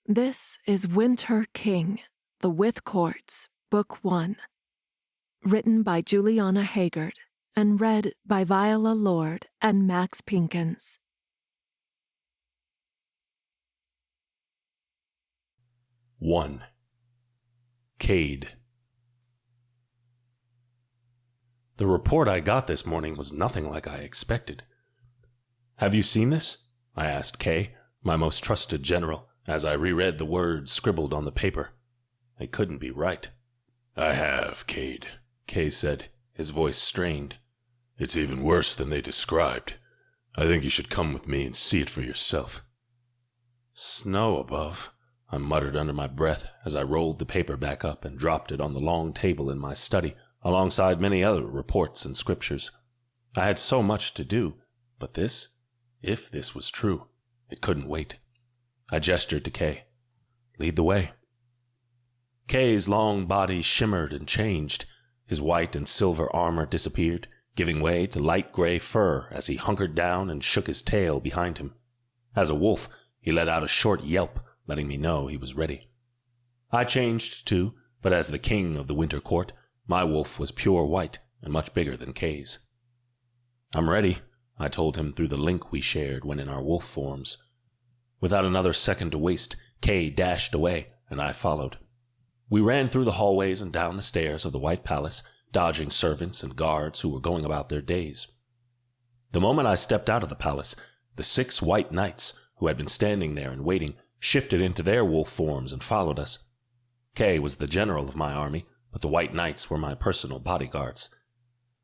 This is Winter King, The Wyth Courts, Book 1. Written by Juliana Haygert and read by Viola, Lorde and Maxx Pinkins. One. Cade. The report I got this morning was nothing like I expected. "Have you seen this?" I asked Kay, my most trusted general, as I reread the words scribbled on the paper. They couldn't be right. "I have, Cade," Kay said, his voice strained. "It's even worse than they described. I think you should come with me and see it for yourself." "Snow above," I muttered under my breath as I rolled the paper back up and dropped it on the long table in my study, alongside many other reports and scriptures. I had so much to do, but this, if this was true, it couldn't wait. I gestured to Kay. "Lead the way." Kay's long body shimmered and changed. His white and silver armor disappeared, giving way to light gray fur as he hunkered down and shook his tail behind him. As a wolf, he let out a short yelp, letting me know he was ready. I changed too, but as the king of the Winter Court, my wolf was pure white and much bigger than Kay's. "I'm ready," I told him through the link we shared when in our wolf forms. Without another second to waste, Kay dashed away, and I followed. We ran through the hallways and down the stairs of the White Palace, dodging servants and guards who were going about their days. The moment I stepped out of the palace, the 6 white knights, who had been standing there and waiting, shifted into their wolf forms and followed us. Kay was the general of my army, but the white knights were my personal bodyguards.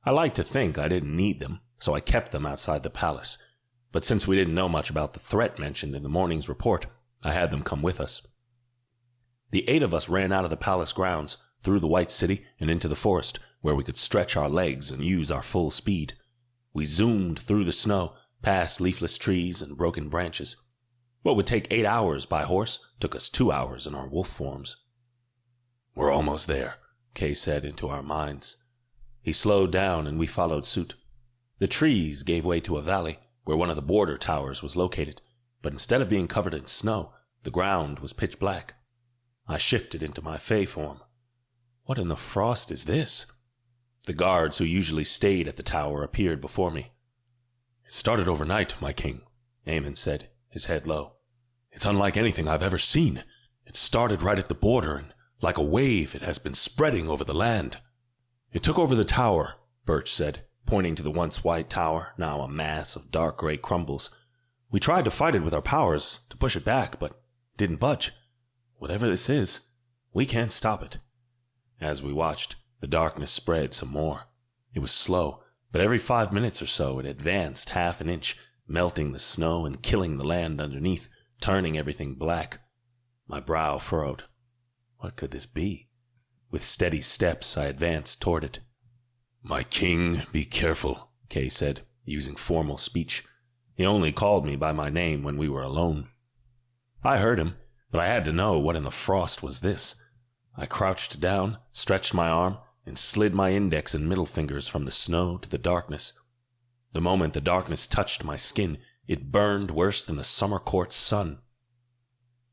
I like to think I didn't need them, so I kept them outside the palace. But since we didn't know much about the threat mentioned in the morning's report, I had them come with us. The 8 of us ran out of the palace grounds, through the White City and into the forest, where we could stretch our legs and use our full speed. We zoomed through the snow, past leafless trees and broken branches. What would take 8 hours by horse took us 2 hours in our wolf forms. "We're almost there," Kay said into our minds. He slowed down and we followed suit. The trees gave way to a valley, where one of the border towers was located, but instead of being covered in snow, the ground was pitch black. I shifted into my fey form. What in the frost is this? The guards who usually stayed at the tower appeared before me. "It started overnight, my king," Aemon said, his head low. "It's unlike anything I've ever seen. It started right at the border, and like a wave it has been spreading over the land." "It took over the tower," Birch said, pointing to the once white tower, now a mass of dark gray crumbles. "We tried to fight it with our powers, to push it back, but it didn't budge. Whatever this is, we can't stop it." As we watched, the darkness spread some more. It was slow, but every 5 minutes or so it advanced half an inch, melting the snow and killing the land underneath, turning everything black. My brow furrowed. What could this be? With steady steps, I advanced toward it. "My king, be careful," Kay said, using formal speech. He only called me by my name when we were alone. I heard him, but I had to know what in the frost was this. I crouched down, stretched my arm, and slid my index and middle fingers from the snow to the darkness. The moment the darkness touched my skin, it burned worse than a summer court sun.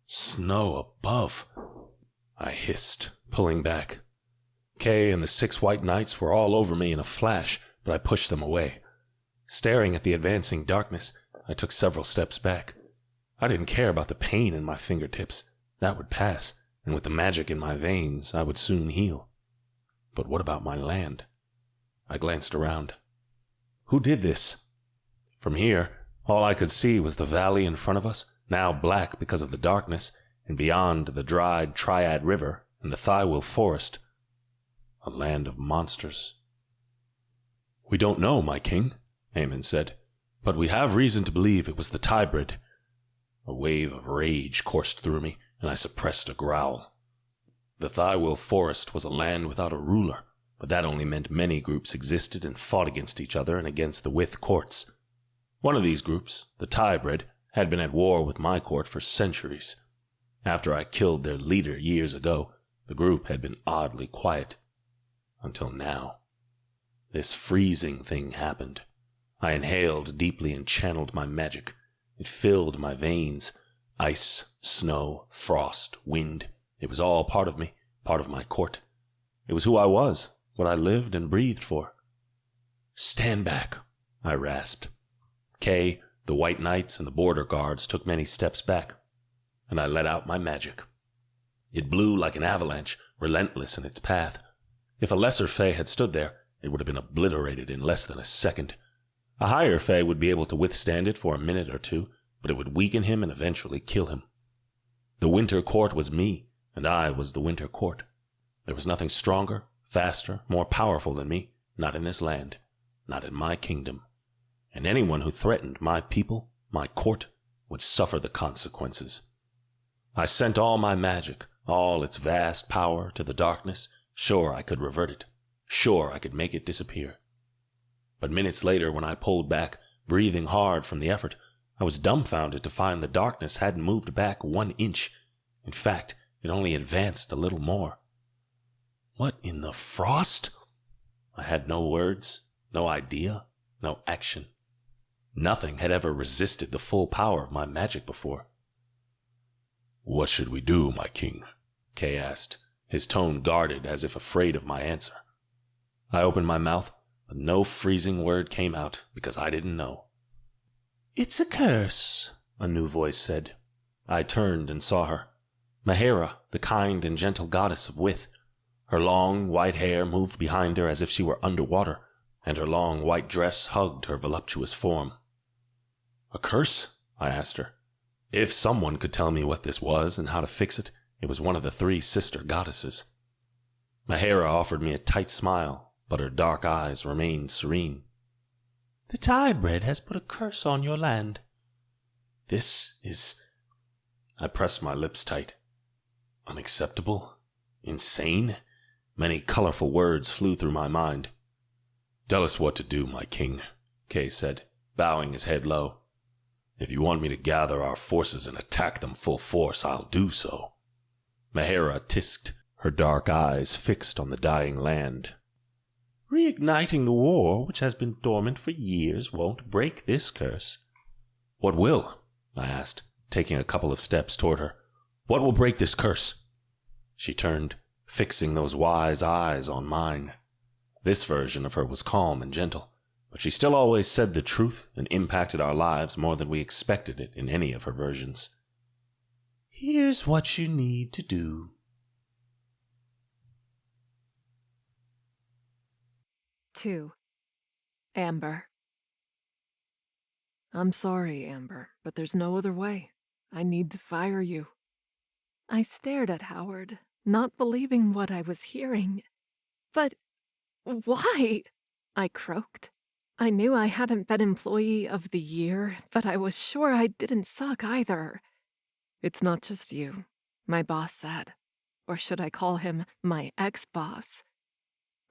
"Snow above," I hissed, pulling back. Kay and the 6 white knights were all over me in a flash, but I pushed them away. Staring at the advancing darkness, I took several steps back. I didn't care about the pain in my fingertips. That would pass, and with the magic in my veins, I would soon heal. But what about my land? I glanced around. Who did this? From here, all I could see was the valley in front of us, now black because of the darkness, and beyond the dried Triad River and the Tywyll Forest. A land of monsters. "We don't know, my king," Aemon said, "but we have reason to believe it was the Tybrid." A wave of rage coursed through me, and I suppressed a growl. The Tywyll Forest was a land without a ruler, but that only meant many groups existed and fought against each other and against the Wyth courts. One of these groups, the Tybrid, had been at war with my court for centuries. After I killed their leader years ago, the group had been oddly quiet. Until now. This freezing thing happened. I inhaled deeply and channeled my magic. It filled my veins. Ice, snow, frost, wind. It was all part of me, part of my court. It was who I was, what I lived and breathed for. "Stand back," I rasped. Kay, the white knights, and the border guards took many steps back, and I let out my magic. It blew like an avalanche, relentless in its path. If a lesser fae had stood there, it would have been obliterated in less than a second. A higher fae would be able to withstand it for a minute or two, but it would weaken him and eventually kill him. The winter court was me, and I was the winter court. There was nothing stronger, faster, more powerful than me, not in this land, not in my kingdom. And anyone who threatened my people, my court, would suffer the consequences. I sent all my magic, all its vast power, to the darkness, sure I could revert it, sure I could make it disappear. But minutes later, when I pulled back, breathing hard from the effort, I was dumbfounded to find the darkness hadn't moved back 1 inch. In fact, it only advanced a little more. What in the frost? I had no words, no idea, no action. Nothing had ever resisted the full power of my magic before. "What should we do, my king?" Kay asked, his tone guarded as if afraid of my answer. I opened my mouth, but no freezing word came out because I didn't know. "It's a curse," a new voice said. I turned and saw her. Mahera, the kind and gentle goddess of Wyth. Her long, white hair moved behind her as if she were underwater, and her long white dress hugged her voluptuous form. "A curse?" I asked her. If someone could tell me what this was and how to fix it, it was one of the 3 sister goddesses. Mahera offered me a tight smile, but her dark eyes remained serene. "The Tide-bred has put a curse on your land." This is... I pressed my lips tight. Unacceptable? Insane? Many colorful words flew through my mind. "Tell us what to do, my king," Kay said, bowing his head low. "If you want me to gather our forces and attack them full force, I'll do so." Mahera tisked, her dark eyes fixed on the dying land. "Reigniting the war, which has been dormant for years, won't break this curse." "What will?" I asked, taking a couple of steps toward her. "What will break this curse?" She turned, fixing those wise eyes on mine. This version of her was calm and gentle, but she still always said the truth and impacted our lives more than we expected it in any of her versions. "Here's what you need to do." 2. Amber. I'm sorry, Amber, but there's no other way. I need to fire you. I stared at Howard, not believing what I was hearing. But why? I croaked. I knew I hadn't been Employee of the Year, but I was sure I didn't suck either. "It's not just you," my boss said. Or should I call him my ex-boss?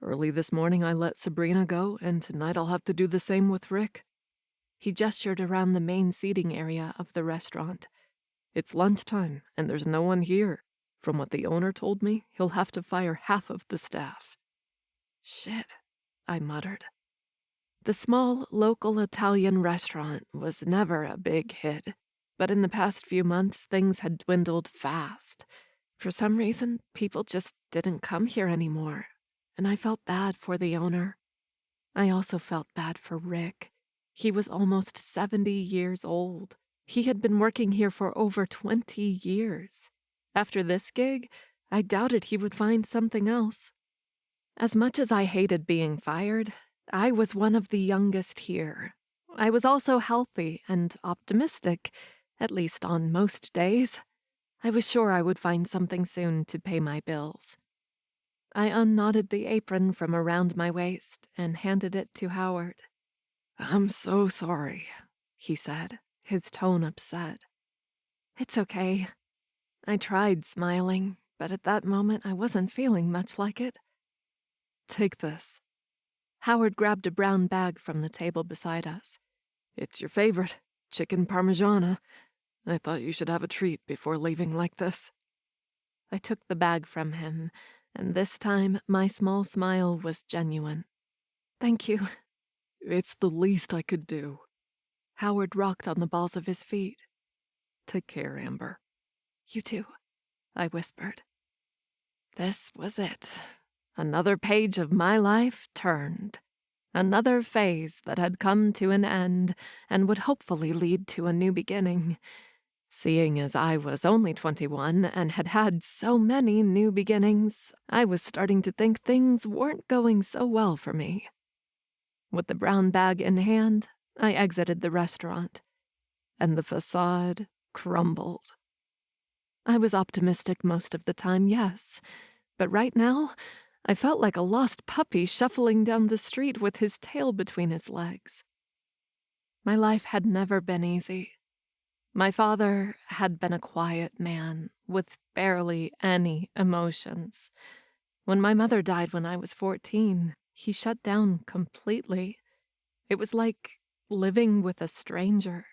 "Early this morning I let Sabrina go, and tonight I'll have to do the same with Rick." He gestured around the main seating area of the restaurant. "It's lunchtime, and there's no one here. From what the owner told me, he'll have to fire half of the staff." "Shit," I muttered. The small, local Italian restaurant was never a big hit, but in the past few months things had dwindled fast. For some reason, people just didn't come here anymore, and I felt bad for the owner. I also felt bad for Rick. He was almost 70 years old. He had been working here for over 20 years. After this gig, I doubted he would find something else. As much as I hated being fired, I was one of the youngest here. I was also healthy and optimistic, at least on most days. I was sure I would find something soon to pay my bills. I unknotted the apron from around my waist and handed it to Howard. "I'm so sorry," he said, his tone upset. "It's okay." I tried smiling, but at that moment I wasn't feeling much like it. "Take this." Howard grabbed a brown bag from the table beside us. "It's your favorite, chicken parmigiana. I thought you should have a treat before leaving like this." I took the bag from him, and this time my small smile was genuine. "Thank you." "It's the least I could do." Howard rocked on the balls of his feet. Take care, Amber. You too, I whispered. This was it. Another page of my life turned. Another phase that had come to an end and would hopefully lead to a new beginning. Seeing as I was only 21 and had had so many new beginnings, I was starting to think things weren't going so well for me. With the brown bag in hand, I exited the restaurant, and the facade crumbled. I was optimistic most of the time, yes, but right now, I felt like a lost puppy shuffling down the street with his tail between his legs. My life had never been easy. My father had been a quiet man with barely any emotions. When my mother died when I was 14, he shut down completely. It was like living with a stranger.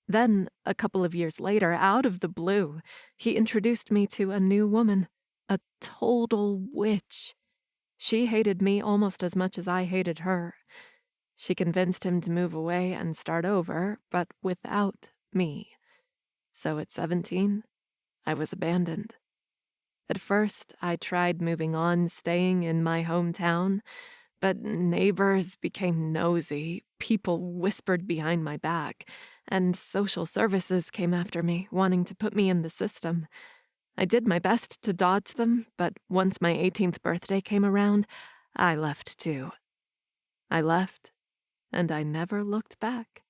Then, a couple of years later, out of the blue, he introduced me to a new woman, a total witch. She hated me almost as much as I hated her. She convinced him to move away and start over, but without me. So at 17, I was abandoned. At first, I tried moving on, staying in my hometown, but neighbors became nosy, people whispered behind my back, and social services came after me, wanting to put me in the system. I did my best to dodge them, but once my 18th birthday came around, I left too. I left, and I never looked back.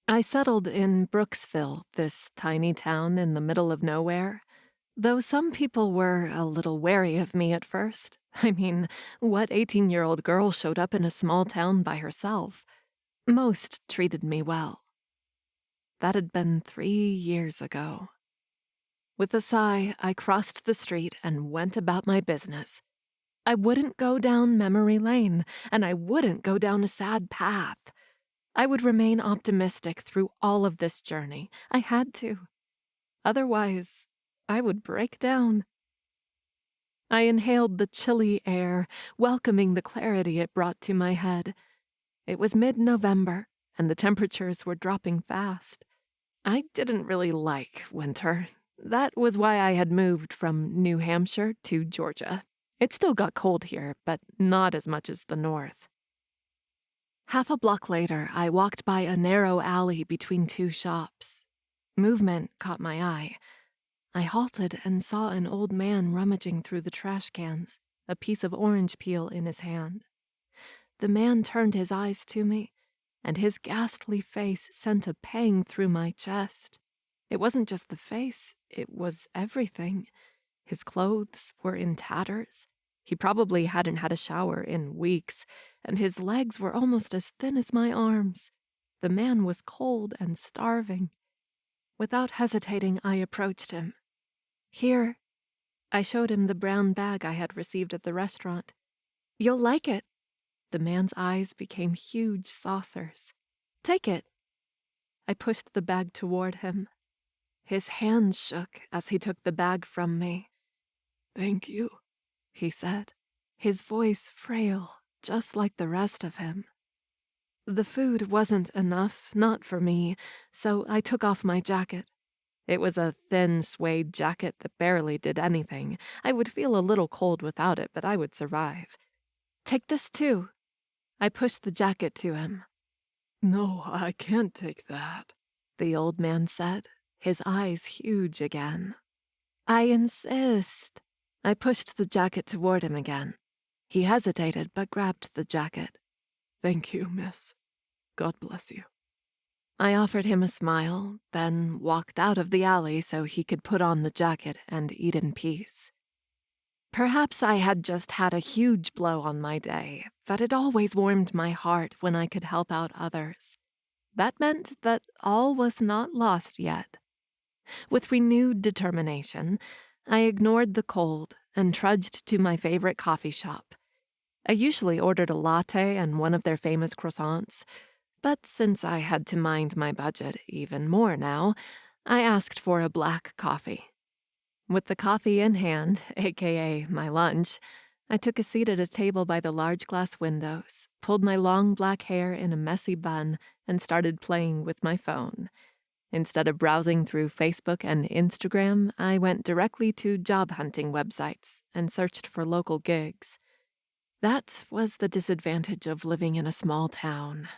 I settled in Brooksville, this tiny town in the middle of nowhere. Though some people were a little wary of me at first. I mean, what 18-year-old girl showed up in a small town by herself? Most treated me well. That had been 3 years ago. With a sigh, I crossed the street and went about my business. I wouldn't go down memory lane, and I wouldn't go down a sad path. I would remain optimistic through all of this journey. I had to. Otherwise, I would break down. I inhaled the chilly air, welcoming the clarity it brought to my head. It was mid-November, and the temperatures were dropping fast. I didn't really like winter. That was why I had moved from New Hampshire to Georgia. It still got cold here, but not as much as the north. Half a block later, I walked by a narrow alley between two shops. Movement caught my eye. I halted and saw an old man rummaging through the trash cans, a piece of orange peel in his hand. The man turned his eyes to me, and his ghastly face sent a pang through my chest. It wasn't just the face, it was everything. His clothes were in tatters. He probably hadn't had a shower in weeks, and his legs were almost as thin as my arms. The man was cold and starving. Without hesitating, I approached him. Here, I showed him the brown bag I had received at the restaurant. You'll like it. The man's eyes became huge saucers. Take it. I pushed the bag toward him. His hands shook as he took the bag from me. Thank you, he said, his voice frail, just like the rest of him. The food wasn't enough, not for me, so I took off my jacket. It was a thin suede jacket that barely did anything. I would feel a little cold without it, but I would survive. Take this too. I pushed the jacket to him. No, I can't take that, the old man said, his eyes huge again. I insist. I pushed the jacket toward him again. He hesitated, but grabbed the jacket. Thank you, miss. God bless you. I offered him a smile, then walked out of the alley so he could put on the jacket and eat in peace. Perhaps I had just had a huge blow on my day, but it always warmed my heart when I could help out others. That meant that all was not lost yet. With renewed determination, I ignored the cold and trudged to my favorite coffee shop. I usually ordered a latte and one of their famous croissants, but since I had to mind my budget even more now, I asked for a black coffee. With the coffee in hand, aka my lunch, I took a seat at a table by the large glass windows, pulled my long black hair in a messy bun, and started playing with my phone. Instead of browsing through Facebook and Instagram, I went directly to job hunting websites and searched for local gigs. That was the disadvantage of living in a small town.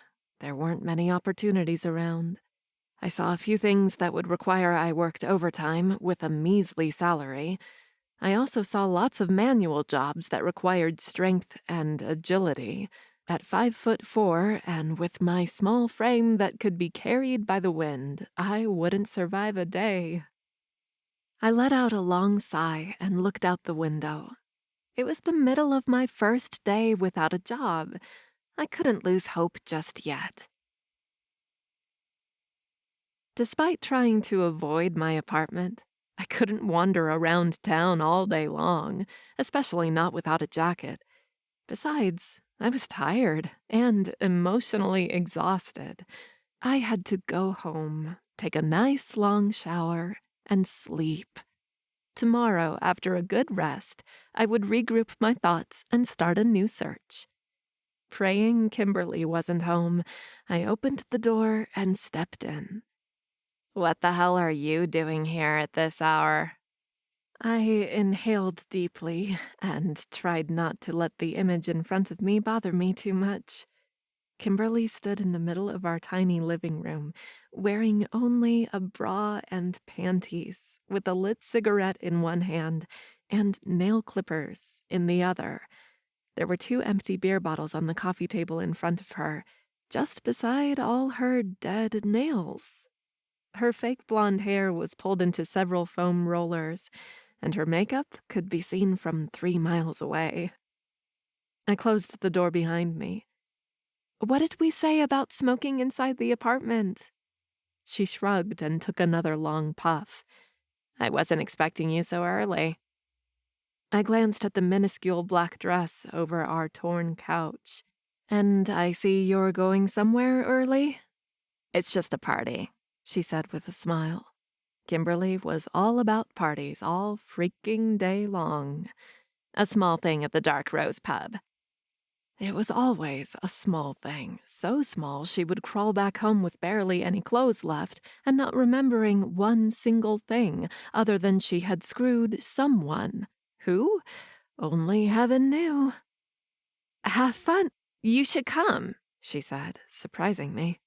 There weren't many opportunities around. I saw a few things that would require I worked overtime with a measly salary. I also saw lots of manual jobs that required strength and agility. At 5'4" and with my small frame that could be carried by the wind, I wouldn't survive a day. I let out a long sigh and looked out the window. It was the middle of my first day without a job. I couldn't lose hope just yet. Despite trying to avoid my apartment, I couldn't wander around town all day long, especially not without a jacket. Besides, I was tired and emotionally exhausted. I had to go home, take a nice long shower, and sleep. Tomorrow, after a good rest, I would regroup my thoughts and start a new search. Praying Kimberly wasn't home, I opened the door and stepped in. "What the hell are you doing here at this hour?" I inhaled deeply and tried not to let the image in front of me bother me too much. Kimberly stood in the middle of our tiny living room, wearing only a bra and panties, with a lit cigarette in one hand and nail clippers in the other. There were 2 empty beer bottles on the coffee table in front of her, just beside all her dead nails. Her fake blonde hair was pulled into several foam rollers, and her makeup could be seen from 3 miles away. I closed the door behind me. "What did we say about smoking inside the apartment?" She shrugged and took another long puff. "I wasn't expecting you so early." I glanced at the minuscule black dress over our torn couch. "And I see you're going somewhere early?" "It's just a party," she said with a smile. Kimberly was all about parties all freaking day long. "A small thing at the Dark Rose pub." It was always a small thing, so small she would crawl back home with barely any clothes left and not remembering one single thing other than she had screwed someone. Who? Only heaven knew. "Have fun. You should come," she said, surprising me.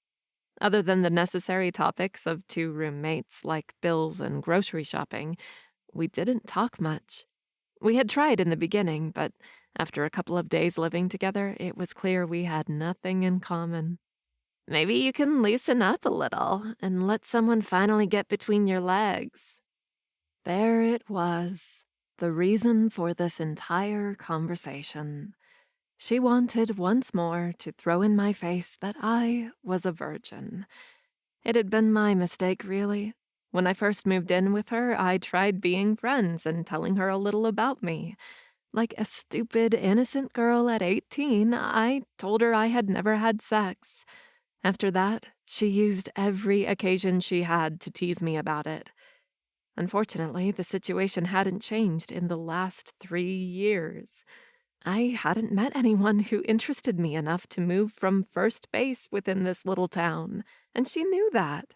Other than the necessary topics of 2 roommates like bills and grocery shopping, we didn't talk much. We had tried in the beginning, but after a couple of days living together, it was clear we had nothing in common. "Maybe you can loosen up a little and let someone finally get between your legs." There it was, the reason for this entire conversation. She wanted once more to throw in my face that I was a virgin. It had been my mistake, really. When I first moved in with her, I tried being friends and telling her a little about me. Like a stupid, innocent girl at 18, I told her I had never had sex. After that, she used every occasion she had to tease me about it. Unfortunately, the situation hadn't changed in the last 3 years. I hadn't met anyone who interested me enough to move from first base within this little town, and she knew that.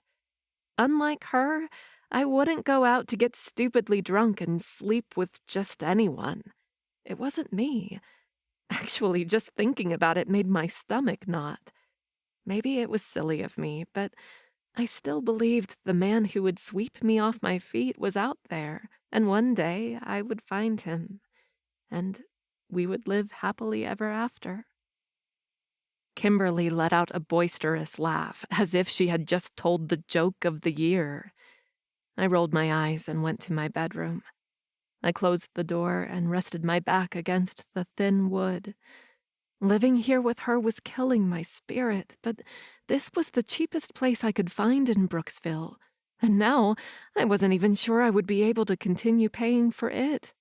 Unlike her, I wouldn't go out to get stupidly drunk and sleep with just anyone. It wasn't me. Actually, just thinking about it made my stomach knot. Maybe it was silly of me, but I still believed the man who would sweep me off my feet was out there, and one day I would find him. And we would live happily ever after. Kimberly let out a boisterous laugh, as if she had just told the joke of the year. I rolled my eyes and went to my bedroom. I closed the door and rested my back against the thin wood. Living here with her was killing my spirit, but this was the cheapest place I could find in Brooksville, and now I wasn't even sure I would be able to continue paying for it.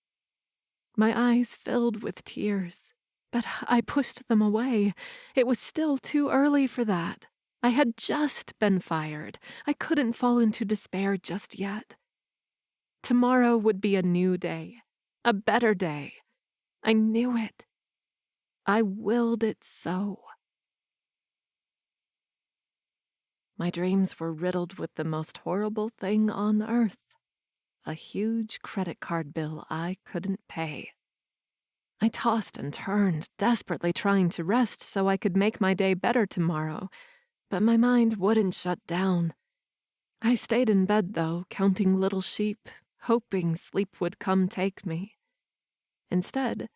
My eyes filled with tears, but I pushed them away. It was still too early for that. I had just been fired. I couldn't fall into despair just yet. Tomorrow would be a new day, a better day. I knew it. I willed it so. My dreams were riddled with the most horrible thing on earth. A huge credit card bill I couldn't pay. I tossed and turned, desperately trying to rest so I could make my day better tomorrow, but my mind wouldn't shut down. I stayed in bed, though, counting little sheep, hoping sleep would come take me. Instead,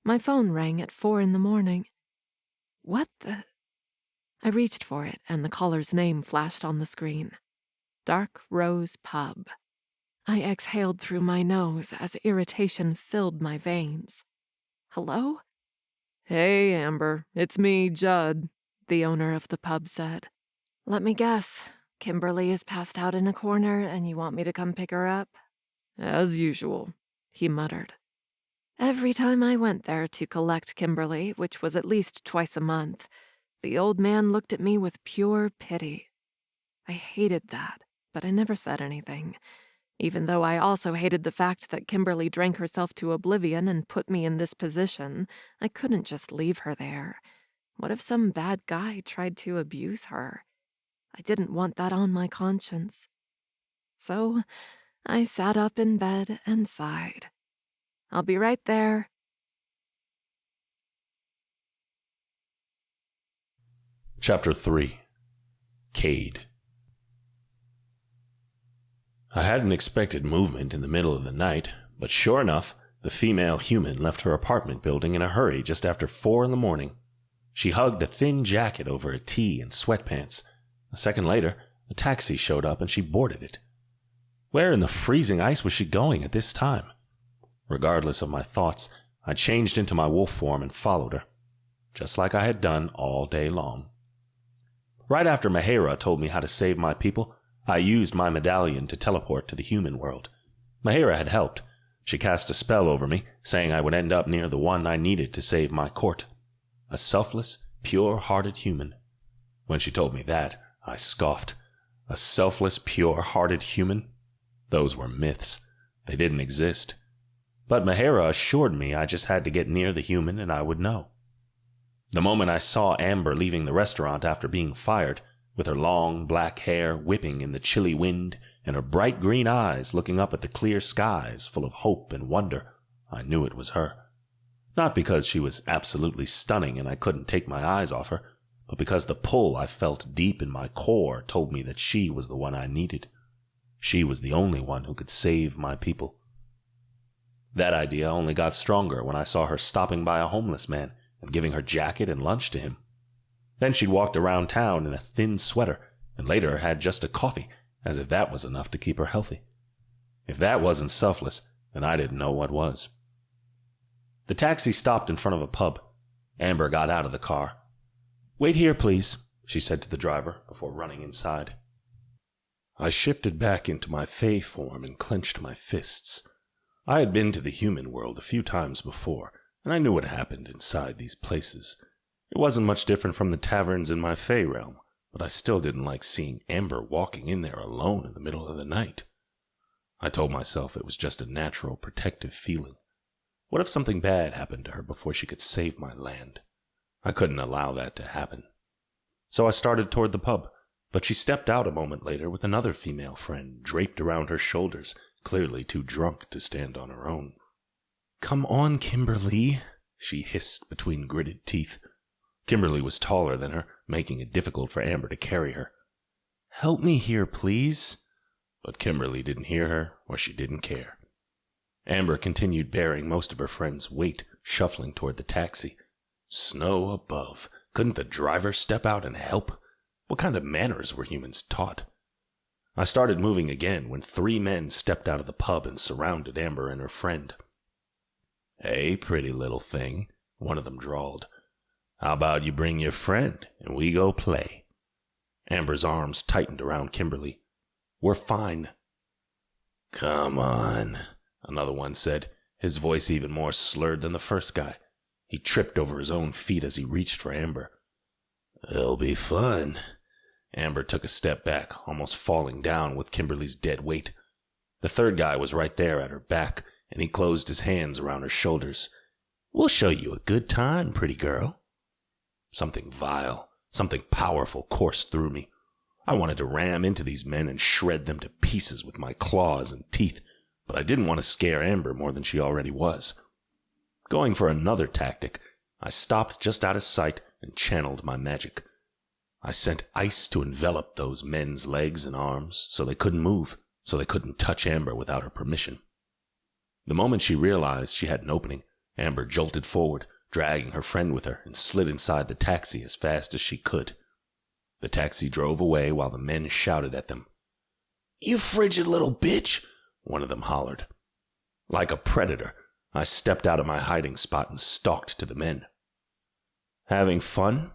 my phone rang at 4 a.m. What the... I reached for it, and the caller's name flashed on the screen. Dark Rose Pub. I exhaled through my nose as irritation filled my veins. Hello? Hey, Amber, it's me, Judd, the owner of the pub said. Let me guess. Kimberly is passed out in a corner and you want me to come pick her up? As usual, he muttered. Every time I went there to collect Kimberly, which was at least twice a month, the old man looked at me with pure pity. I hated that, but I never said anything, even though I also hated the fact that Kimberly drank herself to oblivion and put me in this position. I couldn't just leave her there. What if some bad guy tried to abuse her? I didn't want that on my conscience. So I sat up in bed and sighed. I'll be right there. Chapter 3. Cade. I hadn't expected movement in the middle of the night, but sure enough, the female human left her apartment building in a hurry just after 4 a.m. She hugged a thin jacket over a tee and sweatpants. A second later, a taxi showed up and she boarded it. Where in the freezing ice was she going at this time? Regardless of my thoughts, I changed into my wolf form and followed her, just like I had done all day long. Right after Mahera told me how to save my people, I used my medallion to teleport to the human world. Mahera had helped. She cast a spell over me, saying I would end up near the one I needed to save my court. A selfless, pure-hearted human. When she told me that, I scoffed. A selfless, pure-hearted human? Those were myths. They didn't exist. But Mahera assured me I just had to get near the human and I would know. The moment I saw Amber leaving the restaurant after being fired, with her long black hair whipping in the chilly wind and her bright green eyes looking up at the clear skies full of hope and wonder, I knew it was her. Not because she was absolutely stunning and I couldn't take my eyes off her, but because the pull I felt deep in my core told me that she was the one I needed. She was the only one who could save my people. That idea only got stronger when I saw her stopping by a homeless man and giving her jacket and lunch to him. Then she'd walked around town in a thin sweater, and later had just a coffee, as if that was enough to keep her healthy. If that wasn't selfless, then I didn't know what was. The taxi stopped in front of a pub. Amber got out of the car. "Wait here, please," she said to the driver before running inside. I shifted back into my Fey form and clenched my fists. I had been to the human world a few times before, and I knew what happened inside these places. It wasn't much different from the taverns in my Fey realm, but I still didn't like seeing Amber walking in there alone in the middle of the night. I told myself it was just a natural protective feeling. What if something bad happened to her before she could save my land? I couldn't allow that to happen. So I started toward the pub, but she stepped out a moment later with another female friend draped around her shoulders, clearly too drunk to stand on her own. "Come on, Kimberly," she hissed between gritted teeth. Kimberly was taller than her, making it difficult for Amber to carry her. "Help me here, please." But Kimberly didn't hear her, or she didn't care. Amber continued bearing most of her friend's weight, shuffling toward the taxi. Snow above. Couldn't the driver step out and help? What kind of manners were humans taught? I started moving again when 3 men stepped out of the pub and surrounded Amber and her friend. "Hey, pretty little thing," one of them drawled. "How about you bring your friend and we go play?" Amber's arms tightened around Kimberly. "We're fine." "Come on," another one said, his voice even more slurred than the first guy. He tripped over his own feet as he reached for Amber. "It'll be fun." Amber took a step back, almost falling down with Kimberly's dead weight. The third guy was right there at her back, and he closed his hands around her shoulders. "We'll show you a good time, pretty girl." Something vile, something powerful coursed through me. I wanted to ram into these men and shred them to pieces with my claws and teeth, but I didn't want to scare Amber more than she already was. Going for another tactic, I stopped just out of sight and channeled my magic. I sent ice to envelop those men's legs and arms so they couldn't move, so they couldn't touch Amber without her permission. The moment she realized she had an opening, Amber jolted forward, dragging her friend with her, and slid inside the taxi as fast as she could. The taxi drove away while the men shouted at them. "You frigid little bitch!" one of them hollered. Like a predator, I stepped out of my hiding spot and stalked to the men. "Having fun?"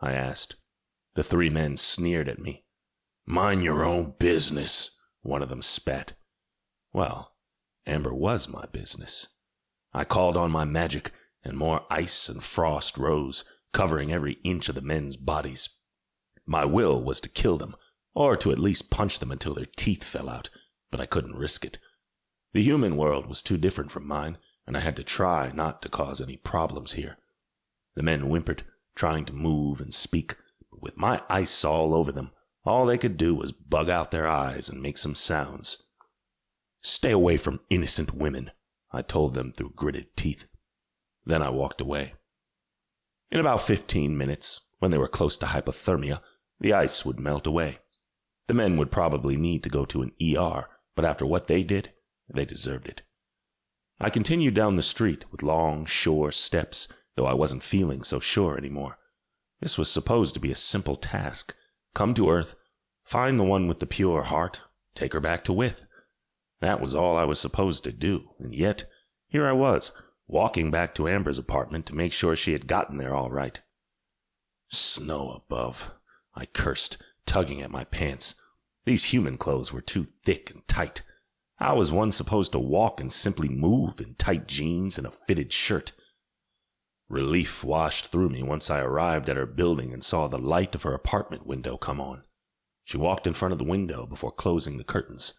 I asked. The three men sneered at me. "Mind your own business," one of them spat. Well, Amber was my business. I called on my magic, and more ice and frost rose, covering every inch of the men's bodies. My will was to kill them, or to at least punch them until their teeth fell out, but I couldn't risk it. The human world was too different from mine, and I had to try not to cause any problems here. The men whimpered, trying to move and speak, but with my ice all over them, all they could do was bug out their eyes and make some sounds. "Stay away from innocent women," I told them through gritted teeth. Then I walked away. In about 15 minutes, when they were close to hypothermia, the ice would melt away. The men would probably need to go to an ER, but after what they did, they deserved it. I continued down the street with long, sure steps, though I wasn't feeling so sure anymore. This was supposed to be a simple task. Come to Earth, find the one with the pure heart, take her back to Wyth. That was all I was supposed to do, and yet, here I was, walking back to Amber's apartment to make sure she had gotten there all right. Snow above, I cursed, tugging at my pants. These human clothes were too thick and tight. How was one supposed to walk and simply move in tight jeans and a fitted shirt? Relief washed through me once I arrived at her building and saw the light of her apartment window come on. She walked in front of the window before closing the curtains.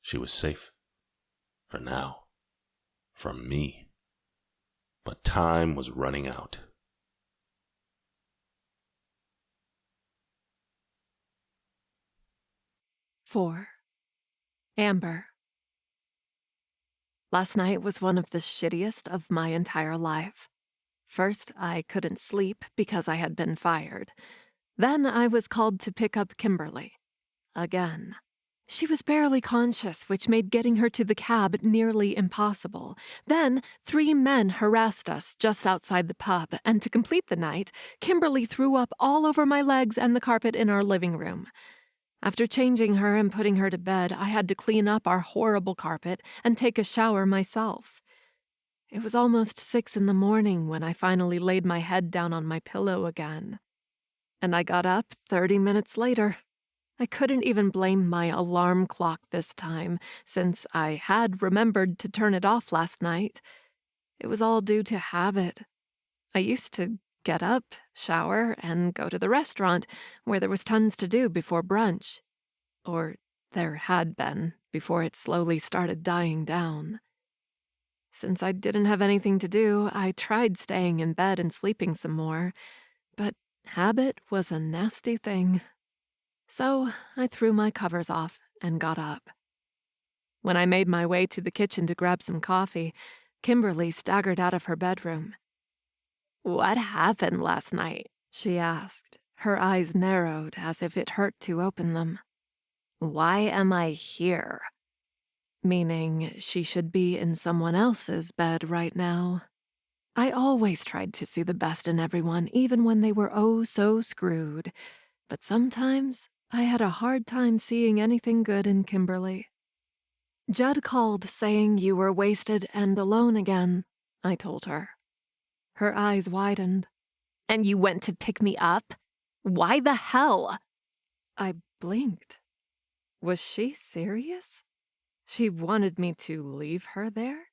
She was safe. For now. From me. But time was running out. "4. Amber. Last night was one of the shittiest of my entire life. First, I couldn't sleep because I had been fired. Then I was called to pick up Kimberly. Again. She was barely conscious, which made getting her to the cab nearly impossible. Then 3 men harassed us just outside the pub, and to complete the night, Kimberly threw up all over my legs and the carpet in our living room. After changing her and putting her to bed, I had to clean up our horrible carpet and take a shower myself. It was almost 6 a.m. when I finally laid my head down on my pillow again. And I got up 30 minutes later. I couldn't even blame my alarm clock this time, since I had remembered to turn it off last night. It was all due to habit. I used to get up, shower, and go to the restaurant, where there was tons to do before brunch. Or there had been, before it slowly started dying down. Since I didn't have anything to do, I tried staying in bed and sleeping some more, but habit was a nasty thing. So I threw my covers off and got up. When I made my way to the kitchen to grab some coffee, Kimberly staggered out of her bedroom. "What happened last night?" she asked. Her eyes narrowed as if it hurt to open them. "Why am I here?" Meaning she should be in someone else's bed right now. I always tried to see the best in everyone, even when they were oh so screwed. But sometimes I had a hard time seeing anything good in Kimberly. "Judd called saying you were wasted and alone again," I told her. Her eyes widened. "And you went to pick me up? Why the hell?" I blinked. Was she serious? She wanted me to leave her there?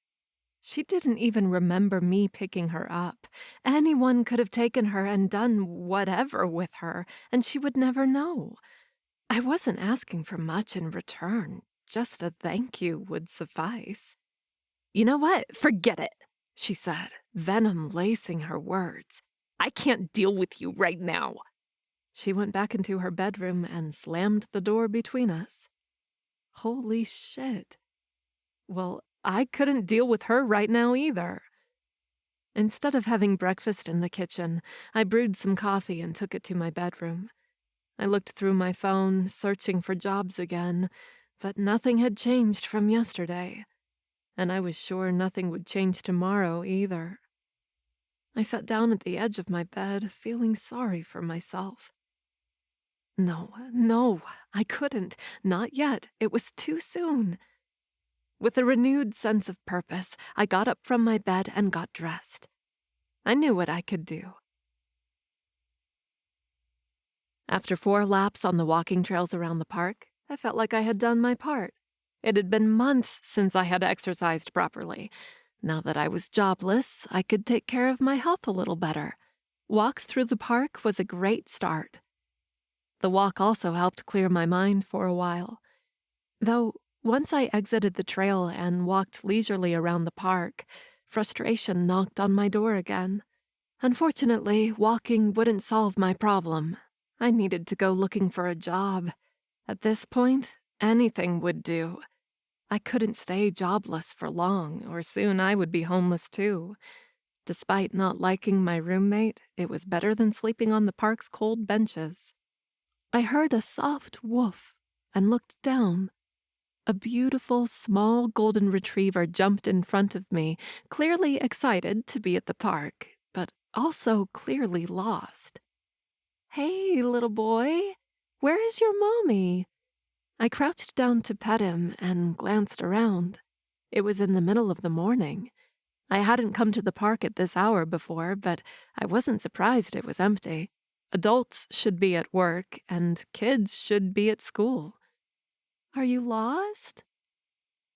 She didn't even remember me picking her up. Anyone could have taken her and done whatever with her, and she would never know. I wasn't asking for much in return. Just a thank you would suffice. "You know what? Forget it," she said, venom lacing her words. "I can't deal with you right now." She went back into her bedroom and slammed the door between us. Holy shit. Well, I couldn't deal with her right now either. Instead of having breakfast in the kitchen, I brewed some coffee and took it to my bedroom. I looked through my phone, searching for jobs again, but nothing had changed from yesterday, and I was sure nothing would change tomorrow either. I sat down at the edge of my bed, feeling sorry for myself. No, I couldn't. Not yet. It was too soon. With a renewed sense of purpose, I got up from my bed and got dressed. I knew what I could do. After 4 laps on the walking trails around the park, I felt like I had done my part. It had been months since I had exercised properly. Now that I was jobless, I could take care of my health a little better. Walks through the park was a great start. The walk also helped clear my mind for a while. Though, once I exited the trail and walked leisurely around the park, frustration knocked on my door again. Unfortunately, walking wouldn't solve my problem. I needed to go looking for a job. At this point, anything would do. I couldn't stay jobless for long, or soon I would be homeless too. Despite not liking my roommate, it was better than sleeping on the park's cold benches. I heard a soft woof and looked down. A beautiful, small golden retriever jumped in front of me, clearly excited to be at the park, but also clearly lost. "Hey, little boy, where is your mommy?" I crouched down to pet him and glanced around. It was in the middle of the morning. I hadn't come to the park at this hour before, but I wasn't surprised it was empty. Adults should be at work, and kids should be at school. "Are you lost?"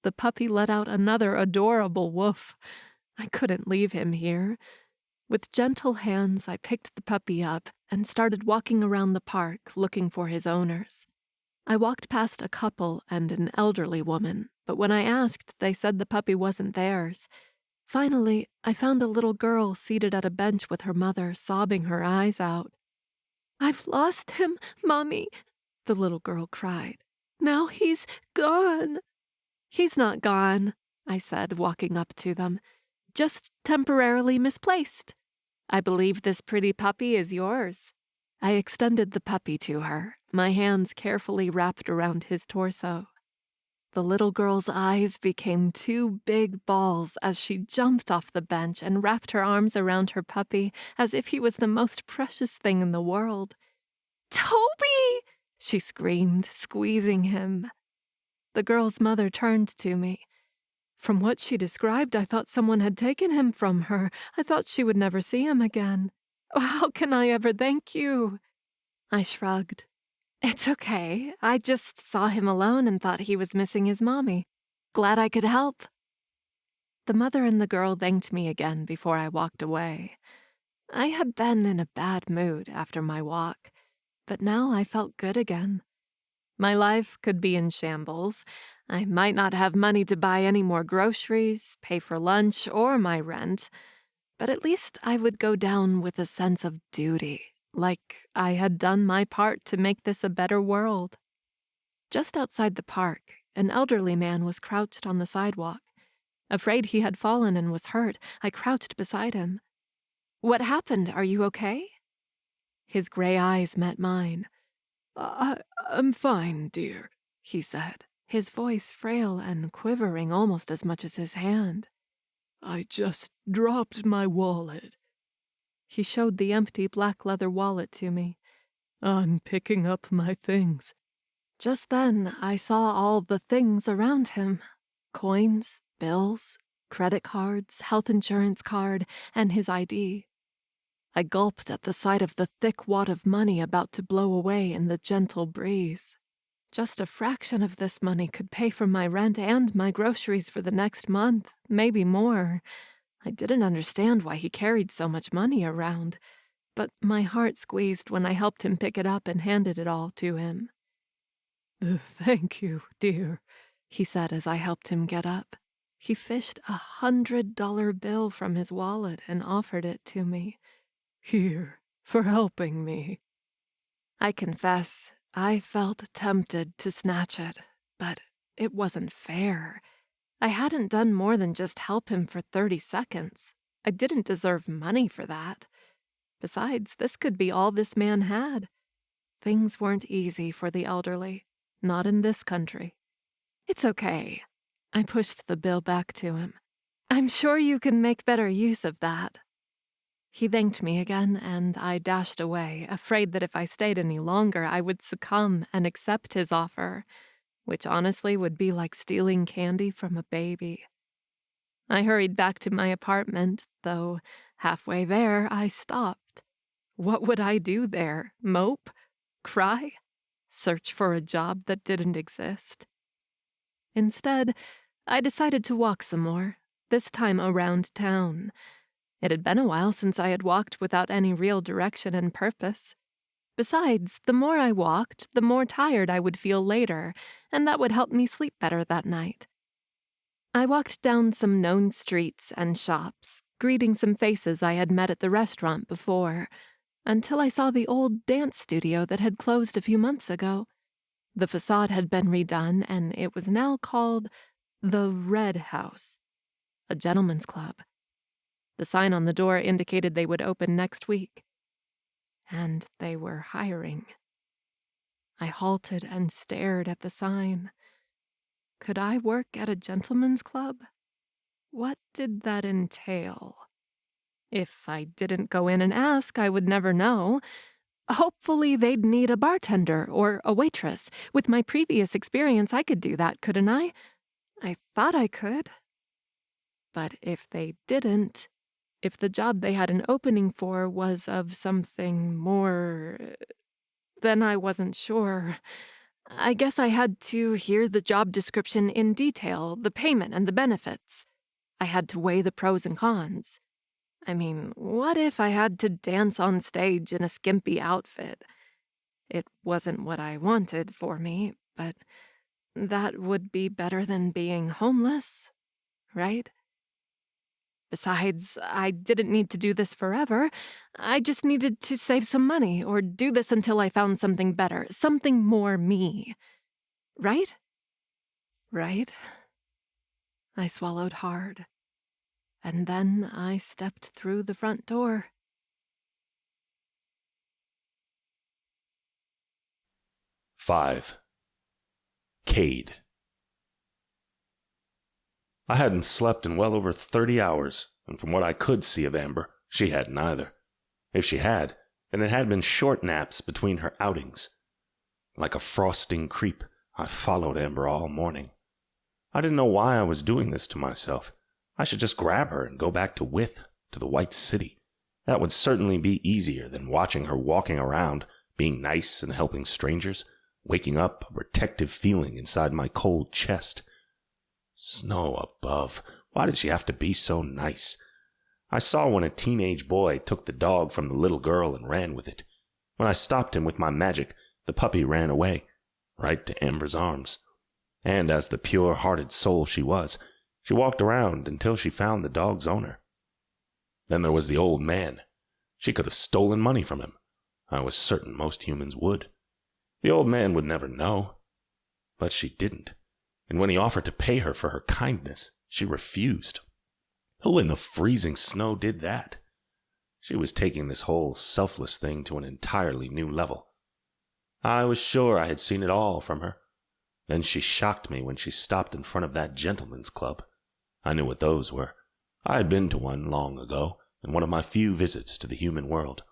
The puppy let out another adorable woof. I couldn't leave him here. With gentle hands, I picked the puppy up and started walking around the park looking for his owners. I walked past a couple and an elderly woman, but when I asked, they said the puppy wasn't theirs. Finally, I found a little girl seated at a bench with her mother, sobbing her eyes out. "I've lost him, Mommy," the little girl cried. "Now he's gone." "He's not gone," I said, walking up to them. "Just temporarily misplaced. I believe this pretty puppy is yours." I extended the puppy to her, my hands carefully wrapped around his torso. The little girl's eyes became 2 big balls as she jumped off the bench and wrapped her arms around her puppy as if he was the most precious thing in the world. "Toby!" she screamed, squeezing him. The girl's mother turned to me. From what she described, I thought someone had taken him from her. I thought she would never see him again. "How can I ever thank you?" I shrugged. "It's okay. I just saw him alone and thought he was missing his mommy. Glad I could help." The mother and the girl thanked me again before I walked away. I had been in a bad mood after my walk, but now I felt good again. My life could be in shambles. I might not have money to buy any more groceries, pay for lunch, or my rent, but at least I would go down with a sense of duty, like I had done my part to make this a better world. Just outside the park, an elderly man was crouched on the sidewalk. Afraid he had fallen and was hurt, I crouched beside him. "What happened? Are you okay?" His gray eyes met mine. I'm fine, dear," he said, his voice frail and quivering almost as much as his hand. "I just dropped my wallet." He showed the empty black leather wallet to me. "I'm picking up my things." Just then, I saw all the things around him. Coins, bills, credit cards, health insurance card, and his ID. I gulped at the sight of the thick wad of money about to blow away in the gentle breeze. Just a fraction of this money could pay for my rent and my groceries for the next month, maybe more. I didn't understand why he carried so much money around, but my heart squeezed when I helped him pick it up and handed it all to him. "Thank you, dear," he said as I helped him get up. He fished $100 bill from his wallet and offered it to me. "Here, for helping me." I confess, I felt tempted to snatch it, but it wasn't fair. I hadn't done more than just help him for 30 seconds. I didn't deserve money for that. Besides, this could be all this man had. Things weren't easy for the elderly, not in this country. It's okay. I pushed the bill back to him. I'm sure you can make better use of that. He thanked me again, and I dashed away, afraid that if I stayed any longer, I would succumb and accept his offer, which honestly would be like stealing candy from a baby. I hurried back to my apartment, though halfway there I stopped. What would I do there? Mope? Cry? Search for a job that didn't exist? Instead, I decided to walk some more, this time around town. It had been a while since I had walked without any real direction and purpose. Besides, the more I walked, the more tired I would feel later, and that would help me sleep better that night. I walked down some known streets and shops, greeting some faces I had met at the restaurant before, until I saw the old dance studio that had closed a few months ago. The facade had been redone, and it was now called the Red House, a gentleman's club. The sign on the door indicated they would open next week. And they were hiring. I halted and stared at the sign. Could I work at a gentleman's club? What did that entail? If I didn't go in and ask, I would never know. Hopefully they'd need a bartender or a waitress. With my previous experience, I could do that, couldn't I? I thought I could. But if they didn't, if the job they had an opening for was of something more, then I wasn't sure. I guess I had to hear the job description in detail, the payment and the benefits. I had to weigh the pros and cons. I mean, what if I had to dance on stage in a skimpy outfit? It wasn't what I wanted for me, but that would be better than being homeless, right? Besides, I didn't need to do this forever. I just needed to save some money or do this until I found something better, something more me. Right? Right? I swallowed hard. And then I stepped through the front door. Five. Cade. I hadn't slept in well over 30 hours, and from what I could see of Amber, she hadn't either. If she had, then it had been short naps between her outings. Like a frosting creep, I followed Amber all morning. I didn't know why I was doing this to myself. I should just grab her and go back to Wyth, to the White City. That would certainly be easier than watching her walking around, being nice and helping strangers, waking up a protective feeling inside my cold chest. Snow above. Why did she have to be so nice? I saw when a teenage boy took the dog from the little girl and ran with it. When I stopped him with my magic, the puppy ran away, right to Amber's arms. And as the pure-hearted soul she was, she walked around until she found the dog's owner. Then there was the old man. She could have stolen money from him. I was certain most humans would. The old man would never know. But she didn't. And when he offered to pay her for her kindness, she refused. Who in the freezing snow did that? She was taking this whole selfless thing to an entirely new level. I was sure I had seen it all from her. Then she shocked me when she stopped in front of that gentleman's club. I knew what those were. I had been to one long ago, in one of my few visits to the human world.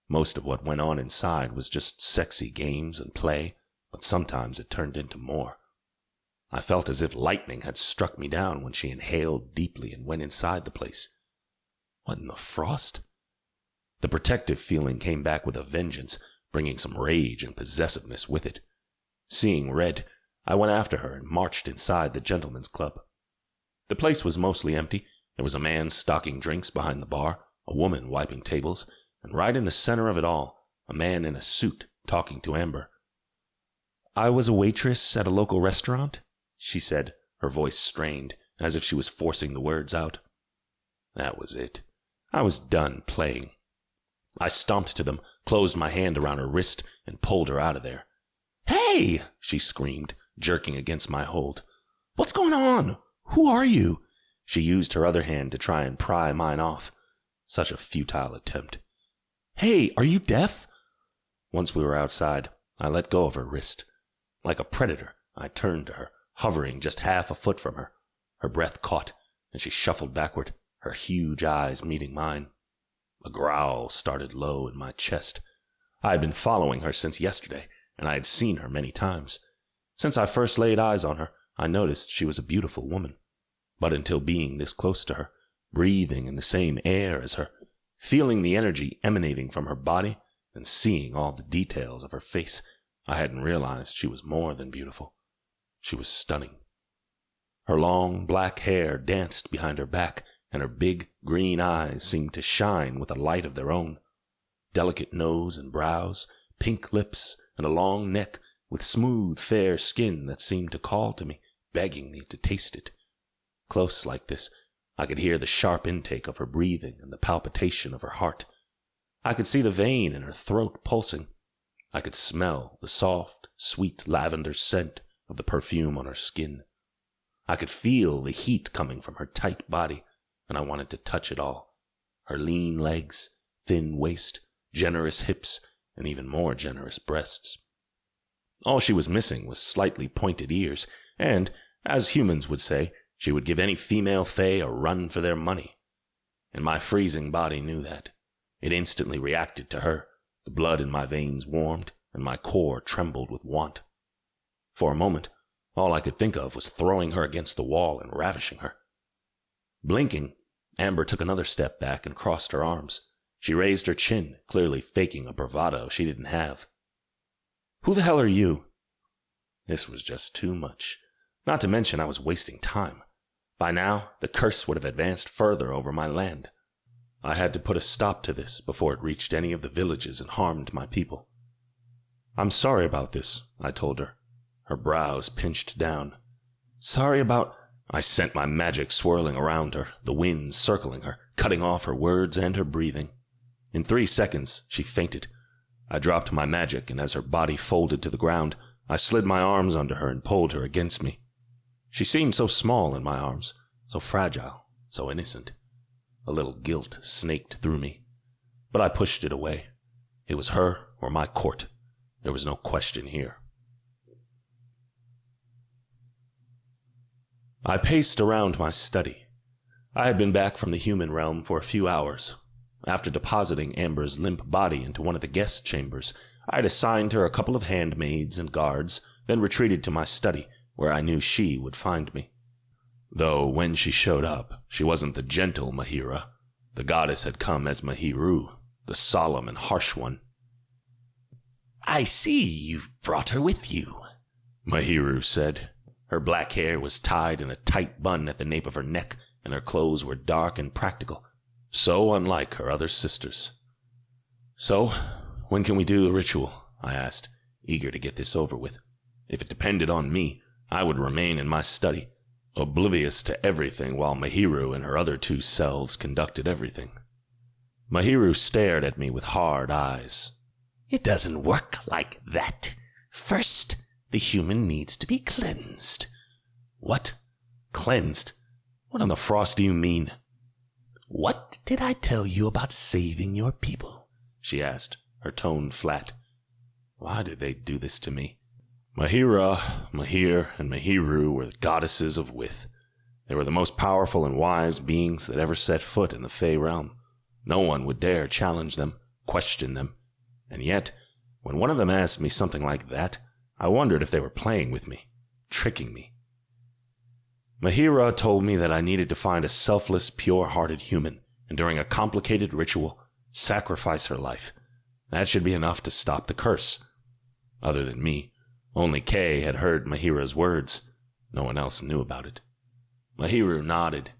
Most of what went on inside was just sexy games and play, but sometimes it turned into more. I felt as if lightning had struck me down when she inhaled deeply and went inside the place. What in the frost? The protective feeling came back with a vengeance, bringing some rage and possessiveness with it. Seeing red, I went after her and marched inside the gentleman's club. The place was mostly empty. There was a man stocking drinks behind the bar, a woman wiping tables, and right in the center of it all, a man in a suit talking to Amber. "I was a waitress at a local restaurant," she said, her voice strained, as if she was forcing the words out. That was it. I was done playing. I stomped to them, closed my hand around her wrist, and pulled her out of there. "Hey!" she screamed, jerking against my hold. "What's going on? Who are you?" She used her other hand to try and pry mine off. Such a futile attempt. "Hey, are you deaf?" Once we were outside, I let go of her wrist. Like a predator, I turned to her, hovering just half a foot from her. Her breath caught, and she shuffled backward, her huge eyes meeting mine. A growl started low in my chest. I had been following her since yesterday, and I had seen her many times. Since I first laid eyes on her, I noticed she was a beautiful woman. But until being this close to her, breathing in the same air as her, feeling the energy emanating from her body, and seeing all the details of her face, I hadn't realized she was more than beautiful. She was stunning. Her long black hair danced behind her back, and her big green eyes seemed to shine with a light of their own. Delicate nose and brows, pink lips, and a long neck with smooth, fair skin that seemed to call to me, begging me to taste it. Close like this, I could hear the sharp intake of her breathing and the palpitation of her heart. I could see the vein in her throat pulsing. I could smell the soft, sweet lavender scent of the perfume on her skin. I could feel the heat coming from her tight body, and I wanted to touch it all. Her lean legs, thin waist, generous hips, and even more generous breasts. All she was missing was slightly pointed ears, and, as humans would say, she would give any female fae a run for their money. And my freezing body knew that. It instantly reacted to her. The blood in my veins warmed, and my core trembled with want. For a moment, all I could think of was throwing her against the wall and ravishing her. Blinking, Amber took another step back and crossed her arms. She raised her chin, clearly faking a bravado she didn't have. "Who the hell are you?" This was just too much. Not to mention I was wasting time. By now, the curse would have advanced further over my land. I had to put a stop to this before it reached any of the villages and harmed my people. "I'm sorry about this," I told her. Her brows pinched down. "Sorry about—" I sent my magic swirling around her, the wind circling her, cutting off her words and her breathing. In 3 seconds, she fainted. I dropped my magic, and as her body folded to the ground, I slid my arms under her and pulled her against me. She seemed so small in my arms, so fragile, so innocent. A little guilt snaked through me. But I pushed it away. It was her or my court. There was no question here. I paced around my study. I had been back from the human realm for a few hours. After depositing Amber's limp body into one of the guest chambers, I had assigned her a couple of handmaids and guards, then retreated to my study, where I knew she would find me. Though when she showed up, she wasn't the gentle Mahira. The goddess had come as Mahiru, the solemn and harsh one. "I see you've brought her with you," Mahiru said. Her black hair was tied in a tight bun at the nape of her neck, and her clothes were dark and practical, so unlike her other sisters. "So, when can we do the ritual?" I asked, eager to get this over with. If it depended on me, I would remain in my study, oblivious to everything while Mahiru and her other 2 selves conducted everything. Mahiru stared at me with hard eyes. "It doesn't work like that. First, the human needs to be cleansed." "What? Cleansed? What in the frost do you mean?" "What did I tell you about saving your people?" she asked, her tone flat. Why did they do this to me? Mahira, Mahir, and Mahiru were the goddesses of Wyth. They were the most powerful and wise beings that ever set foot in the Fey realm. No one would dare challenge them, question them. And yet, when one of them asked me something like that, I wondered if they were playing with me, tricking me. Mahira told me that I needed to find a selfless, pure-hearted human, and during a complicated ritual, sacrifice her life. That should be enough to stop the curse. Other than me, only Kay had heard Mahira's words. No one else knew about it. Mahiru nodded.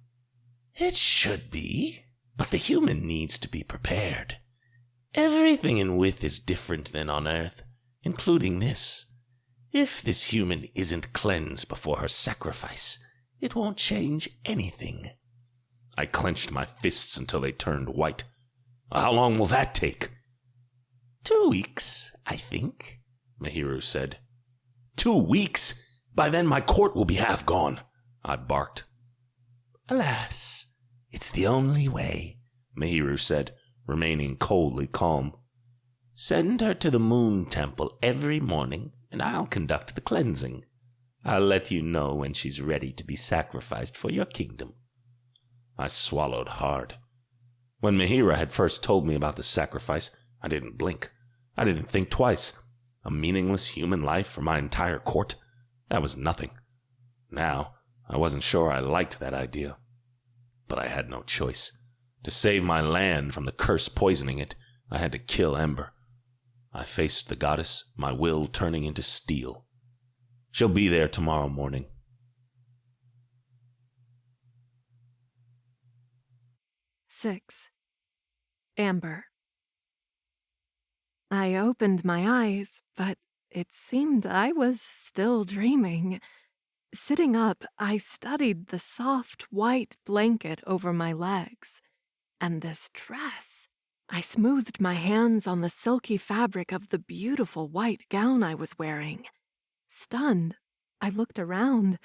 "It should be, but the human needs to be prepared. Everything in Wyth is different than on Earth, including this. If this human isn't cleansed before her sacrifice, it won't change anything." I clenched my fists until they turned white. How long will that take?" 2 weeks, I think, Mahiru said. 2 weeks? By then my court will be half gone, I barked. Alas, it's the only way, Mahiru said, remaining coldly calm. Send her to the moon temple every morning, and I'll conduct the cleansing. I'll let you know when she's ready to be sacrificed for your kingdom. I swallowed hard. When Mahiru had first told me about the sacrifice, I didn't blink. I didn't think twice. A meaningless human life for my entire court? That was nothing. Now, I wasn't sure I liked that idea. But I had no choice. To save my land from the curse poisoning it, I had to kill Ember. I faced the goddess, my will turning into steel. She'll be there tomorrow morning. 6. Amber. I opened my eyes, but it seemed I was still dreaming. Sitting up, I studied the soft white blanket over my legs. And this dress. I smoothed my hands on the silky fabric of the beautiful white gown I was wearing. Stunned, I looked around.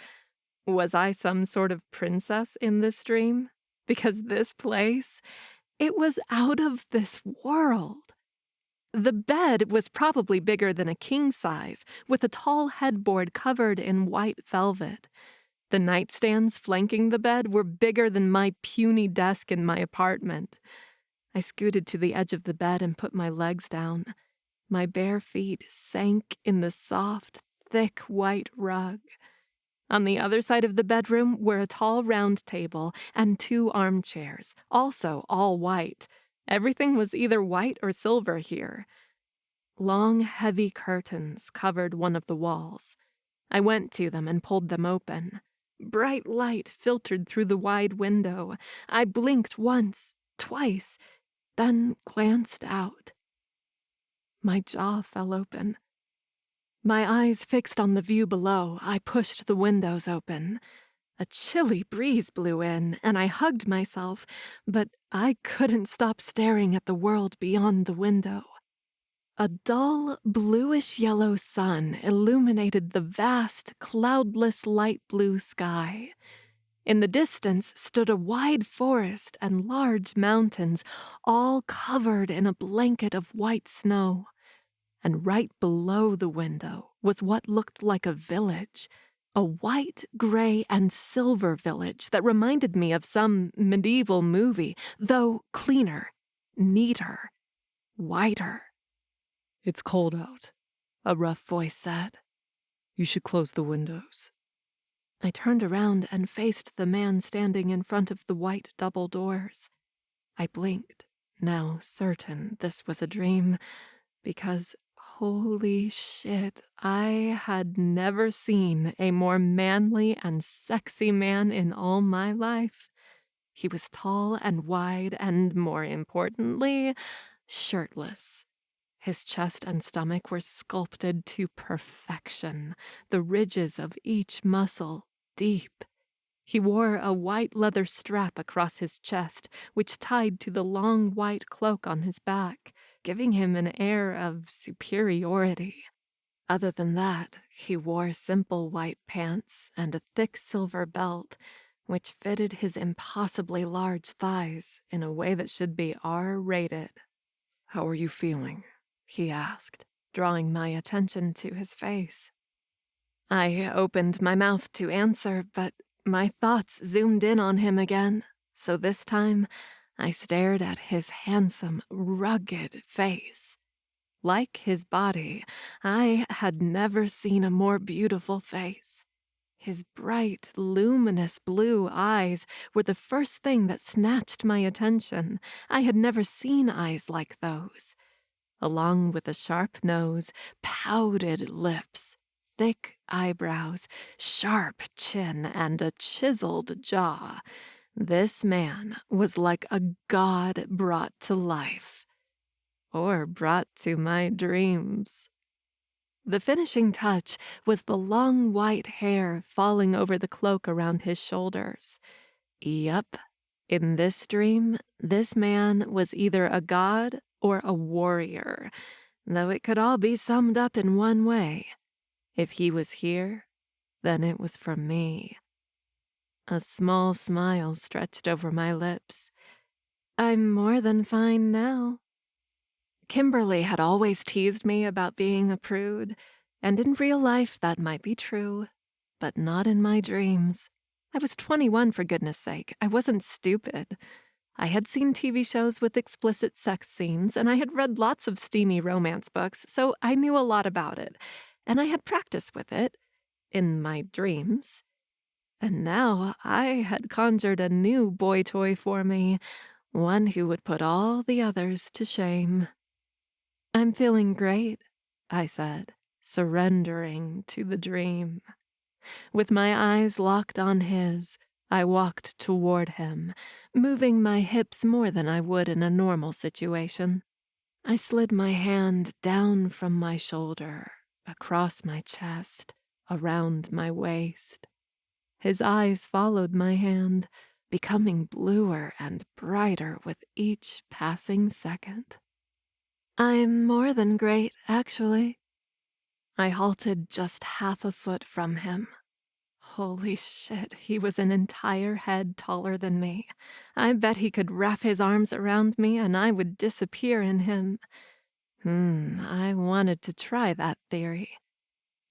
Was I some sort of princess in this dream? Because this place, it was out of this world. The bed was probably bigger than a king size, with a tall headboard covered in white velvet. The nightstands flanking the bed were bigger than my puny desk in my apartment. I scooted to the edge of the bed and put my legs down. My bare feet sank in the soft, thick white rug. On the other side of the bedroom were a tall round table and 2 armchairs, also all white. Everything was either white or silver here. Long, heavy curtains covered one of the walls. I went to them and pulled them open. Bright light filtered through the wide window. I blinked once, twice, then glanced out. My jaw fell open. My eyes fixed on the view below, I pushed the windows open. A chilly breeze blew in, and I hugged myself, but I couldn't stop staring at the world beyond the window. A dull, bluish-yellow sun illuminated the vast, cloudless light blue sky. In the distance stood a wide forest and large mountains, all covered in a blanket of white snow. And right below the window was what looked like a village. A white, gray, and silver village that reminded me of some medieval movie, though cleaner, neater, whiter. "It's cold out," a rough voice said. "You should close the windows." I turned around and faced the man standing in front of the white double doors. I blinked, now certain this was a dream, because holy shit, I had never seen a more manly and sexy man in all my life. He was tall and wide and, more importantly, shirtless. His chest and stomach were sculpted to perfection, the ridges of each muscle deep. He wore a white leather strap across his chest, which tied to the long white cloak on his back, giving him an air of superiority. Other than that, he wore simple white pants and a thick silver belt, which fitted his impossibly large thighs in a way that should be R-rated. "How are you feeling?" he asked, drawing my attention to his face. I opened my mouth to answer, but my thoughts zoomed in on him again, so this time I stared at his handsome, rugged face. Like his body, I had never seen a more beautiful face. His bright, luminous blue eyes were the first thing that snatched my attention. I had never seen eyes like those. Along with a sharp nose, pouted lips, thick eyebrows, sharp chin, and a chiseled jaw, this man was like a god brought to life. Or brought to my dreams. The finishing touch was the long white hair falling over the cloak around his shoulders. Yup, In this dream, this man was either a god or a warrior, though it could all be summed up in one way. If he was here, then it was for me. A small smile stretched over my lips. I'm more than fine now. Kimberly had always teased me about being a prude, and in real life that might be true, but not in my dreams. I was 21, for goodness sake. I wasn't stupid. I had seen TV shows with explicit sex scenes, and I had read lots of steamy romance books, so I knew a lot about it, and I had practiced with it in my dreams. And now I had conjured a new boy toy for me, one who would put all the others to shame. I'm feeling great, I said, surrendering to the dream. With my eyes locked on his, I walked toward him, moving my hips more than I would in a normal situation. I slid my hand down from my shoulder, across my chest, around my waist. His eyes followed my hand, becoming bluer and brighter with each passing second. I'm more than great, actually. I halted just half a foot from him. Holy shit, he was an entire head taller than me. I bet he could wrap his arms around me and I would disappear in him. I wanted to try that theory.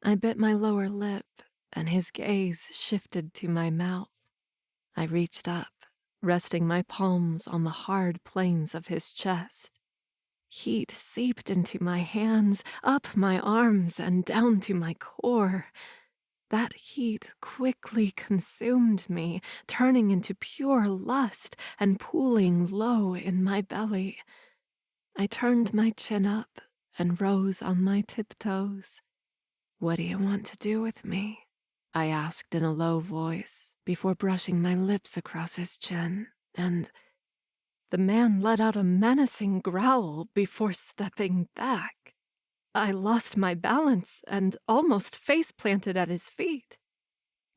I bit my lower lip, and his gaze shifted to my mouth. I reached up, resting my palms on the hard planes of his chest. Heat seeped into my hands, up my arms, and down to my core. That heat quickly consumed me, turning into pure lust and pooling low in my belly. I turned my chin up and rose on my tiptoes. What do you want to do with me? I asked in a low voice before brushing my lips across his chin, and the man let out a menacing growl before stepping back. I lost my balance and almost face-planted at his feet.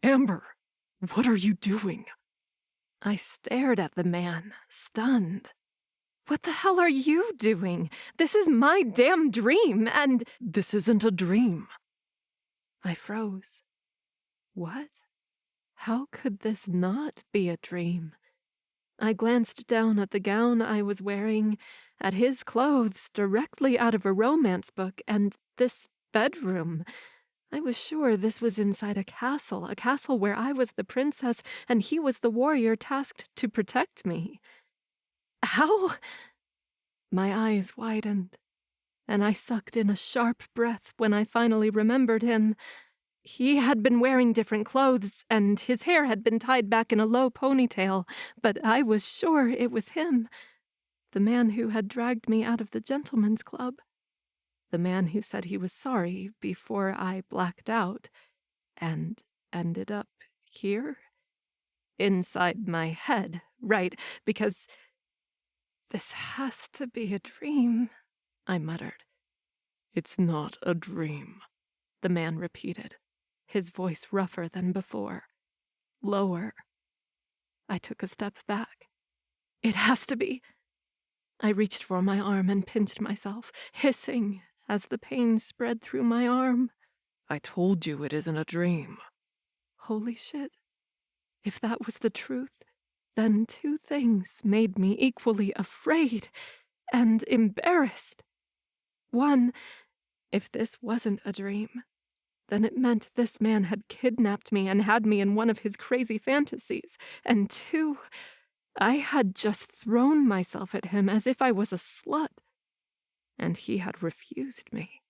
Amber, what are you doing? I stared at the man, stunned. What the hell are you doing? This is my damn dream, and This isn't a dream. I froze. What? How could this not be a dream? I glanced down at the gown I was wearing, at his clothes directly out of a romance book, and this bedroom. I was sure this was inside a castle where I was the princess and he was the warrior tasked to protect me. How? My eyes widened, and I sucked in a sharp breath when I finally remembered him. He had been wearing different clothes, and his hair had been tied back in a low ponytail, but I was sure it was him, the man who had dragged me out of the gentleman's club, the man who said he was sorry before I blacked out, and ended up here? Inside my head, right, because this has to be a dream, I muttered. It's not a dream, The man repeated, his voice rougher than before, lower. I took a step back. It has to be. I reached for my arm and pinched myself, hissing as the pain spread through my arm. I told you it isn't a dream. Holy shit. If that was the truth, then two things made me equally afraid and embarrassed. One, if this wasn't a dream, then it meant this man had kidnapped me and had me in one of his crazy fantasies. And two, I had just thrown myself at him as if I was a slut, and he had refused me.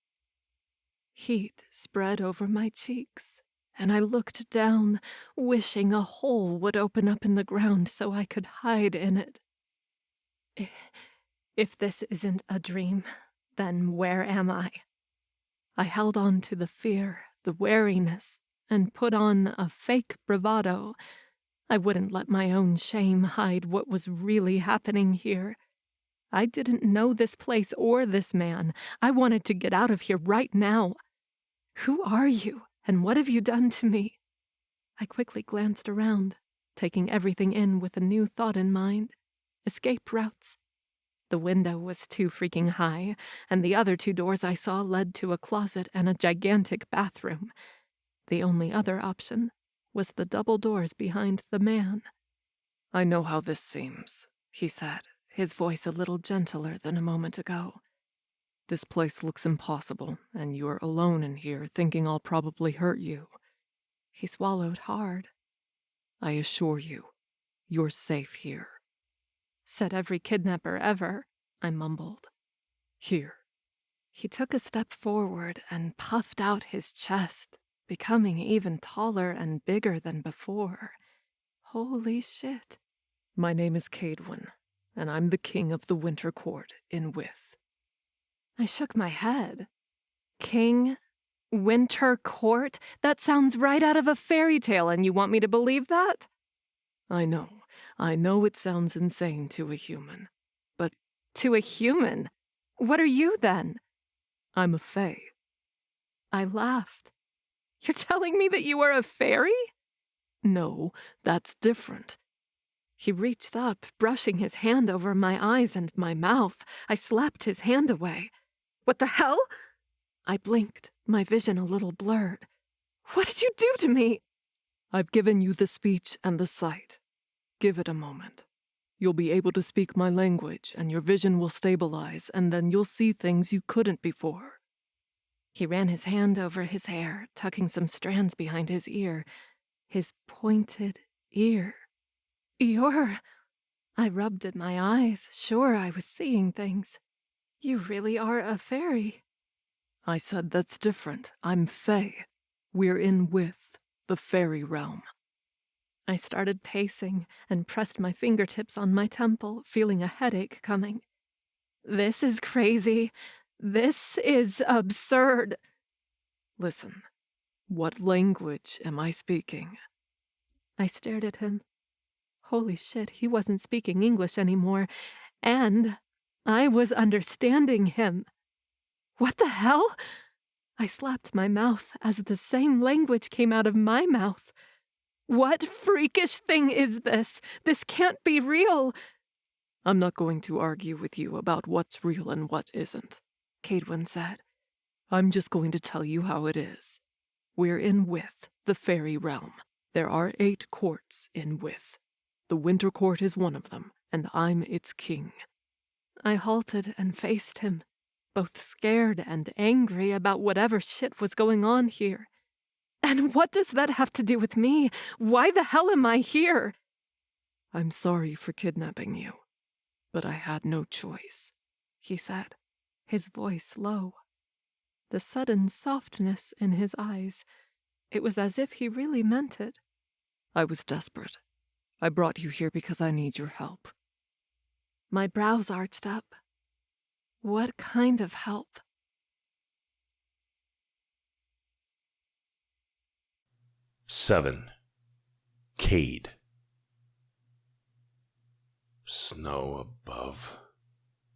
Heat spread over my cheeks, and I looked down, wishing a hole would open up in the ground so I could hide in it. If this isn't a dream, then where am I? I held on to the fear, the wariness, and put on a fake bravado. I wouldn't let my own shame hide what was really happening here. I didn't know this place or this man. I wanted to get out of here right now. Who are you, and what have you done to me? I quickly glanced around. taking everything in with a new thought in mind. Escape routes. The window was too freaking high, and the other 2 doors I saw led to a closet and a gigantic bathroom. The only other option was the double doors behind the man. I know how this seems, he said, his voice a little gentler than a moment ago. This place looks impossible, and you're alone in here thinking I'll probably hurt you. He swallowed hard. I assure you, you're safe here. Said every kidnapper ever, I mumbled. Here. He took a step forward and puffed out his chest, becoming even taller and bigger than before. Holy shit. My name is Cadewyn, and I'm the king of the Winter Court in Wyth. I shook my head. King? Winter Court? That sounds right out of a fairy tale, and you want me to believe that? I know it sounds insane to a human, but... To a human? What are you, then? I'm a fae. I laughed. You're telling me that you are a fairy? No, that's different. He reached up, brushing his hand over my eyes and my mouth. I slapped his hand away. What the hell? I blinked, my vision a little blurred. What did you do to me? I've given you the speech and the sight. Give it a moment. You'll be able to speak my language, and your vision will stabilize, and then you'll see things you couldn't before. He ran his hand over his hair, tucking some strands behind his ear. His pointed ear. I rubbed at my eyes, sure I was seeing things. You really are a fairy. I said that's different. I'm fae. We're in Wyth, the fairy realm. I started pacing and pressed my fingertips on my temple, feeling a headache coming. This is crazy. This is absurd. Listen, what language am I speaking? I stared at him. Holy shit, he wasn't speaking English anymore, and I was understanding him. What the hell? I slapped my mouth as the same language came out of my mouth. What freakish thing is this? This can't be real. I'm not going to argue with you about what's real and what isn't, Cadewyn said. I'm just going to tell you how it is. We're in Wyth, the fairy realm. There are 8 courts in Wyth. The Winter Court is one of them, and I'm its king. I halted and faced him, both scared and angry about whatever shit was going on here. And what does that have to do with me? Why the hell am I here? I'm sorry for kidnapping you, but I had no choice, he said, his voice low. The sudden softness in his eyes. It was as if he really meant it. I was desperate. I brought you here because I need your help. My brows arched up. What kind of help? Seven. Cade. Snow above.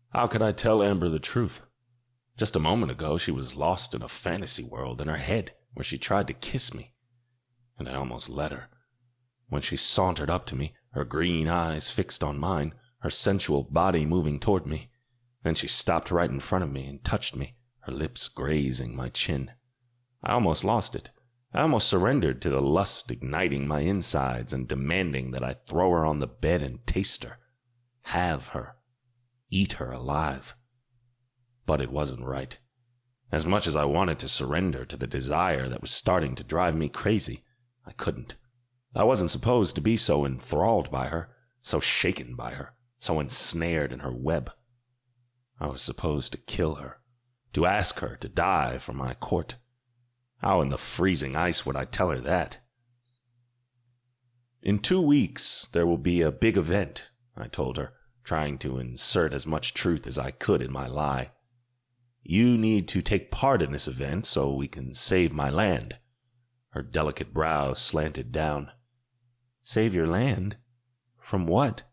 How could I tell Amber the truth? Just a moment ago, she was lost in a fantasy world in her head where she tried to kiss me, and I almost let her. When she sauntered up to me, her green eyes fixed on mine, her sensual body moving toward me, then she stopped right in front of me and touched me, her lips grazing my chin. I almost lost it. I almost surrendered to the lust igniting my insides and demanding that I throw her on the bed and taste her, have her, eat her alive. But it wasn't right. As much as I wanted to surrender to the desire that was starting to drive me crazy, I couldn't. I wasn't supposed to be so enthralled by her, so shaken by her, so ensnared in her web. I was supposed to kill her, to ask her to die for my court. How in the freezing ice would I tell her that? In 2 weeks, there will be a big event, I told her, trying to insert as much truth as I could in my lie. You need to take part in this event so we can save my land. Her delicate brows slanted down. Save your land? From what?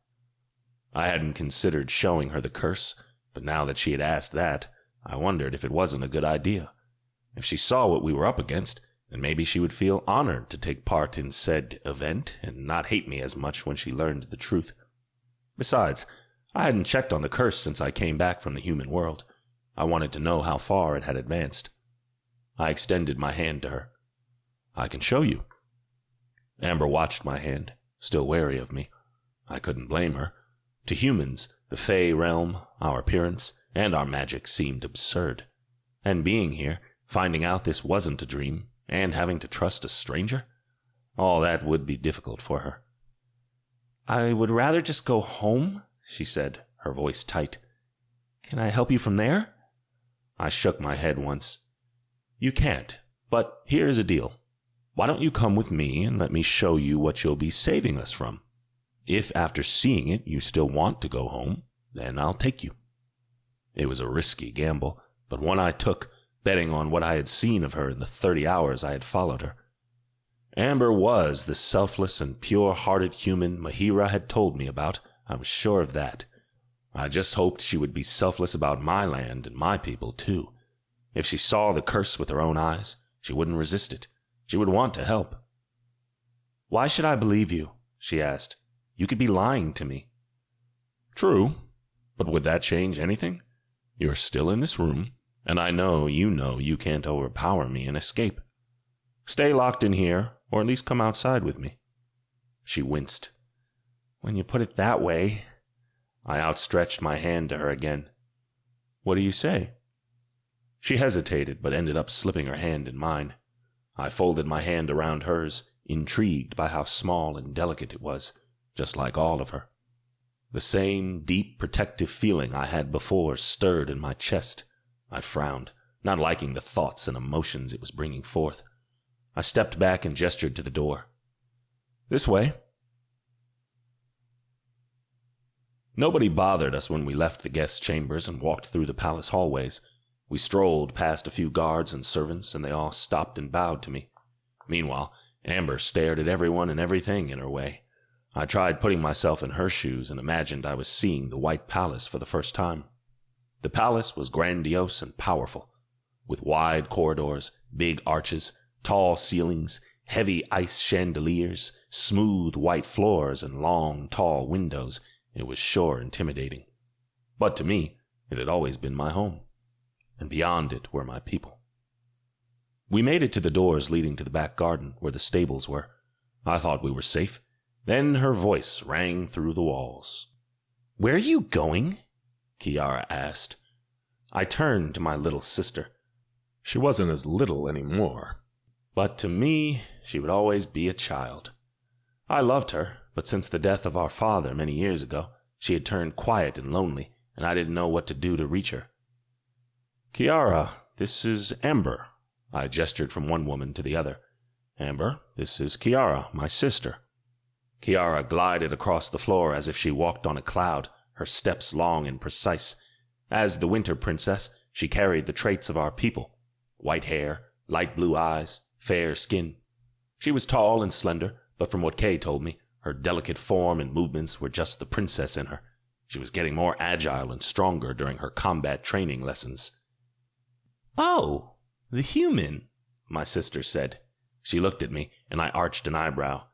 I hadn't considered showing her the curse, but now that she had asked that, I wondered if it wasn't a good idea. If she saw what we were up against, and maybe she would feel honored to take part in said event and not hate me as much when she learned the truth. Besides, I hadn't checked on the curse since I came back from the human world. I wanted to know how far it had advanced. I extended my hand to her. I can show you. Amber watched my hand, still wary of me. I couldn't blame her. To humans, the Fey realm, our appearance, and our magic seemed absurd. And being here, finding out this wasn't a dream, and having to trust a stranger, all that would be difficult for her. I would rather just go home, she said, her voice tight. Can I help you from there? I shook my head once. You can't, but here's a deal. Why don't you come with me and let me show you what you'll be saving us from? If after seeing it you still want to go home, then I'll take you. It was a risky gamble, but one I took, betting on what I had seen of her in the 30 hours I had followed her. Amber was the selfless and pure-hearted human Mahira had told me about. I was sure of that. I just hoped she would be selfless about my land and my people, too. If she saw the curse with her own eyes, she wouldn't resist it. She would want to help. Why should I believe you? She asked. You could be lying to me. True, but would that change anything? You're still in this room, and I know you can't overpower me and escape. Stay locked in here, or at least come outside with me. She winced. When you put it that way... I outstretched my hand to her again. What do you say? She hesitated, but ended up slipping her hand in mine. I folded my hand around hers, intrigued by how small and delicate it was, just like all of her. The same deep protective feeling I had before stirred in my chest. I frowned, not liking the thoughts and emotions it was bringing forth. I stepped back and gestured to the door. This way. Nobody bothered us when we left the guest chambers and walked through the palace hallways. We strolled past a few guards and servants, and they all stopped and bowed to me. Meanwhile, Amber stared at everyone and everything in her way. I tried putting myself in her shoes and imagined I was seeing the White Palace for the first time. The palace was grandiose and powerful, with wide corridors, big arches, tall ceilings, heavy ice chandeliers, smooth white floors, and long, tall windows. It was sure intimidating. But to me, it had always been my home, and beyond it were my people. We made it to the doors leading to the back garden, where the stables were. I thought we were safe. Then her voice rang through the walls. Where are you going? Kiara asked. I turned to my little sister. She wasn't as little anymore, but to me, she would always be a child. I loved her, but since the death of our father many years ago, she had turned quiet and lonely, and I didn't know what to do to reach her. Kiara, this is Amber. I gestured from one woman to the other. Amber, this is Kiara, my sister. Kiara glided across the floor as if she walked on a cloud, her steps long and precise. As the Winter Princess, she carried the traits of our people. White hair, light blue eyes, fair skin. She was tall and slender, but from what Cade told me, her delicate form and movements were just the princess in her. She was getting more agile and stronger during her combat training lessons. Oh, the human, my sister said. She looked at me, and I arched an eyebrow.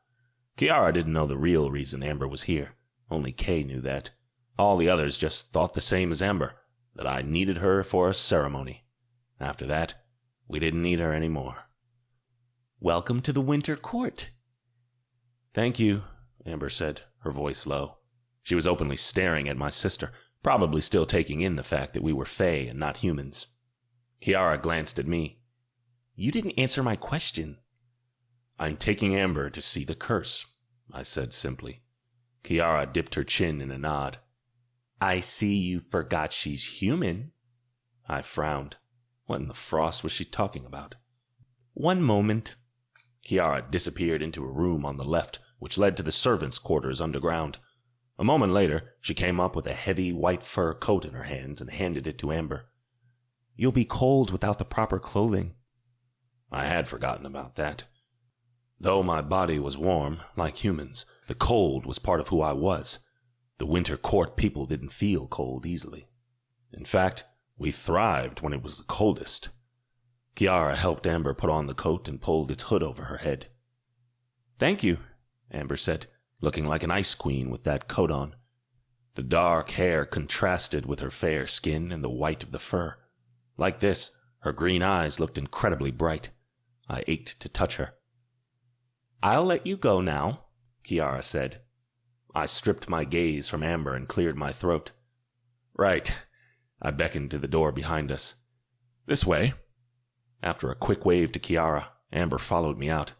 Kiara didn't know the real reason Amber was here. Only Kay knew that. All the others just thought the same as Amber, that I needed her for a ceremony. After that, we didn't need her anymore. Welcome to the Winter Court. Thank you, Amber said, her voice low. She was openly staring at my sister, probably still taking in the fact that we were Fae and not humans. Kiara glanced at me. You didn't answer my question. I'm taking Amber to see the curse, I said simply. Kiara dipped her chin in a nod. I see you forgot she's human. I frowned. What in the frost was she talking about? One moment. Kiara disappeared into a room on the left, which led to the servants' quarters underground. A moment later, she came up with a heavy white fur coat in her hands and handed it to Amber. You'll be cold without the proper clothing. I had forgotten about that. Though my body was warm, like humans, the cold was part of who I was. The Winter Court people didn't feel cold easily. In fact, we thrived when it was the coldest. Kiara helped Amber put on the coat and pulled its hood over her head. "Thank you," Amber said, looking like an ice queen with that coat on. The dark hair contrasted with her fair skin and the white of the fur. Like this, her green eyes looked incredibly bright. I ached to touch her. "I'll let you go now," Kiara said. I stripped my gaze from Amber and cleared my throat. "Right." I beckoned to the door behind us. "This way." After a quick wave to Kiara, Amber followed me out.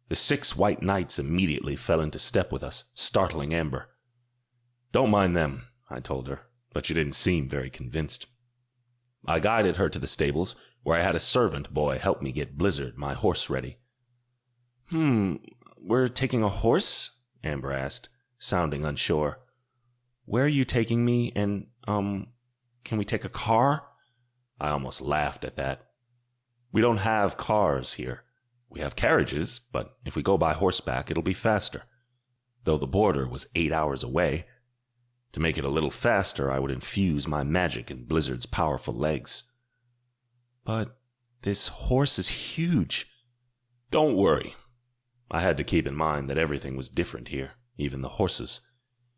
The 6 white knights immediately fell into step with us, startling Amber. "Don't mind them," I told her, but she didn't seem very convinced. I guided her to the stables, where I had a servant boy help me get Blizzard, my horse, ready. We're taking a horse?" Amber asked, sounding unsure. "Where are you taking me, and, can we take a car?" I almost laughed at that. "We don't have cars here. We have carriages, but if we go by horseback, it'll be faster. Though the border was 8 hours away. To make it a little faster, I would infuse my magic in Blizzard's powerful legs." "But this horse is huge." "Don't worry." I had to keep in mind that everything was different here, even the horses.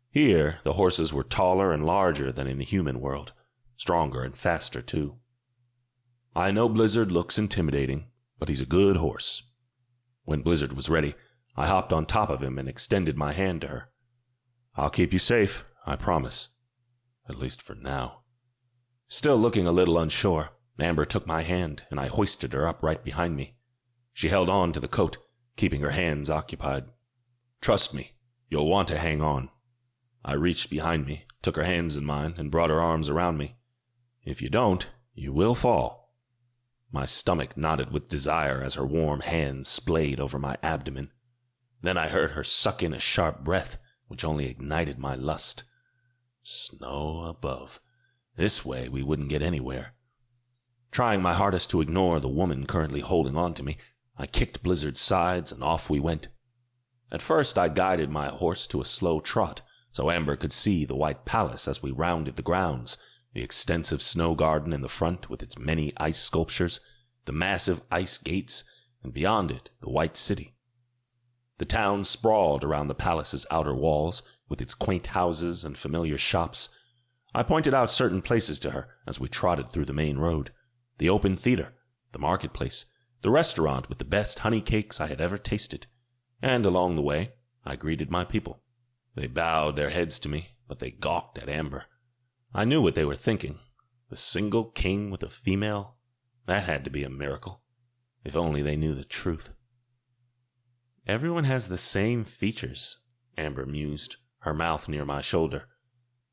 Here, the horses were taller and larger than in the human world, stronger and faster, too. I know Blizzard looks intimidating, but he's a good horse. When Blizzard was ready, I hopped on top of him and extended my hand to her. "I'll keep you safe, I promise. At least for now." Still looking a little unsure, Amber took my hand, and I hoisted her up right behind me. She held on to the coat, keeping her hands occupied. "Trust me, you'll want to hang on." I reached behind me, took her hands in mine, and brought her arms around me. "If you don't, you will fall." My stomach knotted with desire as her warm hands splayed over my abdomen. Then I heard her suck in a sharp breath, which only ignited my lust. Snow above. This way we wouldn't get anywhere. Trying my hardest to ignore the woman currently holding on to me, I kicked Blizzard's sides and off we went. At first I guided my horse to a slow trot, so Amber could see the White Palace as we rounded the grounds, the extensive snow garden in the front with its many ice sculptures, the massive ice gates, and beyond it the White City. The town sprawled around the palace's outer walls, with its quaint houses and familiar shops. I pointed out certain places to her as we trotted through the main road: the open theater, the marketplace, the restaurant with the best honey cakes I had ever tasted. And along the way, I greeted my people. They bowed their heads to me, but they gawked at Amber. I knew what they were thinking. The single king with a female? That had to be a miracle. If only they knew the truth. "Everyone has the same features," Amber mused, her mouth near my shoulder.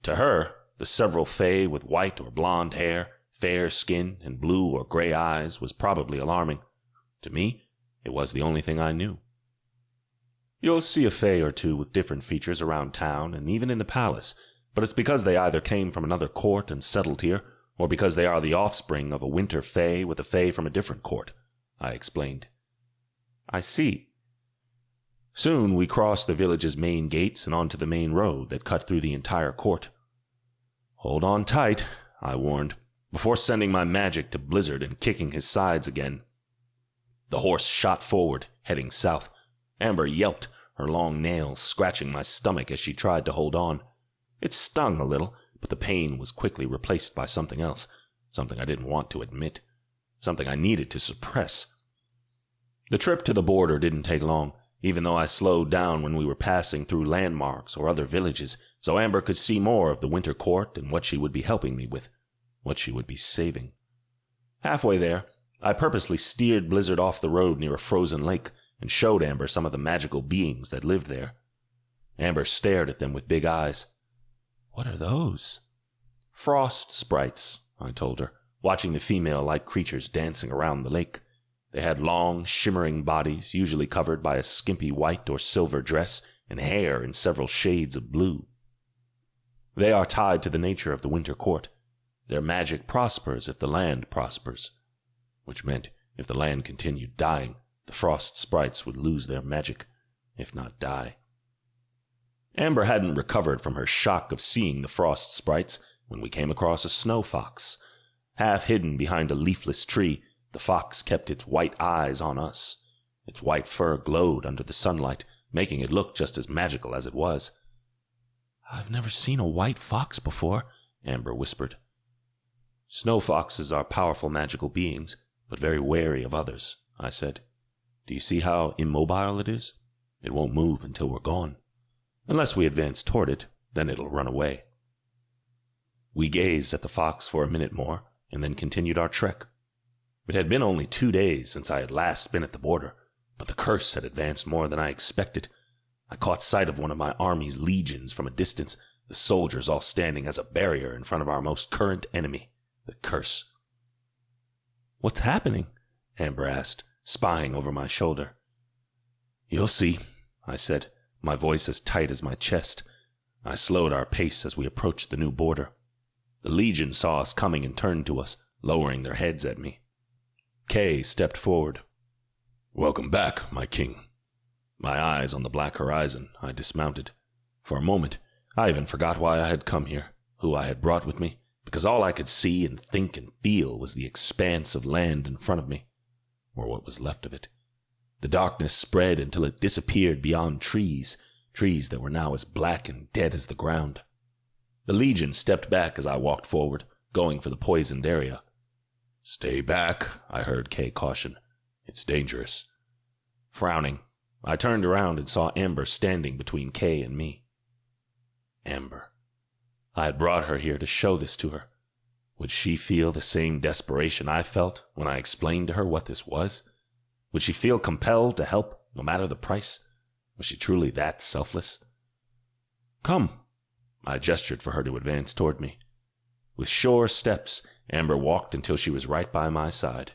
To her, the several fae with white or blonde hair, fair skin, and blue or gray eyes was probably alarming. To me, it was the only thing I knew. "You'll see a fae or two with different features around town and even in the palace, but it's because they either came from another court and settled here, or because they are the offspring of a winter fae with a fae from a different court," I explained. "I see." Soon we crossed the village's main gates and onto the main road that cut through the entire court. "Hold on tight," I warned, before sending my magic to Blizzard and kicking his sides again. The horse shot forward, heading south. Amber yelped, her long nails scratching my stomach as she tried to hold on. It stung a little, but the pain was quickly replaced by something else, something I didn't want to admit, something I needed to suppress. The trip to the border didn't take long, even though I slowed down when we were passing through landmarks or other villages, so Amber could see more of the winter court and what she would be helping me with, what she would be saving. Halfway there, I purposely steered Blizzard off the road near a frozen lake and showed Amber some of the magical beings that lived there. Amber stared at them with big eyes. "What are those?" "Frost sprites," I told her, watching the female-like creatures dancing around the lake. They had long, shimmering bodies, usually covered by a skimpy white or silver dress, and hair in several shades of blue. They are tied to the nature of the winter court. Their magic prospers if the land prospers, which meant if the land continued dying, the frost sprites would lose their magic, if not die. Amber hadn't recovered from her shock of seeing the frost sprites when we came across a snow fox. Half hidden behind a leafless tree, The fox kept its white eyes on us. Its white fur glowed under the sunlight, making it look just as magical as it was. "I've never seen a white fox before," Amber whispered. "Snow foxes are powerful magical beings, but very wary of others," I said. "Do you see how immobile it is? It won't move until we're gone. Unless we advance toward it, then it'll run away." We gazed at the fox for a minute more, and then continued our trek. It had been only 2 days since I had last been at the border, but the curse had advanced more than I expected. I caught sight of one of my army's legions from a distance, the soldiers all standing as a barrier in front of our most current enemy, the curse. "What's happening?" Amber asked, spying over my shoulder. "You'll see," I said, my voice as tight as my chest. I slowed our pace as we approached the new border. The legion saw us coming and turned to us, lowering their heads at me. Kay stepped forward. "Welcome back, my king." My eyes on the black horizon, I dismounted. For a moment, I even forgot why I had come here, who I had brought with me, because all I could see and think and feel was the expanse of land in front of me, or what was left of it. The darkness spread until it disappeared beyond trees that were now as black and dead as the ground. The legion stepped back as I walked forward, going for the poisoned area. "Stay back," I heard Kay caution. "It's dangerous." Frowning, I turned around and saw Amber standing between Kay and me. Amber. I had brought her here to show this to her. Would she feel the same desperation I felt when I explained to her what this was? Would she feel compelled to help, no matter the price? Was she truly that selfless? "Come." I gestured for her to advance toward me. With sure steps, Amber walked until she was right by my side.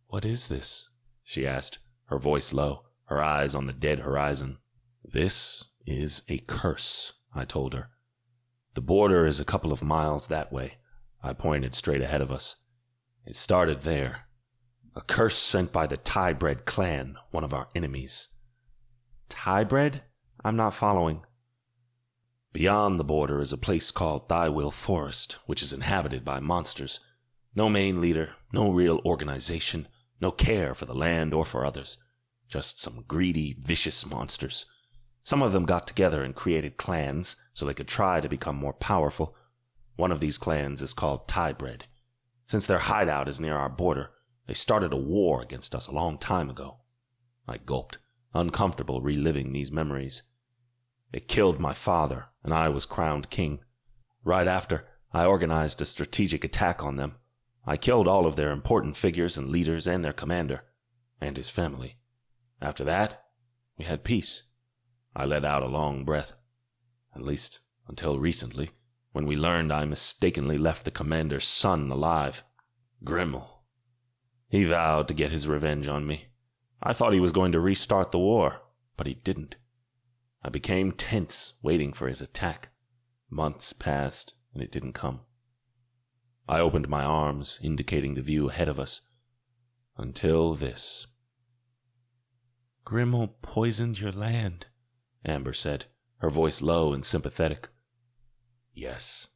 "What is this?" she asked, her voice low, her eyes on the dead horizon. "This is a curse," I told her. "The border is a couple of miles that way." I pointed straight ahead of us. "It started there. A curse sent by the Tybred clan, one of our enemies." "Tybred? I'm not following." "Beyond the border is a place called Tywyll Forest, which is inhabited by monsters. No main leader, no real organization, no care for the land or for others. Just some greedy, vicious monsters. Some of them got together and created clans so they could try to become more powerful. One of these clans is called Tybred. Since their hideout is near our border, they started a war against us a long time ago." I gulped, uncomfortable reliving these memories. "They killed my father, and I was crowned king. Right after, I organized a strategic attack on them. I killed all of their important figures and leaders and their commander, and his family. After that, we had peace." I let out a long breath. "At least, until recently, when we learned I mistakenly left the commander's son alive. Grimmel. He vowed to get his revenge on me. I thought he was going to restart the war, but he didn't. I became tense, waiting for his attack. Months passed, and it didn't come. I opened my arms, indicating the view ahead of us. Until this." "Grimmel poisoned your land," Amber said, her voice low and sympathetic. "Yes.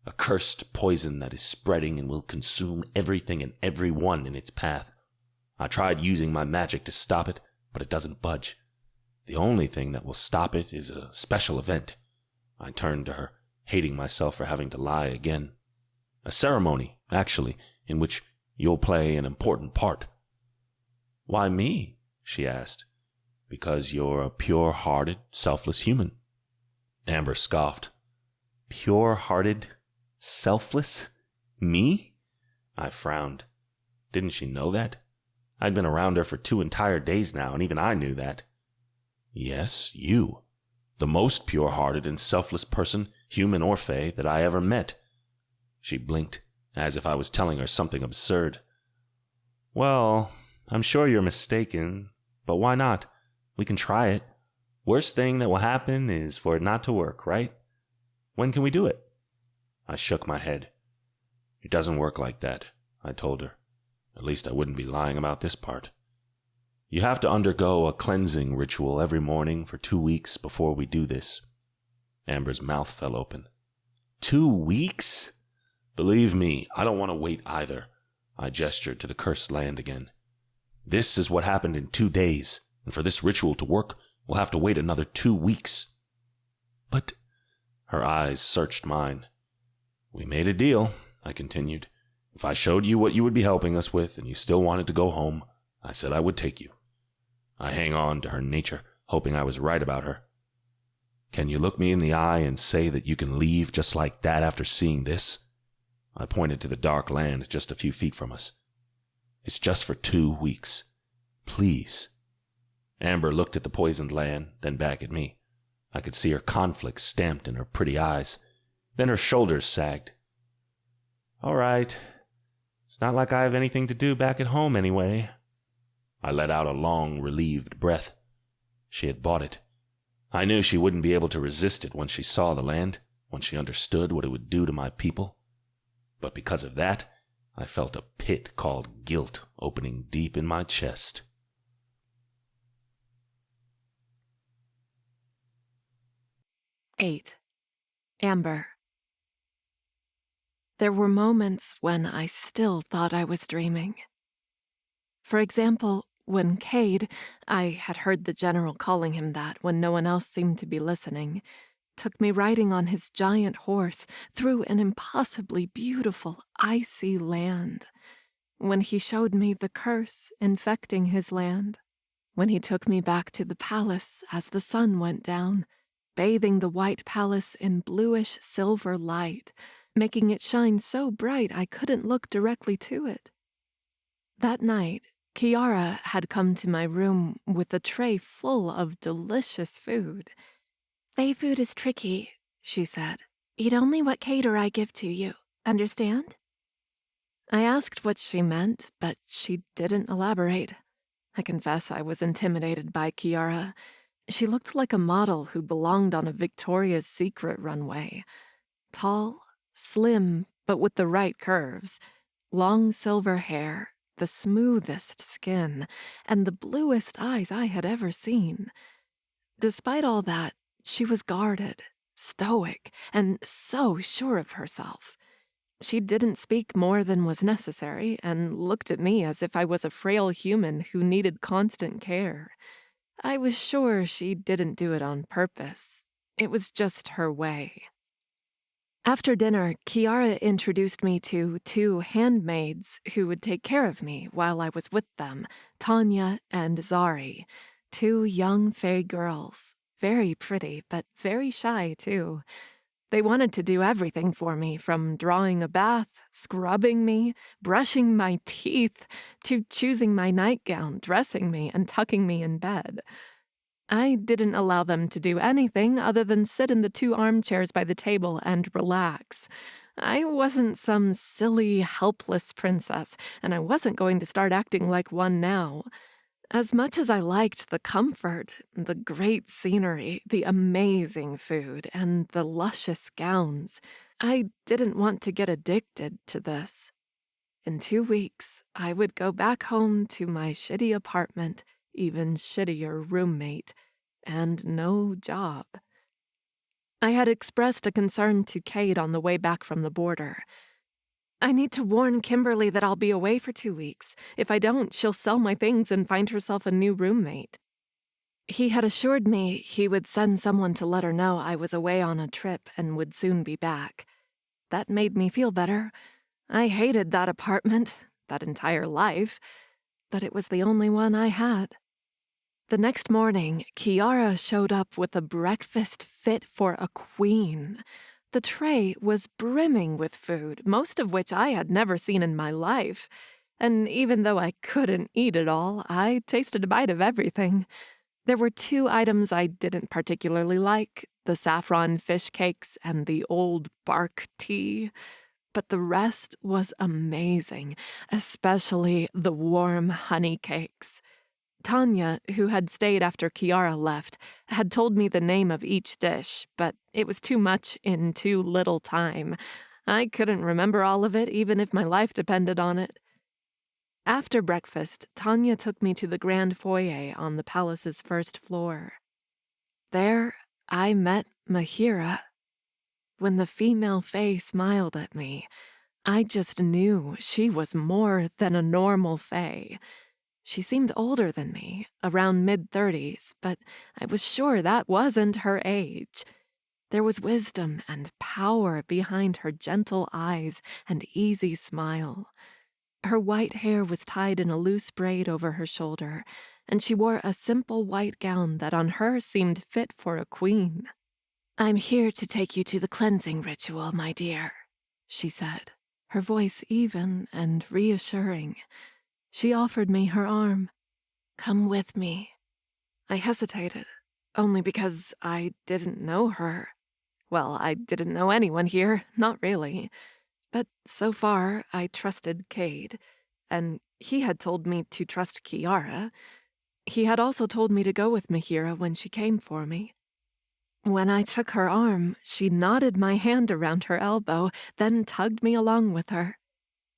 A cursed poison that is spreading and will consume everything and everyone in its path. I tried using my magic to stop it, but it doesn't budge. The only thing that will stop it is a special event." I turned to her, hating myself for having to lie again. "A ceremony, actually, in which you'll play an important part." "Why me?" she asked. "Because you're a pure-hearted, selfless human." Amber scoffed. "Pure-hearted, selfless? Me?" I frowned. Didn't she know that? I'd been around her for 2 entire days now, and even I knew that. "Yes, you. The most pure-hearted and selfless person, human or fey, that I ever met." She blinked, as if I was telling her something absurd. "Well, I'm sure you're mistaken, but why not? We can try it. Worst thing that will happen is for it not to work, right? When can we do it?" I shook my head. "It doesn't work like that," I told her. At least I wouldn't be lying about this part. "You have to undergo a cleansing ritual every morning for 2 weeks before we do this." Amber's mouth fell open. 2 weeks? Believe me, I don't want to wait either. I gestured to the cursed land again. "This is what happened in 2 days, and for this ritual to work, we'll have to wait another 2 weeks." "But—" Her eyes searched mine. "We made a deal," I continued. "If I showed you what you would be helping us with, and you still wanted to go home, I said I would take you." I hang on to her nature, hoping I was right about her. "Can you look me in the eye and say that you can leave just like that after seeing this?" I pointed to the dark land just a few feet from us. "It's just for 2 weeks. Please." Amber looked at the poisoned land, then back at me. I could see her conflict stamped in her pretty eyes. Then her shoulders sagged. "All right. It's not like I have anything to do back at home anyway." I let out a long, relieved breath. She had bought it. I knew she wouldn't be able to resist it once she saw the land, once she understood what it would do to my people. But because of that, I felt a pit called guilt opening deep in my chest. "8. Amber." There were moments when I still thought I was dreaming. For example, when Cade, I had heard the general calling him that when no one else seemed to be listening, took me riding on his giant horse through an impossibly beautiful, icy land. When he showed me the curse infecting his land. When he took me back to the palace as the sun went down, bathing the white palace in bluish silver light, making it shine so bright I couldn't look directly to it. That night, Kiara had come to my room with a tray full of delicious food. "Fae food is tricky," she said. "Eat only what Cade or I give to you. Understand?" I asked what she meant, but she didn't elaborate. I confess I was intimidated by Kiara. She looked like a model who belonged on a Victoria's Secret runway. Tall, slim, but with the right curves, long silver hair, the smoothest skin, and the bluest eyes I had ever seen. Despite all that, she was guarded, stoic, and so sure of herself. She didn't speak more than was necessary and looked at me as if I was a frail human who needed constant care. I was sure she didn't do it on purpose. It was just her way. After dinner, Kiara introduced me to 2 handmaids who would take care of me while I was with them, Tanya and Zari, 2 young fae girls, very pretty, but very shy, too. They wanted to do everything for me, from drawing a bath, scrubbing me, brushing my teeth, to choosing my nightgown, dressing me, and tucking me in bed. I didn't allow them to do anything other than sit in the 2 armchairs by the table and relax. I wasn't some silly, helpless princess, and I wasn't going to start acting like one now. As much as I liked the comfort, the great scenery, the amazing food, and the luscious gowns, I didn't want to get addicted to this. In 2 weeks, I would go back home to my shitty apartment, even shittier roommate, and no job. I had expressed a concern to Cade on the way back from the border. "I need to warn Kimberly that I'll be away for 2 weeks. If I don't, she'll sell my things and find herself a new roommate." He had assured me he would send someone to let her know I was away on a trip and would soon be back. That made me feel better. I hated that apartment, that entire life, but it was the only one I had. The next morning, Kiara showed up with a breakfast fit for a queen. The tray was brimming with food, most of which I had never seen in my life. And even though I couldn't eat it all, I tasted a bite of everything. There were 2 items I didn't particularly like, the saffron fish cakes and the old bark tea. But the rest was amazing, especially the warm honey cakes. Tanya, who had stayed after Kiara left, had told me the name of each dish, but it was too much in too little time. I couldn't remember all of it, even if my life depended on it. After breakfast, Tanya took me to the grand foyer on the palace's first floor. There, I met Mahira. When the female fae smiled at me, I just knew she was more than a normal fae. She seemed older than me, around mid-30s, but I was sure that wasn't her age. There was wisdom and power behind her gentle eyes and easy smile. Her white hair was tied in a loose braid over her shoulder, and she wore a simple white gown that on her seemed fit for a queen. "I'm here to take you to the cleansing ritual, my dear," she said, her voice even and reassuring. She offered me her arm. "Come with me." I hesitated, only because I didn't know her. Well, I didn't know anyone here, not really. But so far, I trusted Cade, and he had told me to trust Kiara. He had also told me to go with Mahira when she came for me. When I took her arm, she knotted my hand around her elbow, then tugged me along with her.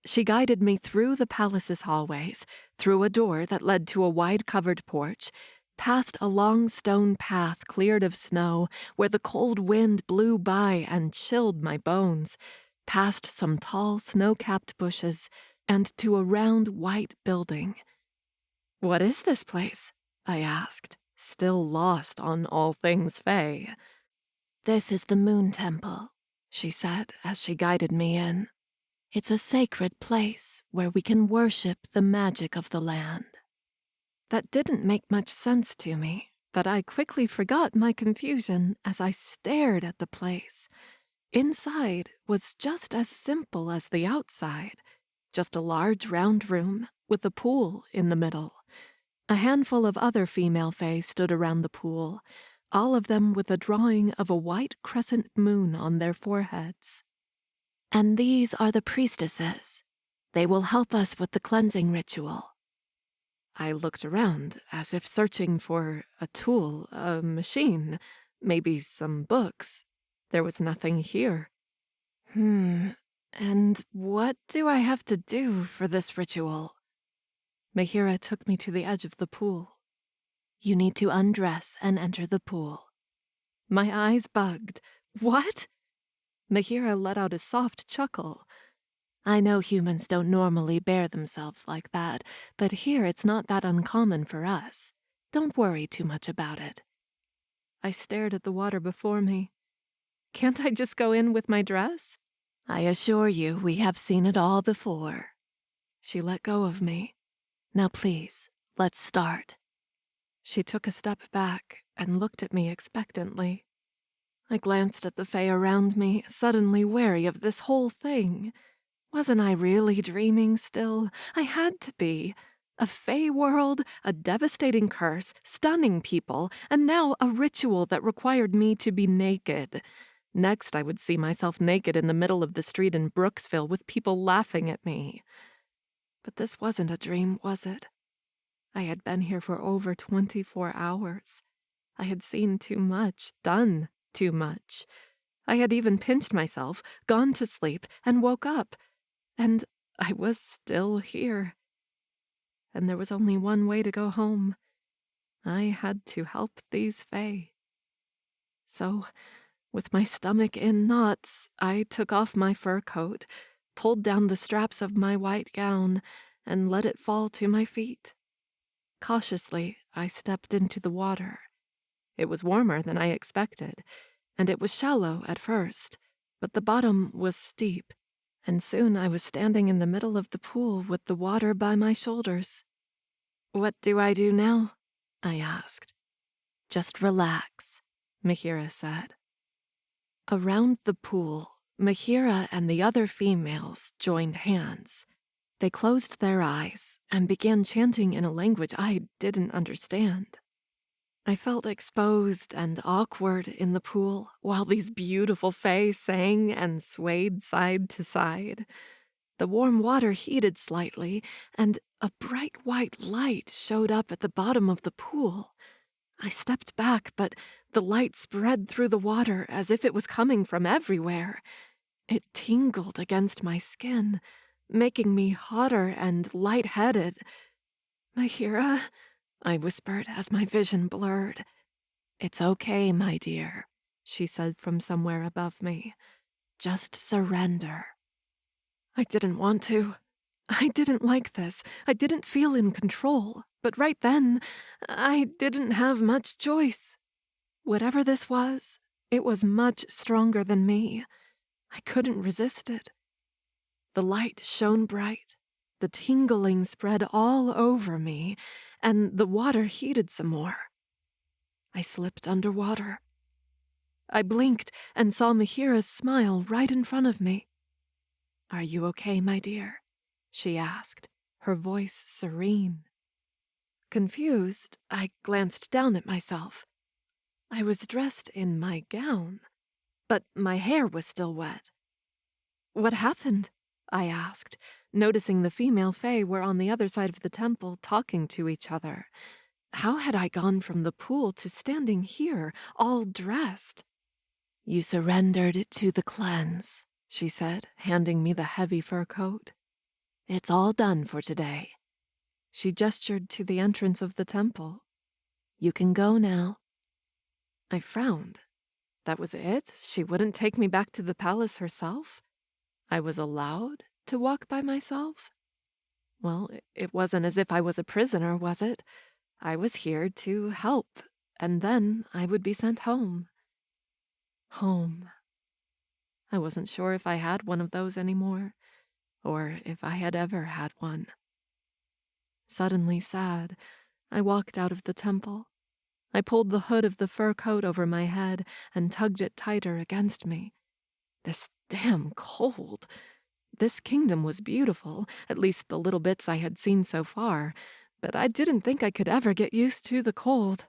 She guided me through the palace's hallways, through a door that led to a wide-covered porch, past a long stone path cleared of snow where the cold wind blew by and chilled my bones, past some tall snow-capped bushes, and to a round white building. "What is this place?" I asked, still lost on all things fae. "This is the Moon Temple," she said as she guided me in. "It's a sacred place where we can worship the magic of the land." That didn't make much sense to me, but I quickly forgot my confusion as I stared at the place. Inside was just as simple as the outside, just a large round room with a pool in the middle. A handful of other female fae stood around the pool, all of them with a drawing of a white crescent moon on their foreheads. "And these are the priestesses. They will help us with the cleansing ritual." I looked around as if searching for a tool, a machine, maybe some books. There was nothing here. And what do I have to do for this ritual? Mahira took me to the edge of the pool. "You need to undress and enter the pool." My eyes bugged. "What?" Mahira let out a soft chuckle. "I know humans don't normally bear themselves like that, but here it's not that uncommon for us. Don't worry too much about it." I stared at the water before me. "Can't I just go in with my dress?" "I assure you we have seen it all before." She let go of me. "Now please, let's start." She took a step back and looked at me expectantly. I glanced at the fae around me, suddenly wary of this whole thing. Wasn't I really dreaming still? I had to be. A fae world, a devastating curse, stunning people, and now a ritual that required me to be naked. Next, I would see myself naked in the middle of the street in Brooksville with people laughing at me. But this wasn't a dream, was it? I had been here for over 24 hours. I had seen too much, done too much. I had even pinched myself, gone to sleep, and woke up. And I was still here. And there was only one way to go home. I had to help these fae. So, with my stomach in knots, I took off my fur coat, pulled down the straps of my white gown, and let it fall to my feet. Cautiously, I stepped into the water. It was warmer than I expected, and it was shallow at first, but the bottom was steep, and soon I was standing in the middle of the pool with the water by my shoulders. "What do I do now?" I asked. "Just relax," Mahira said. Around the pool, Mahira and the other females joined hands. They closed their eyes and began chanting in a language I didn't understand. I felt exposed and awkward in the pool while these beautiful fae sang and swayed side to side. The warm water heated slightly, and a bright white light showed up at the bottom of the pool. I stepped back, but the light spread through the water as if it was coming from everywhere. It tingled against my skin, making me hotter and lightheaded. "Mahira," I whispered as my vision blurred. "It's okay, my dear," she said from somewhere above me. "Just surrender." I didn't want to. I didn't like this. I didn't feel in control. But right then, I didn't have much choice. Whatever this was, it was much stronger than me. I couldn't resist it. The light shone bright. The tingling spread all over me, and the water heated some more. I slipped underwater. I blinked and saw Mahira's smile right in front of me. "Are you okay, my dear?" she asked, her voice serene. Confused, I glanced down at myself. I was dressed in my gown, but my hair was still wet. "What happened?" I asked, noticing the female fae were on the other side of the temple talking to each other. How had I gone from the pool to standing here, all dressed? "You surrendered to the cleanse," she said, handing me the heavy fur coat. "It's all done for today." She gestured to the entrance of the temple. "You can go now." I frowned. That was it? She wouldn't take me back to the palace herself? I was allowed to walk by myself? Well, it wasn't as if I was a prisoner, was it? I was here to help, and then I would be sent home. Home. I wasn't sure if I had one of those anymore, or if I had ever had one. Suddenly sad, I walked out of the temple. I pulled the hood of the fur coat over my head and tugged it tighter against me. This damn cold. This kingdom was beautiful, at least the little bits I had seen so far, but I didn't think I could ever get used to the cold.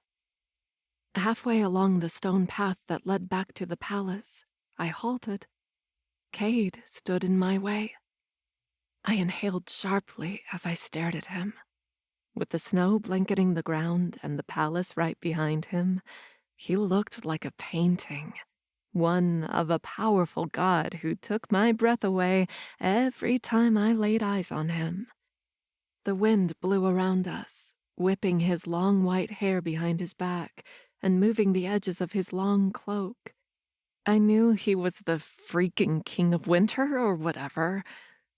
Halfway along the stone path that led back to the palace, I halted. Cade stood in my way. I inhaled sharply as I stared at him. With the snow blanketing the ground and the palace right behind him, he looked like a painting, one of a powerful god who took my breath away every time I laid eyes on him. The wind blew around us, whipping his long white hair behind his back and moving the edges of his long cloak. I knew he was the freaking king of winter or whatever,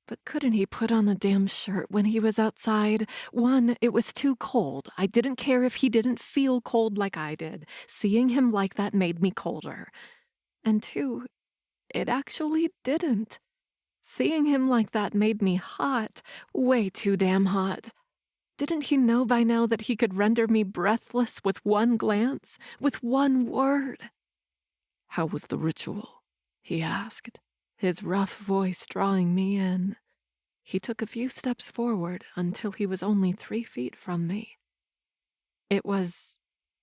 but couldn't he put on a damn shirt when he was outside? One, it was too cold. I didn't care if he didn't feel cold like I did. Seeing him like that made me colder. And two, it actually didn't. Seeing him like that made me hot, way too damn hot. Didn't he know by now that he could render me breathless with one glance, with one word? "How was the ritual?" he asked, his rough voice drawing me in. He took a few steps forward until he was only 3 feet from me. "It was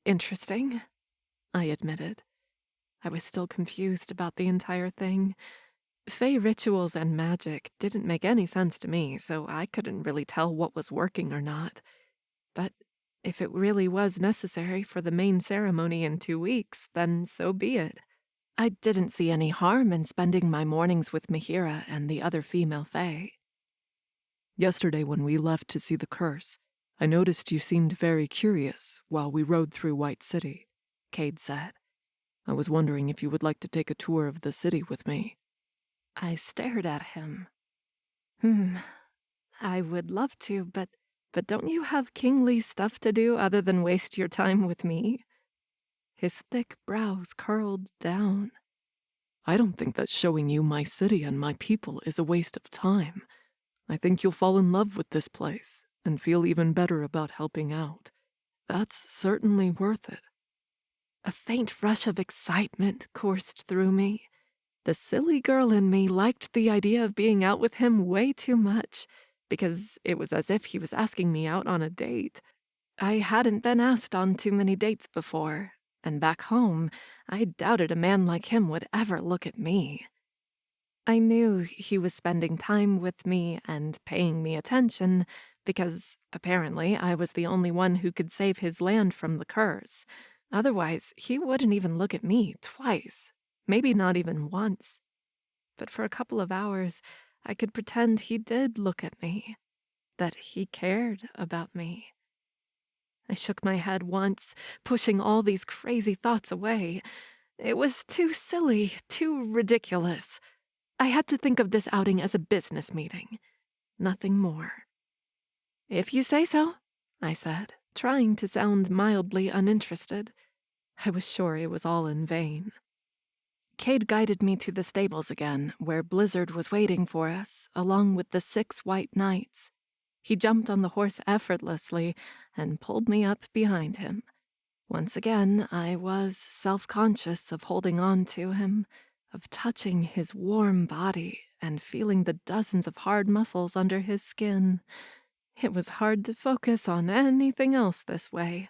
interesting," I admitted. I was still confused about the entire thing. Fae rituals and magic didn't make any sense to me, so I couldn't really tell what was working or not. But if it really was necessary for the main ceremony in 2 weeks, then so be it. I didn't see any harm in spending my mornings with Mahira and the other female fae. "Yesterday when we left to see the curse, I noticed you seemed very curious while we rode through White City," Cade said. "I was wondering if you would like to take a tour of the city with me." I stared at him. I would love to, but don't you have kingly stuff to do other than waste your time with me?" His thick brows curled down. "I don't think that showing you my city and my people is a waste of time. I think you'll fall in love with this place and feel even better about helping out. That's certainly worth it." A faint rush of excitement coursed through me. The silly girl in me liked the idea of being out with him way too much, because it was as if he was asking me out on a date. I hadn't been asked on too many dates before, and back home, I doubted a man like him would ever look at me. I knew he was spending time with me and paying me attention, because apparently I was the only one who could save his land from the curse. Otherwise, he wouldn't even look at me twice. Maybe not even once. But for a couple of hours, I could pretend he did look at me, that he cared about me. I shook my head once, pushing all these crazy thoughts away. It was too silly, too ridiculous. I had to think of this outing as a business meeting. Nothing more. If you say so, I said, trying to sound mildly uninterested. I was sure it was all in vain. Cade guided me to the stables again, where Blizzard was waiting for us, along with the 6 white knights. He jumped on the horse effortlessly and pulled me up behind him. Once again, I was self-conscious of holding on to him, of touching his warm body and feeling the dozens of hard muscles under his skin. It was hard to focus on anything else this way.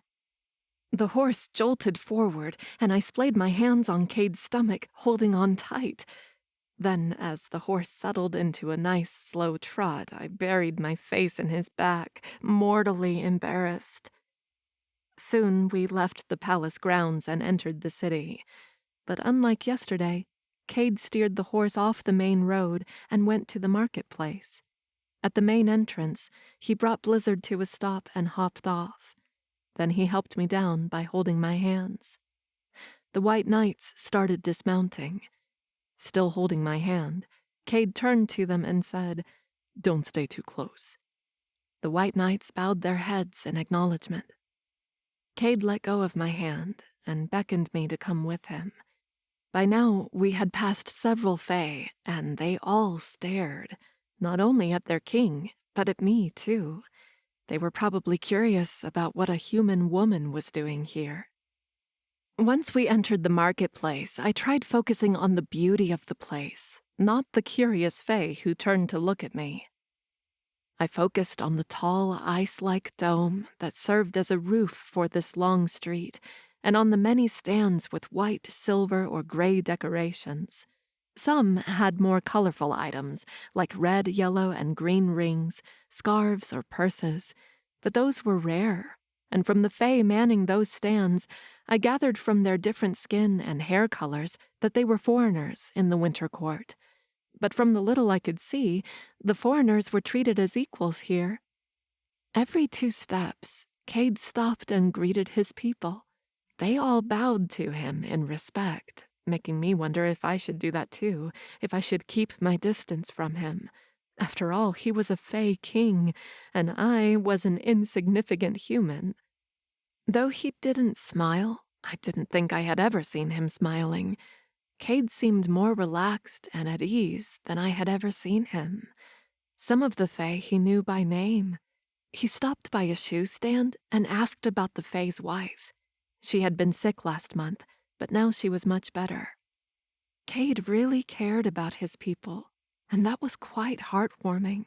The horse jolted forward, and I splayed my hands on Cade's stomach, holding on tight. Then, as the horse settled into a nice, slow trot, I buried my face in his back, mortally embarrassed. Soon we left the palace grounds and entered the city. But unlike yesterday, Cade steered the horse off the main road and went to the marketplace. At the main entrance, he brought Blizzard to a stop and hopped off. Then he helped me down by holding my hands. The white knights started dismounting. Still holding my hand, Cade turned to them and said, "Don't stay too close." The white knights bowed their heads in acknowledgement. Cade let go of my hand and beckoned me to come with him. By now, we had passed several fae, and they all stared, not only at their king, but at me, too. They were probably curious about what a human woman was doing here. Once we entered the marketplace, I tried focusing on the beauty of the place, not the curious fae who turned to look at me. I focused on the tall, ice-like dome that served as a roof for this long street, and on the many stands with white, silver, or gray decorations. Some had more colorful items, like red, yellow, and green rings, scarves, or purses, but those were rare, and from the fae manning those stands, I gathered from their different skin and hair colors that they were foreigners in the winter court. But from the little I could see, the foreigners were treated as equals here. Every 2 steps, Cade stopped and greeted his people. They all bowed to him in respect, making me wonder if I should do that too, if I should keep my distance from him. After all, he was a fae king, and I was an insignificant human. Though he didn't smile, I didn't think I had ever seen him smiling. Cade seemed more relaxed and at ease than I had ever seen him. Some of the fae he knew by name. He stopped by a shoe stand and asked about the fae's wife. She had been sick last month, but now she was much better. Cade really cared about his people, and that was quite heartwarming.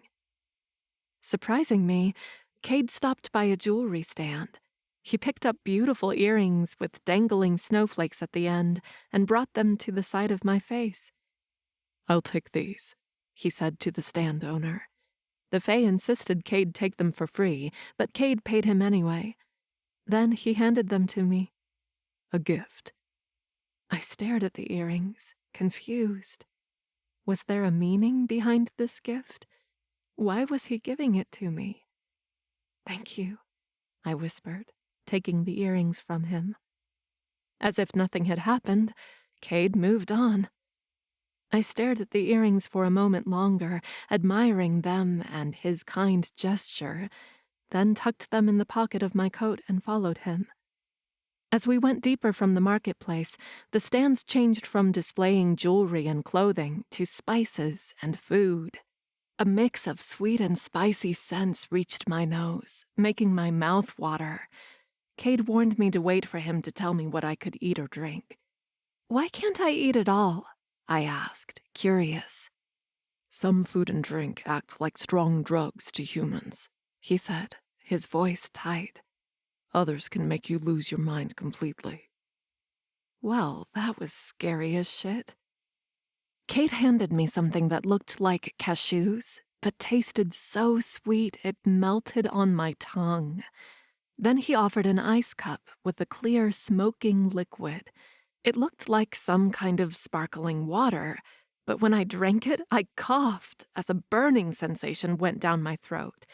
Surprising me, Cade stopped by a jewelry stand. He picked up beautiful earrings with dangling snowflakes at the end and brought them to the side of my face. "I'll take these," he said to the stand owner. The fae insisted Cade take them for free, but Cade paid him anyway. Then he handed them to me. A gift. I stared at the earrings, confused. Was there a meaning behind this gift? Why was he giving it to me? "Thank you," I whispered, taking the earrings from him. As if nothing had happened, Cade moved on. I stared at the earrings for a moment longer, admiring them and his kind gesture, then tucked them in the pocket of my coat and followed him. As we went deeper from the marketplace, the stands changed from displaying jewelry and clothing to spices and food. A mix of sweet and spicy scents reached my nose, making my mouth water. Cade warned me to wait for him to tell me what I could eat or drink. "Why can't I eat it all?" I asked, curious. "Some food and drink act like strong drugs to humans," he said, his voice tight. "Others can make you lose your mind completely." Well, that was scary as shit. Cade handed me something that looked like cashews, but tasted so sweet it melted on my tongue. Then he offered an ice cup with a clear, smoking liquid. It looked like some kind of sparkling water, but when I drank it, I coughed as a burning sensation went down my throat.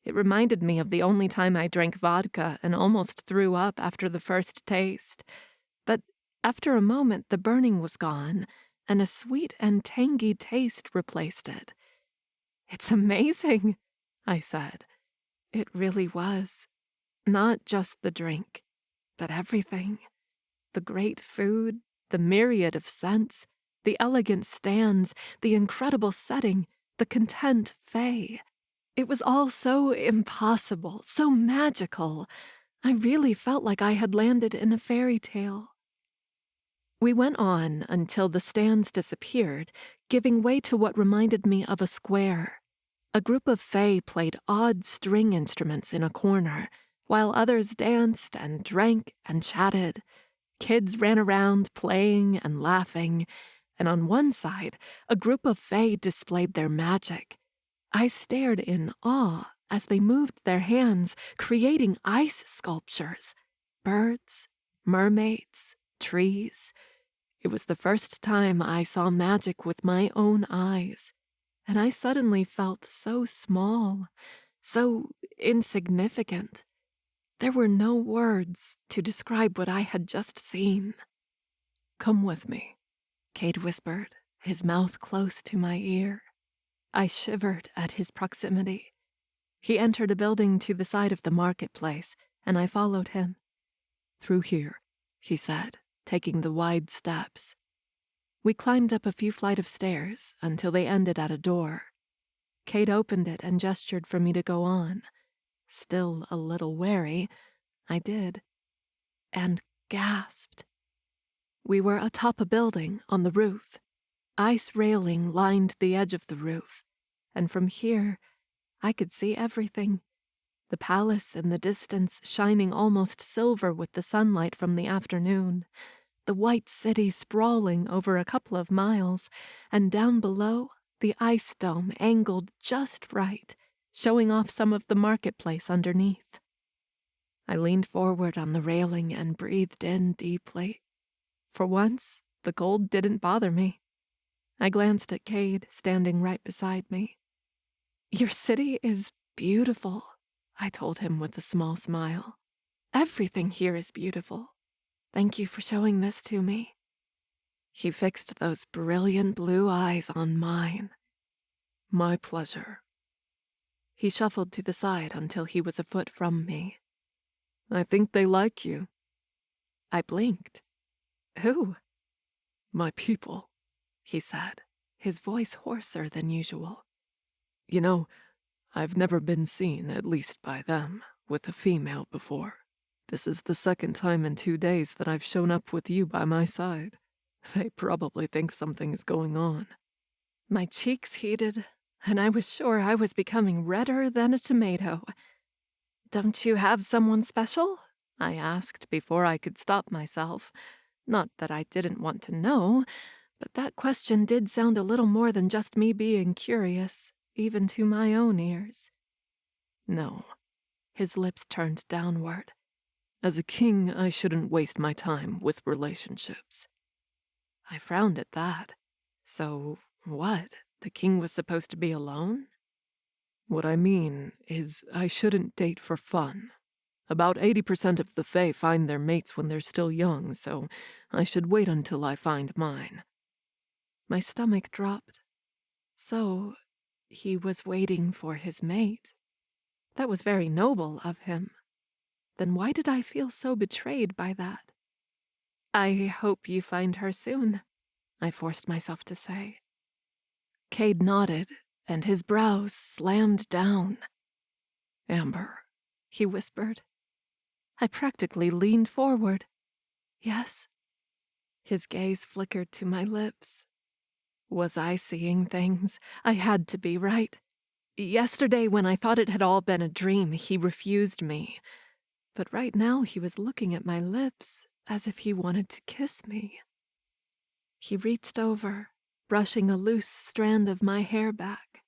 It reminded me of the only time I drank vodka and almost threw up after the first taste. But after a moment, the burning was gone, and a sweet and tangy taste replaced it. "It's amazing," I said. It really was. Not just the drink, but everything. The great food, the myriad of scents, the elegant stands, the incredible setting, the content fae. It was all so impossible, so magical. I really felt like I had landed in a fairy tale. We went on until the stands disappeared, giving way to what reminded me of a square. A group of fae played odd string instruments in a corner, while others danced and drank and chatted. Kids ran around playing and laughing, and on one side, a group of fae displayed their magic. I stared in awe as they moved their hands, creating ice sculptures. Birds, mermaids, trees. It was the first time I saw magic with my own eyes, and I suddenly felt so small, so insignificant. There were no words to describe what I had just seen. "Come with me," Cade whispered, his mouth close to my ear. I shivered at his proximity. He entered a building to the side of the marketplace, and I followed him. "Through here," he said, taking the wide steps. We climbed up a few flights of stairs until they ended at a door. Cade opened it and gestured for me to go on. Still a little wary, I did, and gasped. We were atop a building on the roof. Ice railing lined the edge of the roof, and from here I could see everything. The palace in the distance shining almost silver with the sunlight from the afternoon, the white city sprawling over a couple of miles, and down below, the ice dome angled just right, showing off some of the marketplace underneath. I leaned forward on the railing and breathed in deeply. For once, the cold didn't bother me. I glanced at Cade, standing right beside me. "Your city is beautiful," I told him with a small smile. "Everything here is beautiful. Thank you for showing this to me." He fixed those brilliant blue eyes on mine. "My pleasure." He shuffled to the side until he was a foot from me. "I think they like you." I blinked. "Who?" "My people," he said, his voice hoarser than usual. "You know, I've never been seen, at least by them, with a female before. This is the second time in 2 days that I've shown up with you by my side. They probably think something is going on." My cheeks heated, and I was sure I was becoming redder than a tomato. "Don't you have someone special?" I asked before I could stop myself. Not that I didn't want to know, but that question did sound a little more than just me being curious, even to my own ears. "No." His lips turned downward. "As a king, I shouldn't waste my time with relationships." I frowned at that. So, what? The king was supposed to be alone? "What I mean is I shouldn't date for fun. About 80% of the Fae find their mates when they're still young, so I should wait until I find mine." My stomach dropped. So, he was waiting for his mate. That was very noble of him. Then why did I feel so betrayed by that? "I hope you find her soon," I forced myself to say. Cade nodded, and his brows slammed down. "Amber," he whispered. I practically leaned forward. "Yes?" His gaze flickered to my lips. Was I seeing things? I had to be right. Yesterday, when I thought it had all been a dream, he refused me. But right now he was looking at my lips as if he wanted to kiss me. He reached over, brushing a loose strand of my hair back.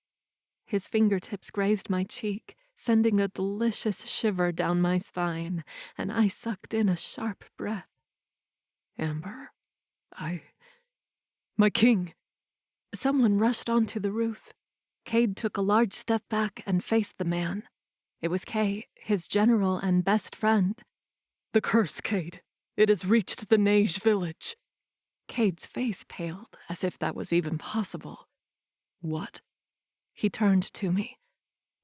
His fingertips grazed my cheek, sending a delicious shiver down my spine, and I sucked in a sharp breath. "Amber, my king!" Someone rushed onto the roof. Cade took a large step back and faced the man. It was Kay, his general and best friend. "The curse, Cade. It has reached the Neige village." Cade's face paled, as if that was even possible. What? He turned to me.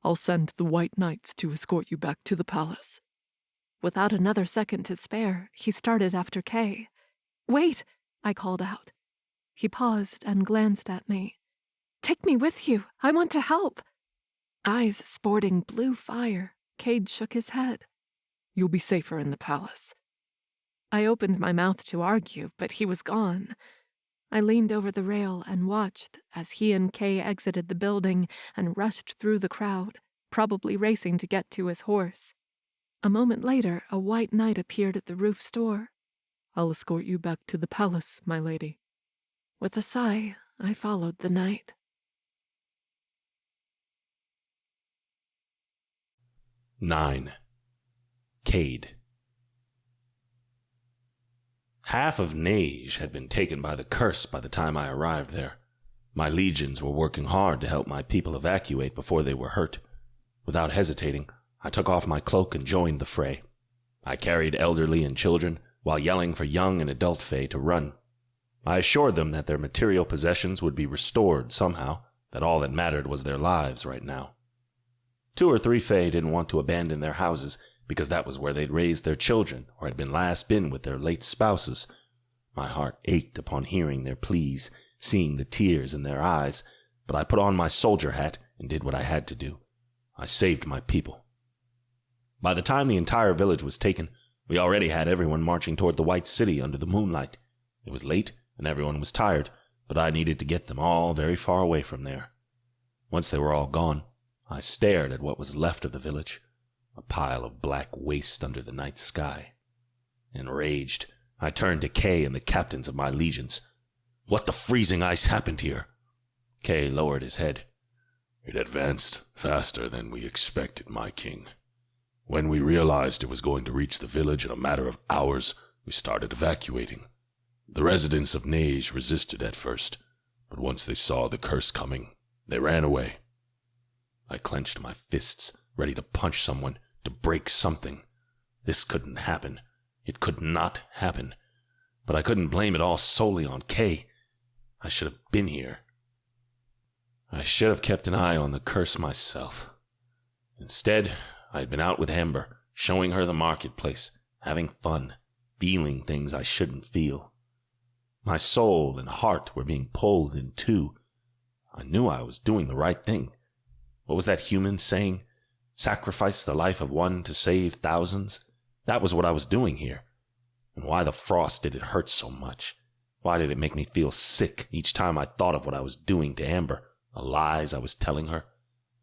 I'll send the White Knights to escort you back to the palace. Without another second to spare, he started after Kay. Wait, I called out. He paused and glanced at me. Take me with you. I want to help. Eyes sporting blue fire, Cade shook his head. You'll be safer in the palace. I opened my mouth to argue, but he was gone. I leaned over the rail and watched as he and Kay exited the building and rushed through the crowd, probably racing to get to his horse. A moment later, a white knight appeared at the roof's door. I'll escort you back to the palace, my lady. With a sigh, I followed the knight. "9. Cade. Half of Nage had been taken by the curse by the time I arrived there. My legions were working hard to help my people evacuate before they were hurt. Without hesitating, I took off my cloak and joined the fray. I carried elderly and children, while yelling for young and adult Fae to run. I assured them that their material possessions would be restored somehow, that all that mattered was their lives right now. 2 or 3 Fae didn't want to abandon their houses, because that was where they'd raised their children or had last been with their late spouses. My heart ached upon hearing their pleas, seeing the tears in their eyes, but I put on my soldier hat and did what I had to do. I saved my people. By the time the entire village was taken, we already had everyone marching toward the White City under the moonlight. It was late, and everyone was tired, but I needed to get them all very far away from there. Once they were all gone, I stared at what was left of the village, a pile of black waste under the night sky. Enraged, I turned to Kay and the captains of my legions. "What the freezing ice happened here?" Kay lowered his head. "It advanced faster than we expected, my king. When we realized it was going to reach the village in a matter of hours, we started evacuating. The residents of Nage resisted at first, but once they saw the curse coming, they ran away." I clenched my fists, ready to punch someone, to break something. This couldn't happen. It could not happen. But I couldn't blame it all solely on Kay. I should have been here. I should have kept an eye on the curse myself. Instead, I had been out with Amber, showing her the marketplace, having fun, feeling things I shouldn't feel. My soul and heart were being pulled in two. I knew I was doing the right thing. What was that human saying? Sacrifice the life of one to save thousands? That was what I was doing here. And why the frost did it hurt so much? Why did it make me feel sick each time I thought of what I was doing to Amber, the lies I was telling her?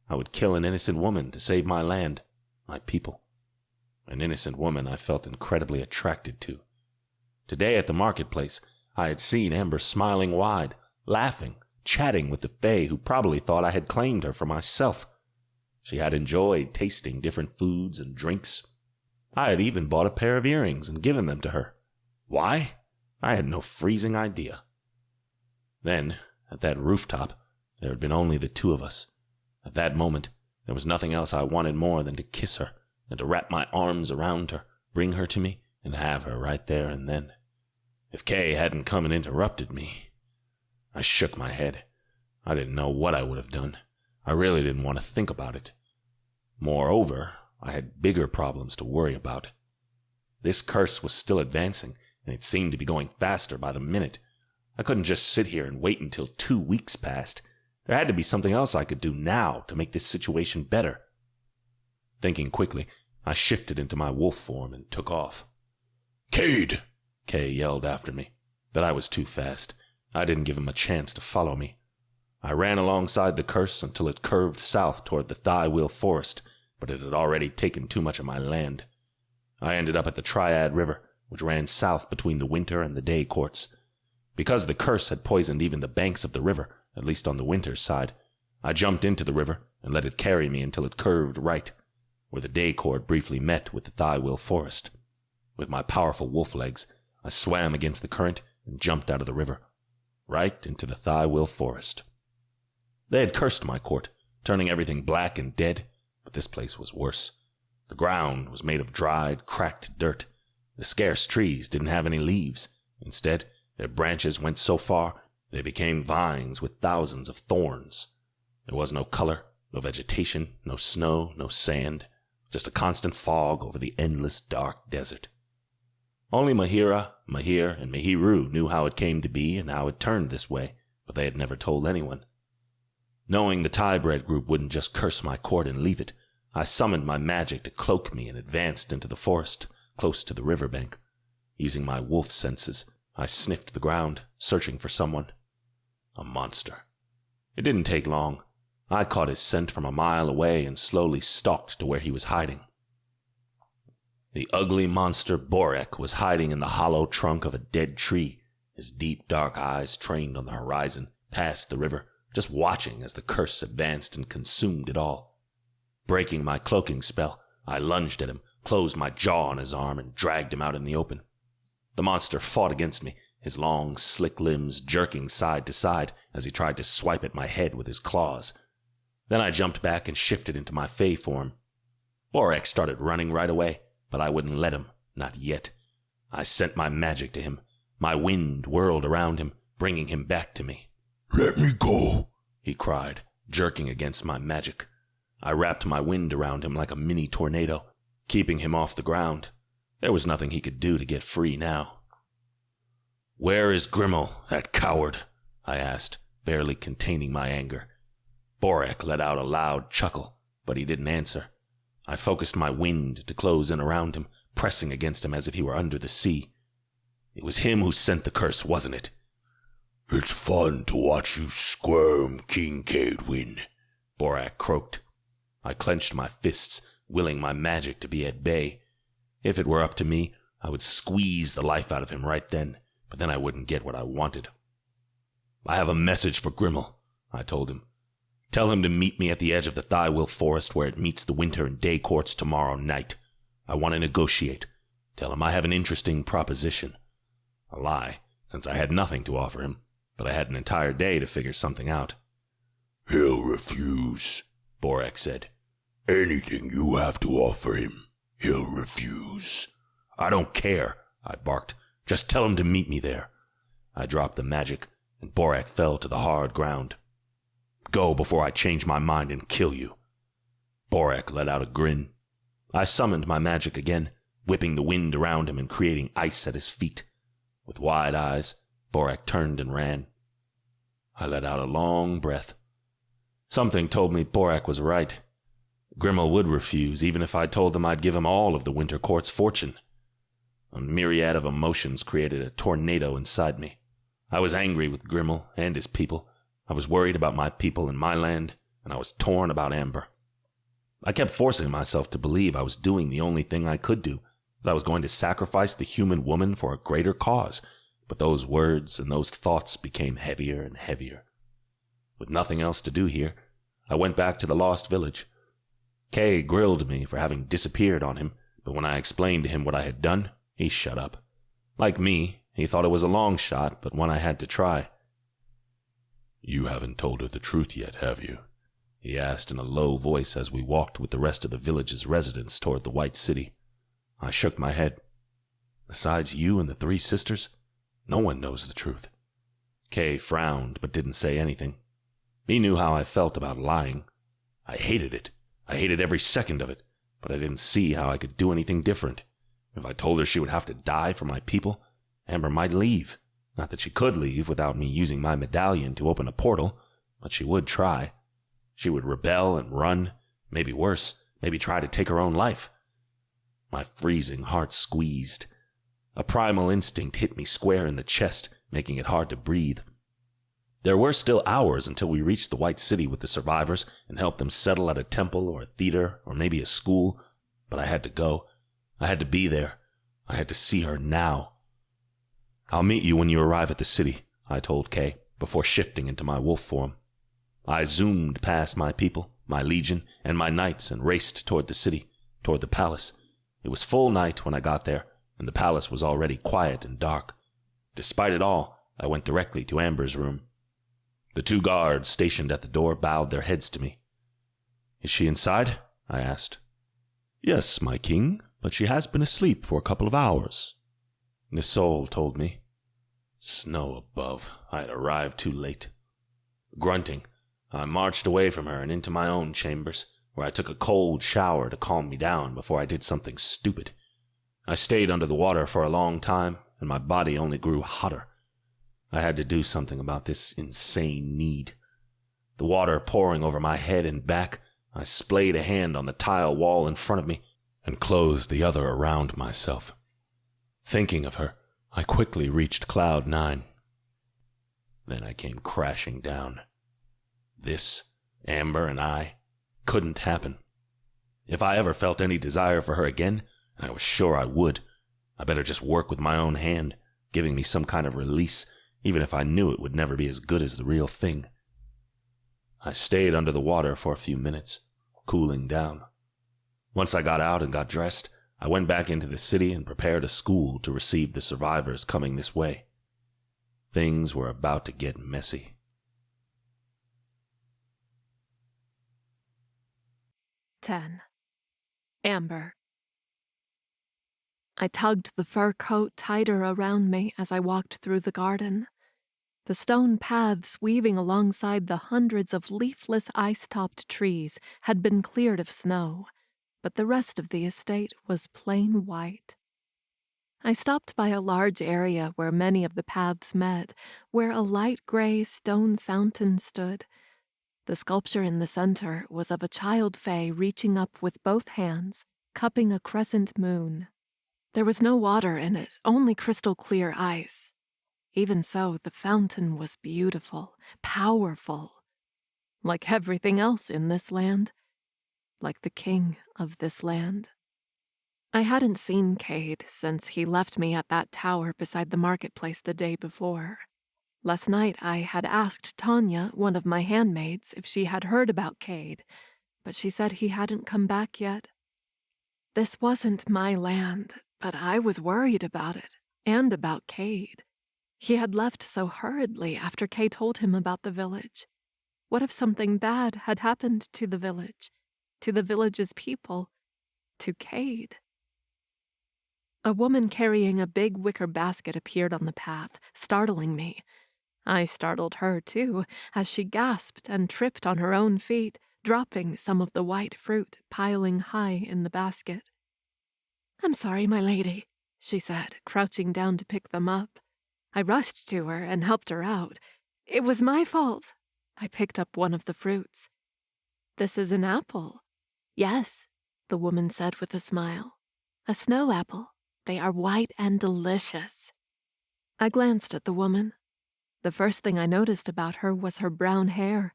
I would kill an innocent woman to save my land, my people. An innocent woman I felt incredibly attracted to. Today at the marketplace, I had seen Amber smiling wide, laughing, chatting with the Fae who probably thought I had claimed her for myself. She had enjoyed tasting different foods and drinks. I had even bought a pair of earrings and given them to her. Why? I had no freezing idea. Then, at that rooftop, there had been only the two of us. At that moment, there was nothing else I wanted more than to kiss her, and to wrap my arms around her, bring her to me, and have her right there and then. If Kay hadn't come and interrupted me... I shook my head. I didn't know what I would have done. I really didn't want to think about it. Moreover, I had bigger problems to worry about. This curse was still advancing, and it seemed to be going faster by the minute. I couldn't just sit here and wait until 2 weeks passed. There had to be something else I could do now to make this situation better. Thinking quickly, I shifted into my wolf form and took off. "Cade!" Kay yelled after me, but I was too fast. I didn't give him a chance to follow me. I ran alongside the curse until it curved south toward the Tywyll Forest, but it had already taken too much of my land. I ended up at the Triad River, which ran south between the winter and the day courts. Because the curse had poisoned even the banks of the river, at least on the winter side, I jumped into the river and let it carry me until it curved right, where the day court briefly met with the Tywyll Forest. With my powerful wolf legs, I swam against the current and jumped out of the river, right into the Tywyll Forest. They had cursed my court, turning everything black and dead, but this place was worse. The ground was made of dried, cracked dirt. The scarce trees didn't have any leaves. Instead, Their branches went so far, they became vines with thousands of thorns. There was no color, no vegetation, no snow, no sand, just a constant fog over the endless dark desert. Only Mahir, and Mahiru knew how it came to be and how it turned this way, but they had never told anyone. Knowing the tie-bred group wouldn't just curse my court and leave it, I summoned my magic to cloak me and advanced into the forest, close to the riverbank. Using my wolf senses, I sniffed the ground, searching for someone. A monster. It didn't take long. I caught his scent from a mile away and slowly stalked to where he was hiding. The ugly monster Borek was hiding in the hollow trunk of a dead tree, his deep dark eyes trained on the horizon, past the river, just watching as the curse advanced and consumed it all. Breaking my cloaking spell, I lunged at him, closed my jaw on his arm, and dragged him out in the open. The monster fought against me, his long, slick limbs jerking side to side as he tried to swipe at my head with his claws. Then I jumped back and shifted into my fey form. Borek started running right away, but I wouldn't let him, not yet. I sent my magic to him. My wind whirled around him, bringing him back to me. "Let me go," he cried, jerking against my magic. I wrapped my wind around him like a mini tornado, keeping him off the ground. There was nothing he could do to get free now. "Where is Grimmel, that coward?" I asked, barely containing my anger. Borek let out a loud chuckle, but he didn't answer. I focused my wind to close in around him, pressing against him as if he were under the sea. "It was him who sent the curse, wasn't it?" "It's fun to watch you squirm, King Cadewyn," Borek croaked. I clenched my fists, willing my magic to be at bay. If it were up to me, I would squeeze the life out of him right then, but then I wouldn't get what I wanted. "I have a message for Grimmel," I told him. "Tell him to meet me at the edge of the Tywyll Forest where it meets the winter and day courts tomorrow night. I want to negotiate. Tell him I have an interesting proposition." A lie, since I had nothing to offer him, but I had an entire day to figure something out. "He'll refuse," Borek said. "Anything you have to offer him, he'll refuse." "I don't care," I barked. "Just tell him to meet me there." I dropped the magic, and Borek fell to the hard ground. "Go before I change my mind and kill you." Borek let out a grin. I summoned my magic again, whipping the wind around him and creating ice at his feet. With wide eyes, Borek turned and ran. I let out a long breath. Something told me Borek was right. Grimmel would refuse, even if I told them I'd give him all of the Winter Court's fortune. A myriad of emotions created a tornado inside me. I was angry with Grimmel and his people. I was worried about my people and my land, and I was torn about Amber. I kept forcing myself to believe I was doing the only thing I could do, that I was going to sacrifice the human woman for a greater cause, but those words and those thoughts became heavier and heavier. With nothing else to do here, I went back to the lost village. Cade grilled me for having disappeared on him, but when I explained to him what I had done, he shut up. Like me, he thought it was a long shot, but one I had to try. "You haven't told her the truth yet, have you?" he asked in a low voice as we walked with the rest of the village's residents toward the White City. I shook my head. "Besides you and the 3 sisters, no one knows the truth." Kay frowned but didn't say anything. He knew how I felt about lying. I hated it. I hated every second of it, but I didn't see how I could do anything different. If I told her she would have to die for my people, Amber might leave. Not that she could leave without me using my medallion to open a portal, but she would try. She would rebel and run, maybe worse, maybe try to take her own life. My freezing heart squeezed. A primal instinct hit me square in the chest, making it hard to breathe. There were still hours until we reached the White City with the survivors and helped them settle at a temple or a theater or maybe a school, but I had to go. I had to be there. I had to see her now. "I'll meet you when you arrive at the city," I told Kay, before shifting into my wolf form. I zoomed past my people, my legion, and my knights and raced toward the city, toward the palace. It was full night when I got there, and the palace was already quiet and dark. Despite it all, I went directly to Amber's room. The 2 guards stationed at the door bowed their heads to me. "Is she inside?" I asked. "Yes, my king, but she has been asleep for a couple of hours," Nisol told me. Snow above. I had arrived too late. Grunting, I marched away from her and into my own chambers, where I took a cold shower to calm me down before I did something stupid. I stayed under the water for a long time, and my body only grew hotter. I had to do something about this insane need. The water pouring over my head and back, I splayed a hand on the tile wall in front of me and closed the other around myself. Thinking of her, I quickly reached Cloud 9. Then I came crashing down. This, Amber and I, couldn't happen. If I ever felt any desire for her again, and I was sure I would, I better just work with my own hand, giving me some kind of release, even if I knew it would never be as good as the real thing. I stayed under the water for a few minutes, cooling down. Once I got out and got dressed, I went back into the city and prepared a school to receive the survivors coming this way. Things were about to get messy. "10. Amber." I tugged the fur coat tighter around me as I walked through the garden. The stone paths weaving alongside the hundreds of leafless ice-topped trees had been cleared of snow, but the rest of the estate was plain white. I stopped by a large area where many of the paths met, where a light gray stone fountain stood. The sculpture in the center was of a child fae reaching up with both hands, cupping a crescent moon. There was no water in it, only crystal clear ice. Even so, the fountain was beautiful, powerful, like everything else in this land, like the king of this land. I hadn't seen Cade since he left me at that tower beside the marketplace the day before. Last night I had asked Tanya, one of my handmaids, if she had heard about Cade, but she said he hadn't come back yet. This wasn't my land, but I was worried about it, and about Cade. He had left so hurriedly after Kay told him about the village. What if something bad had happened to the village's people, to Cade? A woman carrying a big wicker basket appeared on the path, startling me. I startled her, too, as she gasped and tripped on her own feet, dropping some of the white fruit piling high in the basket. "I'm sorry, my lady," she said, crouching down to pick them up. I rushed to her and helped her out. "It was my fault." I picked up one of the fruits. "This is an apple." "Yes," the woman said with a smile. "A snow apple. They are white and delicious." I glanced at the woman. The first thing I noticed about her was her brown hair.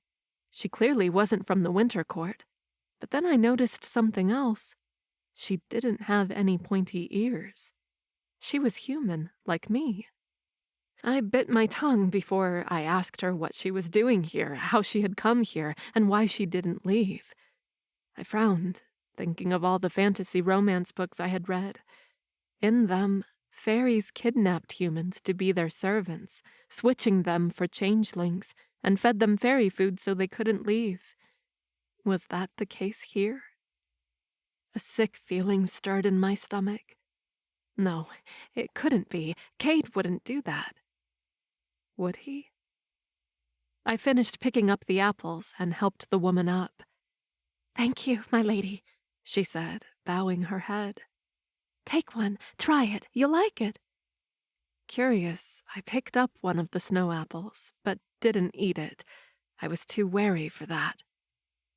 She clearly wasn't from the winter court. But then I noticed something else. She didn't have any pointy ears. She was human, like me. I bit my tongue before I asked her what she was doing here, how she had come here, and why she didn't leave. I frowned, thinking of all the fantasy romance books I had read. In them, fairies kidnapped humans to be their servants, switching them for changelings, and fed them fairy food so they couldn't leave. Was that the case here? A sick feeling stirred in my stomach. No, it couldn't be. Cade wouldn't do that. Would he? I finished picking up the apples and helped the woman up. "Thank you, my lady," she said, bowing her head. "Take one. Try it. You'll like it." Curious, I picked up one of the snow apples, but didn't eat it. I was too wary for that.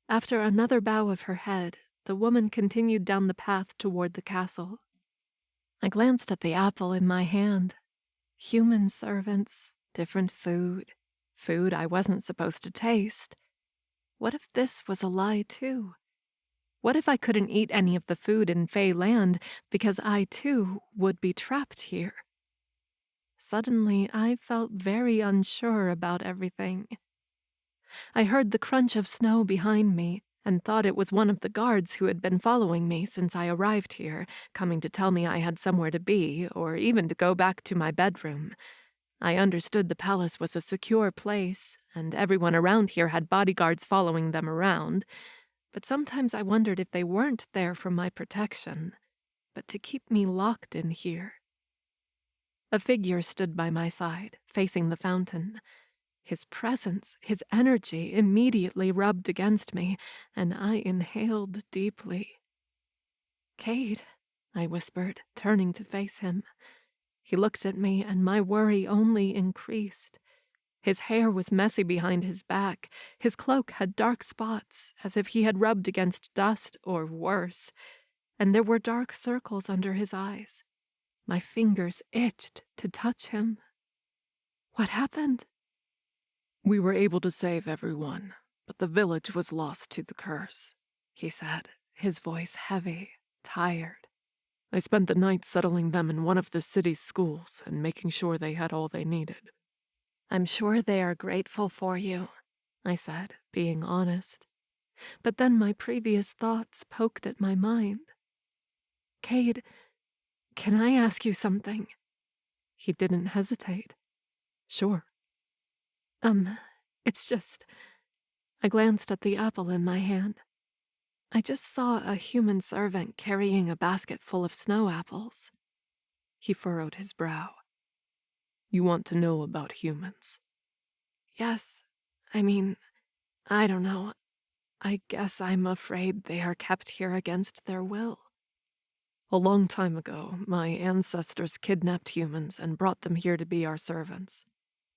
After another bow of her head, the woman continued down the path toward the castle. I glanced at the apple in my hand. Human servants, different food I wasn't supposed to taste. What if this was a lie, too? What if I couldn't eat any of the food in Fey land because I, too, would be trapped here? Suddenly, I felt very unsure about everything. I heard the crunch of snow behind me and thought it was one of the guards who had been following me since I arrived here, coming to tell me I had somewhere to be, or even to go back to my bedroom. I understood the palace was a secure place, and everyone around here had bodyguards following them around, but sometimes I wondered if they weren't there for my protection, but to keep me locked in here. A figure stood by my side, facing the fountain. His presence, his energy immediately rubbed against me, and I inhaled deeply. "Cade," I whispered, turning to face him. He looked at me, and my worry only increased. His hair was messy behind his back. His cloak had dark spots, as if he had rubbed against dust, or worse, and there were dark circles under his eyes. My fingers itched to touch him. "What happened?" "We were able to save everyone, but the village was lost to the curse," he said, his voice heavy, tired. "I spent the night settling them in one of the city's schools and making sure they had all they needed." "I'm sure they are grateful for you," I said, being honest. But then my previous thoughts poked at my mind. "Cade, can I ask you something?" He didn't hesitate. "Sure." It's just..." I glanced at the apple in my hand. "I just saw a human servant carrying a basket full of snow apples." He furrowed his brow. "You want to know about humans?" "Yes. I mean, I don't know. I guess I'm afraid they are kept here against their will." "A long time ago, my ancestors kidnapped humans and brought them here to be our servants.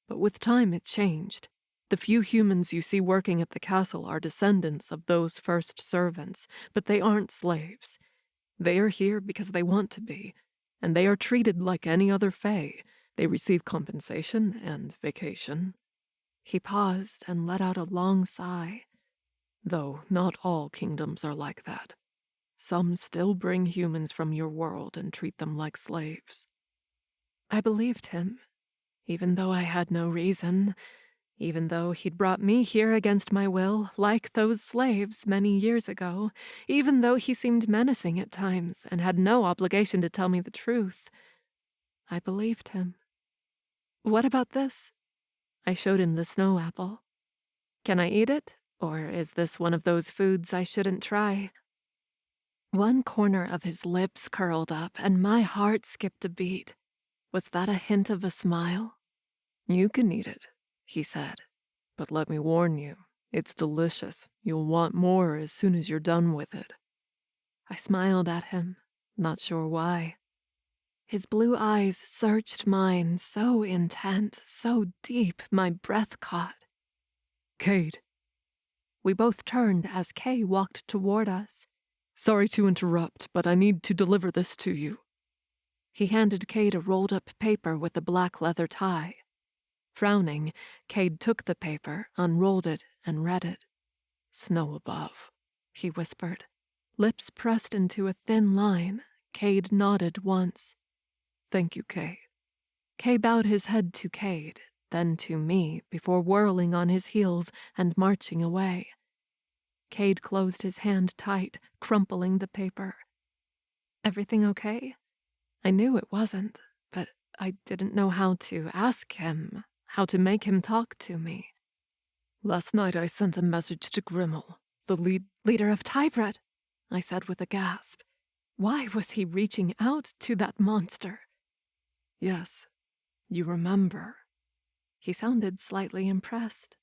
But with time it changed. The few humans you see working at the castle are descendants of those first servants, but they aren't slaves. They are here because they want to be, and they are treated like any other fae. They receive compensation and vacation." He paused and let out a long sigh. "Though not all kingdoms are like that. Some still bring humans from your world and treat them like slaves." I believed him, even though I had no reason, even though he'd brought me here against my will, like those slaves many years ago, even though he seemed menacing at times and had no obligation to tell me the truth. I believed him. "What about this?" I showed him the snow apple. "Can I eat it, or is this one of those foods I shouldn't try?" One corner of his lips curled up, and my heart skipped a beat. Was that a hint of a smile? "You can eat it," he said. "But let me warn you, it's delicious. You'll want more as soon as you're done with it." I smiled at him, not sure why. His blue eyes searched mine, so intent, so deep, my breath caught. "Cade." We both turned as Kay walked toward us. "Sorry to interrupt, but I need to deliver this to you." He handed Cade a rolled-up paper with a black leather tie. Frowning, Cade took the paper, unrolled it, and read it. "Snow above," he whispered. Lips pressed into a thin line, Cade nodded once. "Thank you, Kay." Kay bowed his head to Cade, then to me, before whirling on his heels and marching away. Cade closed his hand tight, crumpling the paper. "Everything okay?" I knew it wasn't, but I didn't know how to ask him, how to make him talk to me. "Last night I sent a message to Grimmel, the leader of Tywyll," I said with a gasp. Why was he reaching out to that monster? "Yes, you remember." He sounded slightly impressed.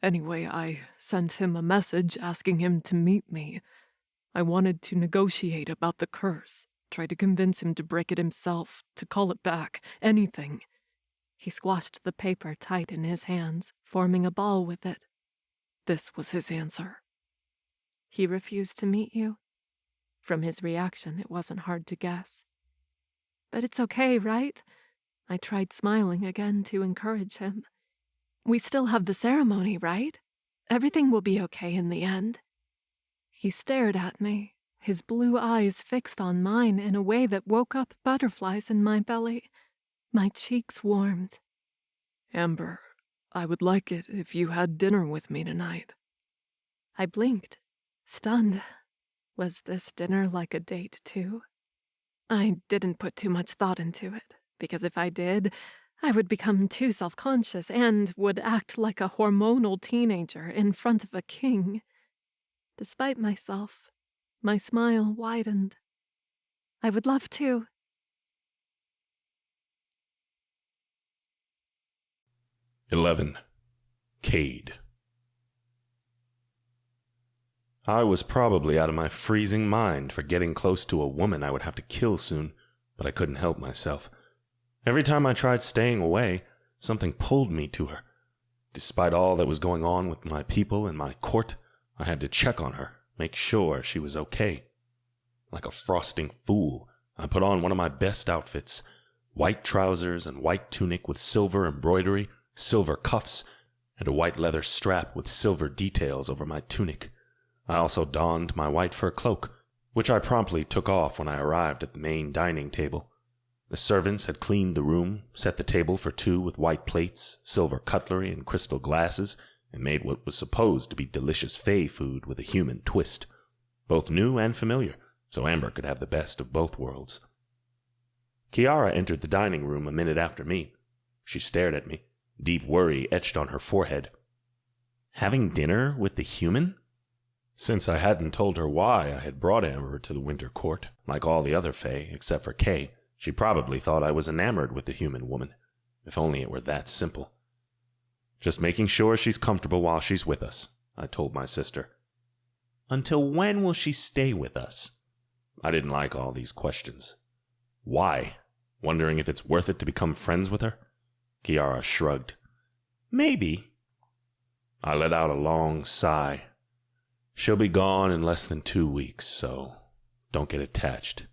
"Anyway, I sent him a message asking him to meet me. I wanted to negotiate about the curse, try to convince him to break it himself, to call it back, anything." He squashed the paper tight in his hands, forming a ball with it. This was his answer. "He refused to meet you?" From his reaction, it wasn't hard to guess. "But it's okay, right?" I tried smiling again to encourage him. "We still have the ceremony, right? Everything will be okay in the end." He stared at me, his blue eyes fixed on mine in a way that woke up butterflies in my belly. My cheeks warmed. "Amber, I would like it if you had dinner with me tonight." I blinked, stunned. Was this dinner like a date, too? I didn't put too much thought into it, because if I did, I would become too self-conscious and would act like a hormonal teenager in front of a king. Despite myself, my smile widened. "I would love to." 11. Cade. I was probably out of my freezing mind for getting close to a woman I would have to kill soon, but I couldn't help myself. Every time I tried staying away, something pulled me to her. Despite all that was going on with my people and my court, I had to check on her, make sure she was okay. Like a frosting fool, I put on one of my best outfits, white trousers and white tunic with silver embroidery, silver cuffs, and a white leather strap with silver details over my tunic. I also donned my white fur cloak, which I promptly took off when I arrived at the main dining table. The servants had cleaned the room, set the table for two with white plates, silver cutlery, and crystal glasses, and made what was supposed to be delicious fae food with a human twist. Both new and familiar, so Amber could have the best of both worlds. Kiara entered the dining room a minute after me. She stared at me, deep worry etched on her forehead. Having dinner with the human? Since I hadn't told her why I had brought Amber to the Winter Court, like all the other fae except for Kay, she probably thought I was enamored with the human woman. If only it were that simple. Just making sure she's comfortable while she's with us, I told my sister. Until when will she stay with us? I didn't like all these questions. Why? Wondering if it's worth it to become friends with her? Kiara shrugged. Maybe. I let out a long sigh. She'll be gone in less than 2 weeks, so don't get attached.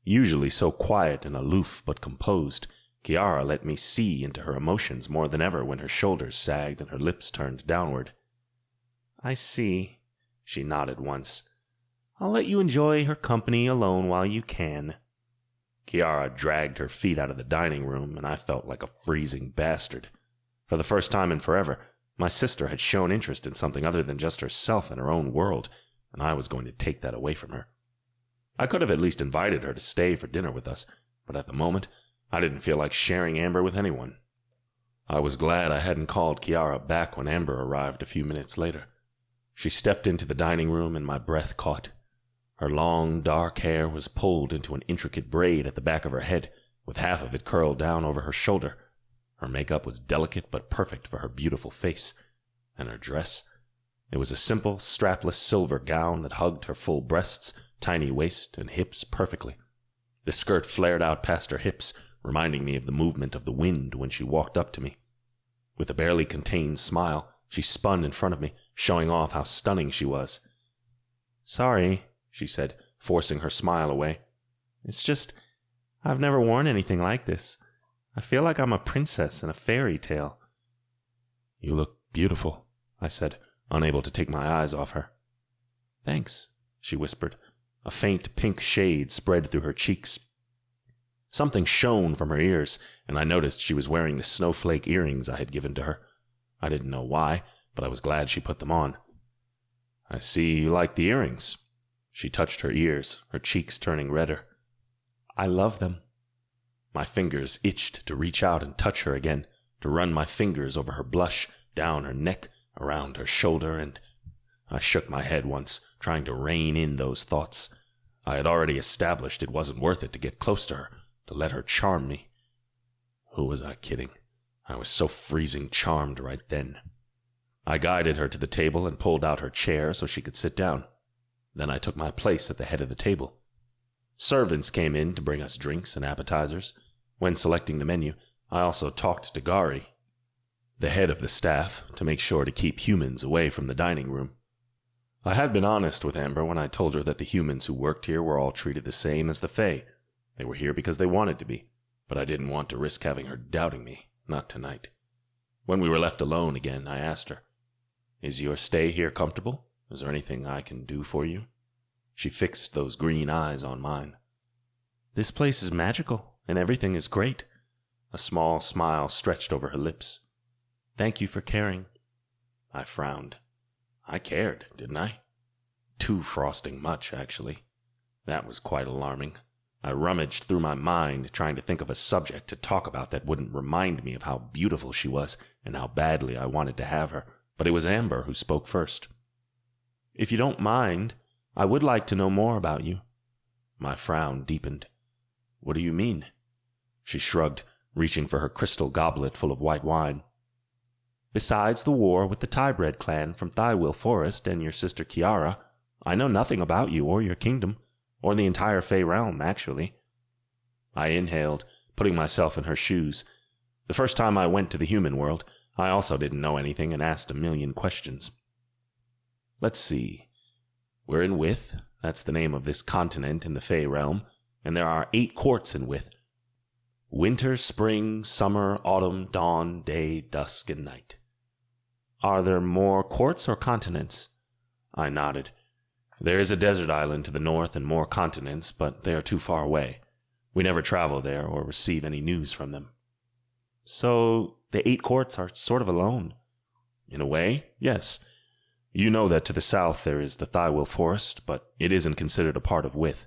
Usually so quiet and aloof but composed, Kiara let me see into her emotions more than ever when her shoulders sagged and her lips turned downward. I see, she nodded once. I'll let you enjoy her company alone while you can. Kiara dragged her feet out of the dining room, and I felt like a freezing bastard. For the first time in forever, my sister had shown interest in something other than just herself and her own world, and I was going to take that away from her. I could have at least invited her to stay for dinner with us, but at the moment, I didn't feel like sharing Amber with anyone. I was glad I hadn't called Kiara back when Amber arrived a few minutes later. She stepped into the dining room and my breath caught. Her long, dark hair was pulled into an intricate braid at the back of her head, with half of it curled down over her shoulder. Her makeup was delicate but perfect for her beautiful face. And her dress? It was a simple, strapless silver gown that hugged her full breasts, tiny waist, and hips perfectly. The skirt flared out past her hips, reminding me of the movement of the wind when she walked up to me. With a barely contained smile, she spun in front of me, showing off how stunning she was. Sorry, she said, forcing her smile away. It's just, I've never worn anything like this. I feel like I'm a princess in a fairy tale. You look beautiful, I said, unable to take my eyes off her. Thanks, she whispered. A faint pink shade spread through her cheeks. Something shone from her ears, and I noticed she was wearing the snowflake earrings I had given to her. I didn't know why, but I was glad she put them on. I see you like the earrings. She touched her ears, her cheeks turning redder. I love them. My fingers itched to reach out and touch her again, to run my fingers over her blush, down her neck, around her shoulder, and I shook my head once, trying to rein in those thoughts. I had already established it wasn't worth it to get close to her, to let her charm me. Who was I kidding? I was so freezing charmed right then. I guided her to the table and pulled out her chair so she could sit down. Then I took my place at the head of the table. Servants came in to bring us drinks and appetizers. When selecting the menu, I also talked to Gari, the head of the staff, to make sure to keep humans away from the dining room. I had been honest with Amber when I told her that the humans who worked here were all treated the same as the Fae. They were here because they wanted to be, but I didn't want to risk having her doubting me, not tonight. When we were left alone again, I asked her, Is your stay here comfortable? Is there anything I can do for you? She fixed those green eyes on mine. This place is magical, and everything is great. A small smile stretched over her lips. Thank you for caring. I frowned. I cared, didn't I? Too frosting much, actually. That was quite alarming. I rummaged through my mind, trying to think of a subject to talk about that wouldn't remind me of how beautiful she was and how badly I wanted to have her, but it was Amber who spoke first. If you don't mind, I would like to know more about you. My frown deepened. What do you mean? She shrugged, reaching for her crystal goblet full of white wine. Besides the war with the Tybred clan from Tywyll Forest and your sister Kiara, I know nothing about you or your kingdom, or the entire Fey realm, actually. I inhaled, putting myself in her shoes. The first time I went to the human world, I also didn't know anything and asked a million questions. Let's see. We're in Wyth, that's the name of this continent in the Fey realm, and there are 8 courts in Wyth. Winter, spring, summer, autumn, dawn, day, dusk, and night. Are there more courts or continents? I nodded. There is a desert island to the north and more continents, but they are too far away. We never travel there or receive any news from them. So the 8 courts are sort of alone? In a way, yes. You know that to the south there is the Tywyll Forest, but it isn't considered a part of Wyth.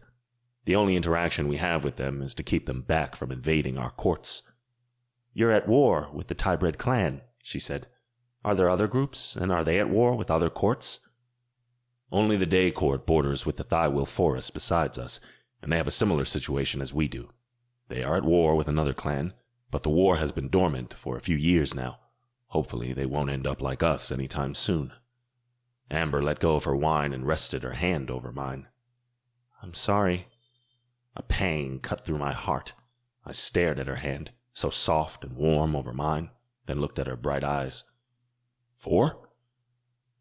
The only interaction we have with them is to keep them back from invading our courts. You're at war with the Tybred clan, she said. Are there other groups, and are they at war with other courts? Only the Day Court borders with the Tywyll Forest besides us, and they have a similar situation as we do. They are at war with another clan, but the war has been dormant for a few years now. Hopefully they won't end up like us anytime soon. Amber let go of her wine and rested her hand over mine. I'm sorry. A pang cut through my heart. I stared at her hand, so soft and warm over mine, then looked at her bright eyes. For?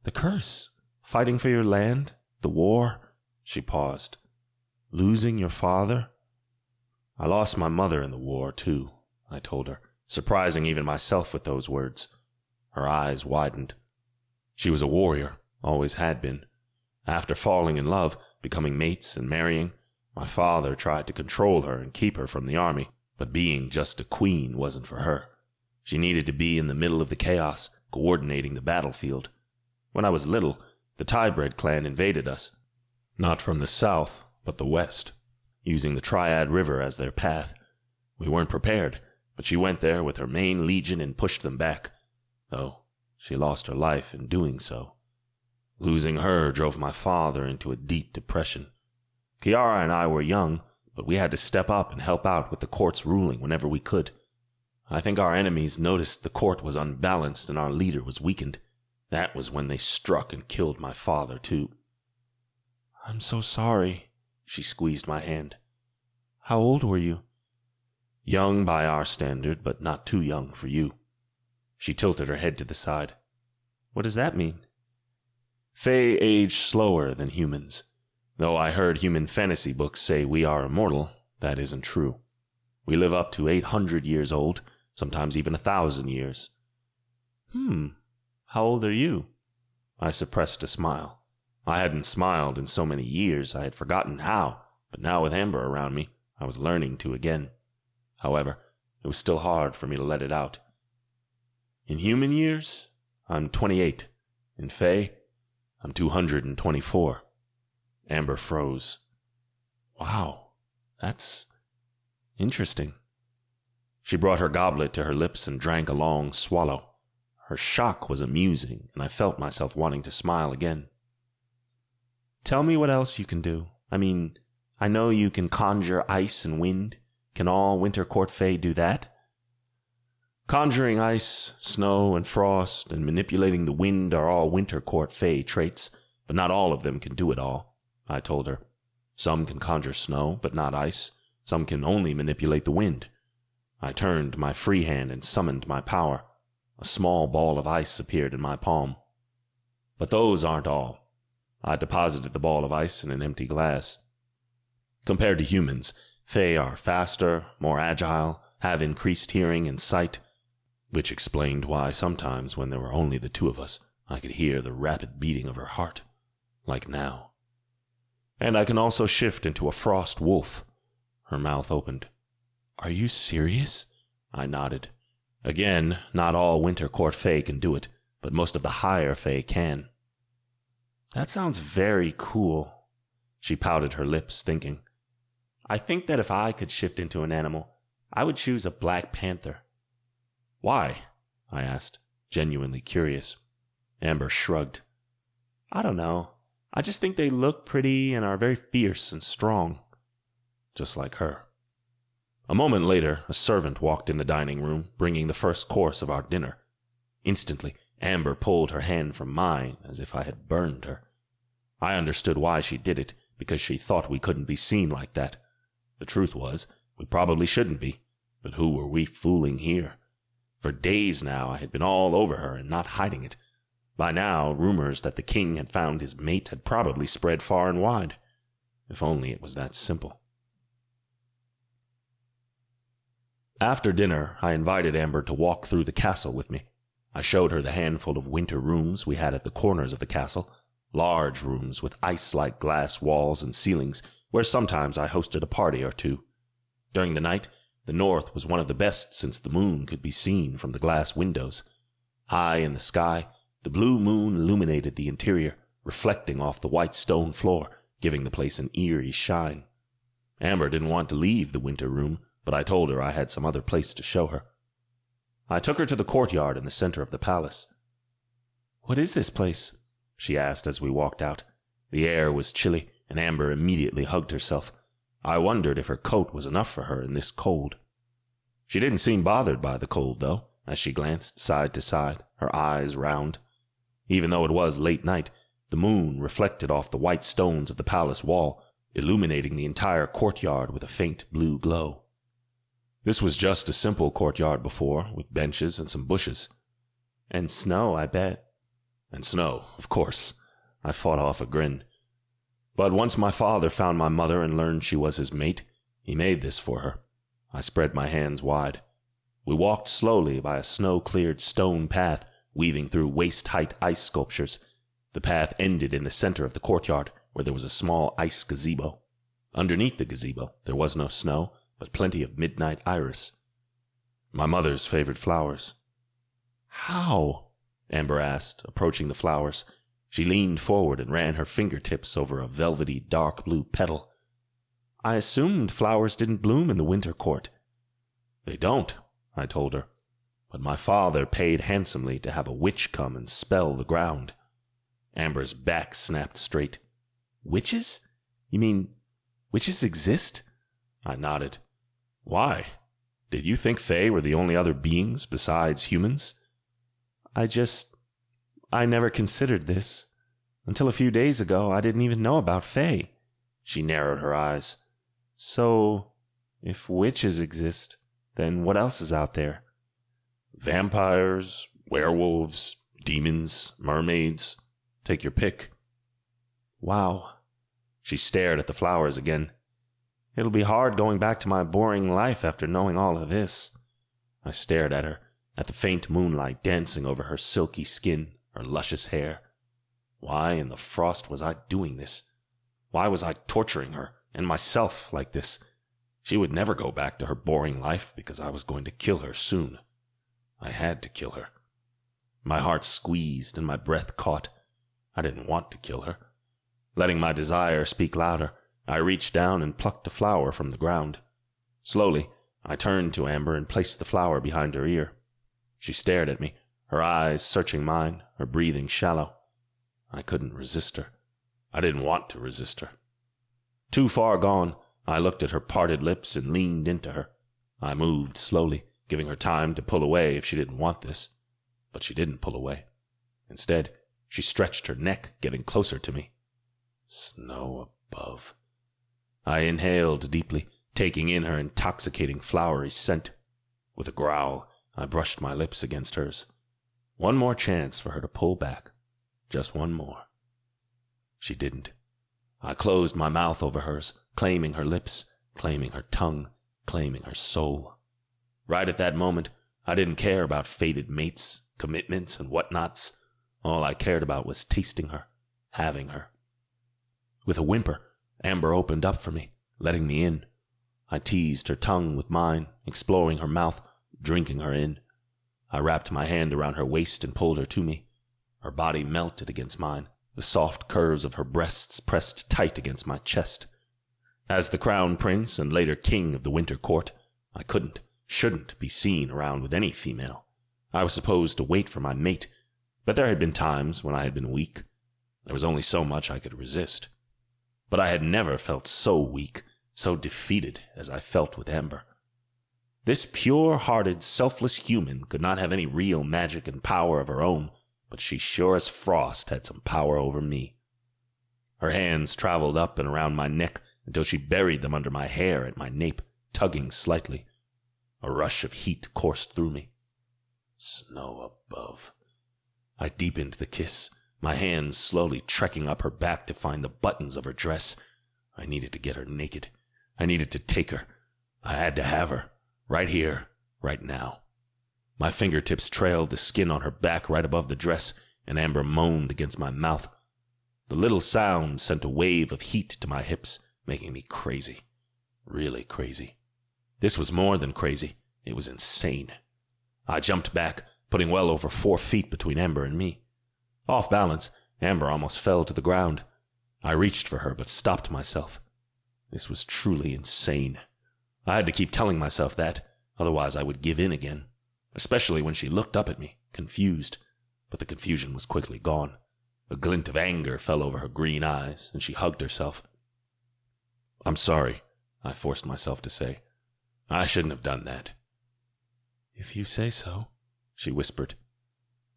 The curse. Fighting for your land. The war. She paused. Losing your father? I lost my mother in the war, too, I told her, surprising even myself with those words. Her eyes widened. She was a warrior, always had been. After falling in love, becoming mates and marrying, my father tried to control her and keep her from the army, but being just a queen wasn't for her. She needed to be in the middle of the chaos, coordinating the battlefield. When I was little, the Tybred clan invaded us. Not from the south, but the west, using the Triad River as their path. We weren't prepared, but she went there with her main legion and pushed them back, though she lost her life in doing so. Losing her drove my father into a deep depression. Kiara and I were young, but we had to step up and help out with the court's ruling whenever we could. I think our enemies noticed the court was unbalanced and our leader was weakened. That was when they struck and killed my father, too. I'm so sorry, she squeezed my hand. How old were you? Young by our standard, but not too young for you. She tilted her head to the side. What does that mean? Fae age slower than humans. Though I heard human fantasy books say we are immortal, that isn't true. We live up to 800 years old, sometimes even 1,000 years. How old are you? I suppressed a smile. I hadn't smiled in so many years I had forgotten how, but now with Amber around me, I was learning to again. However, it was still hard for me to let it out. In human years, I'm 28. In Fae, I'm 224. Amber froze. Wow, that's interesting. She brought her goblet to her lips and drank a long swallow. Her shock was amusing, and I felt myself wanting to smile again. Tell me what else you can do. I mean, I know you can conjure ice and wind. Can all Winter Court Fae do that? Conjuring ice, snow, and frost, and manipulating the wind are all Winter Court Fae traits, but not all of them can do it all, I told her. Some can conjure snow, but not ice. Some can only manipulate the wind. I turned my free hand and summoned my power. A small ball of ice appeared in my palm. But those aren't all. I deposited the ball of ice in an empty glass. Compared to humans, Fae are faster, more agile, have increased hearing and sight, which explained why sometimes when there were only the two of us, I could hear the rapid beating of her heart, like now. And I can also shift into a frost wolf. Her mouth opened. Are you serious? I nodded. Again, not all Winter Court Fae can do it, but most of the higher Fae can. That sounds very cool. She pouted her lips, thinking. I think that if I could shift into an animal, I would choose a black panther. Why? I asked, genuinely curious. Amber shrugged. I don't know. I just think they look pretty and are very fierce and strong. Just like her. A moment later, a servant walked in the dining room, bringing the first course of our dinner. Instantly, Amber pulled her hand from mine as if I had burned her. I understood why she did it, because she thought we couldn't be seen like that. The truth was, we probably shouldn't be, but who were we fooling here? For days now I had been all over her and not hiding it. By now, rumors that the king had found his mate had probably spread far and wide. If only it was that simple. After dinner, I invited Amber to walk through the castle with me. I showed her the handful of winter rooms we had at the corners of the castle, large rooms with ice-like glass walls and ceilings, where sometimes I hosted a party or two. During the night, the north was one of the best since the moon could be seen from the glass windows. High in the sky, the blue moon illuminated the interior, reflecting off the white stone floor, giving the place an eerie shine. Amber didn't want to leave the winter room, but I told her I had some other place to show her. I took her to the courtyard in the center of the palace. "What is this place?" she asked as we walked out. The air was chilly, and Amber immediately hugged herself. I wondered if her coat was enough for her in this cold. She didn't seem bothered by the cold, though, as she glanced side to side, her eyes round. Even though it was late night, the moon reflected off the white stones of the palace wall, illuminating the entire courtyard with a faint blue glow. This was just a simple courtyard before, with benches and some bushes. "And snow, I bet." "And snow, of course." I fought off a grin. But once my father found my mother and learned she was his mate, he made this for her. I spread my hands wide. We walked slowly by a snow-cleared stone path, weaving through waist-height ice sculptures. The path ended in the center of the courtyard, where there was a small ice gazebo. Underneath the gazebo, there was no snow, but plenty of midnight iris. My mother's favorite flowers. "How?" Amber asked, approaching the flowers. She leaned forward and ran her fingertips over a velvety dark blue petal. "I assumed flowers didn't bloom in the winter court." "They don't," I told her. "But my father paid handsomely to have a witch come and spell the ground." Amber's back snapped straight. "Witches? You mean witches exist?" I nodded. "Why? Did you think Fae were the only other beings besides humans?" I never considered this. Until a few days ago, I didn't even know about Fae." She narrowed her eyes. "So, if witches exist, then what else is out there?" "Vampires, werewolves, demons, mermaids. Take your pick." "Wow." She stared at the flowers again. "It'll be hard going back to my boring life after knowing all of this." I stared at her, at the faint moonlight dancing over her silky skin, her luscious hair. Why in the frost was I doing this? Why was I torturing her, and myself, like this? She would never go back to her boring life because I was going to kill her soon. I had to kill her. My heart squeezed and my breath caught. I didn't want to kill her. Letting my desire speak louder, I reached down and plucked a flower from the ground. Slowly, I turned to Amber and placed the flower behind her ear. She stared at me, her eyes searching mine, her breathing shallow. I couldn't resist her. I didn't want to resist her. Too far gone, I looked at her parted lips and leaned into her. I moved slowly, giving her time to pull away if she didn't want this. But she didn't pull away. Instead, she stretched her neck, getting closer to me. Snow above. I inhaled deeply, taking in her intoxicating flowery scent. With a growl, I brushed my lips against hers. One more chance for her to pull back. Just one more. She didn't. I closed my mouth over hers, claiming her lips, claiming her tongue, claiming her soul. Right at that moment, I didn't care about fated mates, commitments, and whatnots. All I cared about was tasting her, having her. With a whimper, Amber opened up for me, letting me in. I teased her tongue with mine, exploring her mouth, drinking her in. I wrapped my hand around her waist and pulled her to me. Her body melted against mine, the soft curves of her breasts pressed tight against my chest. As the crown prince and later king of the winter court, I shouldn't be seen around with any female. I was supposed to wait for my mate, but there had been times when I had been weak. There was only so much I could resist. But I had never felt so weak, so defeated as I felt with Amber. This pure-hearted, selfless human could not have any real magic and power of her own, but she sure as frost had some power over me. Her hands traveled up and around my neck until she buried them under my hair at my nape, tugging slightly. A rush of heat coursed through me. Snow above. I deepened the kiss, my hands slowly trekking up her back to find the buttons of her dress. I needed to get her naked. I needed to take her. I had to have her. Right here, right now. My fingertips trailed the skin on her back right above the dress, and Amber moaned against my mouth. The little sound sent a wave of heat to my hips, making me crazy. Really crazy. This was more than crazy. It was insane. I jumped back, putting well over 4 feet between Amber and me. Off balance, Amber almost fell to the ground. I reached for her, but stopped myself. This was truly insane. I had to keep telling myself that, otherwise I would give in again, especially when she looked up at me, confused. But the confusion was quickly gone. A glint of anger fell over her green eyes, and she hugged herself. "I'm sorry," I forced myself to say. "I shouldn't have done that." "If you say so," she whispered.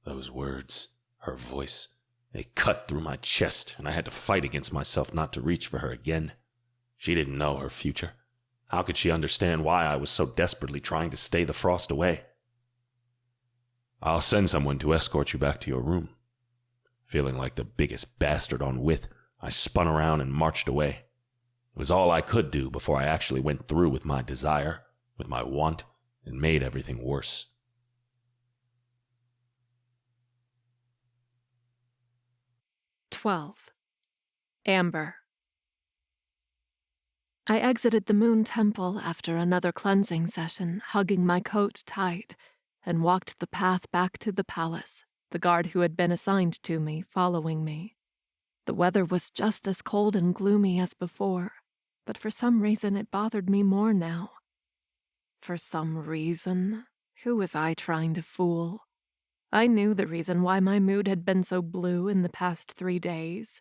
Those words, her voice, they cut through my chest, and I had to fight against myself not to reach for her again. She didn't know her future. How could she understand why I was so desperately trying to stay the frost away? "I'll send someone to escort you back to your room." Feeling like the biggest bastard on Wyth, I spun around and marched away. It was all I could do before I actually went through with my desire, with my want, and made everything worse. Amber. I exited the Moon Temple after another cleansing session, hugging my coat tight, and walked the path back to the palace, the guard who had been assigned to me following me. The weather was just as cold and gloomy as before, but for some reason it bothered me more now. For some reason? Who was I trying to fool? I knew the reason why my mood had been so blue in the past 3 days.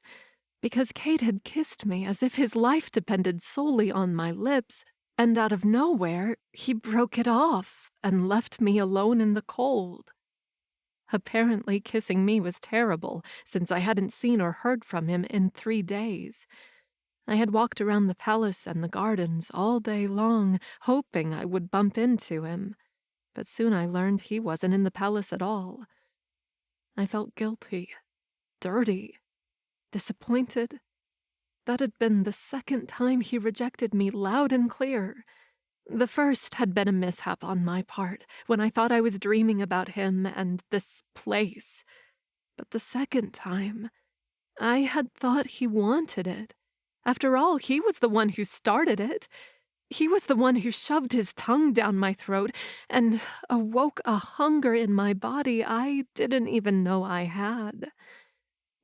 Because Cade had kissed me as if his life depended solely on my lips, and out of nowhere, he broke it off and left me alone in the cold. Apparently, kissing me was terrible, since I hadn't seen or heard from him in 3 days. I had walked around the palace and the gardens all day long, hoping I would bump into him, but soon I learned he wasn't in the palace at all. I felt guilty, dirty, disappointed. That had been the 2nd time he rejected me loud and clear. The first had been a mishap on my part, when I thought I was dreaming about him and this place. But the 2nd time, I had thought he wanted it. After all, he was the one who started it. He was the one who shoved his tongue down my throat and awoke a hunger in my body I didn't even know I had.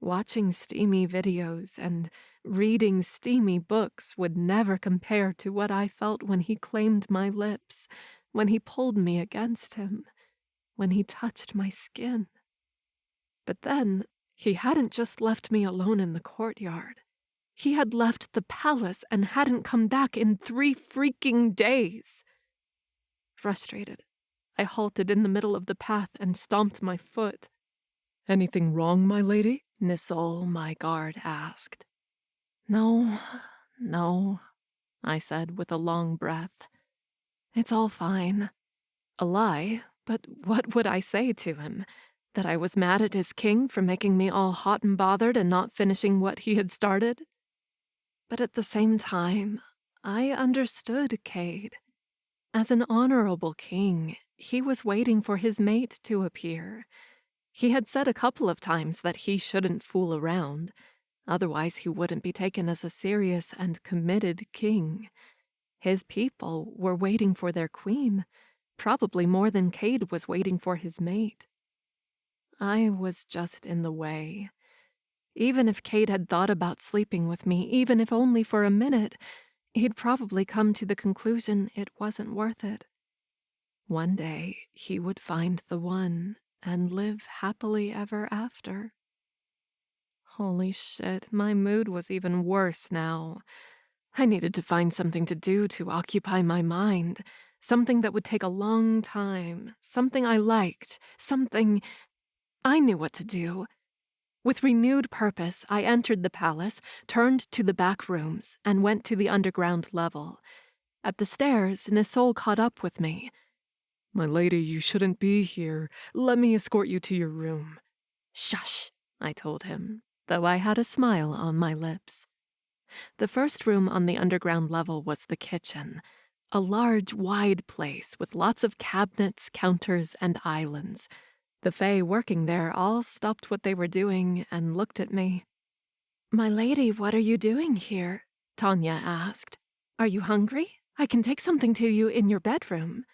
Watching steamy videos and reading steamy books would never compare to what I felt when he claimed my lips, when he pulled me against him, when he touched my skin. But then, he hadn't just left me alone in the courtyard. He had left the palace and hadn't come back in 3 freaking days. Frustrated, I halted in the middle of the path and stomped my foot. "Anything wrong, my lady?" Nisol, my guard, asked. No, I said with a long breath. It's all fine. A lie, but what would I say to him? That I was mad at his king for making me all hot and bothered and not finishing what he had started? But at the same time, I understood Cade. As an honorable king, he was waiting for his mate to appear. He had said a couple of times that he shouldn't fool around, otherwise he wouldn't be taken as a serious and committed king. His people were waiting for their queen, probably more than Cade was waiting for his mate. I was just in the way. Even if Cade had thought about sleeping with me, even if only for a minute, he'd probably come to the conclusion it wasn't worth it. One day, he would find the one and live happily ever after. Holy shit, my mood was even worse now. I needed to find something to do to occupy my mind, Something that would take a long time, something I liked, something I knew what to do. With renewed purpose, I entered the palace, turned to the back rooms, and went to the underground level. At the stairs, Nisol caught up with me. "My lady, you shouldn't be here. Let me escort you to your room." "Shush," I told him, though I had a smile on my lips. The first room on the underground level was the kitchen, a large, wide place with lots of cabinets, counters, and islands. The Fae working there all stopped what they were doing and looked at me. "My lady, what are you doing here?" Tanya asked. "Are you hungry? I can take something to you in your bedroom."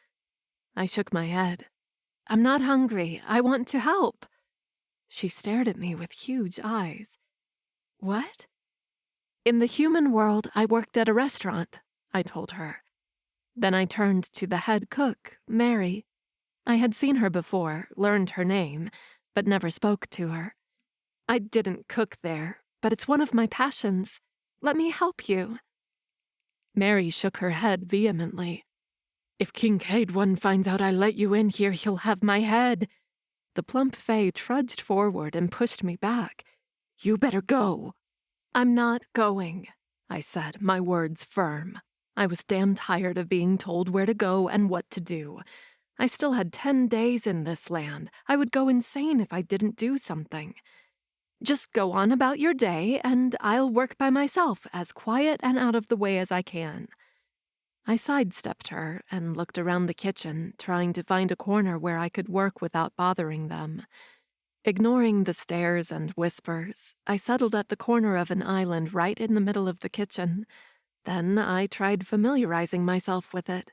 I shook my head. "I'm not hungry. I want to help." She stared at me with huge eyes. "What?" "In the human world, I worked at a restaurant," I told her. Then I turned to the head cook, Mary. I had seen her before, learned her name, but never spoke to her. "I didn't cook there, but it's one of my passions. Let me help you." Mary shook her head vehemently. "If King Cadewyn finds out I let you in here, he'll have my head." The plump Fae trudged forward and pushed me back. "You better go." "I'm not going," I said, my words firm. I was damn tired of being told where to go and what to do. I still had 10 days in this land. I would go insane if I didn't do something. "Just go on about your day, and I'll work by myself, as quiet and out of the way as I can." I sidestepped her and looked around the kitchen, trying to find a corner where I could work without bothering them. Ignoring the stares and whispers, I settled at the corner of an island right in the middle of the kitchen. Then I tried familiarizing myself with it.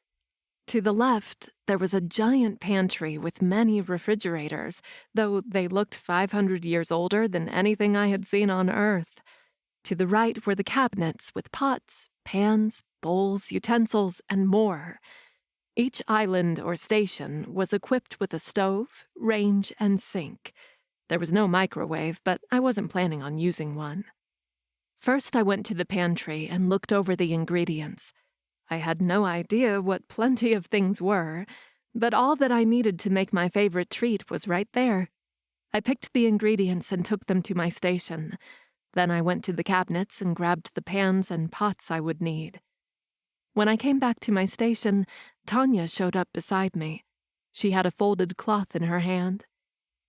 To the left, there was a giant pantry with many refrigerators, though they looked 500 years older than anything I had seen on Earth. To the right were the cabinets with pots, pans, bowls, utensils, and more. Each island or station was equipped with a stove, range, and sink. There was no microwave, but I wasn't planning on using one. First, I went to the pantry and looked over the ingredients. I had no idea what plenty of things were, but all that I needed to make my favorite treat was right there. I picked the ingredients and took them to my station. Then I went to the cabinets and grabbed the pans and pots I would need. When I came back to my station, Tanya showed up beside me. She had a folded cloth in her hand.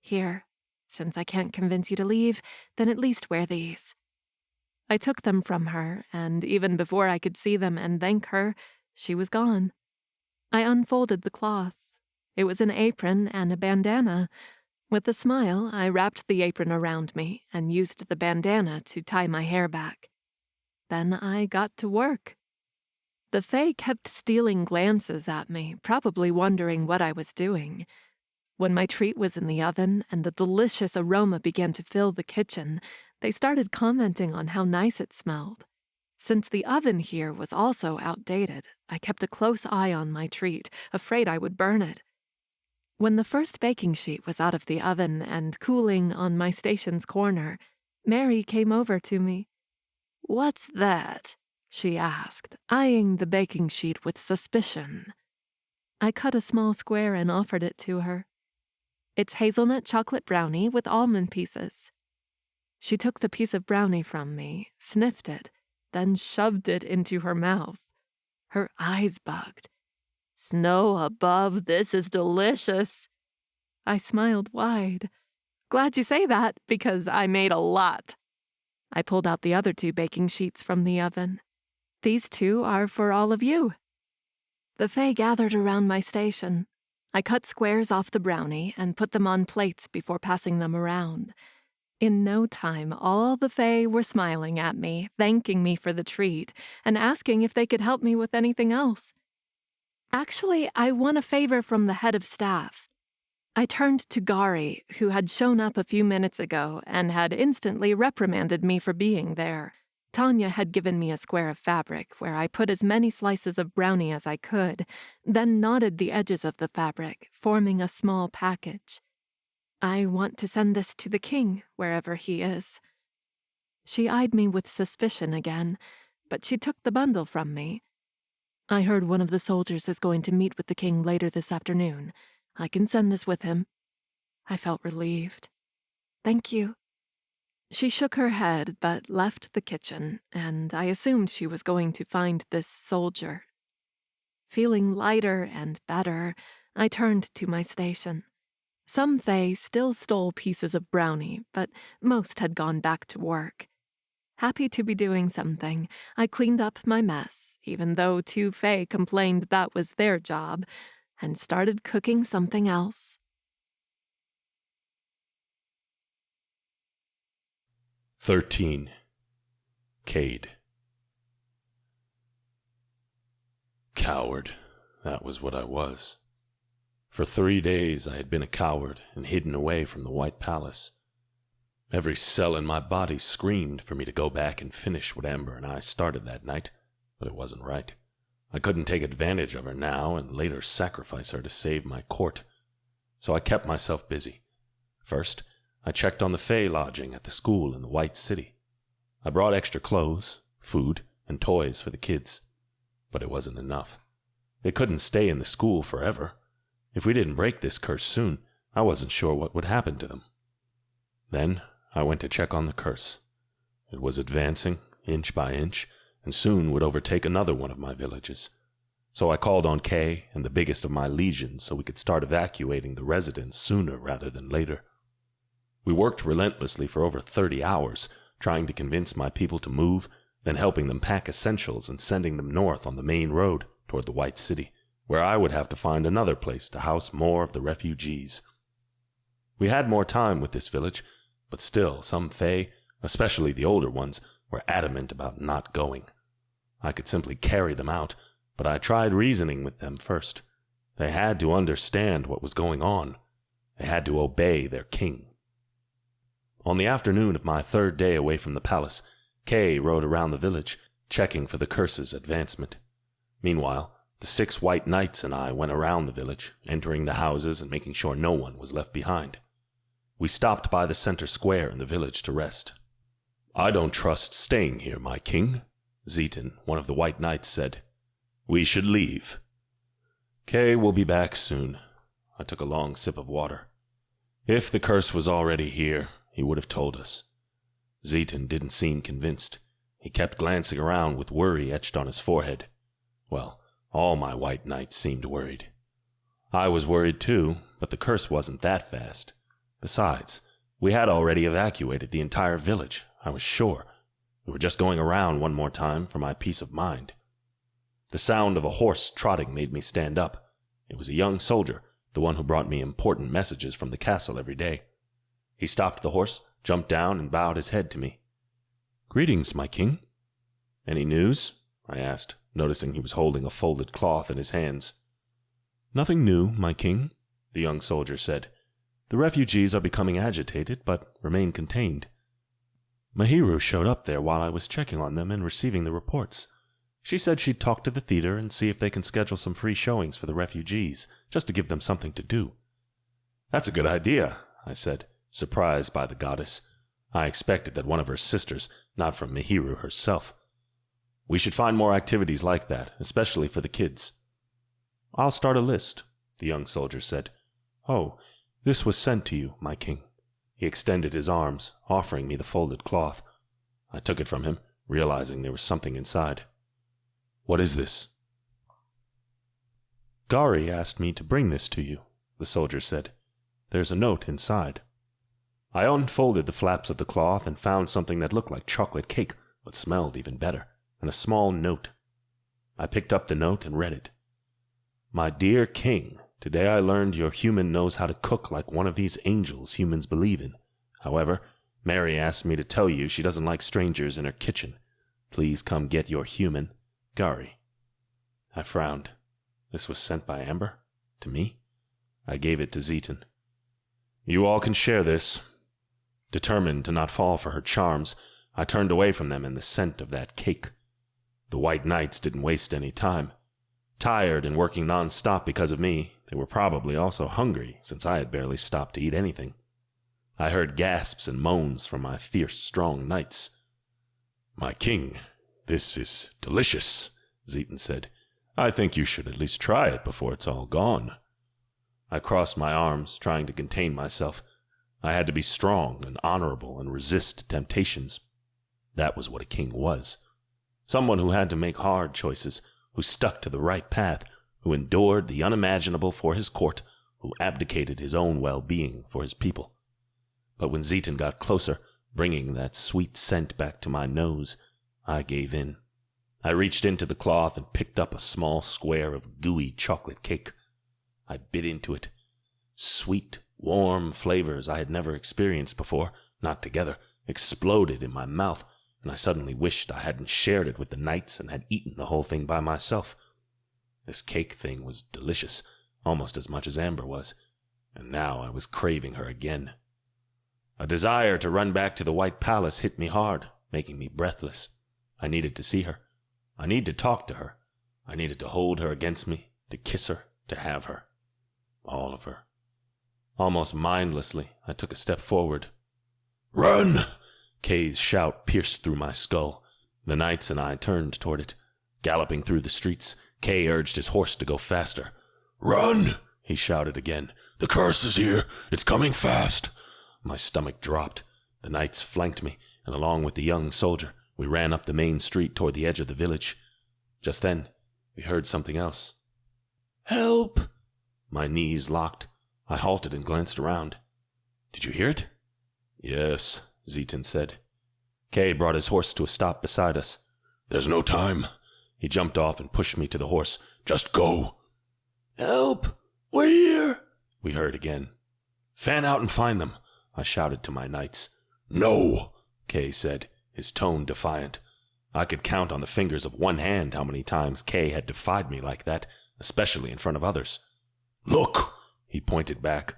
"Here, since I can't convince you to leave, then at least wear these." I took them from her, and even before I could see them and thank her, she was gone. I unfolded the cloth. It was an apron and a bandana. With a smile, I wrapped the apron around me and used the bandana to tie my hair back. Then I got to work. The Fae kept stealing glances at me, probably wondering what I was doing. When my treat was in the oven and the delicious aroma began to fill the kitchen, they started commenting on how nice it smelled. Since the oven here was also outdated, I kept a close eye on my treat, afraid I would burn it. When the first baking sheet was out of the oven and cooling on my station's corner, Mary came over to me. "What's that?" she asked, eyeing the baking sheet with suspicion. I cut a small square and offered it to her. "It's hazelnut chocolate brownie with almond pieces." She took the piece of brownie from me, sniffed it, then shoved it into her mouth. Her eyes bugged. "Snow above, this is delicious." I smiled wide. "Glad you say that, because I made a lot." I pulled out the other 2 baking sheets from the oven. "These 2 are for all of you." The Fae gathered around my station. I cut squares off the brownie and put them on plates before passing them around. In no time, all the Fae were smiling at me, thanking me for the treat, and asking if they could help me with anything else. Actually, I won a favor from the head of staff. I turned to Gari, who had shown up a few minutes ago and had instantly reprimanded me for being there. Tanya had given me a square of fabric where I put as many slices of brownie as I could, then knotted the edges of the fabric, forming a small package. "I want to send this to the king, wherever he is." She eyed me with suspicion again, but she took the bundle from me. I heard one of the soldiers is going to meet with the king later this afternoon. I can send this with him." I felt relieved. "Thank you." She shook her head but left the kitchen, and I assumed she was going to find this soldier. Feeling lighter and better, I turned to my station. Some Fae still stole pieces of brownie, but most had gone back to work. Happy to be doing something, I cleaned up my mess, even though 2 Fae complained that was their job, and started cooking something else. 13. Cade. Coward, that was what I was. For 3 days I had been a coward and hidden away from the White Palace. Every cell in my body screamed for me to go back and finish what Amber and I started that night, but it wasn't right. I couldn't take advantage of her now and later sacrifice her to save my court. So I kept myself busy. First, I checked on the Fae lodging at the school in the White City. I brought extra clothes, food, and toys for the kids. But it wasn't enough. They couldn't stay in the school forever. If we didn't break this curse soon, I wasn't sure what would happen to them. Then I went to check on the curse. It was advancing, inch by inch, and soon would overtake another one of my villages. So I called on Kay and the biggest of my legions so we could start evacuating the residents sooner rather than later. We worked relentlessly for over 30 hours, trying to convince my people to move, then helping them pack essentials and sending them north on the main road toward the White City, where I would have to find another place to house more of the refugees. We had more time with this village, but still some Fae, especially the older ones, were adamant about not going. I could simply carry them out, but I tried reasoning with them first. They had to understand what was going on. They had to obey their king. On the afternoon of my 3rd day away from the palace, Kay rode around the village, checking for the curse's advancement. Meanwhile, the 6 white knights and I went around the village, entering the houses and making sure no one was left behind. We stopped by the center square in the village to rest. "I don't trust staying here, my king," Zeton, one of the white knights, said. "We should leave." "Kay will be back soon." I took a long sip of water. If the curse was already here, he would have told us. Zeton didn't seem convinced. He kept glancing around with worry etched on his forehead. Well, all my white knights seemed worried. I was worried too, but the curse wasn't that fast. Besides, we had already evacuated the entire village, I was sure. We were just going around one more time for my peace of mind. The sound of a horse trotting made me stand up. It was a young soldier, the one who brought me important messages from the castle every day. He stopped the horse, jumped down, and bowed his head to me. "Greetings, my king." "Any news?" I asked, noticing he was holding a folded cloth in his hands. "Nothing new, my king," the young soldier said. "The refugees are becoming agitated, but remain contained. Mahiru showed up there while I was checking on them and receiving the reports. She said she'd talk to the theater and see if they can schedule some free showings for the refugees, just to give them something to do." "That's a good idea," I said, surprised by the goddess. I expected that one of her sisters, not from Mahiru herself. "We should find more activities like that, especially for the kids." "I'll start a list," the young soldier said. "Oh, this was sent to you, my king." He extended his arms, offering me the folded cloth. I took it from him, realizing there was something inside. "What is this?" "Gari asked me to bring this to you," the soldier said. "There's a note inside." I unfolded the flaps of the cloth and found something that looked like chocolate cake, but smelled even better, and a small note. I picked up the note and read it. "My dear king, today I learned your human knows how to cook like one of these angels humans believe in. However, Mary asked me to tell you she doesn't like strangers in her kitchen. Please come get your human, Gari." I frowned. This was sent by Amber? To me? I gave it to Zeton. "You all can share this." Determined to not fall for her charms, I turned away from them in the scent of that cake. The white knights didn't waste any time. Tired and working non-stop because of me, they were probably also hungry, since I had barely stopped to eat anything. I heard gasps and moans from my fierce, strong knights. "My king, this is delicious," Zeton said. I think you should at least try it before it's all gone. I crossed my arms, trying to contain myself. I had to be strong and honorable and resist temptations. That was what a king was. Someone who had to make hard choices, who stuck to the right path, who endured the unimaginable for his court, who abdicated his own well-being for his people. But when Zeton got closer, bringing that sweet scent back to my nose, I gave in. I reached into the cloth and picked up a small square of gooey chocolate cake. I bit into it. Sweet, warm flavors I had never experienced before, not together, exploded in my mouth, and I suddenly wished I hadn't shared it with the knights and had eaten the whole thing by myself. This cake thing was delicious, almost as much as Amber was, and now I was craving her again. A desire to run back to the White Palace hit me hard, making me breathless. I needed to see her. I needed to talk to her. I needed to hold her against me, to kiss her, to have her. All of her. Almost mindlessly, I took a step forward. "Run!" Cade's shout pierced through my skull. The knights and I turned toward it. Galloping through the streets, Cade urged his horse to go faster. "Run!" he shouted again. "The curse is here. It's coming fast." My stomach dropped. The knights flanked me, and along with the young soldier, we ran up the main street toward the edge of the village. Just then, we heard something else. "Help!" My knees locked. I halted and glanced around. "Did you hear it?" "Yes," Zeton said. Cade brought his horse to a stop beside us. "There's no time." He jumped off and pushed me to the horse. "Just go." "Help! We're here!" we heard again. "Fan out and find them," I shouted to my knights. "No," Kay said, his tone defiant. I could count on the fingers of one hand how many times Kay had defied me like that, especially in front of others. "Look!" He pointed back.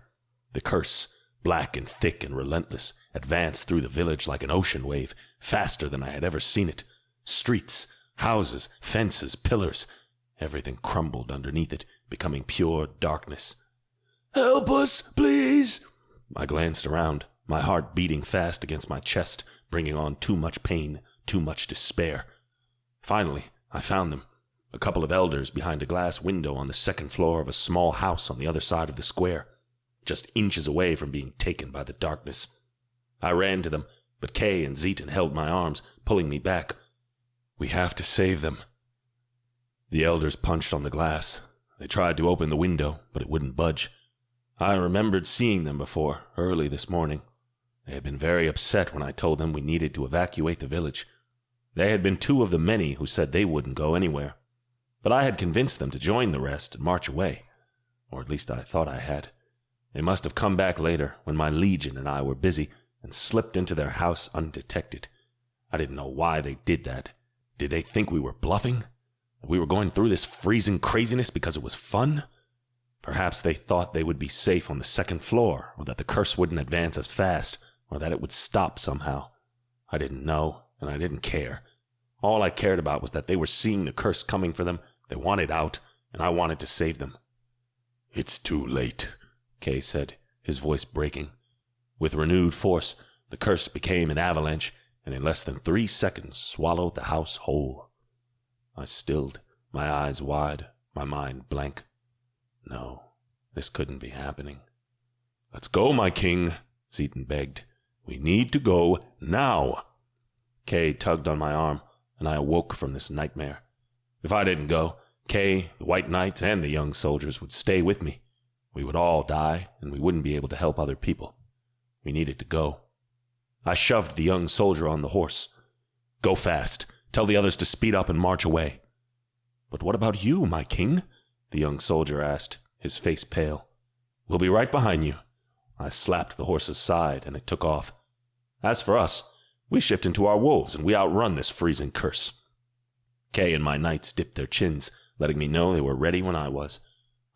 The curse, black and thick and relentless, advanced through the village like an ocean wave, faster than I had ever seen it. Streets, houses, fences, pillars, everything crumbled underneath it, becoming pure darkness. "Help us, please!" I glanced around, my heart beating fast against my chest, bringing on too much pain, too much despair. Finally, I found them. A couple of elders behind a glass window on the second floor of a small house on the other side of the square, just inches away from being taken by the darkness. I ran to them, but Kay and Zeton held my arms, pulling me back. "We have to save them." The elders punched on the glass. They tried to open the window, but it wouldn't budge. I remembered seeing them before, early this morning. They had been very upset when I told them we needed to evacuate the village. They had been two of the many who said they wouldn't go anywhere. But I had convinced them to join the rest and march away. Or at least I thought I had. They must have come back later, when my legion and I were busy, and slipped into their house undetected. I didn't know why they did that. Did they think we were bluffing? That we were going through this freezing craziness because it was fun? Perhaps they thought they would be safe on the second floor, or that the curse wouldn't advance as fast, or that it would stop somehow. I didn't know, and I didn't care. All I cared about was that they were seeing the curse coming for them, they wanted out, and I wanted to save them. "It's too late," Kay said, his voice breaking. With renewed force, the curse became an avalanche, and in less than 3 seconds swallowed the house whole. I stilled, my eyes wide, my mind blank. No, this couldn't be happening. "Let's go, my king," Zeton begged. "We need to go now." Kay tugged on my arm, and I awoke from this nightmare. If I didn't go, Kay, the White Knights, and the young soldiers would stay with me. We would all die, and we wouldn't be able to help other people. We needed to go. I shoved the young soldier on the horse. "Go fast. Tell the others to speed up and march away." "But what about you, my king?" the young soldier asked, his face pale. "We'll be right behind you." I slapped the horse's side, and it took off. As for us, we shift into our wolves, and we outrun this freezing curse. Kay and my knights dipped their chins, letting me know they were ready when I was.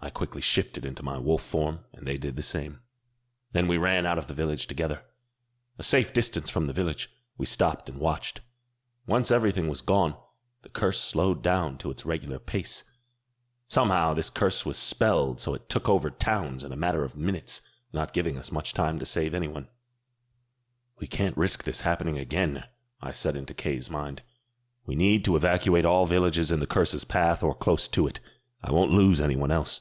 I quickly shifted into my wolf form, and they did the same. Then we ran out of the village together. A safe distance from the village, we stopped and watched. Once everything was gone, the curse slowed down to its regular pace. Somehow this curse was spelled so it took over towns in a matter of minutes, not giving us much time to save anyone. "We can't risk this happening again," I said into Kay's mind. We need to evacuate all villages in the curse's path or close to it. I won't lose anyone else."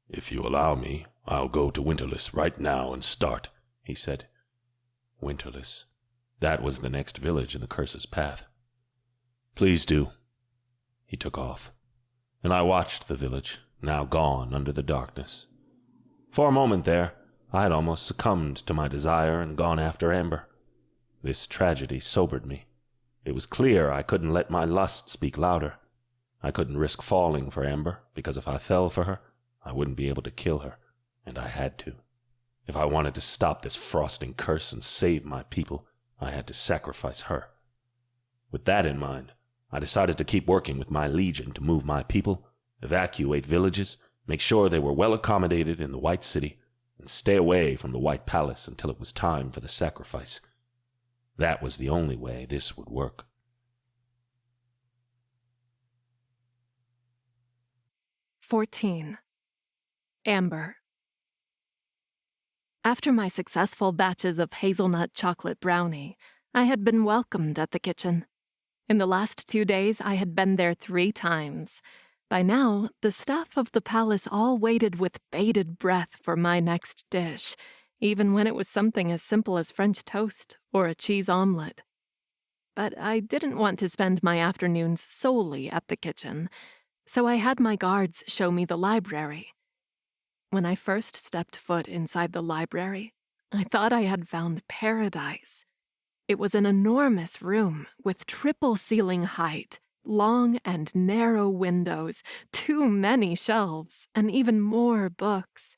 "If you allow me, I'll go to Winterless right now and start," he said. Winterless. That was the next village in the curse's path. "Please do." He took off, and I watched the village, now gone under the darkness. For a moment there, I had almost succumbed to my desire and gone after Amber. This tragedy sobered me. It was clear I couldn't let my lust speak louder. I couldn't risk falling for Amber, because if I fell for her, I wouldn't be able to kill her, and I had to. If I wanted to stop this frosting curse and save my people, I had to sacrifice her. With that in mind, I decided to keep working with my legion to move my people, evacuate villages, make sure they were well accommodated in the White City, and stay away from the White Palace until it was time for the sacrifice. That was the only way this would work. "14. Amber." After my successful batches of hazelnut chocolate brownie, I had been welcomed at the kitchen. In the last 2 days, I had been there 3 times. By now, the staff of the palace all waited with bated breath for my next dish, even when it was something as simple as French toast or a cheese omelet. But I didn't want to spend my afternoons solely at the kitchen, so I had my guards show me the library. When I first stepped foot inside the library, I thought I had found paradise. It was an enormous room with triple ceiling height, long and narrow windows, too many shelves, and even more books.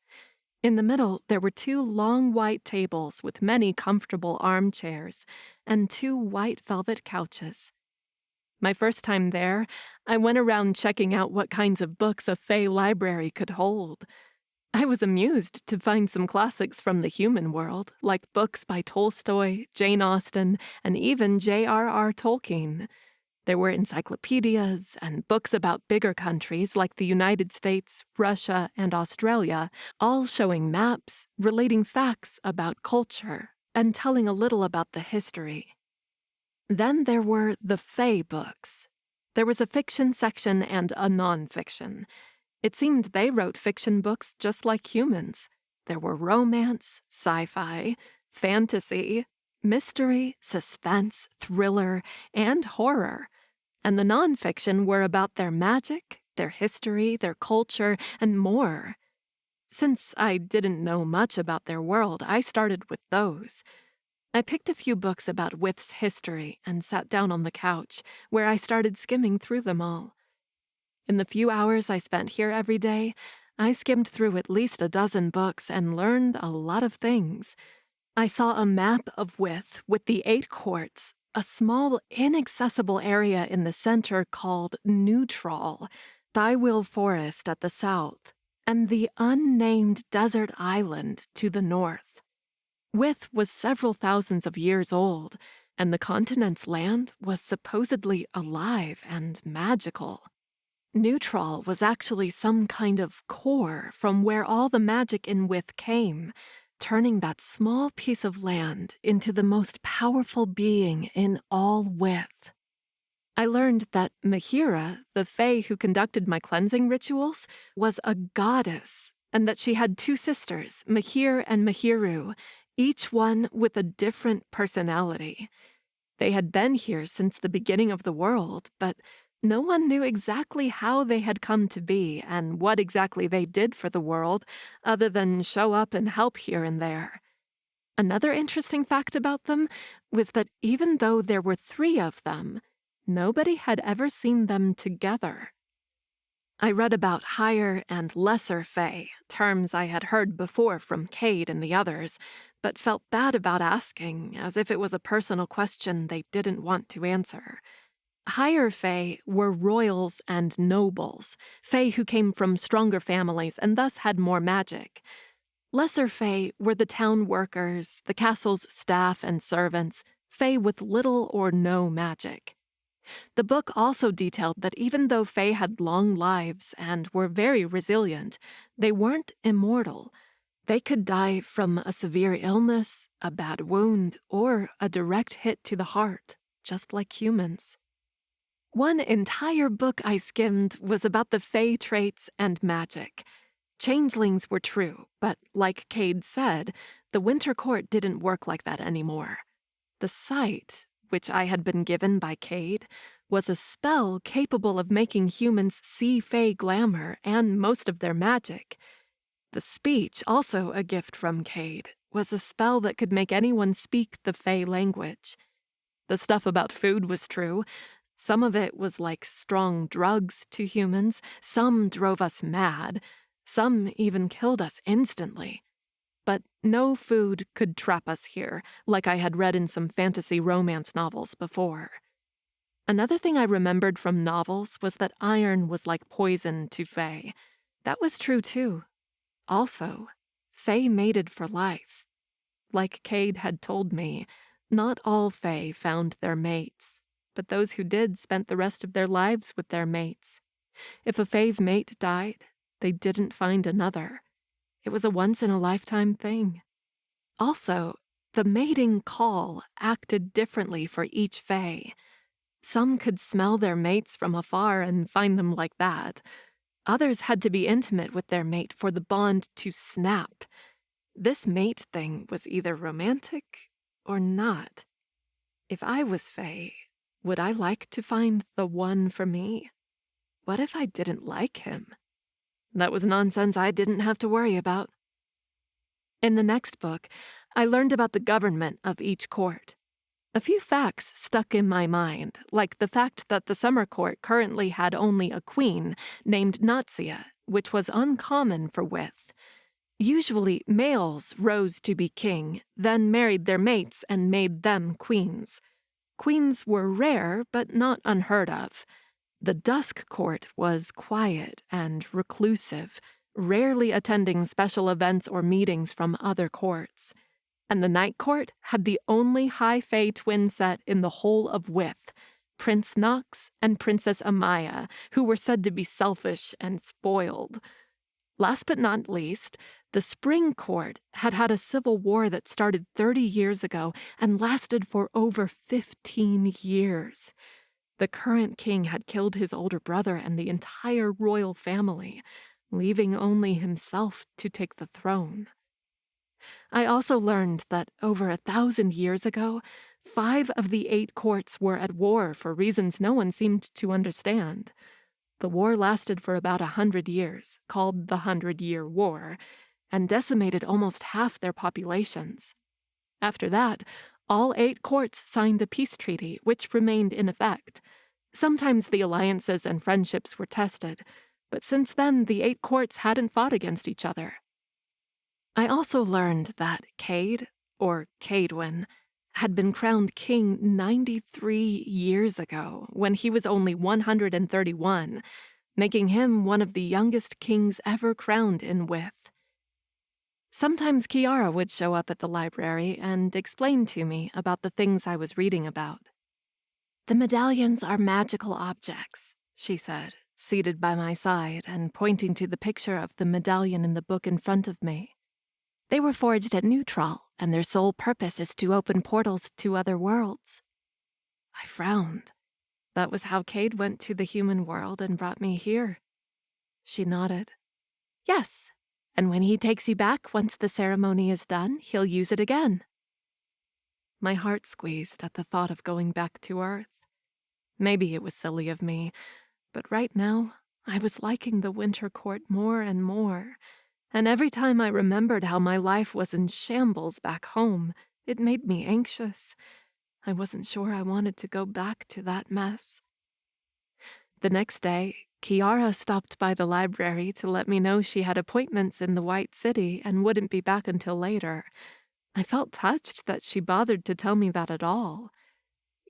In the middle, there were 2 long white tables with many comfortable armchairs and 2 white velvet couches. My first time there, I went around checking out what kinds of books a Fey library could hold. I was amused to find some classics from the human world, like books by Tolstoy, Jane Austen, and even J.R.R. Tolkien. There were encyclopedias and books about bigger countries like the United States, Russia, and Australia, all showing maps, relating facts about culture, and telling a little about the history. Then there were the Fey books. There was a fiction section and a non-fiction. It seemed they wrote fiction books just like humans. There were romance, sci-fi, fantasy, mystery, suspense, thriller, and horror. And the nonfiction were about their magic, their history, their culture, and more. Since I didn't know much about their world, I started with those. I picked a few books about Wyth's history and sat down on the couch, where I started skimming through them all. In the few hours I spent here every day, I skimmed through at least a dozen books and learned a lot of things. I saw a map of Wyth with the 8 courts, a small, inaccessible area in the center called Neutral, Tywyll Forest at the south, and the unnamed desert island to the north. Wyth was several thousands of years old, and the continent's land was supposedly alive and magical. Neutral was actually some kind of core from where all the magic in Wyth came, turning that small piece of land into the most powerful being in all Wyth. I learned that Mahira, the Fae who conducted my cleansing rituals, was a goddess, and that she had 2 sisters, Mahir and Mahiru, each one with a different personality. They had been here since the beginning of the world, but no one knew exactly how they had come to be and what exactly they did for the world, other than show up and help here and there. Another interesting fact about them was that even though there were 3 of them, nobody had ever seen them together. I read about higher and lesser Fae, terms I had heard before from Cade and the others, but felt bad about asking, as if it was a personal question they didn't want to answer. Higher Fae were royals and nobles, Fae who came from stronger families and thus had more magic. Lesser Fae were the town workers, the castle's staff and servants, Fae with little or no magic. The book also detailed that even though Fae had long lives and were very resilient, they weren't immortal. They could die from a severe illness, a bad wound, or a direct hit to the heart, just like humans. One entire book I skimmed was about the Fae traits and magic. Changelings were true, but like Cade said, the Winter Court didn't work like that anymore. The sight, which I had been given by Cade, was a spell capable of making humans see Fae glamour and most of their magic. The speech, also a gift from Cade, was a spell that could make anyone speak the Fae language. The stuff about food was true. Some of it was like strong drugs to humans, some drove us mad, some even killed us instantly. But no food could trap us here, like I had read in some fantasy romance novels before. Another thing I remembered from novels was that iron was like poison to Fae. That was true too. Also, Fae mated for life. Like Cade had told me, not all Fae found their mates, but those who did spent the rest of their lives with their mates. If a Fae's mate died, they didn't find another. It was a once-in-a-lifetime thing. Also, the mating call acted differently for each Fae. Some could smell their mates from afar and find them like that. Others had to be intimate with their mate for the bond to snap. This mate thing was either romantic or not. If I was Fae, would I like to find the one for me? What if I didn't like him? That was nonsense I didn't have to worry about. In the next book, I learned about the government of each court. A few facts stuck in my mind, like the fact that the summer court currently had only a queen named Natsia, which was uncommon for Wyth. Usually, males rose to be king, then married their mates and made them queens. Queens were rare, but not unheard of. The dusk court was quiet and reclusive, rarely attending special events or meetings from other courts. And the night court had the only high fae twin set in the whole of Wyth, Prince Knox and Princess Amaya, who were said to be selfish and spoiled. Last but not least, the spring court had had a civil war that started 30 years ago and lasted for over 15 years. The current king had killed his older brother and the entire royal family, leaving only himself to take the throne. I also learned that over 1,000 years ago, 5 of the 8 courts were at war for reasons no one seemed to understand. The war lasted for about 100 years, called the 100-Year War, and decimated almost half their populations. After that, all 8 courts signed a peace treaty, which remained in effect. Sometimes the alliances and friendships were tested, but since then the 8 courts hadn't fought against each other. I also learned that Cade, or Cadewyn, had been crowned king 93 years ago, when he was only 131, making him one of the youngest kings ever crowned in Wyth. Sometimes Kiara would show up at the library and explain to me about the things I was reading about. "The medallions are magical objects," she said, seated by my side and pointing to the picture of the medallion in the book in front of me. "They were forged at Neutral, and their sole purpose is to open portals to other worlds." I frowned. That was how Cade went to the human world and brought me here. She nodded. "Yes, and when he takes you back once the ceremony is done, he'll use it again." My heart squeezed at the thought of going back to Earth. Maybe it was silly of me, but right now I was liking the Winter Court more and more, and every time I remembered how my life was in shambles back home, it made me anxious. I wasn't sure I wanted to go back to that mess. The next day, Kiara stopped by the library to let me know she had appointments in the White City and wouldn't be back until later. I felt touched that she bothered to tell me that at all.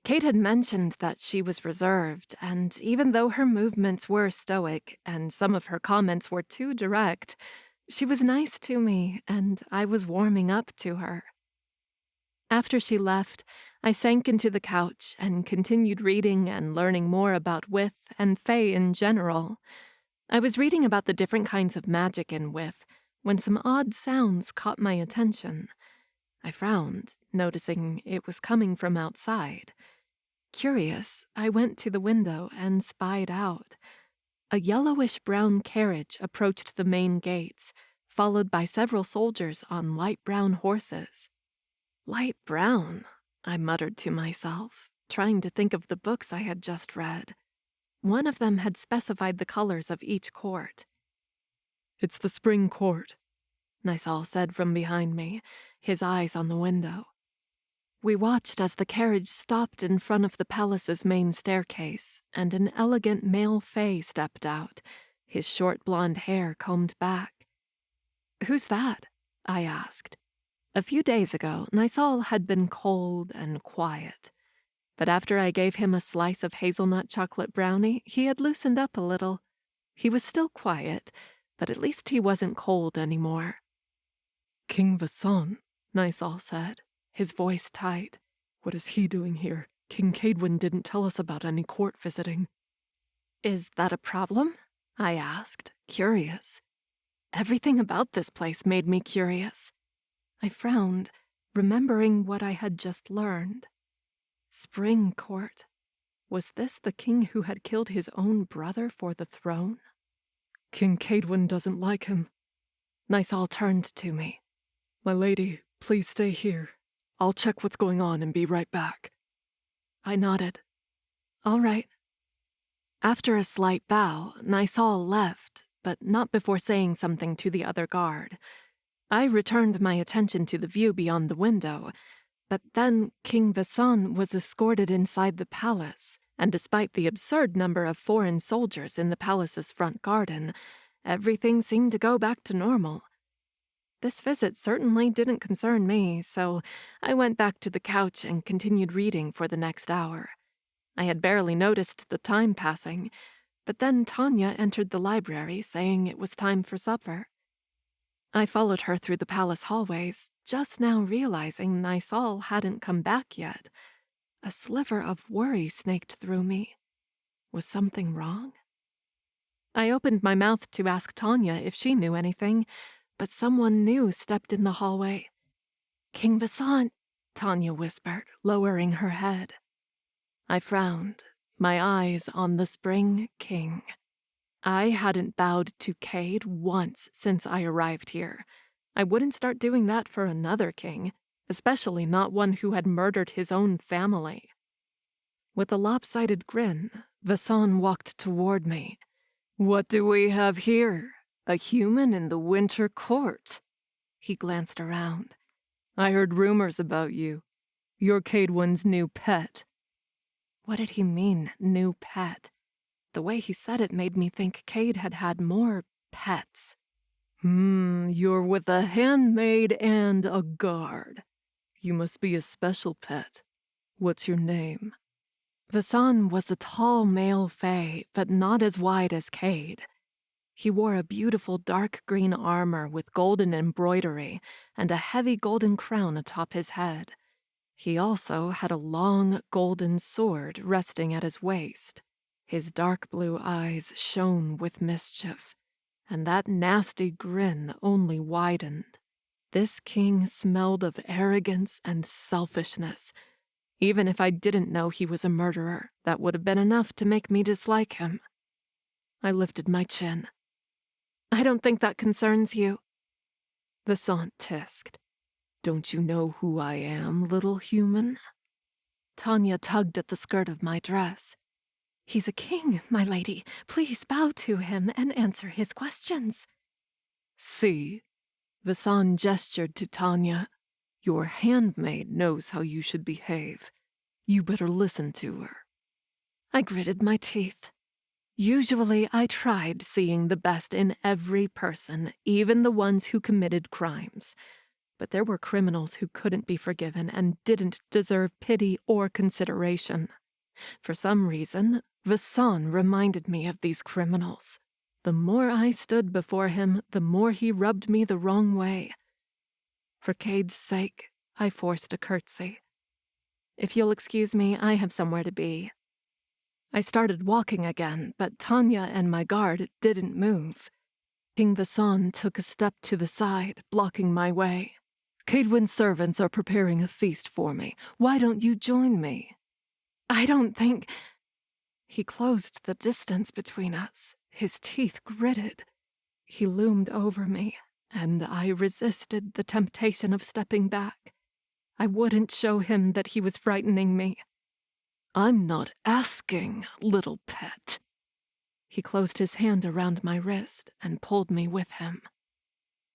Cade had mentioned that she was reserved, and even though her movements were stoic and some of her comments were too direct, she was nice to me, and I was warming up to her. After she left, I sank into the couch and continued reading and learning more about Wyth and Fae in general. I was reading about the different kinds of magic in Wyth when some odd sounds caught my attention. I frowned, noticing it was coming from outside. Curious, I went to the window and spied out. A yellowish-brown carriage approached the main gates, followed by several soldiers on light brown horses. Light brown, I muttered to myself, trying to think of the books I had just read. One of them had specified the colors of each court. It's the spring court, Nysal said from behind me, his eyes on the window. We watched as the carriage stopped in front of the palace's main staircase, and an elegant male fae stepped out, his short blonde hair combed back. "Who's that?" I asked. A few days ago, Nysal had been cold and quiet, but after I gave him a slice of hazelnut chocolate brownie, he had loosened up a little. He was still quiet, but at least he wasn't cold anymore. King Vasan, Nysal said, his voice tight. What is he doing here? King Cadewyn didn't tell us about any court visiting. Is that a problem? I asked, curious. Everything about this place made me curious. I frowned, remembering what I had just learned. Spring court. Was this the king who had killed his own brother for the throne? King Cadewyn doesn't like him. Nysal turned to me. My lady, please stay here. I'll check what's going on and be right back. I nodded. All right. After a slight bow, Nysal left, but not before saying something to the other guard. I returned my attention to the view beyond the window, but then King Vasan was escorted inside the palace, and despite the absurd number of foreign soldiers in the palace's front garden, everything seemed to go back to normal. This visit certainly didn't concern me, so I went back to the couch and continued reading for the next hour. I had barely noticed the time passing, but then Tanya entered the library saying it was time for supper. I followed her through the palace hallways, just now realizing Nysal hadn't come back yet. A sliver of worry snaked through me. Was something wrong? I opened my mouth to ask Tanya if she knew anything, but someone new stepped in the hallway. King Vasan, Tanya whispered, lowering her head. I frowned, my eyes on the Spring King. I hadn't bowed to Cade once since I arrived here. I wouldn't start doing that for another king, especially not one who had murdered his own family. With a lopsided grin, Vasan walked toward me. What do we have here? A human in the winter court? He glanced around. I heard rumors about you. You're Cadewyn's new pet. What did he mean, new pet? The way he said it made me think Cade had had more pets. You're with a handmaid and a guard. You must be a special pet. What's your name? Vasan was a tall male fae, but not as wide as Cade. He wore a beautiful dark green armor with golden embroidery and a heavy golden crown atop his head. He also had a long golden sword resting at his waist. His dark blue eyes shone with mischief, and that nasty grin only widened. This king smelled of arrogance and selfishness. Even if I didn't know he was a murderer, that would have been enough to make me dislike him. I lifted my chin. I don't think that concerns you. Vasan tisked. Don't you know who I am, little human? Tanya tugged at the skirt of my dress. He's a king, my lady. Please bow to him and answer his questions. See, Vasan gestured to Tanya. Your handmaid knows how you should behave. You better listen to her. I gritted my teeth. Usually I tried seeing the best in every person, even the ones who committed crimes. But there were criminals who couldn't be forgiven and didn't deserve pity or consideration. For some reason, Vasan reminded me of these criminals. The more I stood before him, the more he rubbed me the wrong way. For Cade's sake, I forced a curtsy. If you'll excuse me, I have somewhere to be. I started walking again, but Tanya and my guard didn't move. King Vasan took a step to the side, blocking my way. Cadewyn's servants are preparing a feast for me. Why don't you join me? I don't think... He closed the distance between us, his teeth gritted. He loomed over me, and I resisted the temptation of stepping back. I wouldn't show him that he was frightening me. I'm not asking, little pet. He closed his hand around my wrist and pulled me with him.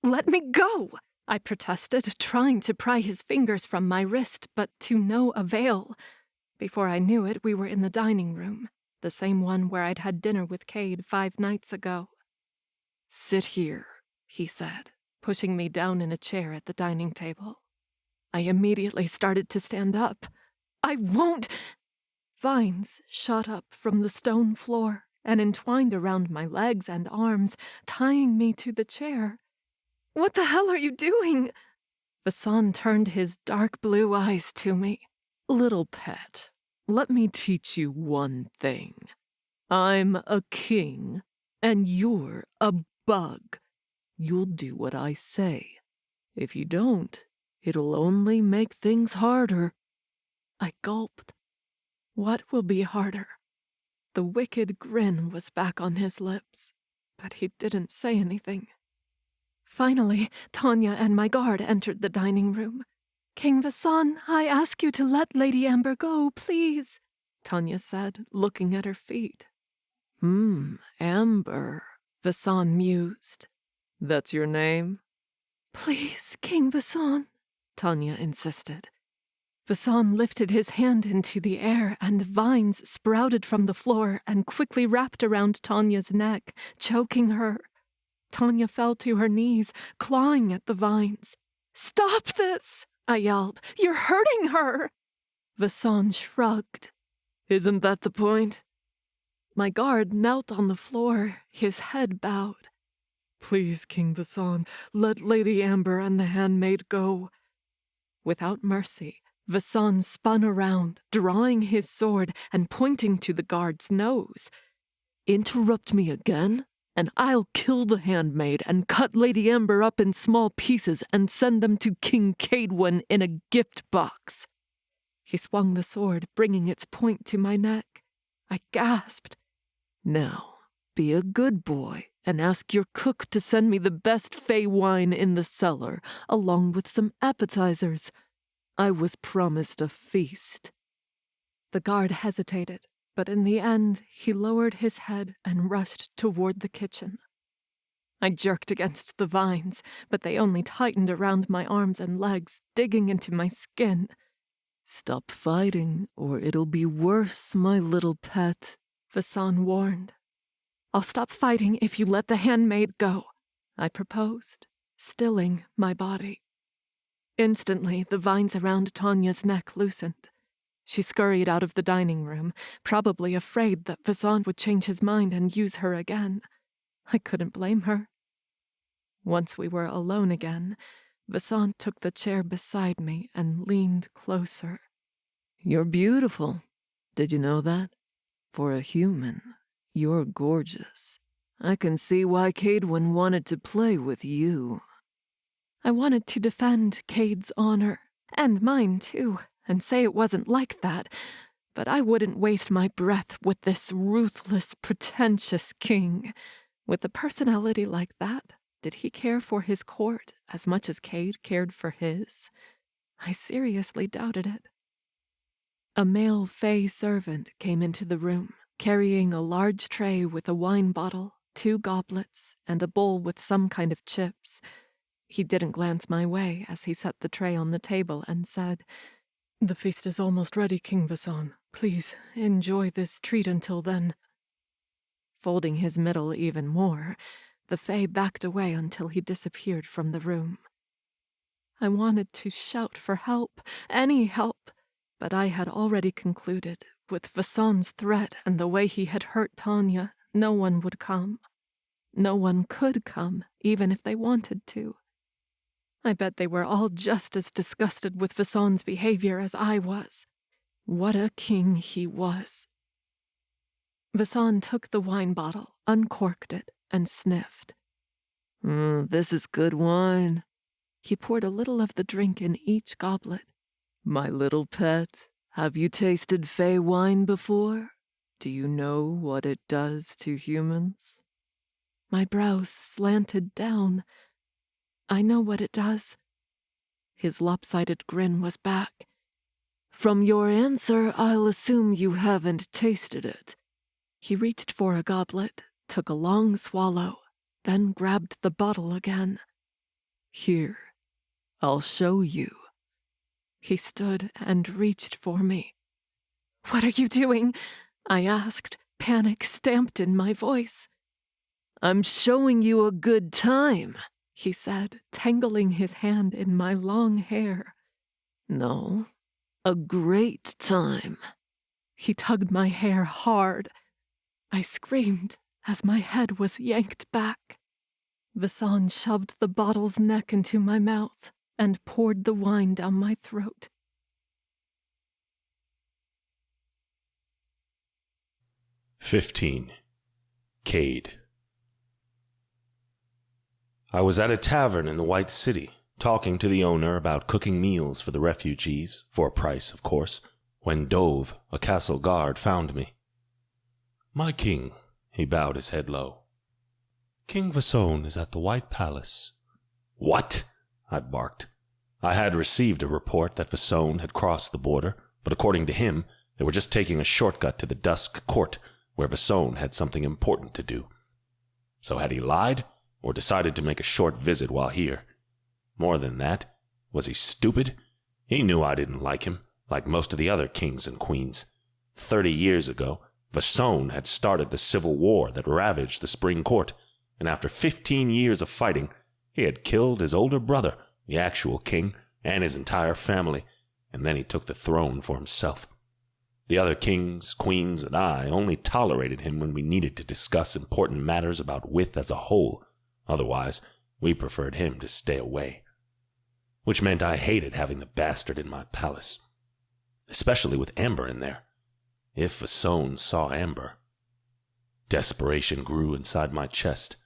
Let me go, I protested, trying to pry his fingers from my wrist, but to no avail. Before I knew it, we were in the dining room, the same one where I'd had dinner with Cade 5 nights ago. Sit here, he said, pushing me down in a chair at the dining table. I immediately started to stand up. I won't! Vines shot up from the stone floor and entwined around my legs and arms, tying me to the chair. What the hell are you doing? Vasan turned his dark blue eyes to me. Little pet, let me teach you one thing. I'm a king, and you're a bug. You'll do what I say. If you don't, it'll only make things harder. I gulped. What will be harder? The wicked grin was back on his lips, but he didn't say anything. Finally, Tanya and my guard entered the dining room. King Vasan, I ask you to let Lady Amber go, please, Tanya said, looking at her feet. Amber, Vasan mused. That's your name? Please, King Vasan, Tanya insisted. Vasan lifted his hand into the air, and vines sprouted from the floor and quickly wrapped around Tanya's neck, choking her. Tanya fell to her knees, clawing at the vines. Stop this! I yelled. You're hurting her! Vasan shrugged. Isn't that the point? My guard knelt on the floor, his head bowed. Please, King Vasan, let Lady Amber and the handmaid go. Without mercy, Vasan spun around, drawing his sword and pointing to the guard's nose. Interrupt me again, and I'll kill the handmaid and cut Lady Amber up in small pieces and send them to King Cadewyn in a gift box. He swung the sword, bringing its point to my neck. I gasped. Now, be a good boy and ask your cook to send me the best fey wine in the cellar, along with some appetizers. I was promised a feast. The guard hesitated, but in the end he lowered his head and rushed toward the kitchen. I jerked against the vines, but they only tightened around my arms and legs, digging into my skin. Stop fighting, or it'll be worse, my little pet, Vasan warned. I'll stop fighting if you let the handmaid go, I proposed, stilling my body. Instantly, the vines around Tanya's neck loosened. She scurried out of the dining room, probably afraid that Vasan would change his mind and use her again. I couldn't blame her. Once we were alone again, Vasan took the chair beside me and leaned closer. You're beautiful. Did you know that? For a human, you're gorgeous. I can see why Cadewyn wanted to play with you. I wanted to defend Cade's honor, and mine too, and say it wasn't like that, but I wouldn't waste my breath with this ruthless, pretentious king. With a personality like that, did he care for his court as much as Cade cared for his? I seriously doubted it. A male fey servant came into the room, carrying a large tray with a wine bottle, 2 goblets, and a bowl with some kind of chips. He didn't glance my way as he set the tray on the table and said, The feast is almost ready, King Vasan. Please, enjoy this treat until then. Folding his middle even more, the Fae backed away until he disappeared from the room. I wanted to shout for help, any help, but I had already concluded, with Vasan's threat and the way he had hurt Tanya, no one would come. No one could come, even if they wanted to. I bet they were all just as disgusted with Vasan's behavior as I was. What a king he was. Vasan took the wine bottle, uncorked it, and sniffed. This is good wine. He poured a little of the drink in each goblet. My little pet, Have you tasted fey wine before? Do you know what it does to humans? My brows slanted down. I know what it does. His lopsided grin was back. From your answer, I'll assume you haven't tasted it. He reached for a goblet, took a long swallow, then grabbed the bottle again. Here, I'll show you. He stood and reached for me. What are you doing? I asked, panic stamped in my voice. I'm showing you a good time, he said, tangling his hand in my long hair. No, a great time. He tugged my hair hard. I screamed as my head was yanked back. Vasson shoved the bottle's neck into my mouth and poured the wine down my throat. Cade. I was at a tavern in the White City, talking to the owner about cooking meals for the refugees, for a price, of course, when Dove, a castle guard, found me. "My king," he bowed his head low. "King Vasson is at the White Palace." "What?" I barked. I had received a report that Vasson had crossed the border, but according to him, they were just taking a shortcut to the Dusk Court, where Vasson had something important to do. So had he lied, or decided to make a short visit while here? More than that, was he stupid? He knew I didn't like him, like most of the other kings and queens. 30 years ago, Vasson had started the civil war that ravaged the Spring Court, and after 15 years of fighting, he had killed his older brother, the actual king, and his entire family, and then he took the throne for himself. The other kings, queens, and I only tolerated him when we needed to discuss important matters about Wyth as a whole. Otherwise, we preferred him to stay away. Which meant I hated having the bastard in my palace. Especially with Amber in there. If Vasson saw Amber. Desperation grew inside my chest.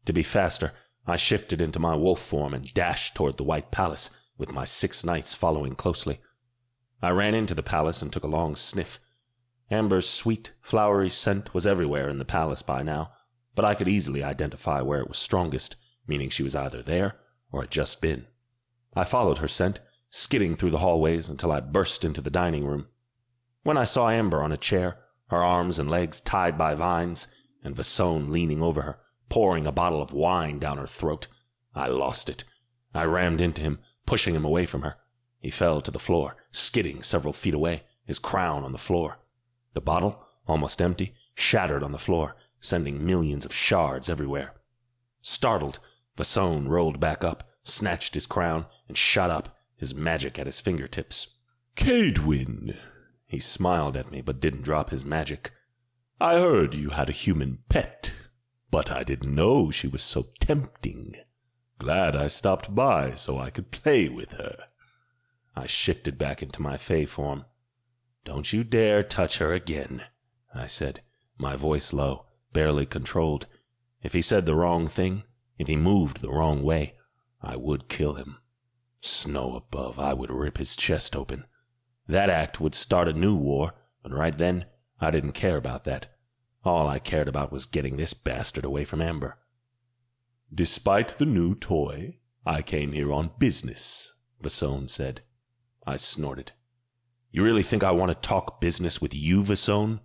To be faster, I shifted into my wolf form and dashed toward the White Palace, with my 6 knights following closely. I ran into the palace and took a long sniff. Amber's sweet, flowery scent was everywhere in the palace by now, but I could easily identify where it was strongest, meaning she was either there or had just been. I followed her scent, skidding through the hallways until I burst into the dining room. When I saw Amber on a chair, her arms and legs tied by vines, and Vasson leaning over her, pouring a bottle of wine down her throat, I lost it. I rammed into him, pushing him away from her. He fell to the floor, skidding several feet away, his crown on the floor. The bottle, almost empty, shattered on the floor, sending millions of shards everywhere. Startled, Vasson rolled back up, snatched his crown, and shot up, his magic at his fingertips. "Cadewyn," he smiled at me but didn't drop his magic. "I heard you had a human pet, but I didn't know she was so tempting. Glad I stopped by so I could play with her." I shifted back into my fey form. "Don't you dare touch her again," I said, my voice low, barely controlled. If he said the wrong thing, if he moved the wrong way, I would kill him. Snow above, I would rip his chest open. That act would start a new war, but right then, I didn't care about that. All I cared about was getting this bastard away from Amber. "Despite the new toy, I came here on business," Vasson said. I snorted. "You really think I want to talk business with you, Vasson?"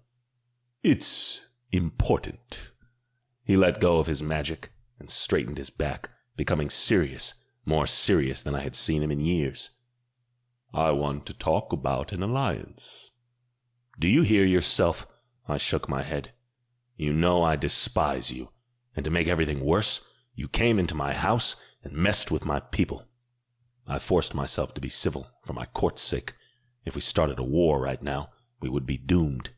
"It's important." He let go of his magic and straightened his back, becoming serious, more serious than I had seen him in years. "I want to talk about an alliance." "Do you hear yourself?" I shook my head. "You know I despise you, and to make everything worse, you came into my house and messed with my people. I forced myself to be civil for my court's sake. If we started a war right now, we would be doomed.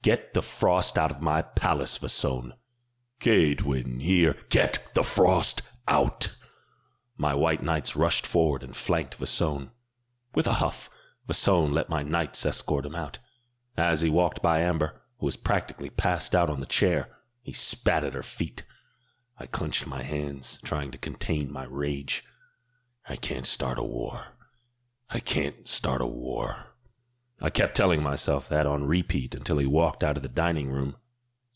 Get the frost out of my palace, Vasson." "Cadewyn here, get the frost out." My white knights rushed forward and flanked Vasson. With a huff, Vasson let my knights escort him out. As he walked by Amber, who was practically passed out on the chair, he spat at her feet. I clenched my hands, trying to contain my rage. I can't start a war. I kept telling myself that on repeat until he walked out of the dining room.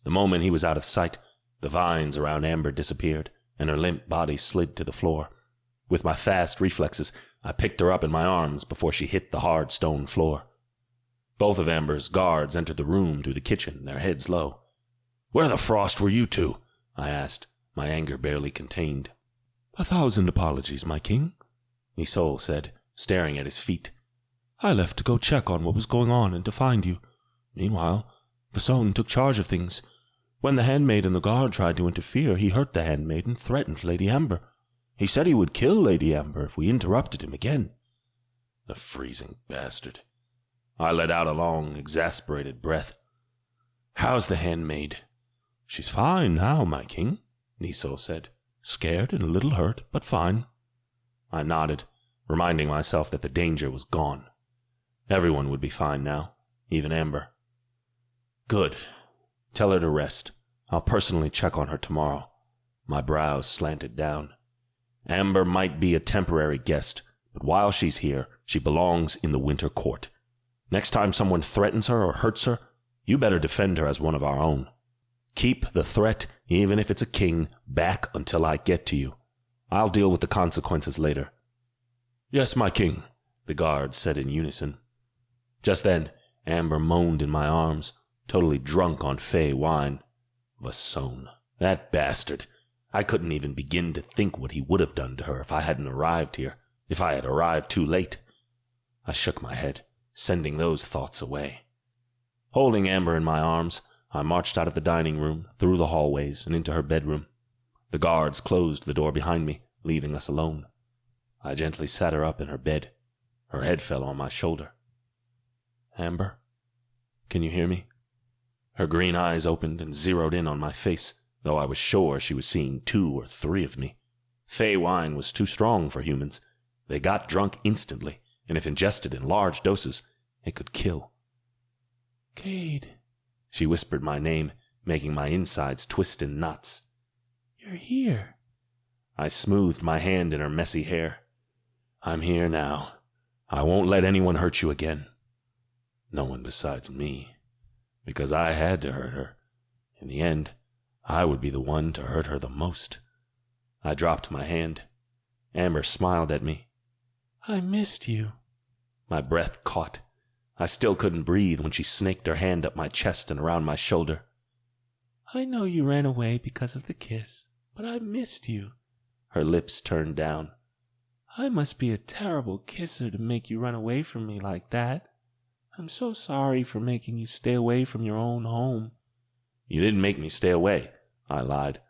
The moment he was out of sight, the vines around Amber disappeared, and her limp body slid to the floor. With my fast reflexes, I picked her up in my arms before she hit the hard stone floor. Both of Amber's guards entered the room through the kitchen, their heads low. "Where the frost were you two?" I asked, my anger barely contained. "1,000 apologies, my king," Nisol said, staring at his feet. "I left to go check on what was going on and to find you. Meanwhile, Vasone took charge of things. When the handmaid and the guard tried to interfere, he hurt the handmaid and threatened Lady Amber. He said he would kill Lady Amber if we interrupted him again." The freezing bastard. I let out a long, exasperated breath. "How's the handmaid?" "She's fine now, my king," Nisol said. "Scared and a little hurt, but fine." I nodded, reminding myself that the danger was gone. Everyone would be fine now, even Amber. "Good. Tell her to rest. I'll personally check on her tomorrow." My brows slanted down. Amber might be a temporary guest, but while she's here, she belongs in the Winter Court. Next time someone threatens her or hurts her, you better defend her as one of our own. Keep the threat, even if it's a king, back until I get to you. I'll deal with the consequences later." "Yes, my king," the guards said in unison. Just then, Amber moaned in my arms, totally drunk on fey wine. Vasone, that bastard. I couldn't even begin to think what he would have done to her if I hadn't arrived here, if I had arrived too late. I shook my head, sending those thoughts away. Holding Amber in my arms, I marched out of the dining room, through the hallways, and into her bedroom. The guards closed the door behind me, leaving us alone. I gently sat her up in her bed. Her head fell on my shoulder. "Amber, can you hear me?" Her green eyes opened and zeroed in on my face, though I was sure she was seeing 2 or 3 of me. Fey wine was too strong for humans. They got drunk instantly, and if ingested in large doses, it could kill. "Cade," she whispered my name, making my insides twist in knots. "You're here." I smoothed my hand in her messy hair. "I'm here now. I won't let anyone hurt you again. No one besides me. Because I had to hurt her. In the end, I would be the one to hurt her the most." I dropped my hand. Amber smiled at me. "I missed you." My breath caught. I still couldn't breathe when she snaked her hand up my chest and around my shoulder. "I know you ran away because of the kiss, but I missed you." Her lips turned down. "I must be a terrible kisser to make you run away from me like that. I'm so sorry for making you stay away from your own home." "You didn't make me stay away," I lied.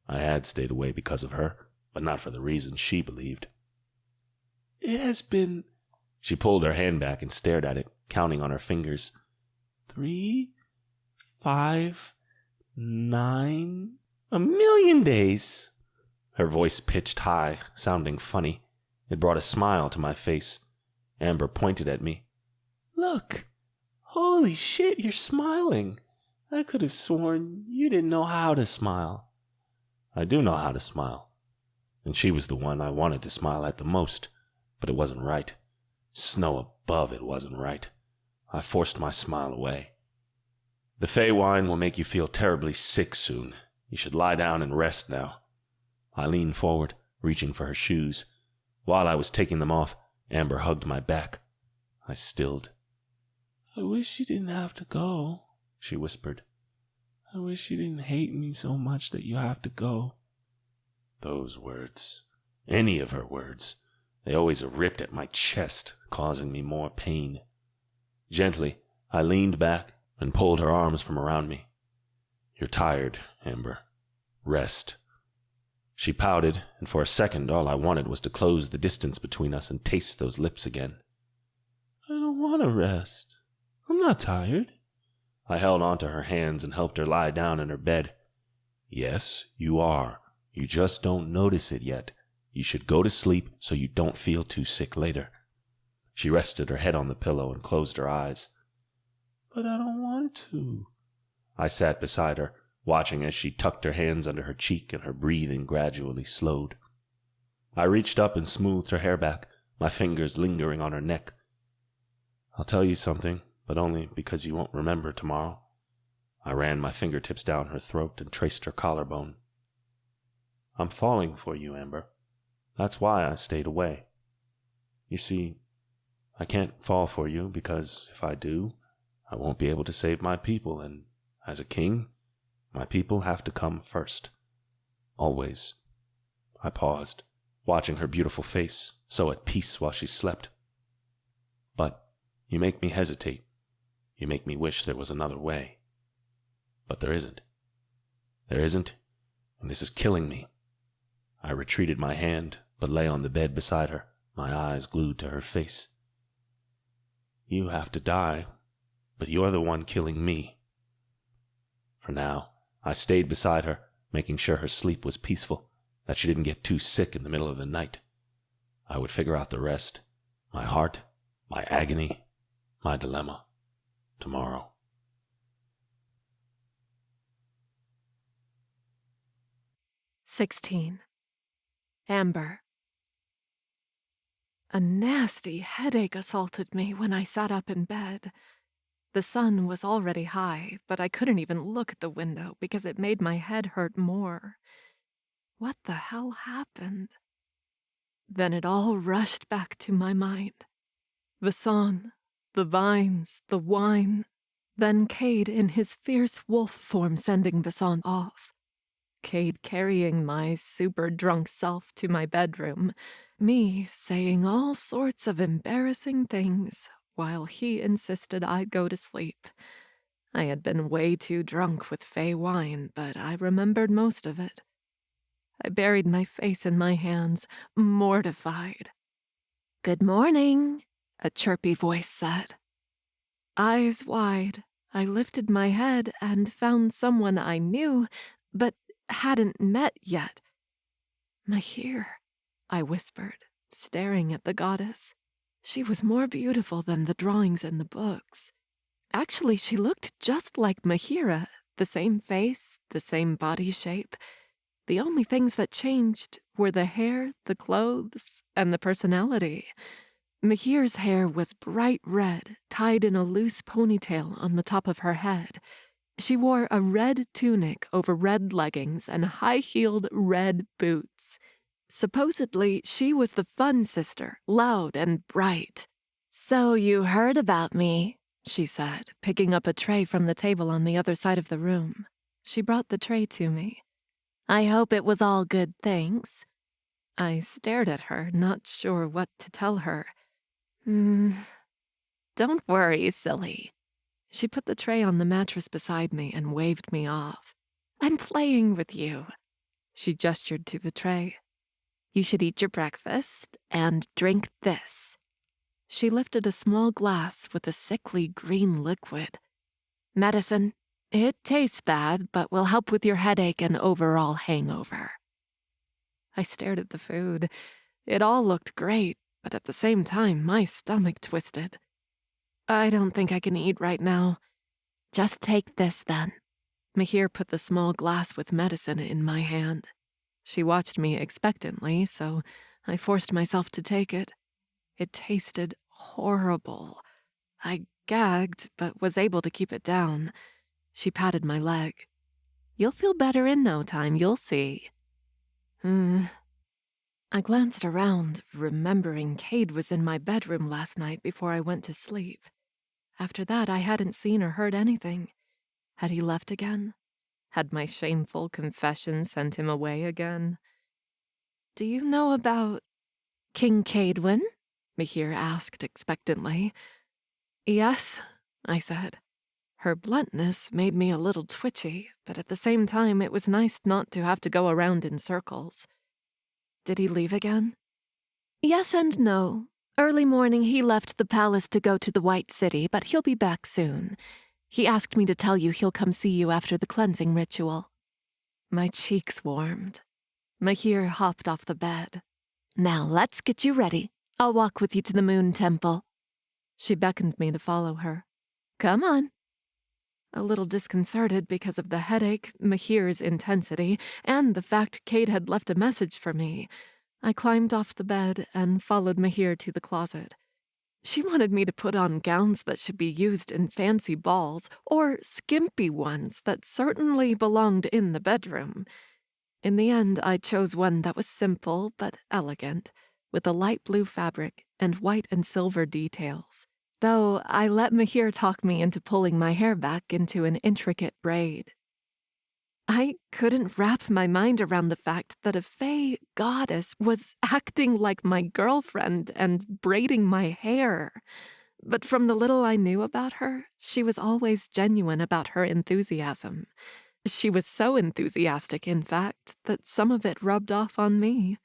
I had stayed away because of her, but not for the reasons she believed. "It has been..." She pulled her hand back and stared at it, counting on her fingers. 3, 5, 9... 1,000,000 days. Her voice pitched high, sounding funny. It brought a smile to my face. Amber pointed at me. "Look! Holy shit, you're smiling! I could have sworn you didn't know how to smile." I do know how to smile. And she was the one I wanted to smile at the most, but it wasn't right. Snow above, it wasn't right. I forced my smile away. "The fey wine will make you feel terribly sick soon. You should lie down and rest now." I leaned forward, reaching for her shoes. While I was taking them off, Amber hugged my back. I stilled. "I wish you didn't have to go," she whispered. "I wish you didn't hate me so much that you have to go." Those words, any of her words, they always ripped at my chest, causing me more pain. Gently, I leaned back and pulled her arms from around me. "You're tired, Amber. Rest." She pouted, and for a second all I wanted was to close the distance between us and taste those lips again. "I don't want to rest. I'm not tired." I held onto her hands and helped her lie down in her bed. "Yes, you are. You just don't notice it yet. You should go to sleep so you don't feel too sick later." She rested her head on the pillow and closed her eyes. "But I don't want to." I sat beside her, watching as she tucked her hands under her cheek and her breathing gradually slowed. I reached up and smoothed her hair back, my fingers lingering on her neck. I'll tell you something, but only because you won't remember tomorrow. I ran my fingertips down her throat and traced her collarbone. I'm falling for you, Amber. That's why I stayed away. You see, I can't fall for you because if I do, I won't be able to save my people, and as a king, my people have to come first. Always. I paused, watching her beautiful face, so at peace while she slept. But you make me hesitate. You make me wish there was another way. But there isn't. There isn't, and this is killing me. I retreated my hand, but lay on the bed beside her, my eyes glued to her face. You have to die, but you're the one killing me. For now, I stayed beside her, making sure her sleep was peaceful, that she didn't get too sick in the middle of the night. I would figure out the rest, my heart, my agony, my dilemma, tomorrow. "16. Amber. A nasty headache assaulted me when I sat up in bed. The sun was already high, but I couldn't even look at the window because it made my head hurt more. What the hell happened? Then it all rushed back to my mind. The song, the vines, the wine, then Cade in his fierce wolf form sending the song off. Cade carrying my super drunk self to my bedroom, me saying all sorts of embarrassing things while he insisted I'd go to sleep. I had been way too drunk with fey wine, but I remembered most of it. I buried my face in my hands, mortified. "Good morning," a chirpy voice said. Eyes wide, I lifted my head and found someone I knew, but hadn't met yet. "Mahir," I whispered, staring at the goddess. She was more beautiful than the drawings in the books. Actually, she looked just like Mahira, the same face, the same body shape. The only things that changed were the hair, the clothes, and the personality. Mahir's hair was bright red, tied in a loose ponytail on the top of her head. She wore a red tunic over red leggings and high-heeled red boots. Supposedly, she was the fun sister, loud and bright. "So you heard about me," she said, picking up a tray from the table on the other side of the room. She brought the tray to me. "I hope it was all good things." I stared at her, not sure what to tell her. "Don't worry, silly." She put the tray on the mattress beside me and waved me off. "I'm playing with you." She gestured to the tray. "You should eat your breakfast and drink this." She lifted a small glass with a sickly green liquid. "Medicine. It tastes bad, but will help with your headache and overall hangover." I stared at the food. It all looked great, but at the same time, my stomach twisted. "I don't think I can eat right now." "Just take this, then." Mahir put the small glass with medicine in my hand. She watched me expectantly, so I forced myself to take it. It tasted horrible. I gagged, but was able to keep it down. She patted my leg. "You'll feel better in no time, you'll see." I glanced around, remembering Cade was in my bedroom last night before I went to sleep. After that, I hadn't seen or heard anything. Had he left again? Had my shameful confession sent him away again? "Do you know about King Cadewyn?" Mahir asked expectantly. "Yes," I said. Her bluntness made me a little twitchy, but at the same time it was nice not to have to go around in circles. "Did he leave again?" "Yes and no. Early morning he left the palace to go to the White City, but he'll be back soon. He asked me to tell you he'll come see you after the cleansing ritual." My cheeks warmed. Mahir hopped off the bed. "Now let's get you ready. I'll walk with you to the Moon Temple." She beckoned me to follow her. "Come on." A little disconcerted because of the headache, Mahir's intensity, and the fact Cade had left a message for me, I climbed off the bed and followed Mahir to the closet. She wanted me to put on gowns that should be used in fancy balls, or skimpy ones that certainly belonged in the bedroom. In the end, I chose one that was simple but elegant, with a light blue fabric and white and silver details, though I let Mahir talk me into pulling my hair back into an intricate braid. I couldn't wrap my mind around the fact that a fae goddess was acting like my girlfriend and braiding my hair. But from the little I knew about her, she was always genuine about her enthusiasm. She was so enthusiastic, in fact, that some of it rubbed off on me.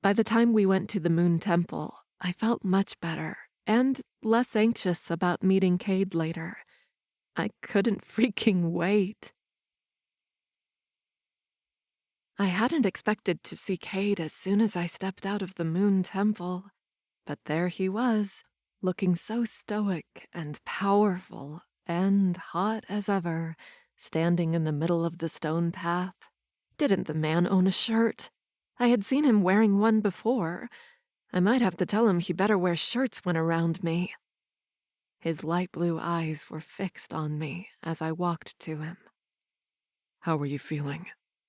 By the time we went to the Moon Temple, I felt much better and less anxious about meeting Cade later. I couldn't freaking wait. I hadn't expected to see Cade as soon as I stepped out of the Moon Temple, but there he was, looking so stoic and powerful and hot as ever, standing in the middle of the stone path. Didn't the man own a shirt? I had seen him wearing one before. I might have to tell him he better wear shirts when around me. His light blue eyes were fixed on me as I walked to him. "How are you feeling?"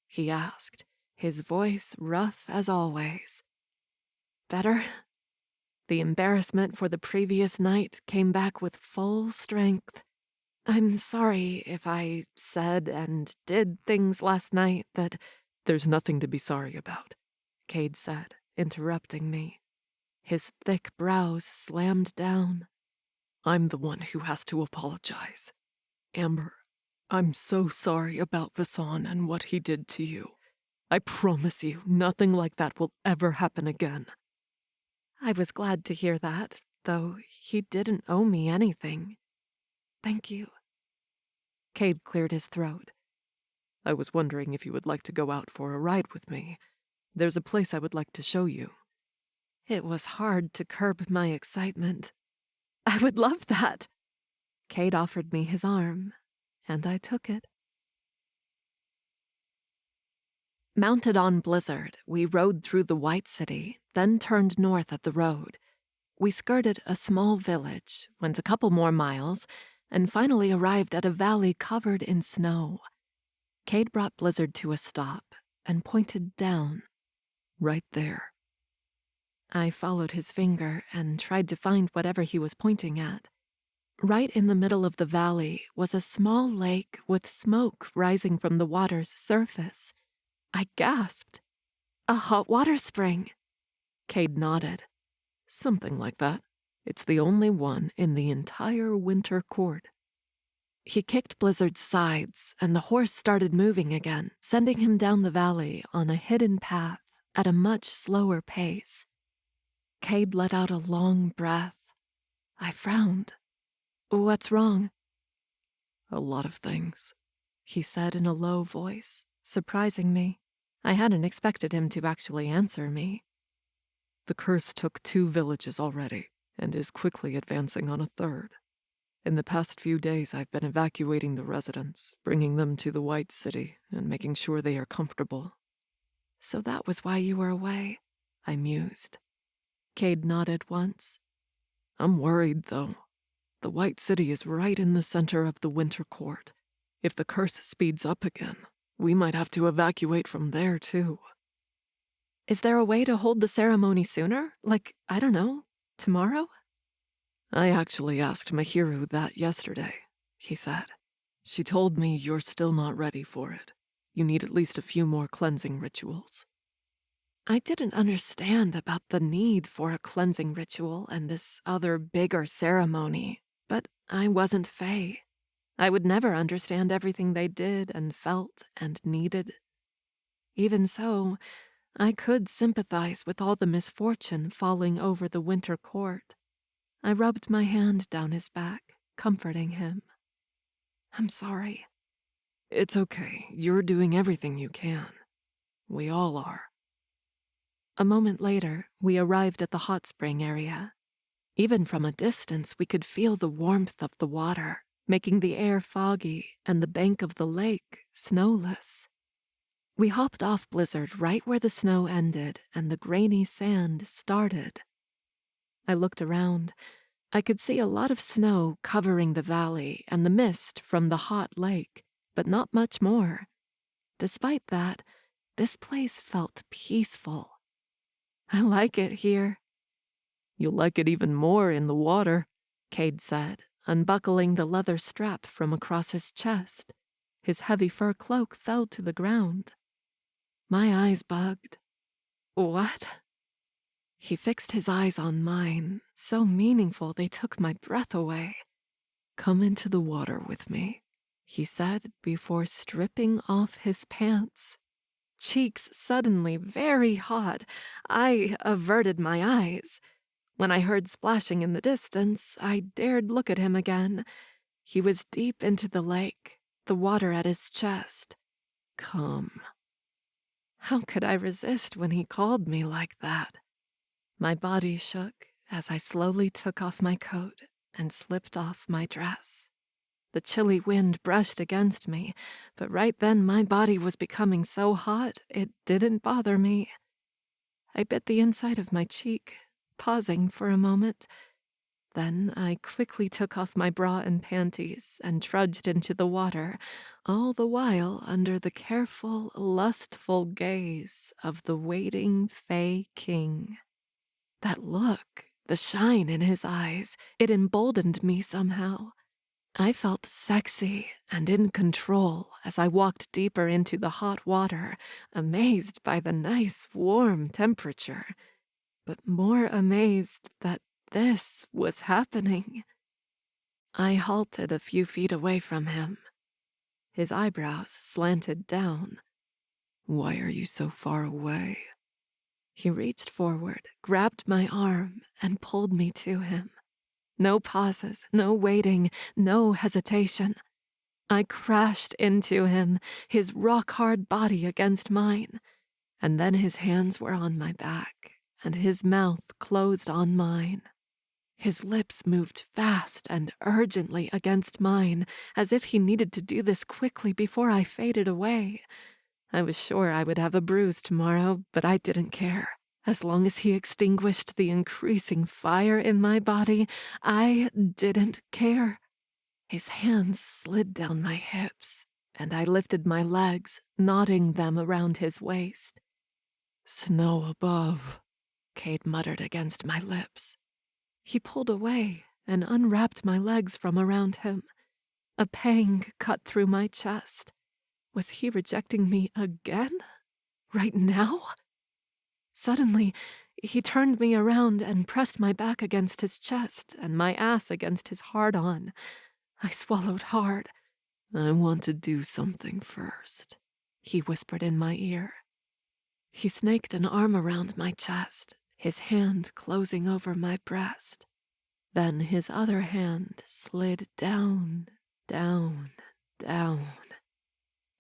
he asked, his voice rough as always. Better? The embarrassment for the previous night came back with full strength. I'm sorry if I said and did things last night that— "There's nothing to be sorry about," Cade said, interrupting me. His thick brows slammed down. "I'm the one who has to apologize. Amber, I'm so sorry about Vasan and what he did to you. I promise you, nothing like that will ever happen again." I was glad to hear that, though he didn't owe me anything. Thank you. Cade cleared his throat. "I was wondering if you would like to go out for a ride with me. There's a place I would like to show you." It was hard to curb my excitement. I would love that. Cade offered me his arm, and I took it. Mounted on Blizzard, we rode through the White City, then turned north at the road. We skirted a small village, went a couple more miles, and finally arrived at a valley covered in snow. Cade brought Blizzard to a stop and pointed down. "Right there." I followed his finger and tried to find whatever he was pointing at. Right in the middle of the valley was a small lake with smoke rising from the water's surface. I gasped. A hot water spring. Cade nodded. "Something like that. It's the only one in the entire winter court." He kicked Blizzard's sides, and the horse started moving again, sending him down the valley on a hidden path at a much slower pace. Cade let out a long breath. I frowned. "What's wrong?" "A lot of things," he said in a low voice, surprising me. I hadn't expected him to actually answer me. "The curse took 2 villages already, and is quickly advancing on a 3rd. In the past few days, I've been evacuating the residents, bringing them to the White City, and making sure they are comfortable." "So that was why you were away," I mused. Cade nodded once. "I'm worried, though. The White City is right in the center of the winter court. If the curse speeds up again, we might have to evacuate from there, too." "Is there a way to hold the ceremony sooner? Like, I don't know, tomorrow?" "I actually asked Mahiru that yesterday," he said. "She told me you're still not ready for it. You need at least a few more cleansing rituals." I didn't understand about the need for a cleansing ritual and this other bigger ceremony, but I wasn't Fae. I would never understand everything they did and felt and needed. Even so, I could sympathize with all the misfortune falling over the winter court. I rubbed my hand down his back, comforting him. "I'm sorry." "It's okay. You're doing everything you can. We all are." A moment later, we arrived at the hot spring area. Even from a distance, we could feel the warmth of the water, making the air foggy and the bank of the lake snowless. We hopped off Blizzard right where the snow ended and the grainy sand started. I looked around. I could see a lot of snow covering the valley and the mist from the hot lake, but not much more. Despite that, this place felt peaceful. I like it here. You'll like it even more in the water, Cade said, unbuckling the leather strap from across his chest. His heavy fur cloak fell to the ground. My eyes bugged. What? He fixed his eyes on mine, so meaningful they took my breath away. Come into the water with me, he said before stripping off his pants. Cheeks suddenly very hot, I averted my eyes. When I heard splashing in the distance, I dared look at him again. He was deep into the lake, the water at his chest. Come. How could I resist when he called me like that? My body shook as I slowly took off my coat and slipped off my dress. The chilly wind brushed against me, but right then my body was becoming so hot it didn't bother me. I bit the inside of my cheek, pausing for a moment. Then I quickly took off my bra and panties and trudged into the water, all the while under the careful, lustful gaze of the waiting Fae King. That look, the shine in his eyes, it emboldened me somehow. I felt sexy and in control as I walked deeper into the hot water, amazed by the nice, warm temperature, but more amazed that this was happening. I halted a few feet away from him. His eyebrows slanted down. Why are you so far away? He reached forward, grabbed my arm, and pulled me to him. No pauses, no waiting, no hesitation. I crashed into him, his rock-hard body against mine, and then his hands were on my back, and his mouth closed on mine. His lips moved fast and urgently against mine, as if he needed to do this quickly before I faded away. I was sure I would have a bruise tomorrow, but I didn't care. As long as he extinguished the increasing fire in my body, I didn't care. His hands slid down my hips, and I lifted my legs, knotting them around his waist. Snow above, Cade muttered against my lips. He pulled away and unwrapped my legs from around him. A pang cut through my chest. Was he rejecting me again? Right now? Suddenly, he turned me around and pressed my back against his chest and my ass against his hard-on. I swallowed hard. I want to do something first, he whispered in my ear. He snaked an arm around my chest, his hand closing over my breast. Then his other hand slid down, down, down.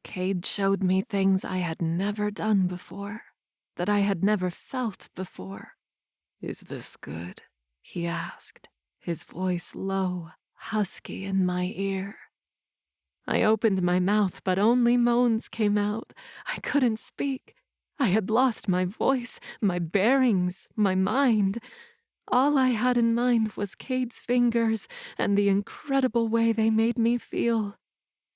Cade showed me things I had never done before, that I had never felt before. Is this good? He asked, his voice low, husky in my ear. I opened my mouth, but only moans came out. I couldn't speak. I had lost my voice, my bearings, my mind. All I had in mind was Cade's fingers and the incredible way they made me feel.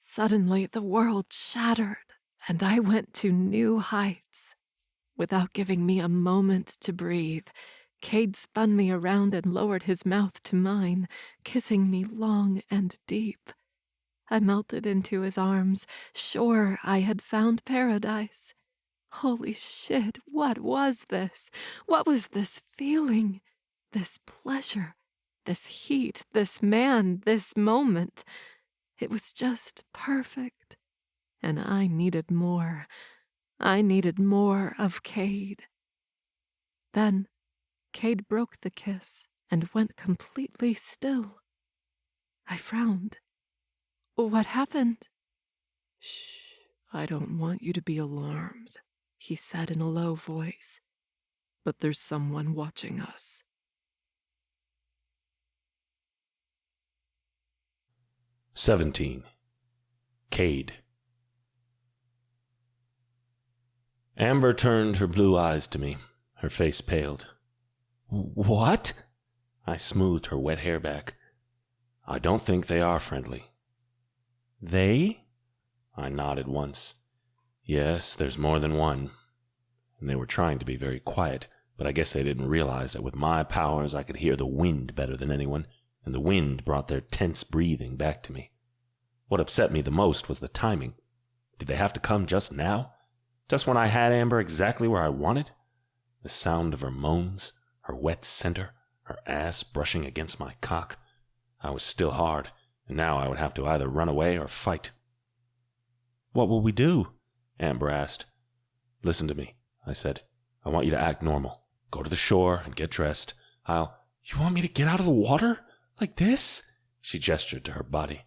Suddenly the world shattered, and I went to new heights. Without giving me a moment to breathe, Cade spun me around and lowered his mouth to mine, kissing me long and deep. I melted into his arms, sure I had found paradise. Holy shit, what was this? What was this feeling? This pleasure, this heat, this man, this moment. It was just perfect. And I needed more. I needed more of Cade. Then Cade broke the kiss and went completely still. I frowned. What happened? Shh, I don't want you to be alarmed, he said in a low voice. But there's someone watching us. "17. Cade." Amber turned her blue eyes to me. Her face paled. "What?" I smoothed her wet hair back. I don't think they are friendly. They? I nodded once. Yes, there's more than one. And they were trying to be very quiet, but I guess they didn't realize that with my powers I could hear the wind better than anyone, and the wind brought their tense breathing back to me. What upset me the most was the timing. Did they have to come just now? Just when I had Amber exactly where I wanted? The sound of her moans, her wet center, her ass brushing against my cock. I was still hard, and now I would have to either run away or fight. What will we do? Amber asked. Listen to me, I said. I want you to act normal. Go to the shore and get dressed. You want me to get out of the water? Like this? She gestured to her body,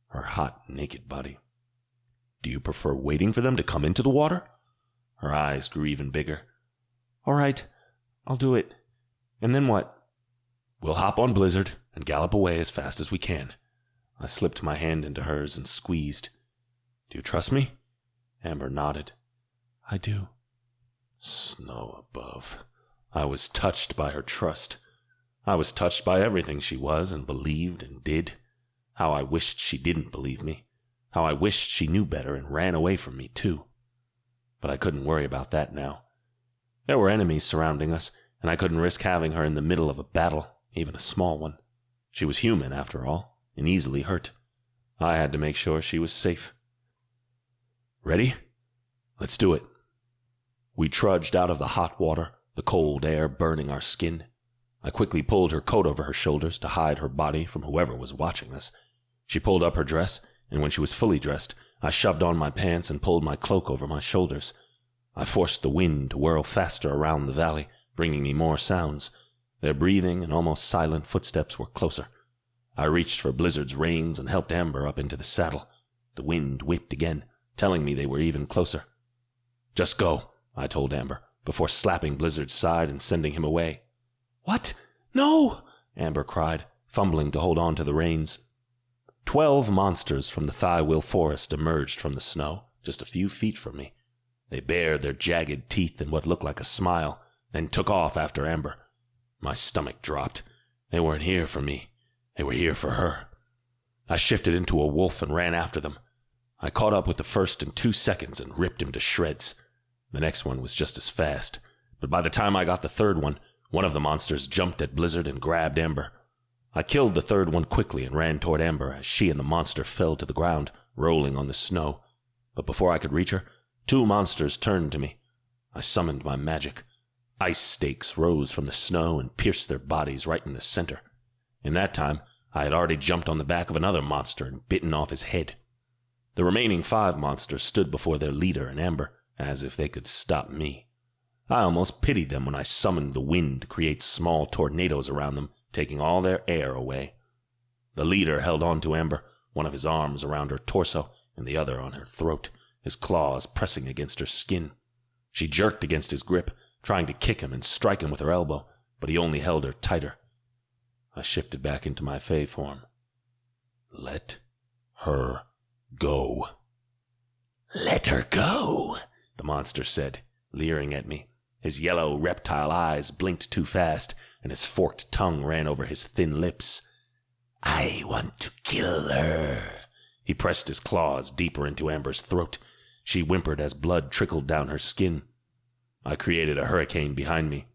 her hot, naked body. Do you prefer waiting for them to come into the water? Her eyes grew even bigger. All right, I'll do it. And then what? We'll hop on Blizzard and gallop away as fast as we can. I slipped my hand into hers and squeezed. Do you trust me? Amber nodded. I do. Snow above. I was touched by her trust. I was touched by everything she was and believed and did. How I wished she didn't believe me. How I wished she knew better and ran away from me, too. But I couldn't worry about that now. There were enemies surrounding us, and I couldn't risk having her in the middle of a battle, even a small one. She was human, after all, and easily hurt. I had to make sure she was safe. Ready? Let's do it. We trudged out of the hot water, the cold air burning our skin. I quickly pulled her coat over her shoulders to hide her body from whoever was watching us. She pulled up her dress, and when she was fully dressed, I shoved on my pants and pulled my cloak over my shoulders. I forced the wind to whirl faster around the valley, bringing me more sounds. Their breathing and almost silent footsteps were closer. I reached for Blizzard's reins and helped Amber up into the saddle. The wind whipped again, telling me they were even closer. Just go, I told Amber, before slapping Blizzard's side and sending him away. What? No! Amber cried, fumbling to hold on to the reins. 12 monsters from the Tywyll Forest emerged from the snow, just a few feet from me. They bared their jagged teeth in what looked like a smile, then took off after Amber. My stomach dropped. They weren't here for me. They were here for her. I shifted into a wolf and ran after them. I caught up with the first in 2 seconds and ripped him to shreds. The next one was just as fast, but by the time I got the third one of the monsters jumped at Blizzard and grabbed Amber. I killed the third one quickly and ran toward Amber as she and the monster fell to the ground, rolling on the snow. But before I could reach her, 2 monsters turned to me. I summoned my magic. Ice stakes rose from the snow and pierced their bodies right in the center. In that time, I had already jumped on the back of another monster and bitten off his head. The remaining 5 monsters stood before their leader and Amber, as if they could stop me. I almost pitied them when I summoned the wind to create small tornadoes around them, taking all their air away. The leader held on to Amber, one of his arms around her torso and the other on her throat, his claws pressing against her skin. She jerked against his grip, trying to kick him and strike him with her elbow, but he only held her tighter. I shifted back into my Fey form. Let her go. Let her go, the monster said, leering at me. His yellow reptile eyes blinked too fast, and his forked tongue ran over his thin lips. I want to kill her. He pressed his claws deeper into Amber's throat. She whimpered as blood trickled down her skin. I created a hurricane behind me.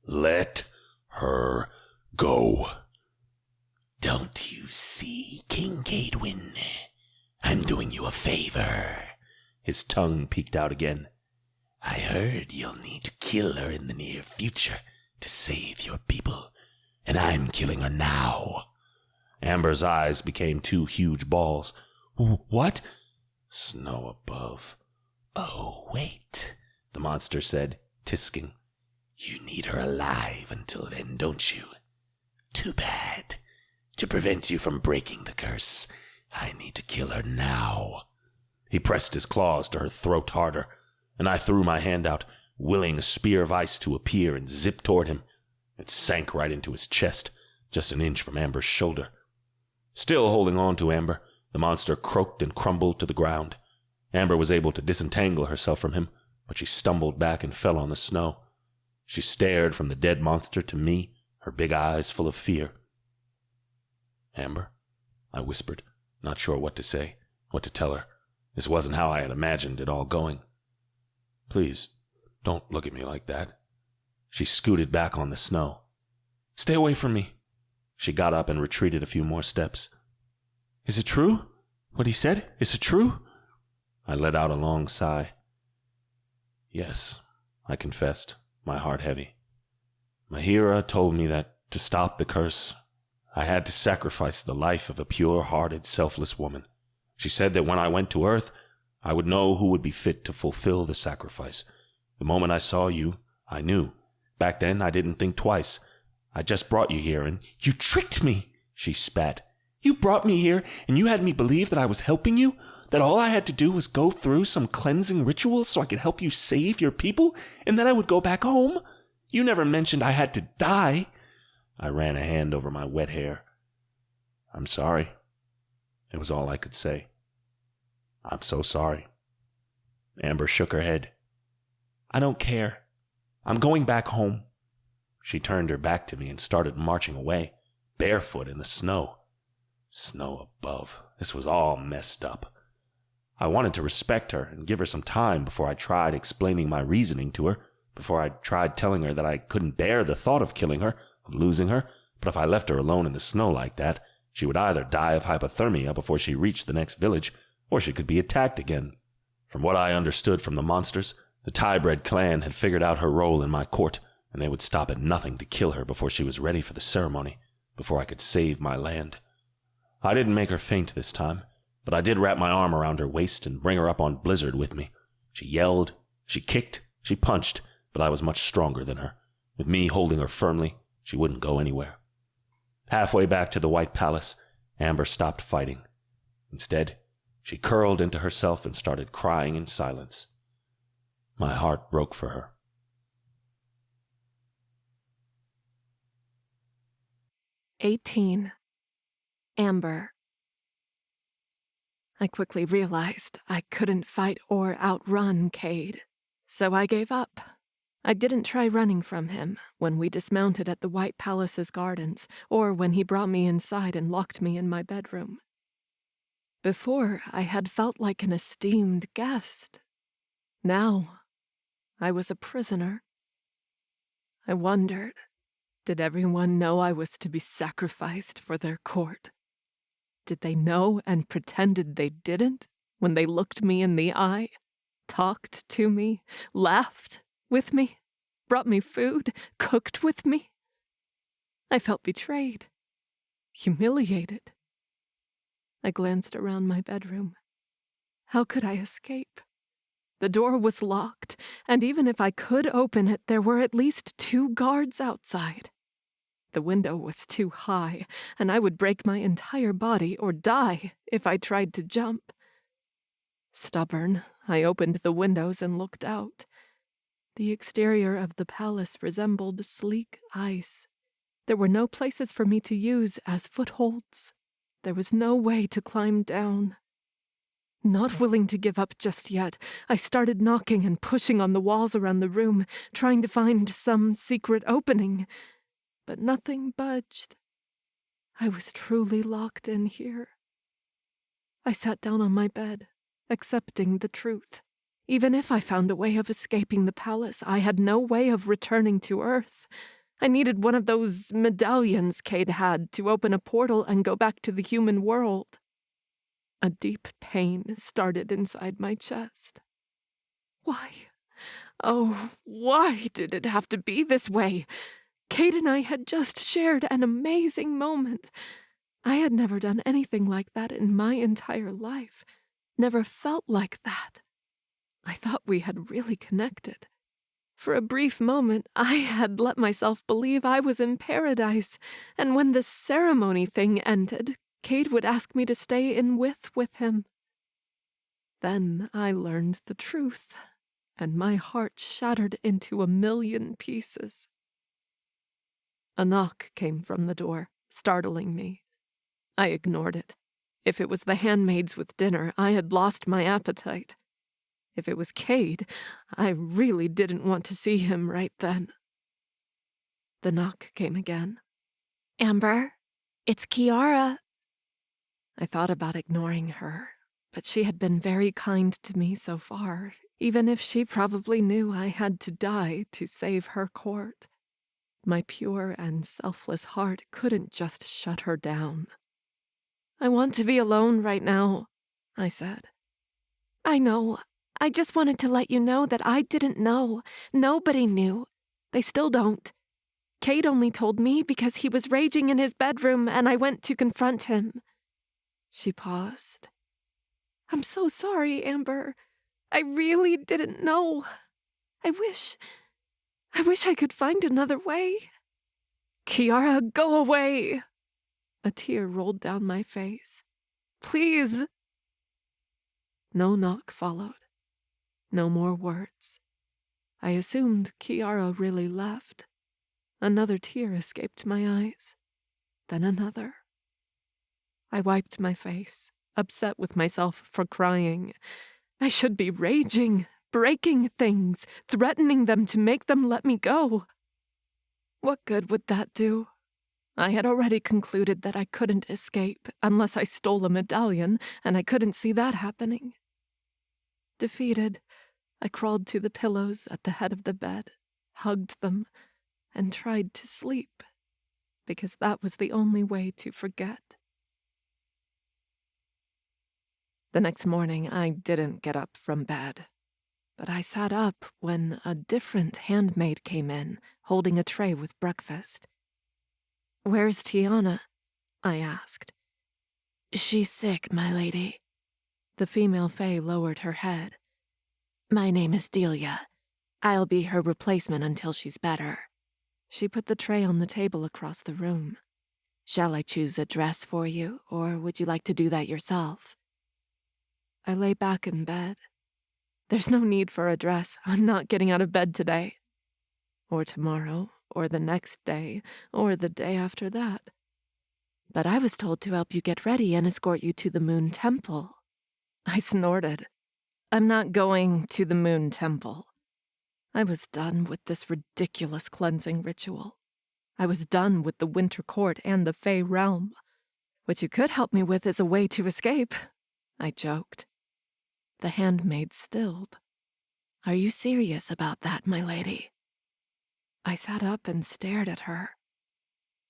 Let her go. Don't you see, King Cadewyn? I'm doing you a favor. His tongue peeked out again. I heard you'll need to kill her in the near future to save your people, and I'm killing her now. Amber's eyes became 2 huge balls. What? Snow above. Oh, wait, the monster said, tisking. You need her alive until then, don't you? Too bad. To prevent you from breaking the curse, I need to kill her now. He pressed his claws to her throat harder, and I threw my hand out, willing a spear of ice to appear and zip toward him. It sank right into his chest, just an inch from Amber's shoulder. Still holding on to Amber, the monster croaked and crumbled to the ground. Amber was able to disentangle herself from him, but she stumbled back and fell on the snow. She stared from the dead monster to me, her big eyes full of fear. "Amber," I whispered, not sure what to say, what to tell her. This wasn't how I had imagined it all going. "Please, don't look at me like that." She scooted back on the snow. "Stay away from me." She got up and retreated a few more steps. "Is it true? What he said? Is it true?" I let out a long sigh. "Yes," I confessed, my heart heavy. "Mahira told me that to stop the curse, I had to sacrifice the life of a pure-hearted, selfless woman. She said that when I went to Earth, I would know who would be fit to fulfill the sacrifice. The moment I saw you, I knew. Back then, I didn't think twice. I just brought you here and—" "You tricked me!" she spat. "You brought me here and you had me believe that I was helping you? That all I had to do was go through some cleansing ritual so I could help you save your people, and then I would go back home? You never mentioned I had to die." I ran a hand over my wet hair. "I'm sorry." It was all I could say. "I'm so sorry." Amber shook her head. "I don't care. I'm going back home." She turned her back to me and started marching away, barefoot in the snow. Snow above. This was all messed up. I wanted to respect her and give her some time before I tried explaining my reasoning to her, before I tried telling her that I couldn't bear the thought of killing her, of losing her, but if I left her alone in the snow like that, she would either die of hypothermia before she reached the next village, or she could be attacked again. From what I understood from the monsters, the Tybred clan had figured out her role in my court, and they would stop at nothing to kill her before she was ready for the ceremony, before I could save my land. I didn't make her faint this time, but I did wrap my arm around her waist and bring her up on Blizzard with me. She yelled, she kicked, she punched, but I was much stronger than her. With me holding her firmly, she wouldn't go anywhere. Halfway back to the White Palace, Amber stopped fighting. Instead, she curled into herself and started crying in silence. My heart broke for her. 18. Amber. I quickly realized I couldn't fight or outrun Cade, so I gave up. I didn't try running from him when we dismounted at the White Palace's gardens, or when he brought me inside and locked me in my bedroom. Before, I had felt like an esteemed guest. Now, I was a prisoner. I wondered, did everyone know I was to be sacrificed for their court? Did they know and pretended they didn't when they looked me in the eye, talked to me, laughed with me, brought me food, cooked with me? I felt betrayed, humiliated. I glanced around my bedroom. How could I escape? The door was locked, and even if I could open it, there were at least 2 guards outside. The window was too high, and I would break my entire body or die if I tried to jump. Stubborn, I opened the windows and looked out. The exterior of the palace resembled sleek ice. There were no places for me to use as footholds. There was no way to climb down. Not willing to give up just yet, I started knocking and pushing on the walls around the room, trying to find some secret opening. But nothing budged. I was truly locked in here. I sat down on my bed, accepting the truth. Even if I found a way of escaping the palace, I had no way of returning to Earth. I needed one of those medallions Cade had to open a portal and go back to the human world. A deep pain started inside my chest. Why? Oh, why did it have to be this way? Cade and I had just shared an amazing moment. I had never done anything like that in my entire life. Never felt like that. I thought we had really connected. For a brief moment, I had let myself believe I was in paradise, and when the ceremony thing ended, Cade would ask me to stay in Wyth with him. Then I learned the truth, and my heart shattered into 1,000,000 pieces. A knock came from the door, startling me. I ignored it. If it was the handmaids with dinner, I had lost my appetite. If it was Cade, I really didn't want to see him right then. The knock came again. "Amber, it's Kiara." I thought about ignoring her, but she had been very kind to me so far, even if she probably knew I had to die to save her court. My pure and selfless heart couldn't just shut her down. "I want to be alone right now," I said. "I know. I just wanted to let you know that I didn't know. Nobody knew. They still don't. Cade only told me because he was raging in his bedroom and I went to confront him." She paused. "I'm so sorry, Amber. I really didn't know. I wish I could find another way." "Kiara, go away!" A tear rolled down my face. "Please!" No knock followed. No more words. I assumed Kiara really left. Another tear escaped my eyes. Then another. I wiped my face, upset with myself for crying. I should be raging, breaking things, threatening them to make them let me go. What good would that do? I had already concluded that I couldn't escape unless I stole a medallion, and I couldn't see that happening. Defeated, I crawled to the pillows at the head of the bed, hugged them, and tried to sleep, because that was the only way to forget. The next morning, I didn't get up from bed, but I sat up when a different handmaid came in, holding a tray with breakfast. "Where's Tiana?" I asked. "She's sick, my lady." The female fae lowered her head. "My name is Delia. I'll be her replacement until she's better." She put the tray on the table across the room. "Shall I choose a dress for you, or would you like to do that yourself?" I lay back in bed. There's no need for a dress. I'm not getting out of bed today. Or tomorrow, or the next day, or the day after that. "But I was told to help you get ready and escort you to the Moon Temple." I snorted. "I'm not going to the Moon Temple." I was done with this ridiculous cleansing ritual. I was done with the Winter Court and the Fey Realm. "What you could help me with is a way to escape," I joked. The handmaid stilled. "Are you serious about that, my lady?" I sat up and stared at her.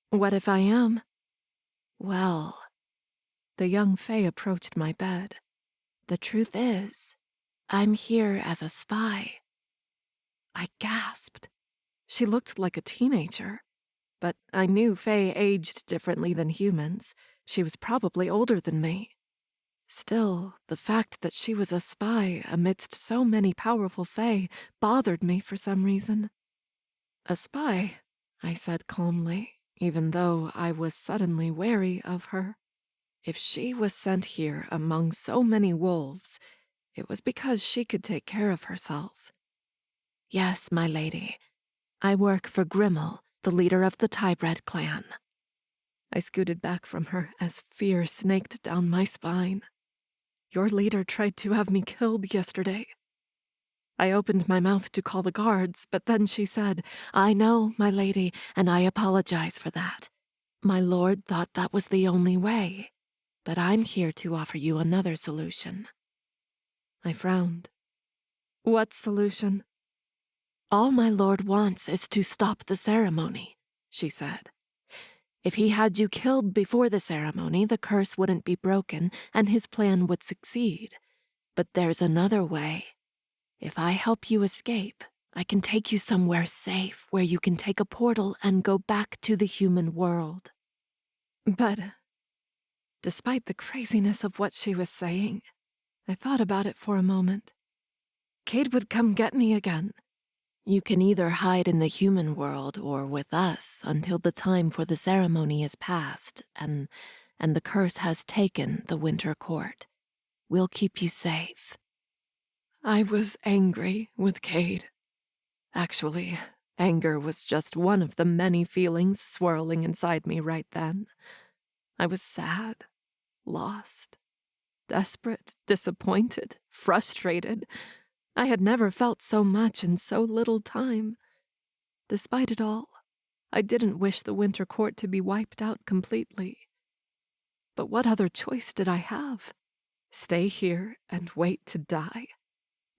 "What if I am?" "Well," the young Fey approached my bed. "The truth is, I'm here as a spy." I gasped. She looked like a teenager, but I knew Fae aged differently than humans. She was probably older than me. Still, the fact that she was a spy amidst so many powerful Fae bothered me for some reason. "A spy," I said calmly, even though I was suddenly wary of her. If she was sent here among so many wolves, it was because she could take care of herself. "Yes, my lady. I work for Grimmel, the leader of the Tybred clan." I scooted back from her as fear snaked down my spine. "Your leader tried to have me killed yesterday." I opened my mouth to call the guards, but then she said, "I know, my lady, and I apologize for that. My lord thought that was the only way, but I'm here to offer you another solution." I frowned. "What solution?" "All my lord wants is to stop the ceremony," she said. "If he had you killed before the ceremony, the curse wouldn't be broken and his plan would succeed. But there's another way. If I help you escape, I can take you somewhere safe where you can take a portal and go back to the human world." But despite the craziness of what she was saying, I thought about it for a moment. Cade would come get me again. "You can either hide in the human world or with us until the time for the ceremony is past and the curse has taken the Winter Court. We'll keep you safe." I was angry with Cade. Actually, anger was just one of the many feelings swirling inside me right then. I was sad, lost, desperate, disappointed, frustrated. I had never felt so much in so little time. Despite it all, I didn't wish the Winter Court to be wiped out completely. But what other choice did I have? Stay here and wait to die?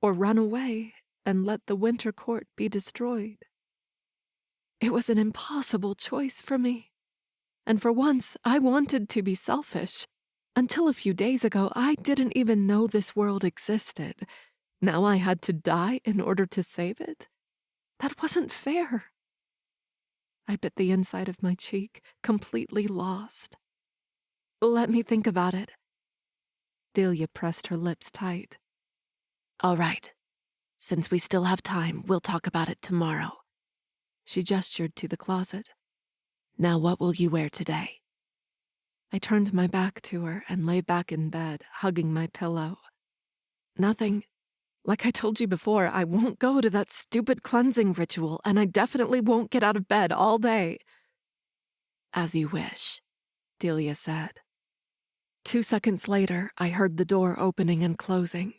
Or run away and let the Winter Court be destroyed? It was an impossible choice for me. And for once, I wanted to be selfish. Until a few days ago, I didn't even know this world existed. Now I had to die in order to save it? That wasn't fair. I bit the inside of my cheek, completely lost. Let me think about it. Delia pressed her lips tight. All right. Since we still have time, we'll talk about it tomorrow. She gestured to the closet. Now what will you wear today? I turned my back to her and lay back in bed, hugging my pillow. Nothing. Like I told you before, I won't go to that stupid cleansing ritual, and I definitely won't get out of bed all day. As you wish, Delia said. 2 seconds later, I heard the door opening and closing.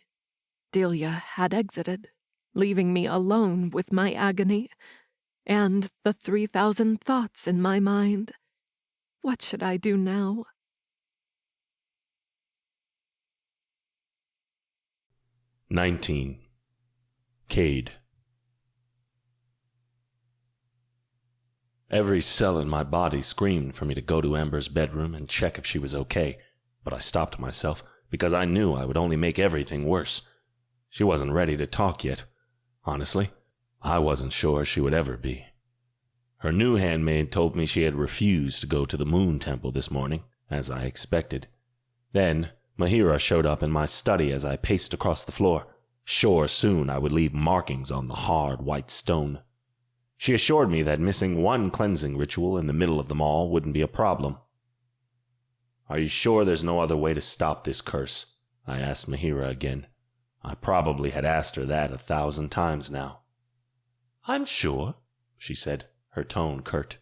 Delia had exited, leaving me alone with my agony and the 3,000 thoughts in my mind. What should I do now? Cade. Every cell in my body screamed for me to go to Amber's bedroom and check if she was okay, but I stopped myself because I knew I would only make everything worse. She wasn't ready to talk yet. Honestly, I wasn't sure she would ever be. Her new handmaid told me she had refused to go to the Moon Temple this morning, as I expected. Then, Mahira showed up in my study as I paced across the floor, sure soon I would leave markings on the hard white stone. She assured me that missing one cleansing ritual in the middle of them all wouldn't be a problem. Are you sure there's no other way to stop this curse? I asked Mahira again. I probably had asked her that 1,000 times now. I'm sure, she said, her tone curt.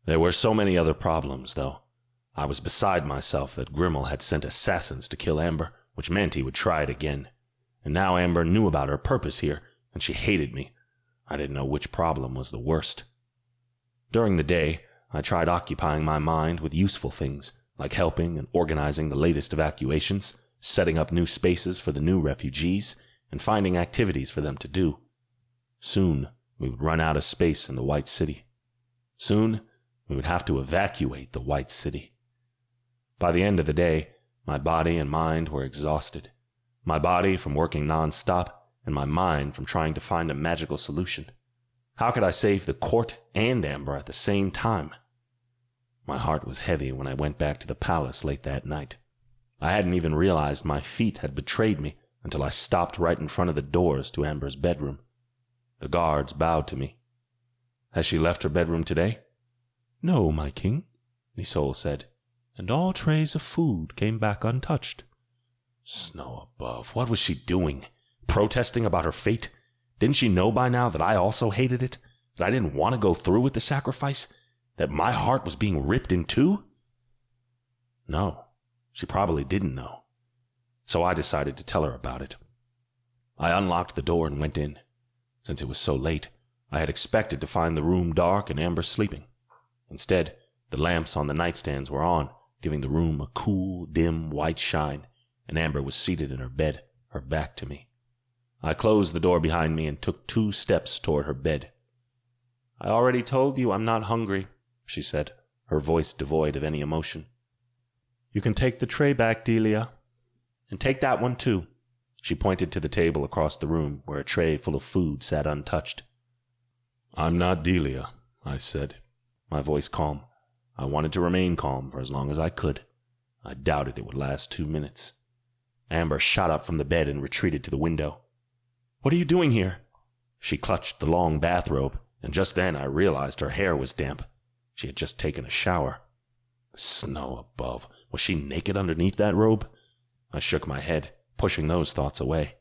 There were so many other problems, though. I was beside myself that Grimmel had sent assassins to kill Amber, which meant he would try it again. And now Amber knew about her purpose here, and she hated me. I didn't know which problem was the worst. During the day, I tried occupying my mind with useful things, like helping and organizing the latest evacuations, setting up new spaces for the new refugees, and finding activities for them to do. Soon, we would run out of space in the White City. Soon, we would have to evacuate the White City. By the end of the day, my body and mind were exhausted. My body from working non-stop, and my mind from trying to find a magical solution. How could I save the court and Amber at the same time? My heart was heavy when I went back to the palace late that night. I hadn't even realized my feet had betrayed me until I stopped right in front of the doors to Amber's bedroom. The guards bowed to me. Has she left her bedroom today? No, my king, Nisol said, and all trays of food came back untouched. Snow above, what was she doing? Protesting about her fate? Didn't she know by now that I also hated it? That I didn't want to go through with the sacrifice? That my heart was being ripped in two? No, she probably didn't know. So I decided to tell her about it. I unlocked the door and went in. Since it was so late, I had expected to find the room dark and Amber sleeping. Instead, the lamps on the nightstands were on, giving the room a cool, dim, white shine, and Amber was seated in her bed, her back to me. I closed the door behind me and took 2 steps toward her bed. I already told you I'm not hungry, she said, her voice devoid of any emotion. You can take the tray back, Delia. And take that one, too. She pointed to the table across the room, where a tray full of food sat untouched. I'm not Delia, I said, my voice calm. I wanted to remain calm for as long as I could. I doubted it would last 2 minutes. Amber shot up from the bed and retreated to the window. What are you doing here? She clutched the long bathrobe, and just then I realized her hair was damp. She had just taken a shower. Snow above. Was she naked underneath that robe? I shook my head, pushing those thoughts away.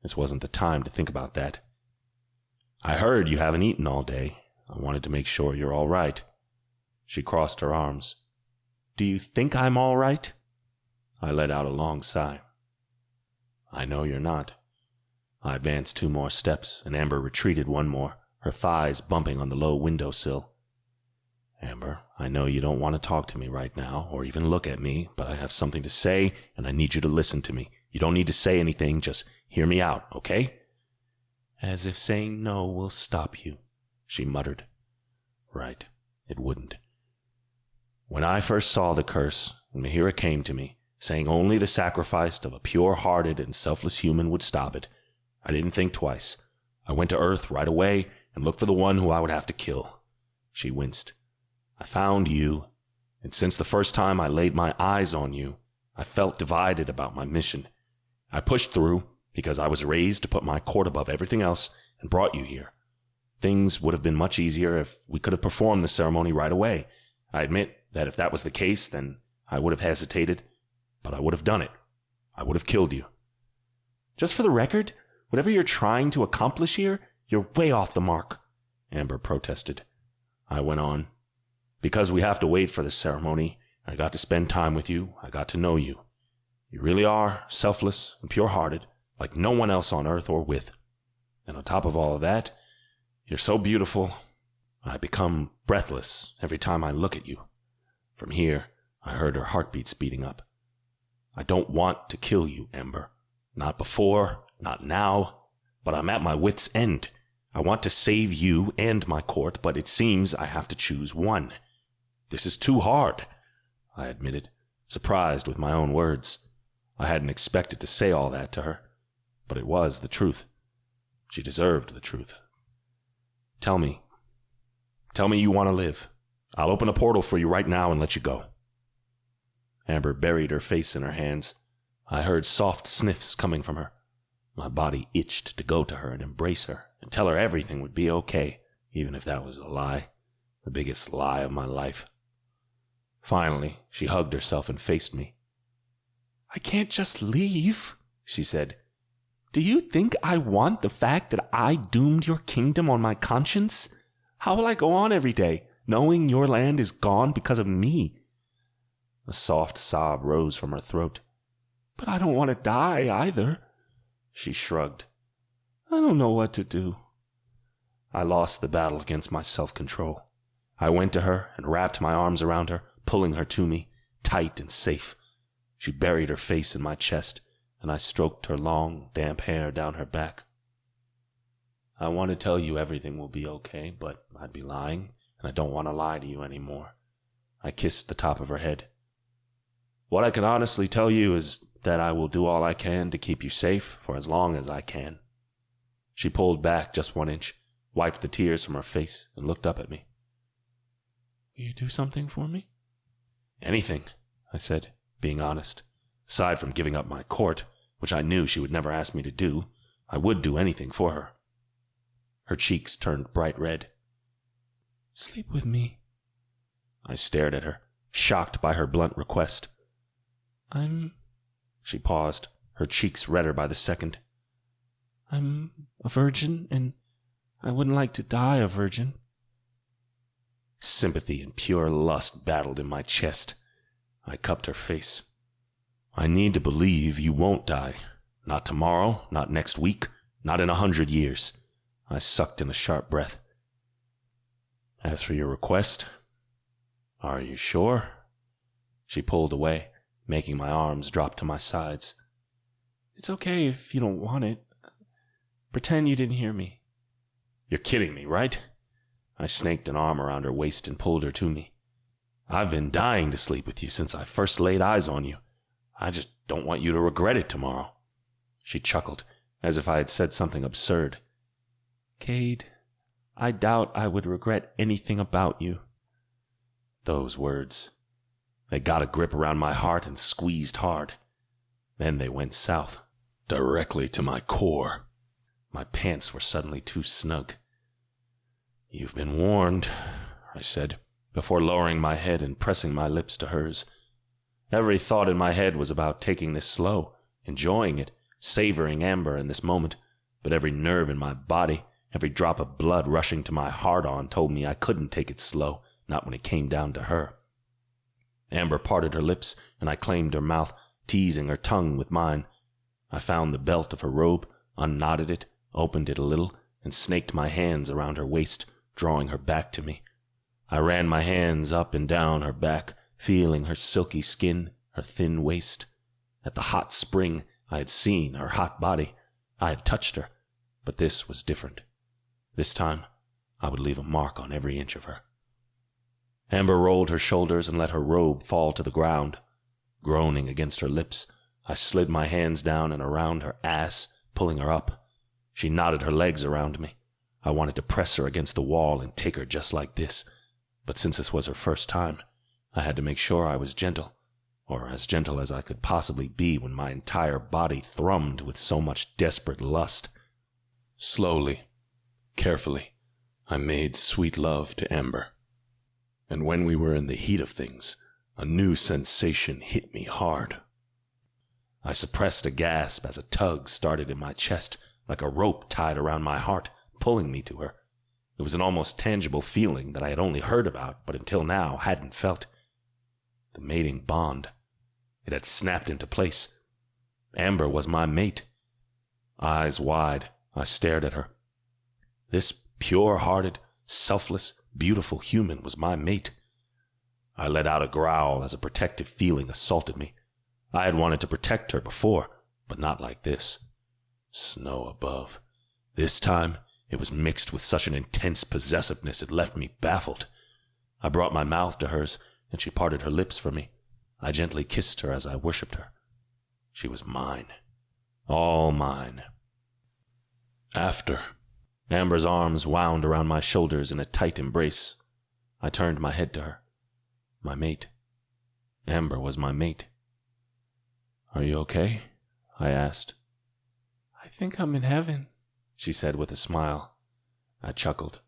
This wasn't the time to think about that. I heard you haven't eaten all day. I wanted to make sure you're all right. She crossed her arms. Do you think I'm all right? I let out a long sigh. I know you're not. I advanced 2 more steps, and Amber retreated 1 more, her thighs bumping on the low windowsill. Amber, I know you don't want to talk to me right now, or even look at me, but I have something to say, and I need you to listen to me. You don't need to say anything, just hear me out, okay? As if saying no will stop you, she muttered. Right, it wouldn't. When I first saw the curse, and Mahira came to me, saying only the sacrifice of a pure-hearted and selfless human would stop it, I didn't think twice. I went to Earth right away and looked for the one who I would have to kill. She winced. I found you, and since the first time I laid my eyes on you, I felt divided about my mission. I pushed through because I was raised to put my court above everything else and brought you here. Things would have been much easier if we could have performed the ceremony right away. I admit that if that was the case, then I would have hesitated, but I would have done it. I would have killed you. Just for the record, whatever you're trying to accomplish here, you're way off the mark, Amber protested. I went on. Because we have to wait for the ceremony, I got to spend time with you, I got to know you. You really are selfless and pure-hearted, like no one else on Earth or Wyth. And on top of all of that, you're so beautiful, I become breathless every time I look at you. From here, I heard her heartbeat speeding up. I don't want to kill you, Amber. Not before, not now, but I'm at my wit's end. I want to save you and my court, but it seems I have to choose one. This is too hard, I admitted, surprised with my own words. I hadn't expected to say all that to her, but it was the truth. She deserved the truth. Tell me you want to live. I'll open a portal for you right now and let you go. Amber buried her face in her hands. I heard soft sniffs coming from her. My body itched to go to her and embrace her and tell her everything would be okay, even if that was a lie, the biggest lie of my life. Finally, she hugged herself and faced me. I can't just leave, she said. Do you think I want the fact that I doomed your kingdom on my conscience? How will I go on every day, knowing your land is gone because of me? A soft sob rose from her throat. But I don't want to die either. She shrugged. I don't know what to do. I lost the battle against my self-control. I went to her and wrapped my arms around her, pulling her to me, tight and safe. She buried her face in my chest, and I stroked her long, damp hair down her back. I want to tell you everything will be okay, but I'd be lying, and I don't want to lie to you anymore. I kissed the top of her head. What I can honestly tell you is that I will do all I can to keep you safe for as long as I can. She pulled back just 1 inch, wiped the tears from her face, and looked up at me. Will you do something for me? Anything, I said, being honest. Aside from giving up my court, which I knew she would never ask me to do, I would do anything for her. Her cheeks turned bright red. Sleep with me. I stared at her, shocked by her blunt request. She paused, her cheeks redder by the second. I'm a virgin, and I wouldn't like to die a virgin. Sympathy and pure lust battled in my chest. I cupped her face. I need to believe you won't die. Not tomorrow, not next week, not in 100 years. I sucked in a sharp breath. As for your request, are you sure? She pulled away, making my arms drop to my sides. It's okay if you don't want it. Pretend you didn't hear me. You're kidding me, right? I snaked an arm around her waist and pulled her to me. I've been dying to sleep with you since I first laid eyes on you. I just don't want you to regret it tomorrow. She chuckled, as if I had said something absurd. Cade, I doubt I would regret anything about you. Those words. They got a grip around my heart and squeezed hard. Then they went south, directly to my core. My pants were suddenly too snug. You've been warned, I said, before lowering my head and pressing my lips to hers. Every thought in my head was about taking this slow, enjoying it, savoring Amber in this moment, but every nerve in my body, every drop of blood rushing to my heart-on told me I couldn't take it slow, not when it came down to her. Amber parted her lips, and I claimed her mouth, teasing her tongue with mine. I found the belt of her robe, unknotted it, opened it a little, and snaked my hands around her waist, drawing her back to me. I ran my hands up and down her back, feeling her silky skin, her thin waist. At the hot spring, I had seen her hot body. I had touched her, but this was different. This time, I would leave a mark on every inch of her. Amber rolled her shoulders and let her robe fall to the ground. Groaning against her lips, I slid my hands down and around her ass, pulling her up. She knotted her legs around me. I wanted to press her against the wall and take her just like this, but since this was her first time, I had to make sure I was gentle, or as gentle as I could possibly be when my entire body thrummed with so much desperate lust. Slowly, carefully, I made sweet love to Amber. And when we were in the heat of things, a new sensation hit me hard. I suppressed a gasp as a tug started in my chest, like a rope tied around my heart, pulling me to her. It was an almost tangible feeling that I had only heard about, but until now hadn't felt. The mating bond. It had snapped into place. Amber was my mate. Eyes wide, I stared at her. This pure-hearted, selfless, beautiful human was my mate. I let out a growl as a protective feeling assaulted me. I had wanted to protect her before, but not like this. Snow above. This time, it was mixed with such an intense possessiveness it left me baffled. I brought my mouth to hers, and she parted her lips from me. I gently kissed her as I worshipped her. She was mine. All mine. After, Amber's arms wound around my shoulders in a tight embrace. I turned my head to her. My mate. Amber was my mate. "Are you okay?" I asked. "I think I'm in heaven," she said with a smile. I chuckled.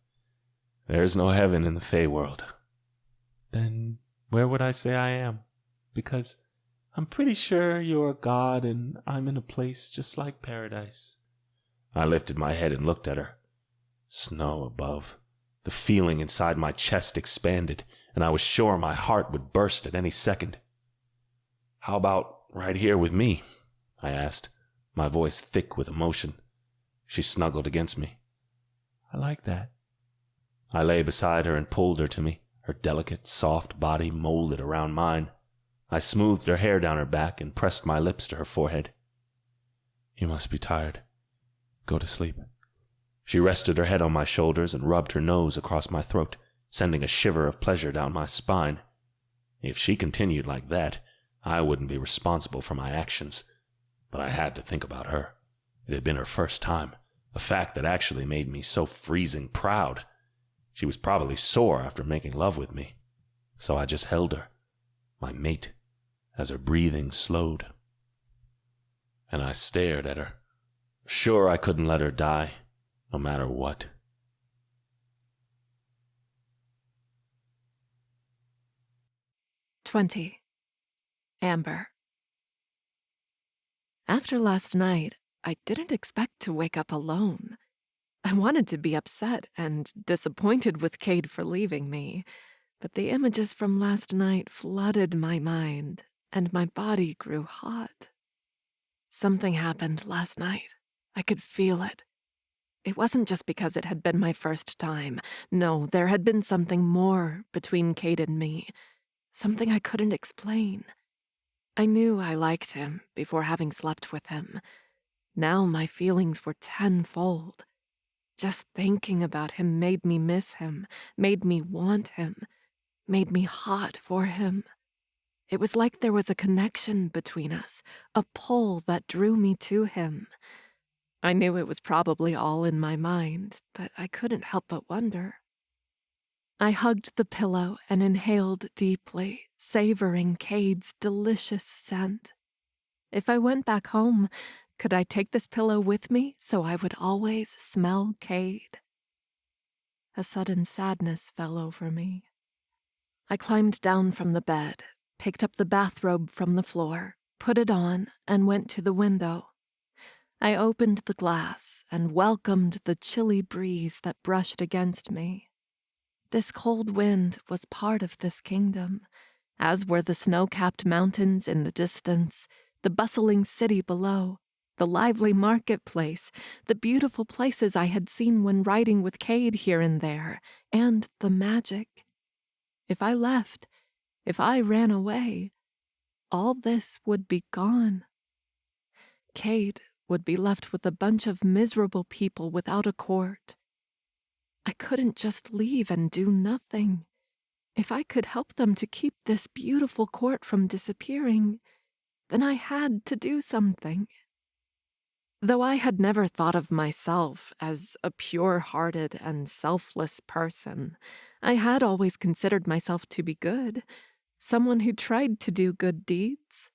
"There's no heaven in the Fey world." "Then where would I say I am? Because I'm pretty sure you're a god and I'm in a place just like paradise." I lifted my head and looked at her. Snow above. The feeling inside my chest expanded, and I was sure my heart would burst at any second. "How about right here with me?" I asked, my voice thick with emotion. She snuggled against me. "I like that." I lay beside her and pulled her to me, her delicate, soft body molded around mine. I smoothed her hair down her back and pressed my lips to her forehead. "You must be tired. Go to sleep." She rested her head on my shoulders and rubbed her nose across my throat, sending a shiver of pleasure down my spine. If she continued like that, I wouldn't be responsible for my actions. But I had to think about her. It had been her first time, a fact that actually made me so freezing proud. She was probably sore after making love with me. So I just held her, my mate, as her breathing slowed. And I stared at her, sure I couldn't let her die, no matter what. "20. Amber." After last night, I didn't expect to wake up alone. I wanted to be upset and disappointed with Cade for leaving me, but the images from last night flooded my mind, and my body grew hot. Something happened last night. I could feel it. It wasn't just because it had been my first time. No, there had been something more between Cade and me, something I couldn't explain. I knew I liked him before having slept with him. Now my feelings were tenfold. Just thinking about him made me miss him, made me want him, made me hot for him. It was like there was a connection between us, a pull that drew me to him. I knew it was probably all in my mind, but I couldn't help but wonder. I hugged the pillow and inhaled deeply, savoring Cade's delicious scent. If I went back home, could I take this pillow with me so I would always smell Cade? A sudden sadness fell over me. I climbed down from the bed, picked up the bathrobe from the floor, put it on, and went to the window. I opened the glass and welcomed the chilly breeze that brushed against me. This cold wind was part of this kingdom, as were the snow-capped mountains in the distance, the bustling city below, the lively marketplace, the beautiful places I had seen when riding with Cade here and there, and the magic. If I left, if I ran away, all this would be gone. Cade would be left with a bunch of miserable people without a court. I couldn't just leave and do nothing. If I could help them to keep this beautiful court from disappearing, then I had to do something. Though I had never thought of myself as a pure-hearted and selfless person, I had always considered myself to be good, someone who tried to do good deeds.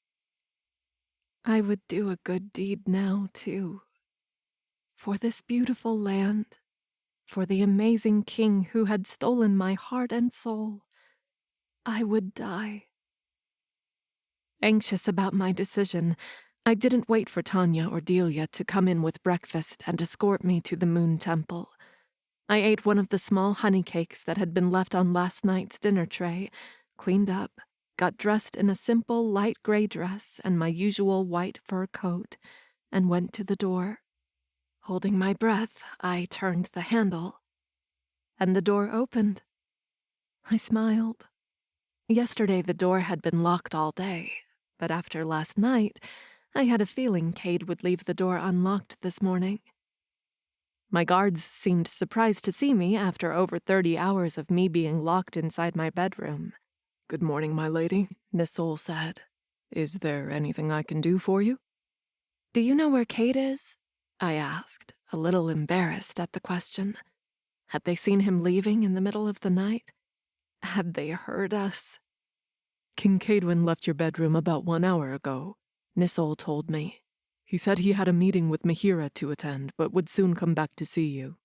I would do a good deed now, too. For this beautiful land, for the amazing king who had stolen my heart and soul, I would die. Anxious about my decision, I didn't wait for Tanya or Delia to come in with breakfast and escort me to the Moon Temple. I ate one of the small honey cakes that had been left on last night's dinner tray, cleaned up, got dressed in a simple light gray dress and my usual white fur coat, and went to the door. Holding my breath, I turned the handle, and the door opened. I smiled. Yesterday the door had been locked all day, but after last night, I had a feeling Cade would leave the door unlocked this morning. My guards seemed surprised to see me after over 30 hours of me being locked inside my bedroom. "Good morning, my lady," Nisol said. "Is there anything I can do for you?" "Do you know where Cade is?" I asked, a little embarrassed at the question. Had they seen him leaving in the middle of the night? Had they heard us? "King Cadewyn left your bedroom about 1 hour ago," Nisol told me. "He said he had a meeting with Mahira to attend, but would soon come back to see you."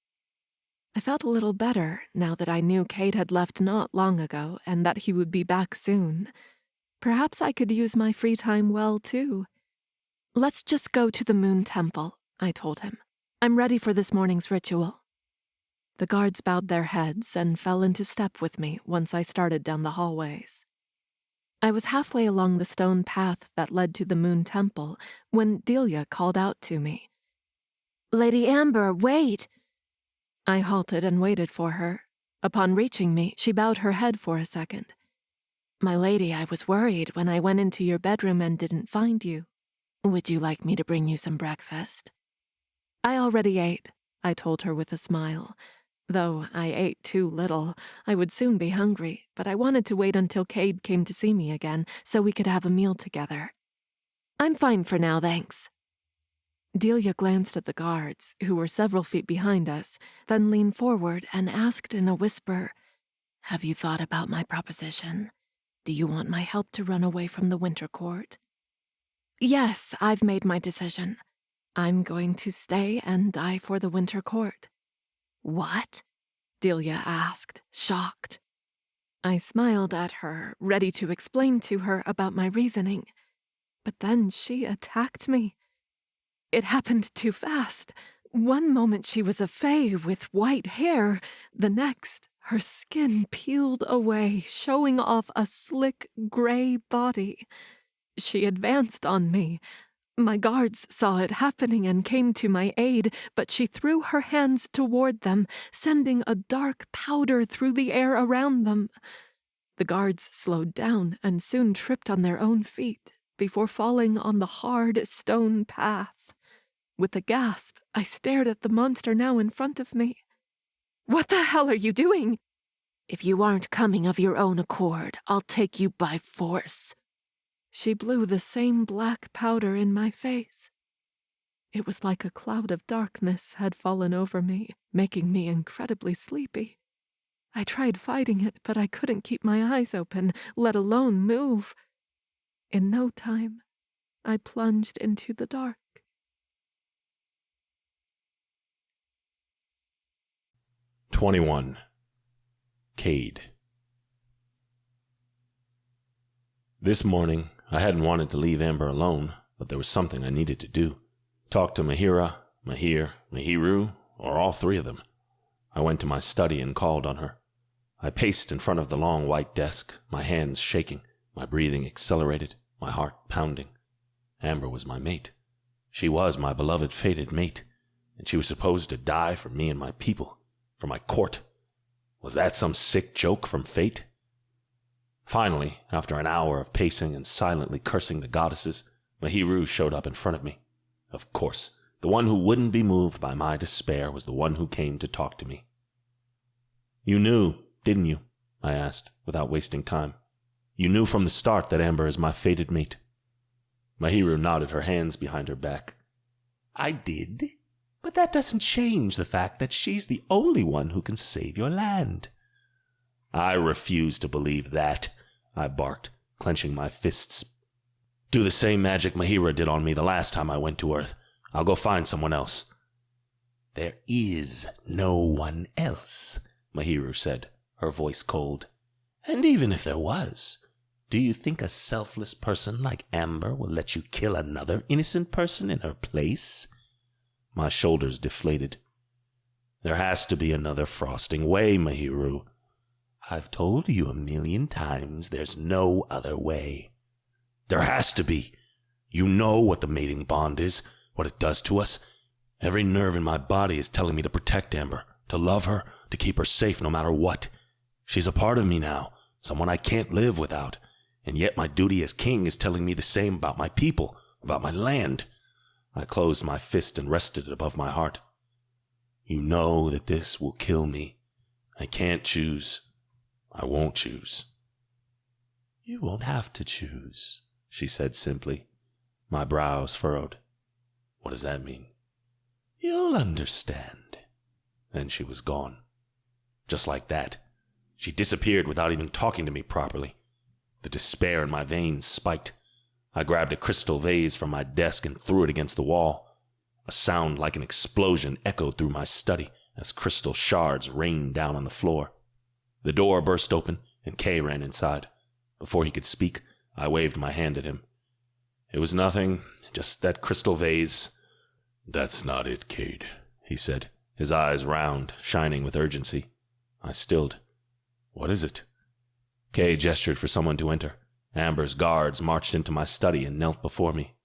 I felt a little better now that I knew Cade had left not long ago and that he would be back soon. Perhaps I could use my free time well, too. "Let's just go to the Moon Temple," I told him. "I'm ready for this morning's ritual." The guards bowed their heads and fell into step with me once I started down the hallways. I was halfway along the stone path that led to the Moon Temple when Delia called out to me. "Lady Amber, wait!" I halted and waited for her. Upon reaching me, she bowed her head for a second. "My lady, I was worried when I went into your bedroom and didn't find you. Would you like me to bring you some breakfast?" "I already ate," I told her with a smile. Though I ate too little, I would soon be hungry, but I wanted to wait until Cade came to see me again so we could have a meal together. "I'm fine for now, thanks." Delia glanced at the guards, who were several feet behind us, then leaned forward and asked in a whisper, "Have you thought about my proposition? Do you want my help to run away from the Winter Court?" "Yes, I've made my decision. I'm going to stay and die for the Winter Court." "What?" Delia asked, shocked. I smiled at her, ready to explain to her about my reasoning. But then she attacked me. It happened too fast. One moment she was a fae with white hair, the next her skin peeled away, showing off a slick gray body. She advanced on me. My guards saw it happening and came to my aid, but she threw her hands toward them, sending a dark powder through the air around them. The guards slowed down and soon tripped on their own feet before falling on the hard stone path. With a gasp, I stared at the monster now in front of me. "What the hell are you doing?" "If you aren't coming of your own accord, I'll take you by force." She blew the same black powder in my face. It was like a cloud of darkness had fallen over me, making me incredibly sleepy. I tried fighting it, but I couldn't keep my eyes open, let alone move. In no time, I plunged into the dark. "21. Cade. This morning, I hadn't wanted to leave Amber alone, but there was something I needed to do. Talk to Mahira, Mahir, Mahiru, or all three of them. I went to my study and called on her. I paced in front of the long white desk, my hands shaking, my breathing accelerated, my heart pounding. Amber was my mate. She was my beloved fated mate, and she was supposed to die for me and my people, for my court. Was that some sick joke from fate? Finally, after an hour of pacing and silently cursing the goddesses, Mahiru showed up in front of me. Of course, the one who wouldn't be moved by my despair was the one who came to talk to me. "You knew, didn't you?" I asked, without wasting time. "You knew from the start that Amber is my fated mate." Mahiru nodded, her hands behind her back. "I did, but that doesn't change the fact that she's the only one who can save your land." "I refuse to believe that," I barked, clenching my fists. "Do the same magic Mahiru did on me the last time I went to Earth. I'll go find someone else." "There is no one else," Mahiru said, her voice cold. "And even if there was, do you think a selfless person like Amber will let you kill another innocent person in her place?" My shoulders deflated. "There has to be another frosting way, Mahiru." "I've told you 1,000,000 times there's no other way." "There has to be. You know what the mating bond is, what it does to us. Every nerve in my body is telling me to protect Amber, to love her, to keep her safe no matter what. She's a part of me now, someone I can't live without. And yet my duty as king is telling me the same about my people, about my land." I closed my fist and rested it above my heart. "You know that this will kill me. I can't choose. I won't choose." "You won't have to choose," she said simply. My brows furrowed. "What does that mean?" "You'll understand." Then she was gone. Just like that. She disappeared without even talking to me properly. The despair in my veins spiked. I grabbed a crystal vase from my desk and threw it against the wall. A sound like an explosion echoed through my study as crystal shards rained down on the floor. The door burst open and Kay ran inside. Before he could speak, I waved my hand at him. "It was nothing, just that crystal vase." "That's not it, Cade," he said, his eyes round, shining with urgency. I stilled. "What is it?" Kay gestured for someone to enter. Amber's guards marched into my study and knelt before me.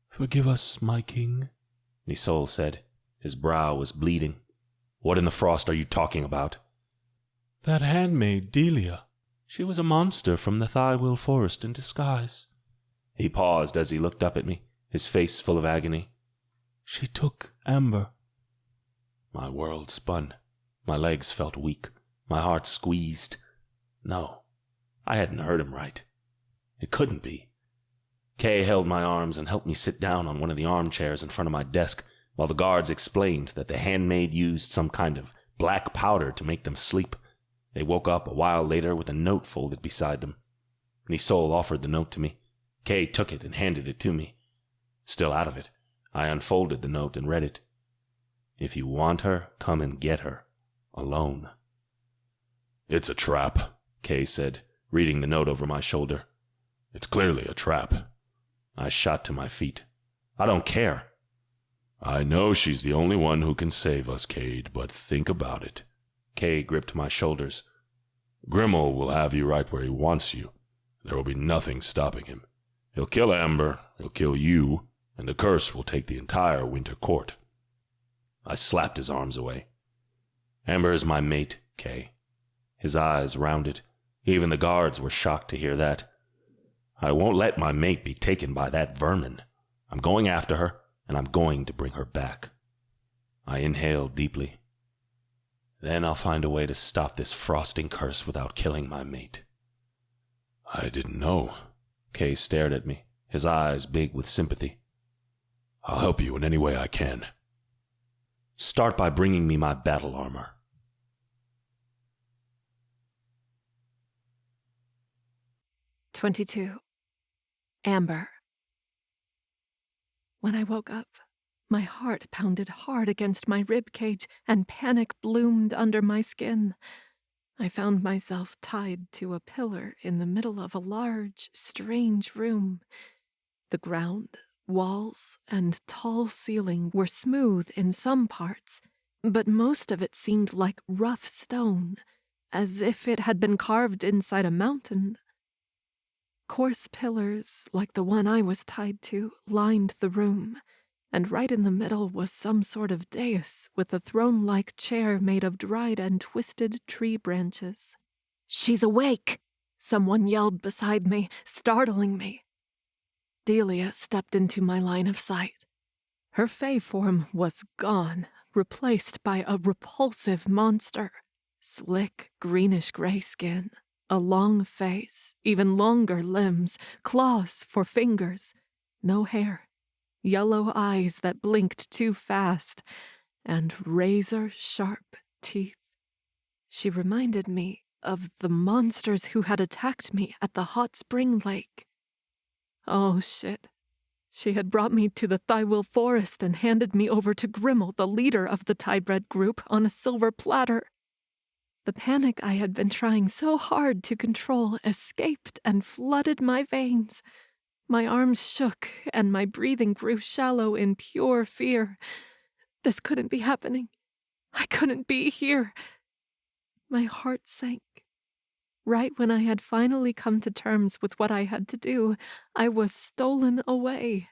"Forgive us, my king," Nisol said. His brow was bleeding. "What in the frost are you talking about?" "That handmaid, Delia. She was a monster from the Tywyll Forest in disguise." He paused as he looked up at me, his face full of agony. "She took Amber." My world spun. My legs felt weak. My heart squeezed. No, I hadn't heard him right. It couldn't be. Kay held my arms and helped me sit down on one of the armchairs in front of my desk, while the guards explained that the handmaid used some kind of black powder to make them sleep. They woke up a while later with a note folded beside them. Nisol offered the note to me. Kay took it and handed it to me. Still out of it, I unfolded the note and read it. "If you want her, come and get her. Alone." "It's a trap," Kay said, reading the note over my shoulder. "It's clearly a trap." I shot to my feet. "I don't care." "I know she's the only one who can save us, Cade, but think about it." Kay gripped my shoulders. "Grimmel will have you right where he wants you. There will be nothing stopping him. He'll kill Amber, he'll kill you, and the curse will take the entire Winter Court." I slapped his arms away. "Amber is my mate, Kay." His eyes rounded. Even the guards were shocked to hear that. "I won't let my mate be taken by that vermin. I'm going after her, and I'm going to bring her back." I inhaled deeply. "Then I'll find a way to stop this frosting curse without killing my mate." "I didn't know." Kay stared at me, his eyes big with sympathy. "I'll help you in any way I can." "Start by bringing me my battle armor." "22. Amber." When I woke up, my heart pounded hard against my rib cage and panic bloomed under my skin. I found myself tied to a pillar in the middle of a large, strange room. The ground, walls, and tall ceiling were smooth in some parts, but most of it seemed like rough stone, as if it had been carved inside a mountain. Coarse pillars, like the one I was tied to, lined the room, and right in the middle was some sort of dais with a throne-like chair made of dried and twisted tree branches. "She's awake," Someone yelled beside me, startling me. Delia stepped into my line of sight. Her fey form was gone, replaced by a repulsive monster. Slick, greenish-gray skin, a long face, even longer limbs, claws for fingers, no hair, yellow eyes that blinked too fast, and razor-sharp teeth. She reminded me of the monsters who had attacked me at the hot spring lake. Oh, shit. She had brought me to the Tywyll Forest and handed me over to Grimmel, the leader of the Tybred group, on a silver platter. The panic I had been trying so hard to control escaped and flooded my veins. My arms shook, and my breathing grew shallow in pure fear. This couldn't be happening. I couldn't be here. My heart sank. Right when I had finally come to terms with what I had to do, I was stolen away.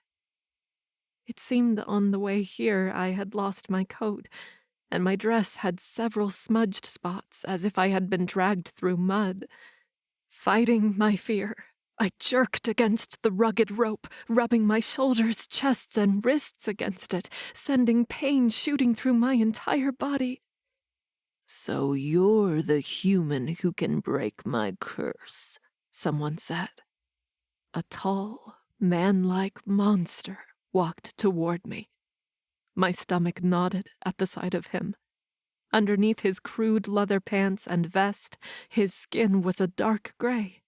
It seemed on the way here I had lost my coat, and my dress had several smudged spots as if I had been dragged through mud. Fighting my fear, I jerked against the rugged rope, rubbing my shoulders, chests, and wrists against it, sending pain shooting through my entire body. "So you're the human who can break my curse," someone said. A tall, man-like monster walked toward me. My stomach knotted at the sight of him. Underneath his crude leather pants and vest, his skin was a dark gray.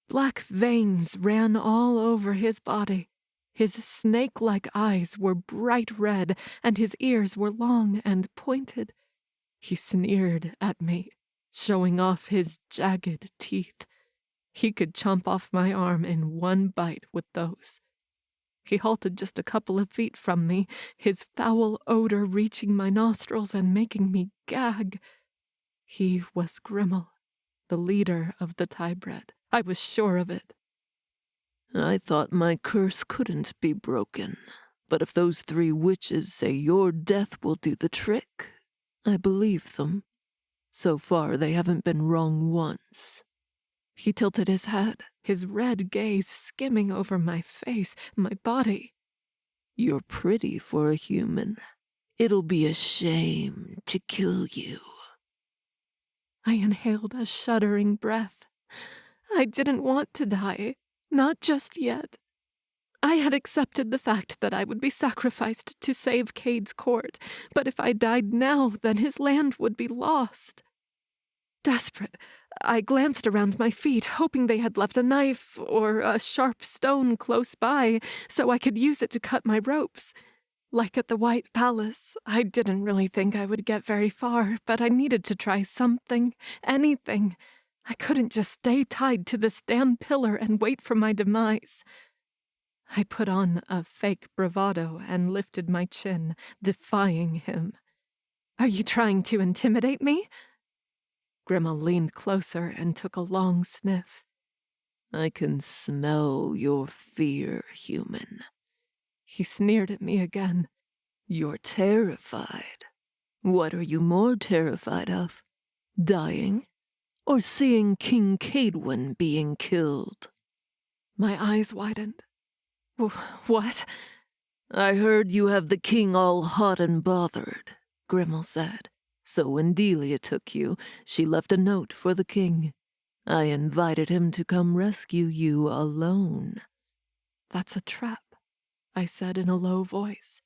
Black veins ran all over his body. His snake-like eyes were bright red, and his ears were long and pointed. He sneered at me, showing off his jagged teeth. He could chomp off my arm in one bite with those. He halted just a couple of feet from me, his foul odor reaching my nostrils and making me gag. He was Grimmel, the leader of the Tybred. I was sure of it. "I thought my curse couldn't be broken, but if those 3 witches say your death will do the trick, I believe them. So far, they haven't been wrong once." He tilted his head, his red gaze skimming over my face, my body. "You're pretty for a human. It'll be a shame to kill you." I inhaled a shuddering breath. I didn't want to die, not just yet. I had accepted the fact that I would be sacrificed to save Cade's court, but if I died now, then his land would be lost. Desperate, I glanced around my feet, hoping they had left a knife or a sharp stone close by so I could use it to cut my ropes. Like at the White Palace, I didn't really think I would get very far, but I needed to try something, anything. I couldn't just stay tied to this damn pillar and wait for my demise. I put on a fake bravado and lifted my chin, defying him. "Are you trying to intimidate me?" Grimmel leaned closer and took a long sniff. "I can smell your fear, human." He sneered at me again. "You're terrified. What are you more terrified of? Dying? Or seeing King Cadewyn being killed?" My eyes widened. What? "I heard you have the king all hot and bothered," Grimmel said. "So when Delia took you, she left a note for the king. I invited him to come rescue you alone." "That's a trap," I said in a low voice.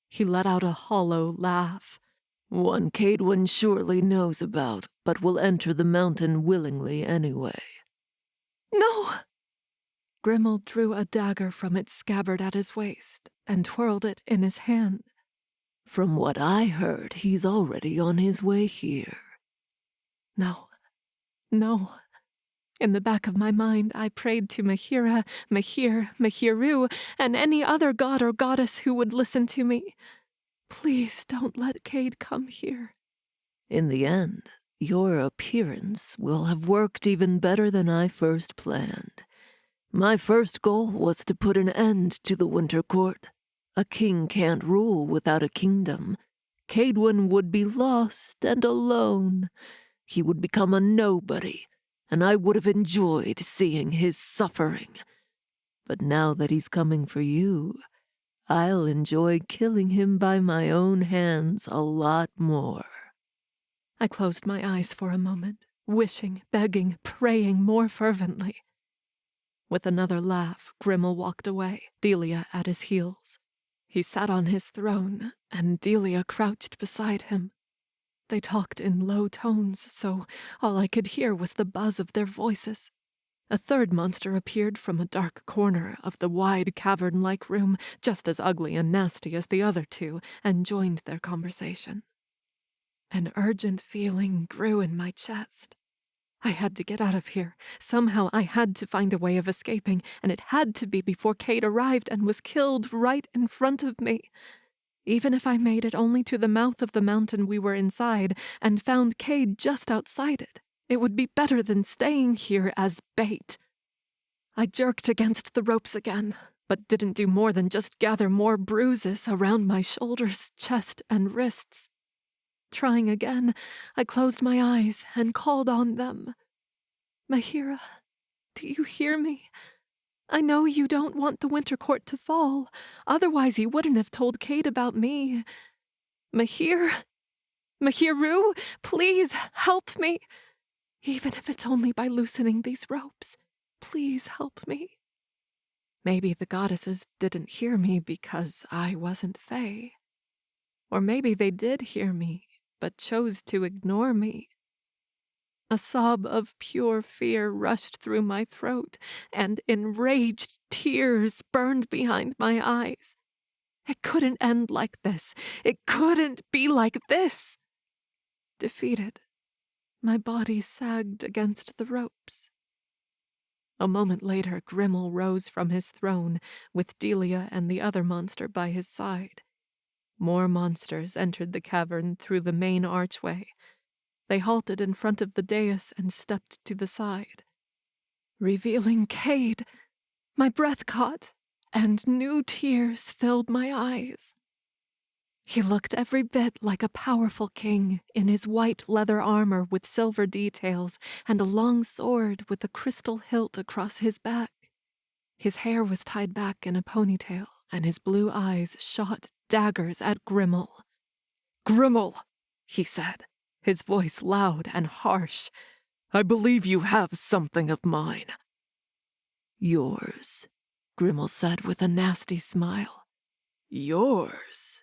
He let out a hollow laugh. "One Cadewyn surely knows about, but will enter the mountain willingly anyway." "No!" Grimmel drew a dagger from its scabbard at his waist and twirled it in his hand. "From what I heard, he's already on his way here." No. In the back of my mind, I prayed to Mahira, Mahir, Mahiru, and any other god or goddess who would listen to me. Please don't let Cade come here. In the end, your appearance will have worked even better than I first planned. My first goal was to put an end to the Winter Court. A king can't rule without a kingdom. Cadewyn would be lost and alone. He would become a nobody, and I would have enjoyed seeing his suffering. But now that he's coming for you, I'll enjoy killing him by my own hands a lot more." I closed my eyes for a moment, wishing, begging, praying more fervently. With another laugh, Grimmel walked away, Delia at his heels. He sat on his throne, and Delia crouched beside him. They talked in low tones, so all I could hear was the buzz of their voices. A third monster appeared from a dark corner of the wide cavern-like room, just as ugly and nasty as the other two, and joined their conversation. An urgent feeling grew in my chest. I had to get out of here. Somehow I had to find a way of escaping, and it had to be before Cade arrived and was killed right in front of me. Even if I made it only to the mouth of the mountain we were inside and found Cade just outside it, it would be better than staying here as bait. I jerked against the ropes again, but didn't do more than just gather more bruises around my shoulders, chest, and wrists. Trying again, I closed my eyes and called on them. "Mahira, do you hear me? I know you don't want the Winter Court to fall. Otherwise you wouldn't have told Cade about me. Mahiru, please help me. Even if it's only by loosening these ropes, please help me." Maybe the goddesses didn't hear me because I wasn't Fae. Or maybe they did hear me, but chose to ignore me. A sob of pure fear rushed through my throat, and enraged tears burned behind my eyes. It couldn't end like this. It couldn't be like this. Defeated, my body sagged against the ropes. A moment later, Grimmel rose from his throne, with Delia and the other monster by his side. More monsters entered the cavern through the main archway. They halted in front of the dais and stepped to the side. Revealing Cade, my breath caught, and new tears filled my eyes. He looked every bit like a powerful king in his white leather armor with silver details and a long sword with a crystal hilt across his back. His hair was tied back in a ponytail, and his blue eyes shot daggers at Grimmel. "Grimmel," he said, his voice loud and harsh, "I believe you have something of mine." "Yours," Grimmel said with a nasty smile. "Yours?"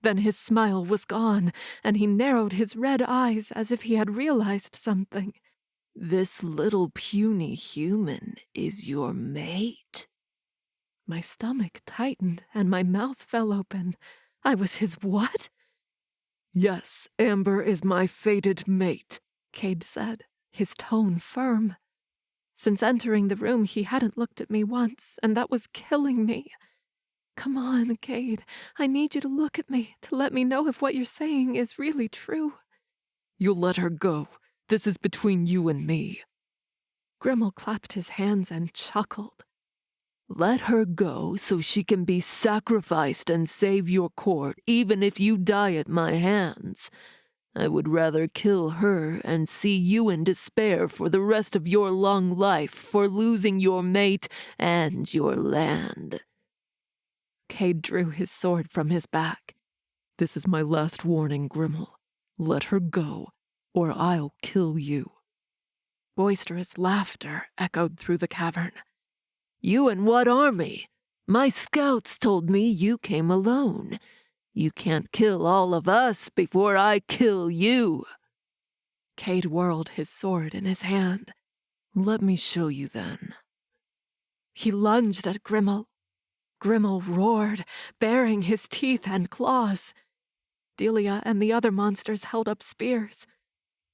Then his smile was gone, and he narrowed his red eyes as if he had realized something. "This little puny human is your mate." My stomach tightened and my mouth fell open. I was his what? "Yes, Amber is my fated mate," Cade said, his tone firm. Since entering the room, he hadn't looked at me once, and that was killing me. "Come on, Cade. I need you to look at me, to let me know if what you're saying is really true." "You'll let her go. This is between you and me." Grimmel clapped his hands and chuckled. "Let her go so she can be sacrificed and save your court, even if you die at my hands. I would rather kill her and see you in despair for the rest of your long life for losing your mate and your land." Cade drew his sword from his back. "This is my last warning, Grimmel. Let her go, or I'll kill you." Boisterous laughter echoed through the cavern. "You and what army? My scouts told me you came alone. You can't kill all of us before I kill you." Cade whirled his sword in his hand. "Let me show you then." He lunged at Grimmel. Grimmel roared, baring his teeth and claws. Delia and the other monsters held up spears.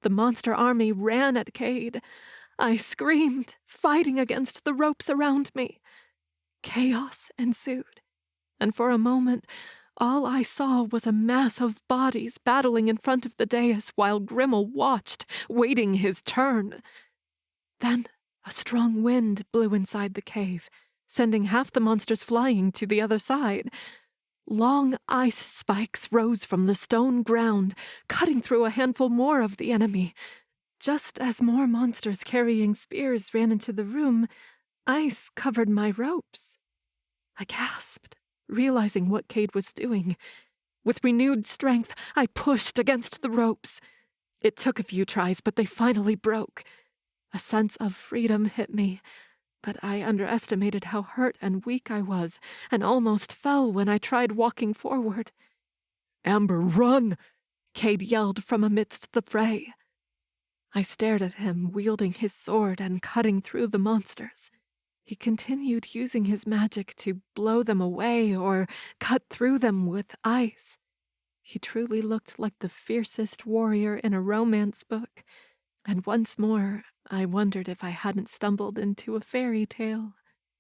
The monster army ran at Cade. I screamed, fighting against the ropes around me. Chaos ensued, and for a moment, all I saw was a mass of bodies battling in front of the dais while Grimmel watched, waiting his turn. Then a strong wind blew inside the cave, sending half the monsters flying to the other side. Long ice spikes rose from the stone ground, cutting through a handful more of the enemy. Just as more monsters carrying spears ran into the room, ice covered my ropes. I gasped, realizing what Cade was doing. With renewed strength, I pushed against the ropes. It took a few tries, but they finally broke. A sense of freedom hit me, but I underestimated how hurt and weak I was, and almost fell when I tried walking forward. "Amber, run!" Cade yelled from amidst the fray. I stared at him, wielding his sword and cutting through the monsters. He continued using his magic to blow them away or cut through them with ice. He truly looked like the fiercest warrior in a romance book, and once more I wondered if I hadn't stumbled into a fairy tale,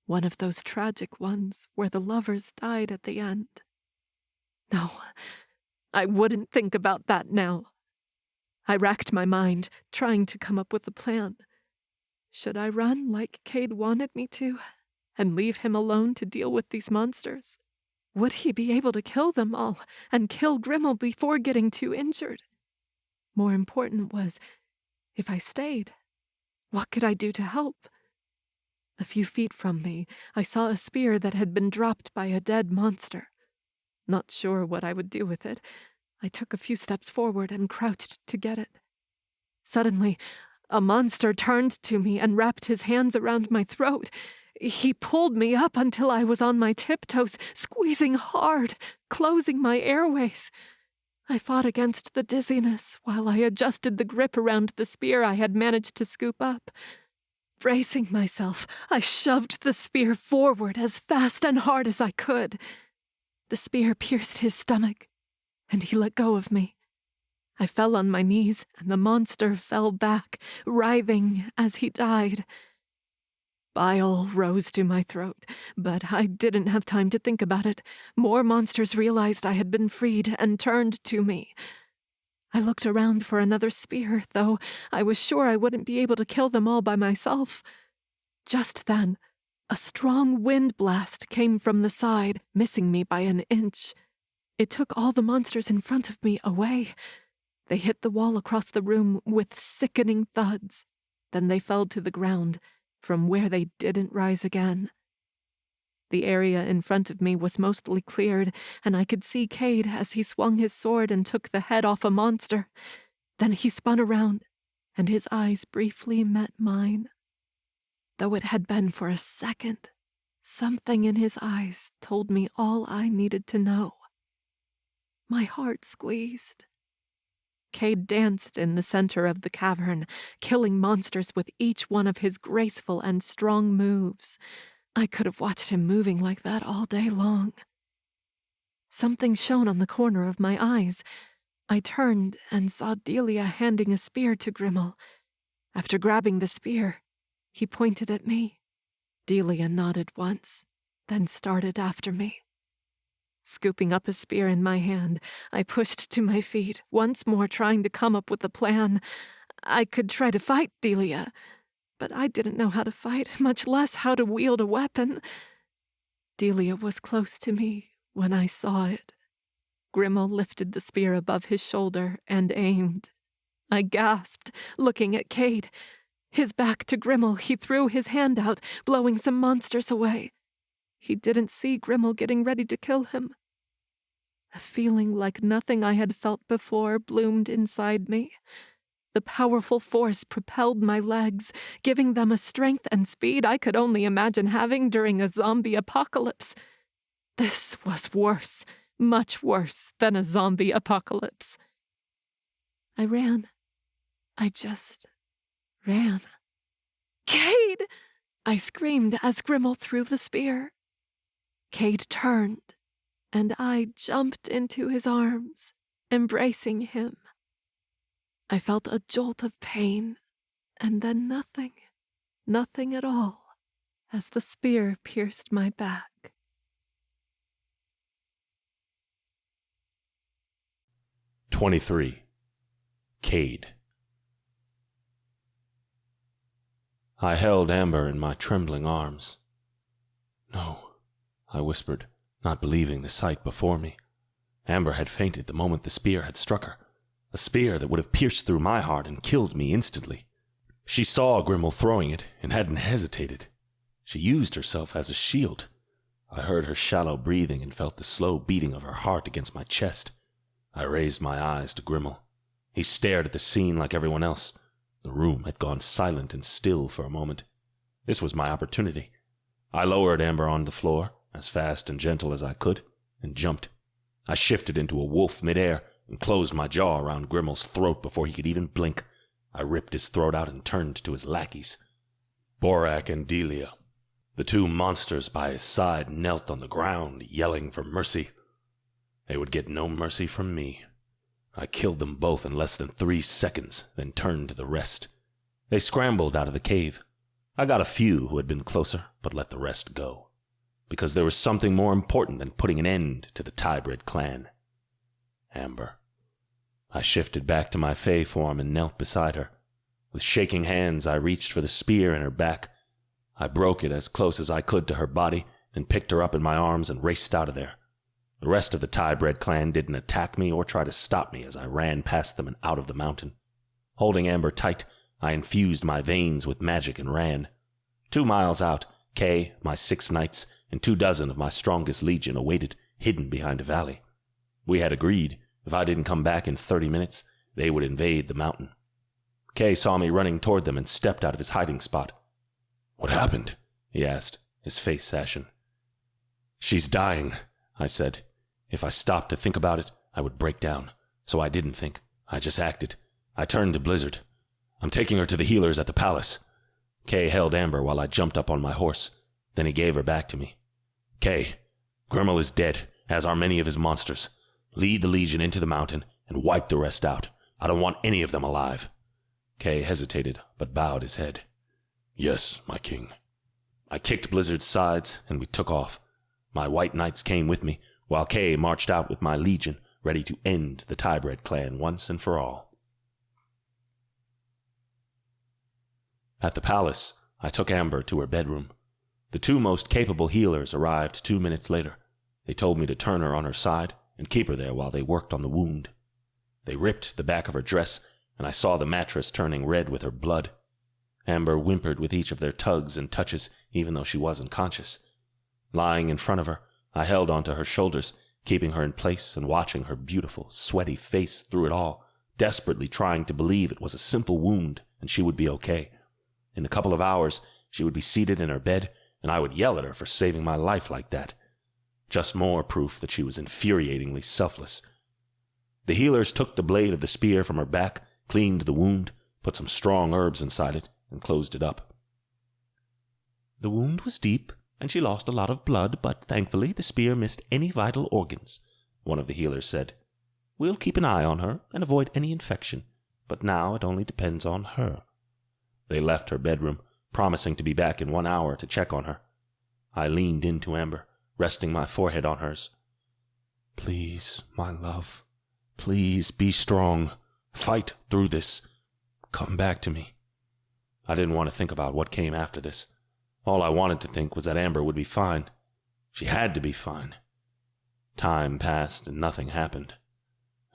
one of those tragic ones where the lovers died at the end. No, I wouldn't think about that now. I racked my mind, trying to come up with a plan. Should I run like Cade wanted me to, and leave him alone to deal with these monsters? Would he be able to kill them all, and kill Grimmel before getting too injured? More important was, if I stayed, what could I do to help? A few feet from me, I saw a spear that had been dropped by a dead monster. Not sure what I would do with it, I took a few steps forward and crouched to get it. Suddenly, a monster turned to me and wrapped his hands around my throat. He pulled me up until I was on my tiptoes, squeezing hard, closing my airways. I fought against the dizziness while I adjusted the grip around the spear I had managed to scoop up. Bracing myself, I shoved the spear forward as fast and hard as I could. The spear pierced his stomach, and he let go of me. I fell on my knees, and the monster fell back, writhing as he died. Bile rose to my throat, but I didn't have time to think about it. More monsters realized I had been freed and turned to me. I looked around for another spear, though I was sure I wouldn't be able to kill them all by myself. Just then, a strong wind blast came from the side, missing me by an inch. It took all the monsters in front of me away. They hit the wall across the room with sickening thuds. Then they fell to the ground, from where they didn't rise again. The area in front of me was mostly cleared, and I could see Cade as he swung his sword and took the head off a monster. Then he spun around, and his eyes briefly met mine. Though it had been for a second, something in his eyes told me all I needed to know. My heart squeezed. Cade danced in the center of the cavern, killing monsters with each one of his graceful and strong moves. I could have watched him moving like that all day long. Something shone on the corner of my eyes. I turned and saw Delia handing a spear to Grimmel. After grabbing the spear, he pointed at me. Delia nodded once, then started after me. Scooping up a spear in my hand, I pushed to my feet, once more trying to come up with a plan. I could try to fight Delia, but I didn't know how to fight, much less how to wield a weapon. Delia was close to me when I saw it. Grimmel lifted the spear above his shoulder and aimed. I gasped, looking at Cade. His back to Grimmel, he threw his hand out, blowing some monsters away. He didn't see Grimmel getting ready to kill him. A feeling like nothing I had felt before bloomed inside me. The powerful force propelled my legs, giving them a strength and speed I could only imagine having during a zombie apocalypse. This was worse, much worse than a zombie apocalypse. I ran. I just ran. "Cade!" I screamed as Grimmel threw the spear. Cade turned, and I jumped into his arms, embracing him. I felt a jolt of pain, and then nothing at all, as the spear pierced my back. "23. Cade." I held Amber in my trembling arms. "No," I whispered, not believing the sight before me. Amber had fainted the moment the spear had struck her. a spear that would have pierced through my heart and killed me instantly. She saw Grimmel throwing it and hadn't hesitated. She used herself as a shield. I heard her shallow breathing and felt the slow beating of her heart against my chest. I raised my eyes to Grimmel. He stared at the scene like everyone else. The room had gone silent and still for a moment. This was my opportunity. I lowered Amber on the floor, as fast and gentle as I could, and jumped. I shifted into a wolf midair and closed my jaw around Grimmel's throat before he could even blink. I ripped his throat out and turned to his lackeys. Borak and Delia. The two monsters by his side knelt on the ground, yelling for mercy. They would get no mercy from me. I killed them both in less than 3 seconds, then turned to the rest. They scrambled out of the cave. I got a few who had been closer, but let the rest go, because there was something more important than putting an end to the Tybred clan. Amber. I shifted back to my fey form and knelt beside her. With shaking hands, I reached for the spear in her back. I broke it as close as I could to her body, and picked her up in my arms and raced out of there. The rest of the Tybred clan didn't attack me or try to stop me as I ran past them and out of the mountain. Holding Amber tight, I infused my veins with magic and ran. 2 miles out, Kay, my 6 knights, and 24 of my strongest legion awaited, hidden behind a valley. We had agreed, if I didn't come back in 30 minutes, they would invade the mountain. Kay saw me running toward them and stepped out of his hiding spot. "What happened?" he asked, his face ashen. "She's dying," I said. If I stopped to think about it, I would break down. So I didn't think. I just acted. I turned to Blizzard. "I'm taking her to the healers at the palace." Kay held Amber while I jumped up on my horse. Then he gave her back to me. "Kay, Grimmel is dead, as are many of his monsters. Lead the legion into the mountain and wipe the rest out. I don't want any of them alive." Kay hesitated, but bowed his head. "Yes, my king." I kicked Blizzard's sides, and we took off. My white knights came with me, while Kay marched out with my legion, ready to end the Tybred clan once and for all. At the palace, I took Amber to her bedroom. The 2 most capable healers arrived 2 minutes later. They told me to turn her on her side and keep her there while they worked on the wound. They ripped the back of her dress, and I saw the mattress turning red with her blood. Amber whimpered with each of their tugs and touches, even though she wasn't conscious. Lying in front of her, I held onto her shoulders, keeping her in place and watching her beautiful, sweaty face through it all, desperately trying to believe it was a simple wound and she would be okay. In a couple of hours, she would be seated in her bed, and I would yell at her for saving my life like that. Just more proof that she was infuriatingly selfless. The healers took the blade of the spear from her back, cleaned the wound, put some strong herbs inside it, and closed it up. "The wound was deep, and she lost a lot of blood, but thankfully the spear missed any vital organs," one of the healers said. "We'll keep an eye on her and avoid any infection, but now it only depends on her." They left her bedroom, promising to be back in 1 hour to check on her. I leaned into Amber, resting my forehead on hers. "Please, my love, please be strong. Fight through this. Come back to me." I didn't want to think about what came after this. All I wanted to think was that Amber would be fine. She had to be fine. Time passed and nothing happened.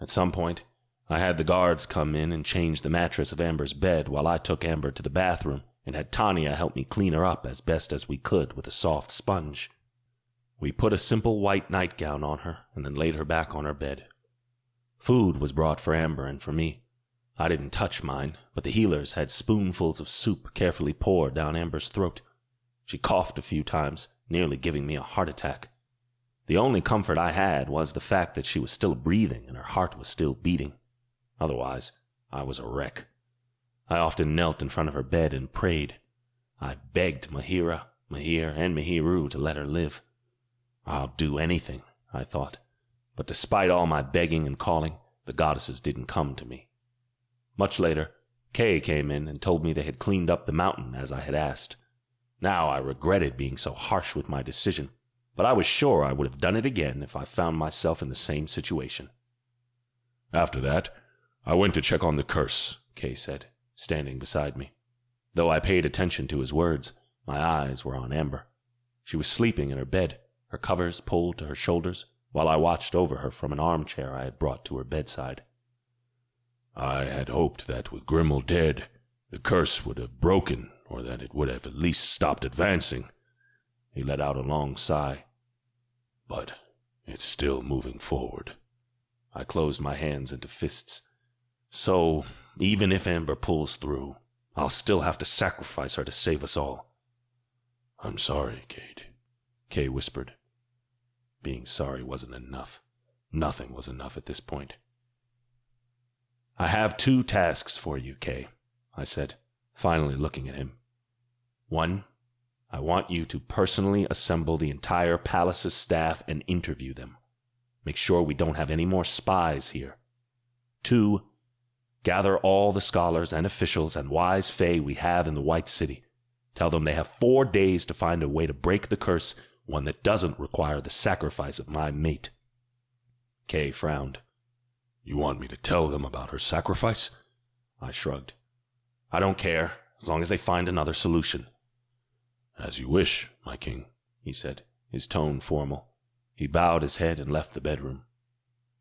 At some point, I had the guards come in and change the mattress of Amber's bed while I took Amber to the bathroom and had Tanya help me clean her up as best as we could with a soft sponge. We put a simple white nightgown on her and then laid her back on her bed. Food was brought for Amber and for me. I didn't touch mine, but the healers had spoonfuls of soup carefully poured down Amber's throat. She coughed a few times, nearly giving me a heart attack. The only comfort I had was the fact that she was still breathing and her heart was still beating. Otherwise, I was a wreck. I often knelt in front of her bed and prayed. I begged Mahira, Mahir, and Mahiru to let her live. I'll do anything, I thought. But despite all my begging and calling, the goddesses didn't come to me. Much later, Kay came in and told me they had cleaned up the mountain as I had asked. Now I regretted being so harsh with my decision, but I was sure I would have done it again if I found myself in the same situation. "After that, I went to check on the curse," Kay said, standing beside me. Though I paid attention to his words, my eyes were on Amber. She was sleeping in her bed, her covers pulled to her shoulders, while I watched over her from an armchair I had brought to her bedside. I had hoped that with Grimmel dead, the curse would have broken, or that it would have at least stopped advancing. He let out a long sigh. But it's still moving forward. I closed my hands into fists. So, even if Amber pulls through, I'll still have to sacrifice her to save us all. I'm sorry, Cade, Kay whispered. Being sorry wasn't enough. Nothing was enough at this point. I have 2 tasks for you, Kay, I said, finally looking at him. 1, I want you to personally assemble the entire palace's staff and interview them. Make sure we don't have any more spies here. 2, gather all the scholars and officials and wise fae we have in the White City. Tell them they have 4 days to find a way to break the curse, one that doesn't require the sacrifice of my mate. Kay frowned. You want me to tell them about her sacrifice? I shrugged. I don't care, as long as they find another solution. As you wish, my king, he said, his tone formal. He bowed his head and left the bedroom.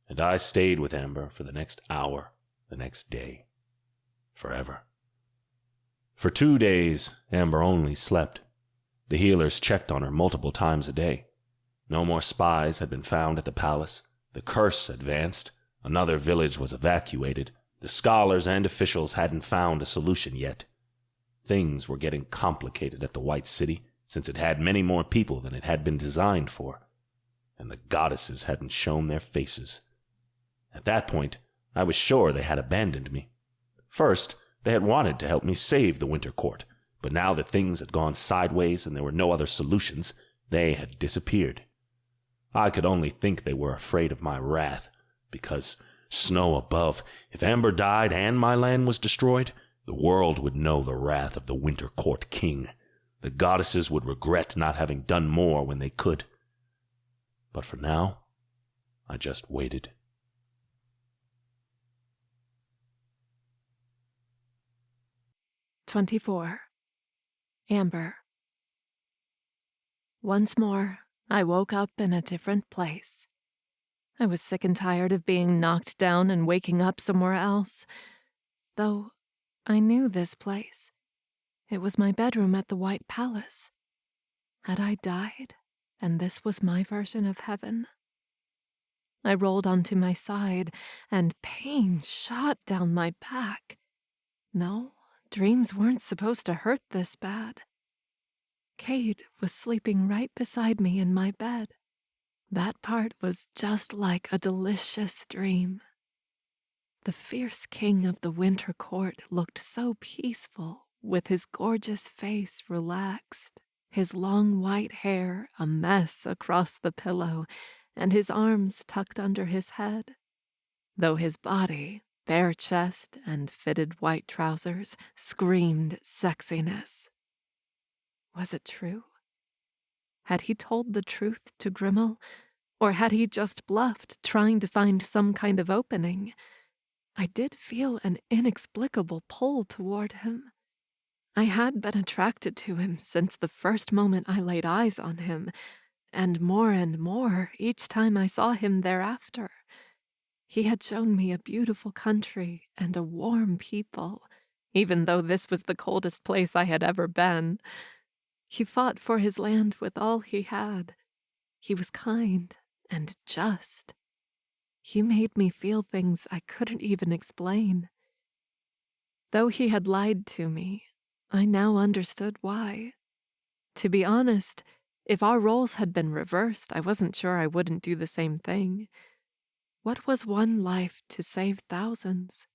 And I stayed with Amber for the next hour, the next day. Forever. For 2 days, Amber only slept. The healers checked on her multiple times a day. No more spies had been found at the palace. The curse advanced. Another village was evacuated. The scholars and officials hadn't found a solution yet. Things were getting complicated at the White City, since it had many more people than it had been designed for. And the goddesses hadn't shown their faces. At that point, I was sure they had abandoned me. First, they had wanted to help me save the Winter Court, but now that things had gone sideways and there were no other solutions, they had disappeared. I could only think they were afraid of my wrath, because, snow above, if Amber died and my land was destroyed, the world would know the wrath of the Winter Court king. The goddesses would regret not having done more when they could. But for now, I just waited. "24. Amber." Once more, I woke up in a different place. I was sick and tired of being knocked down and waking up somewhere else. Though I knew this place. It was my bedroom at the White Palace. Had I died, and this was my version of heaven? I rolled onto my side, and pain shot down my back. No, dreams weren't supposed to hurt this bad. Cade was sleeping right beside me in my bed. That part was just like a delicious dream. The fierce king of the Winter Court looked so peaceful, with his gorgeous face relaxed, his long white hair a mess across the pillow, and his arms tucked under his head. Though his body, bare chest and fitted white trousers, screamed sexiness. Was it true? Had he told the truth to Grimmel, or had he just bluffed, trying to find some kind of opening? I did feel an inexplicable pull toward him. I had been attracted to him since the first moment I laid eyes on him, and more each time I saw him thereafter. He had shown me a beautiful country and a warm people, even though this was the coldest place I had ever been. He fought for his land with all he had. He was kind and just. He made me feel things I couldn't even explain. Though he had lied to me, I now understood why. To be honest, if our roles had been reversed, I wasn't sure I wouldn't do the same thing. What was one life to save thousands?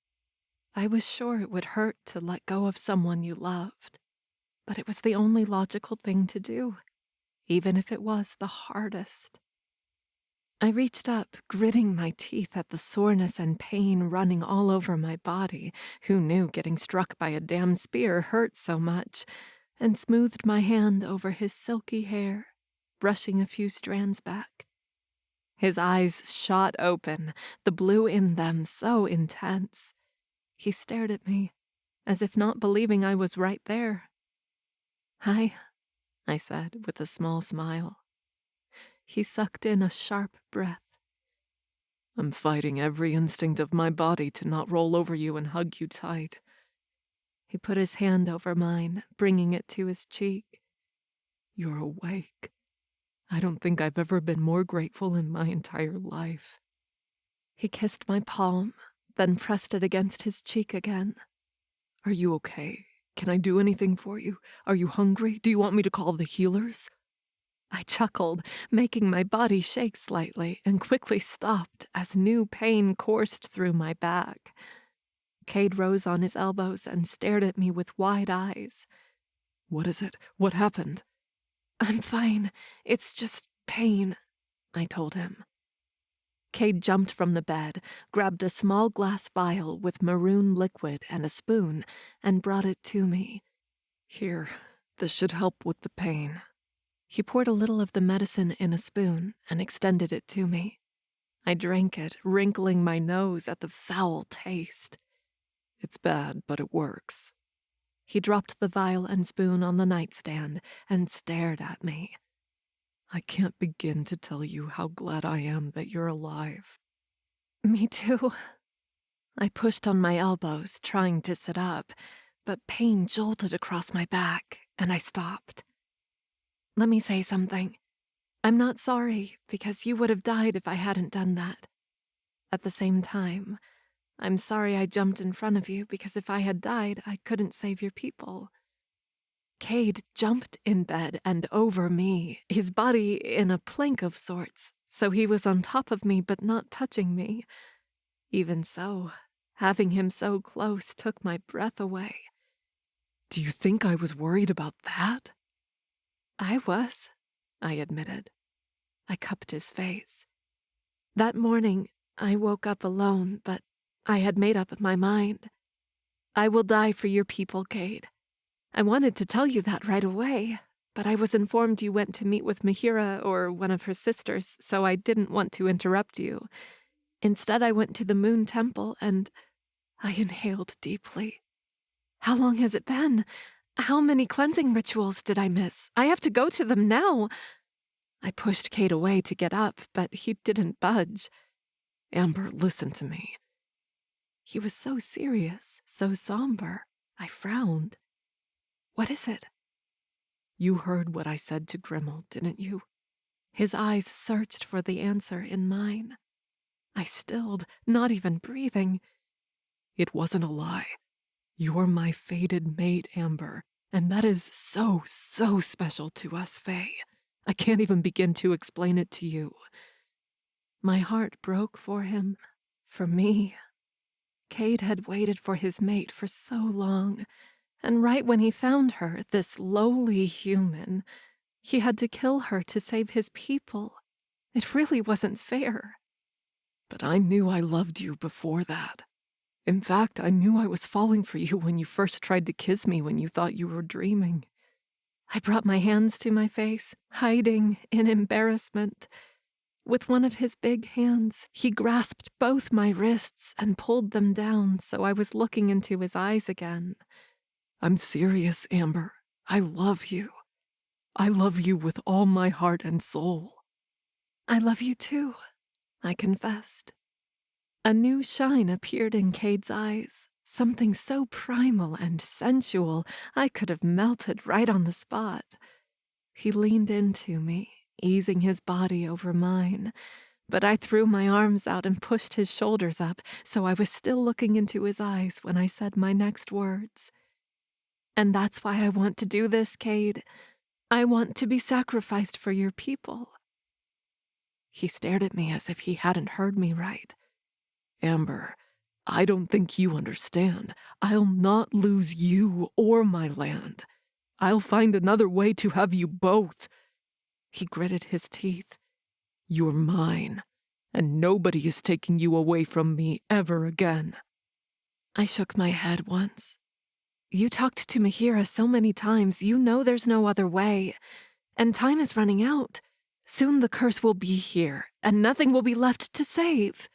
I was sure it would hurt to let go of someone you loved, but it was the only logical thing to do, even if it was the hardest. I reached up, gritting my teeth at the soreness and pain running all over my body. Who knew getting struck by a damn spear hurt so much? And smoothed my hand over his silky hair, brushing a few strands back. His eyes shot open, the blue in them so intense. He stared at me, as if not believing I was right there. "Hi," I said with a small smile. He sucked in a sharp breath. I'm fighting every instinct of my body to not roll over you and hug you tight. He put his hand over mine, bringing it to his cheek. You're awake. I don't think I've ever been more grateful in my entire life. He kissed my palm, then pressed it against his cheek again. Are you okay? Can I do anything for you? Are you hungry? Do you want me to call the healers? I chuckled, making my body shake slightly, and quickly stopped as new pain coursed through my back. Cade rose on his elbows and stared at me with wide eyes. What is it? What happened? I'm fine. It's just pain, I told him. Cade jumped from the bed, grabbed a small glass vial with maroon liquid and a spoon, and brought it to me. Here, this should help with the pain. He poured a little of the medicine in a spoon and extended it to me. I drank it, wrinkling my nose at the foul taste. It's bad, but it works. He dropped the vial and spoon on the nightstand and stared at me. I can't begin to tell you how glad I am that you're alive. Me too. I pushed on my elbows, trying to sit up, but pain jolted across my back, and I stopped. Let me say something. I'm not sorry, because you would have died if I hadn't done that. At the same time, I'm sorry I jumped in front of you, because if I had died, I couldn't save your people. Cade jumped in bed and over me, his body in a plank of sorts, so he was on top of me but not touching me. Even so, having him so close took my breath away. Do you think I was worried about that? I was, I admitted. I cupped his face. That morning, I woke up alone, but I had made up my mind. I will die for your people, Cade. I wanted to tell you that right away, but I was informed you went to meet with Mahira or one of her sisters, so I didn't want to interrupt you. Instead, I went to the Moon Temple and I inhaled deeply. How long has it been? How many cleansing rituals did I miss? I have to go to them now. I pushed Cade away to get up, but he didn't budge. Amber, listen to me. He was so serious, so somber. I frowned. What is it? You heard what I said to Grimmel, didn't you? His eyes searched for the answer in mine. I stilled, not even breathing. It wasn't a lie. You're my fated mate, Amber, and that is so, so special to us, Fae. I can't even begin to explain it to you. My heart broke for him, for me. Cade had waited for his mate for so long, and right when he found her, this lowly human, he had to kill her to save his people. It really wasn't fair. But I knew I loved you before that. In fact, I knew I was falling for you when you first tried to kiss me when you thought you were dreaming. I brought my hands to my face, hiding in embarrassment. With one of his big hands, he grasped both my wrists and pulled them down so I was looking into his eyes again. I'm serious, Amber. I love you. I love you with all my heart and soul. I love you too, I confessed. A new shine appeared in Cade's eyes, something so primal and sensual I could have melted right on the spot. He leaned into me, easing his body over mine, but I threw my arms out and pushed his shoulders up, so I was still looking into his eyes when I said my next words. And that's why I want to do this, Cade. I want to be sacrificed for your people. He stared at me as if he hadn't heard me right. Amber, I don't think you understand. I'll not lose you or my land. I'll find another way to have you both. He gritted his teeth. You're mine, and nobody is taking you away from me ever again. I shook my head once. You talked to Mahira so many times, you know there's no other way. And time is running out. Soon the curse will be here, and nothing will be left to save.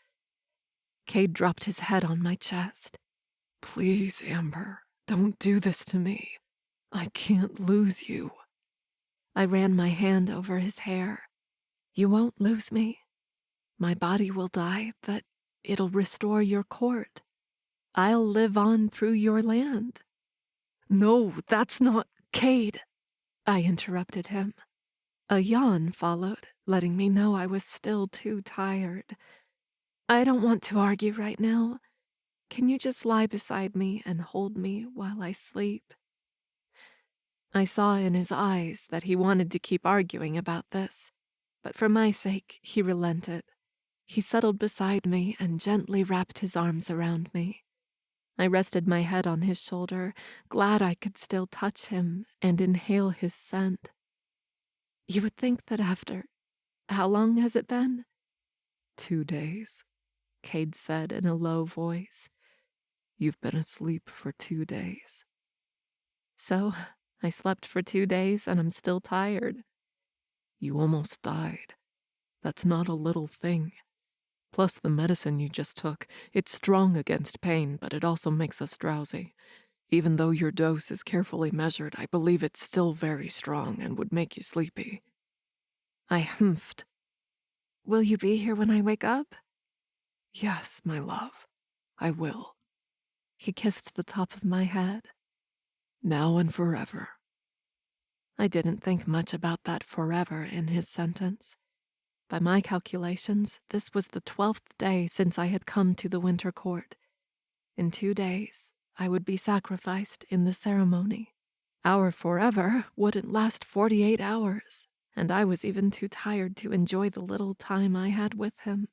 Cade dropped his head on my chest. Please, Amber, don't do this to me. I can't lose you. I ran my hand over his hair. You won't lose me. My body will die, but it'll restore your court. I'll live on through your land." "No, that's not Cade," I interrupted him. A yawn followed, letting me know I was still too tired. "I don't want to argue right now. Can you just lie beside me and hold me while I sleep?" I saw in his eyes that he wanted to keep arguing about this, but for my sake, he relented. He settled beside me and gently wrapped his arms around me. I rested my head on his shoulder, glad I could still touch him and inhale his scent. You would think that after... How long has it been? 2 days, Cade said in a low voice. "You've been asleep for 2 days." So, I slept for 2 days and I'm still tired. "You almost died. That's not a little thing. Plus the medicine you just took, it's strong against pain, but it also makes us drowsy. Even though your dose is carefully measured, I believe it's still very strong and would make you sleepy." I humphed. "Will you be here when I wake up?" "Yes, my love, I will. He kissed the top of my head. Now and forever." I didn't think much about that forever in his sentence. By my calculations, this was the 12th day since I had come to the winter court. In 2 days, I would be sacrificed in the ceremony. Our forever wouldn't last 48 hours, and I was even too tired to enjoy the little time I had with him.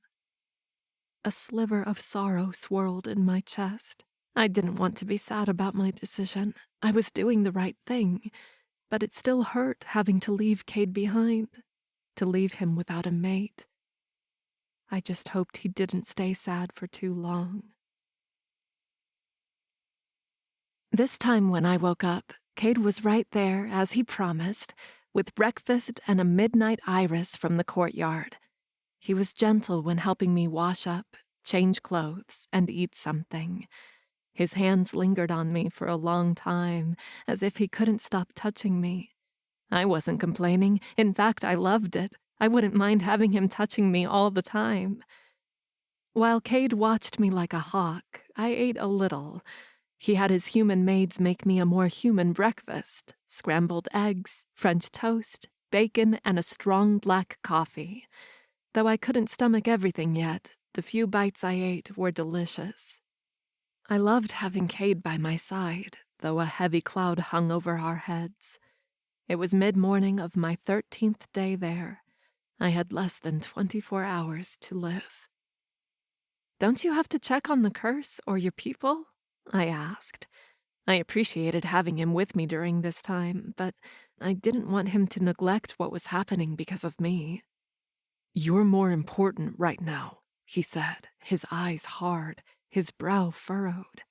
A sliver of sorrow swirled in my chest. I didn't want to be sad about my decision. I was doing the right thing, but it still hurt having to leave Cade behind, to leave him without a mate. I just hoped he didn't stay sad for too long. This time when I woke up, Cade was right there, as he promised, with breakfast and a midnight iris from the courtyard. He was gentle when helping me wash up, change clothes, and eat something. His hands lingered on me for a long time, as if he couldn't stop touching me. I wasn't complaining. In fact, I loved it. I wouldn't mind having him touching me all the time. While Cade watched me like a hawk, I ate a little. He had his human maids make me a more human breakfast: scrambled eggs, French toast, bacon, and a strong black coffee. Though I couldn't stomach everything yet, the few bites I ate were delicious. I loved having Cade by my side, though a heavy cloud hung over our heads. It was mid-morning of my 13th day there. I had less than 24 hours to live. "Don't you have to check on the curse or your people?" I asked. I appreciated having him with me during this time, but I didn't want him to neglect what was happening because of me. "You're more important right now," he said, his eyes hard, his brow furrowed.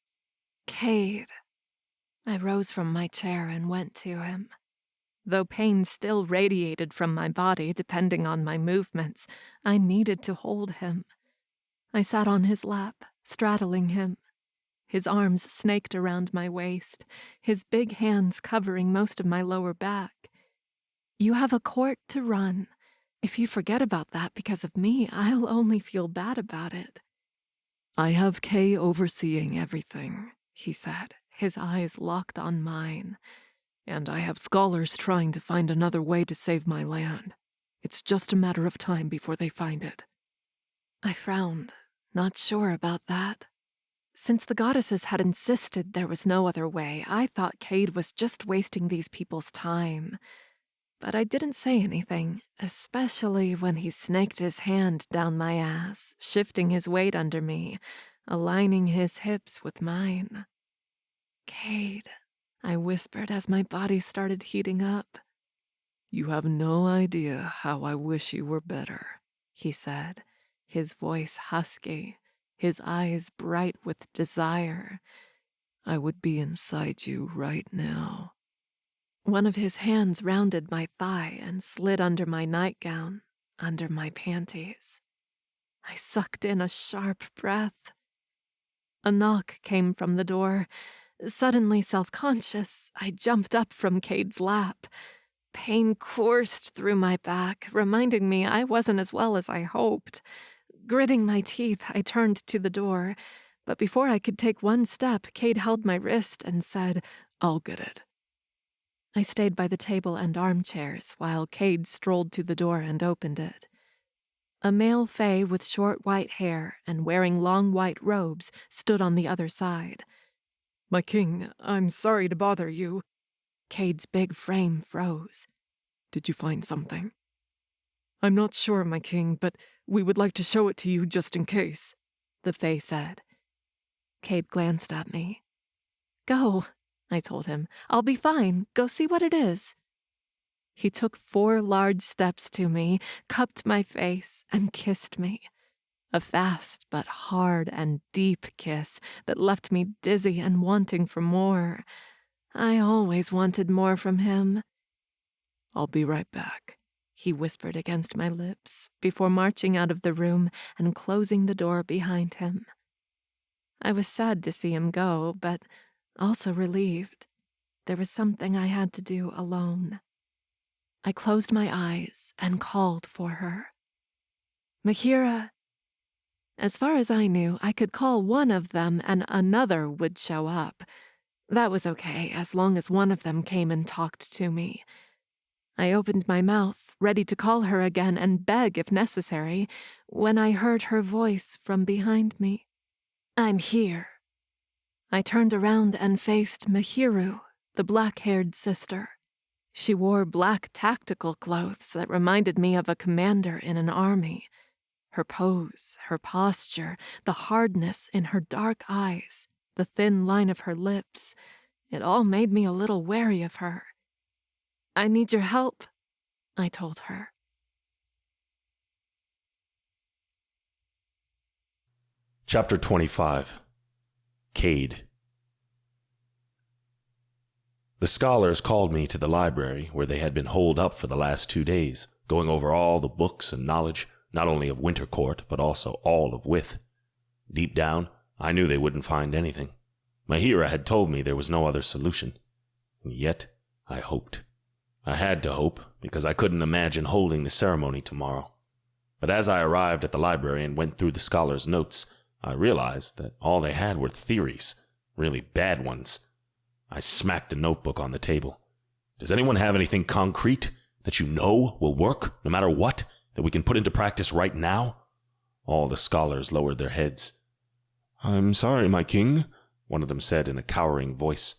"Cade." I rose from my chair and went to him. Though pain still radiated from my body depending on my movements, I needed to hold him. I sat on his lap, straddling him. His arms snaked around my waist, his big hands covering most of my lower back. "You have a court to run. If you forget about that because of me, I'll only feel bad about it." "I have Kay overseeing everything," he said, his eyes locked on mine. "And I have scholars trying to find another way to save my land. It's just a matter of time before they find it." I frowned, not sure about that. Since the goddesses had insisted there was no other way, I thought Cade was just wasting these people's time. But I didn't say anything, especially when he snaked his hand down my ass, shifting his weight under me, aligning his hips with mine. "Cade," I whispered as my body started heating up. "You have no idea how I wish you were better," he said, his voice husky, his eyes bright with desire. "I would be inside you right now." One of his hands rounded my thigh and slid under my nightgown, under my panties. I sucked in a sharp breath. A knock came from the door. Suddenly self-conscious, I jumped up from Cade's lap. Pain coursed through my back, reminding me I wasn't as well as I hoped. Gritting my teeth, I turned to the door, but before I could take one step, Cade held my wrist and said, "I'll get it." I stayed by the table and armchairs while Cade strolled to the door and opened it. A male fae with short white hair and wearing long white robes stood on the other side. "My king, I'm sorry to bother you." Cade's big frame froze. "Did you find something?" "I'm not sure, my king, but we would like to show it to you just in case," the fae said. Cade glanced at me. "Go," I told him. "I'll be fine. Go see what it is." He took 4 large steps to me, cupped my face, and kissed me. A fast but hard and deep kiss that left me dizzy and wanting for more. I always wanted more from him. "I'll be right back," he whispered against my lips before marching out of the room and closing the door behind him. I was sad to see him go, but also relieved. There was something I had to do alone. I closed my eyes and called for her. "Mahira." As far as I knew, I could call one of them and another would show up. That was okay, as long as one of them came and talked to me. I opened my mouth, ready to call her again and beg if necessary, when I heard her voice from behind me. "I'm here." I turned around and faced Mahiru, the black-haired sister. She wore black tactical clothes that reminded me of a commander in an army. Her pose, her posture, the hardness in her dark eyes, the thin line of her lips, it all made me a little wary of her. "I need your help," I told her. Chapter 25. Cade. The scholars called me to the library, where they had been holed up for the last 2 days, going over all the books and knowledge, not only of Winter Court, but also all of Wyth. Deep down, I knew they wouldn't find anything. Mahira had told me there was no other solution. And yet, I hoped. I had to hope, because I couldn't imagine holding the ceremony tomorrow. But as I arrived at the library and went through the scholars' notes, I realized that all they had were theories, really bad ones. I smacked a notebook on the table. "Does anyone have anything concrete that you know will work, no matter what, that we can put into practice right now?" All the scholars lowered their heads. "I'm sorry, my king," one of them said in a cowering voice.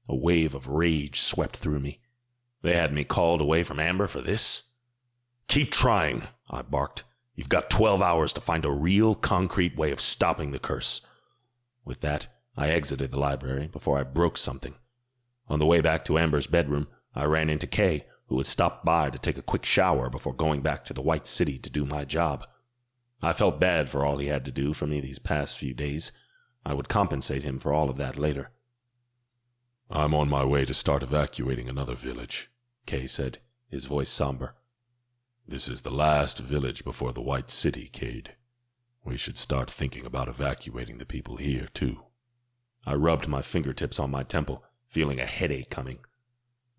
A wave of rage swept through me. They had me called away from Amber for this? "Keep trying," I barked. "You've got 12 hours to find a real, concrete way of stopping the curse." With that, I exited the library before I broke something. On the way back to Amber's bedroom, I ran into Kay, who had stopped by to take a quick shower before going back to the White City to do my job. I felt bad for all he had to do for me these past few days. I would compensate him for all of that later. "I'm on my way to start evacuating another village," Kay said, his voice somber. "This is the last village before the White City, Cade. We should start thinking about evacuating the people here, too." I rubbed my fingertips on my temple, feeling a headache coming.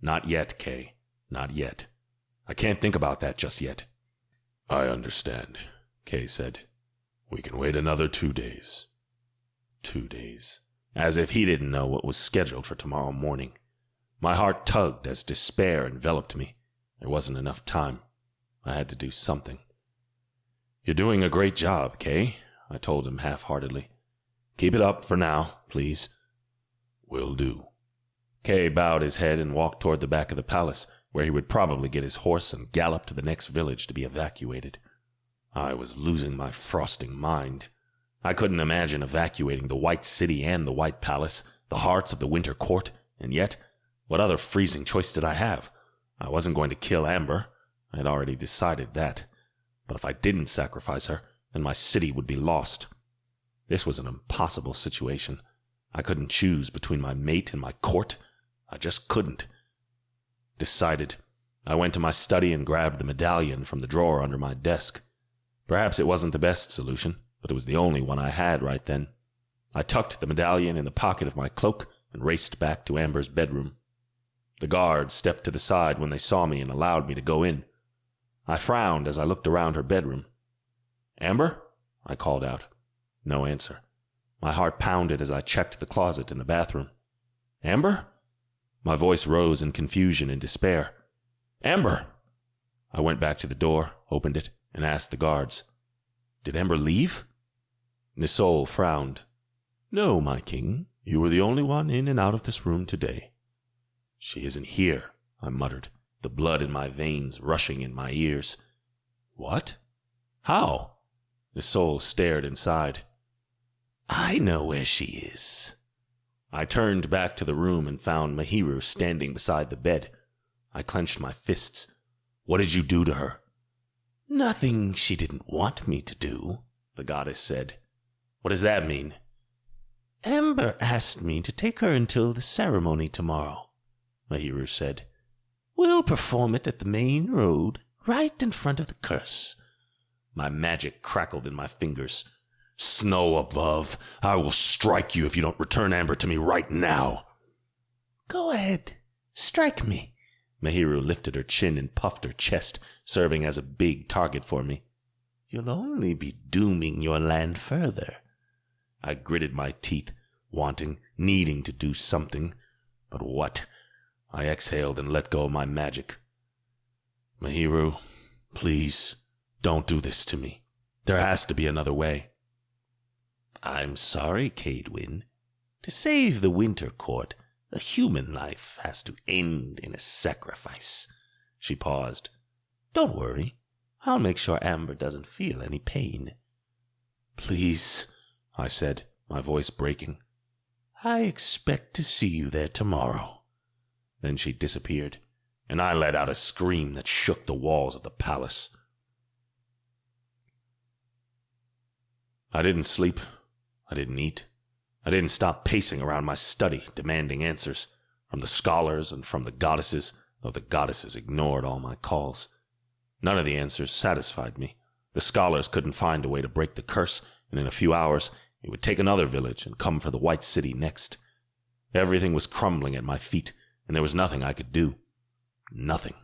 "Not yet, Kay. Not yet. I can't think about that just yet." "I understand," Kay said. "We can wait another 2 days." 2 days. As if he didn't know what was scheduled for tomorrow morning. My heart tugged as despair enveloped me. There wasn't enough time. I had to do something. "You're doing a great job, Kay," I told him half-heartedly. "Keep it up for now, please." "Will do." Kay bowed his head and walked toward the back of the palace, where he would probably get his horse and gallop to the next village to be evacuated. I was losing my frosting mind. I couldn't imagine evacuating the White City and the White Palace, the hearts of the Winter Court, and yet, what other freezing choice did I have? I wasn't going to kill Amber. I had already decided that. But if I didn't sacrifice her, then my city would be lost. This was an impossible situation. I couldn't choose between my mate and my court. I just couldn't. Decided. I went to my study and grabbed the medallion from the drawer under my desk. Perhaps it wasn't the best solution, but it was the only one I had right then. I tucked the medallion in the pocket of my cloak and raced back to Amber's bedroom. The guards stepped to the side when they saw me and allowed me to go in. I frowned as I looked around her bedroom. "Amber?" I called out. No answer. My heart pounded as I checked the closet in the bathroom. Amber? My voice rose in confusion and despair. Amber! I went back to the door, opened it, and asked the guards. Did Amber leave? Nisol frowned. No, my king. You were the only one in and out of this room today. She isn't here, I muttered, the blood in my veins rushing in my ears. What? How? Nisol stared inside. I know where she is. I turned back to the room and found Mahiru standing beside the bed. I clenched my fists. What did you do to her? Nothing she didn't want me to do, the goddess said. What does that mean? Amber asked me to take her until the ceremony tomorrow, Mahiru said. We'll perform it at the main road, right in front of the curse. My magic crackled in my fingers. Snow above, I will strike you if you don't return Amber to me right now. Go ahead, strike me. Mahiru lifted her chin and puffed her chest, serving as a big target for me. You'll only be dooming your land further. I gritted my teeth, wanting, needing to do something. But what? I exhaled and let go of my magic. Mahiru, please, don't do this to me. There has to be another way. I'm sorry, Cadewyn. To save the Winter Court, a human life has to end in a sacrifice. She paused. Don't worry. I'll make sure Amber doesn't feel any pain. Please, I said, my voice breaking. I expect to see you there tomorrow. Then she disappeared, and I let out a scream that shook the walls of the palace. I didn't sleep. I didn't eat. I didn't stop pacing around my study, demanding answers from the scholars and from the goddesses, though the goddesses ignored all my calls. None of the answers satisfied me. The scholars couldn't find a way to break the curse, and in a few hours it would take another village and come for the White City next. Everything was crumbling at my feet, and there was nothing I could do. Nothing.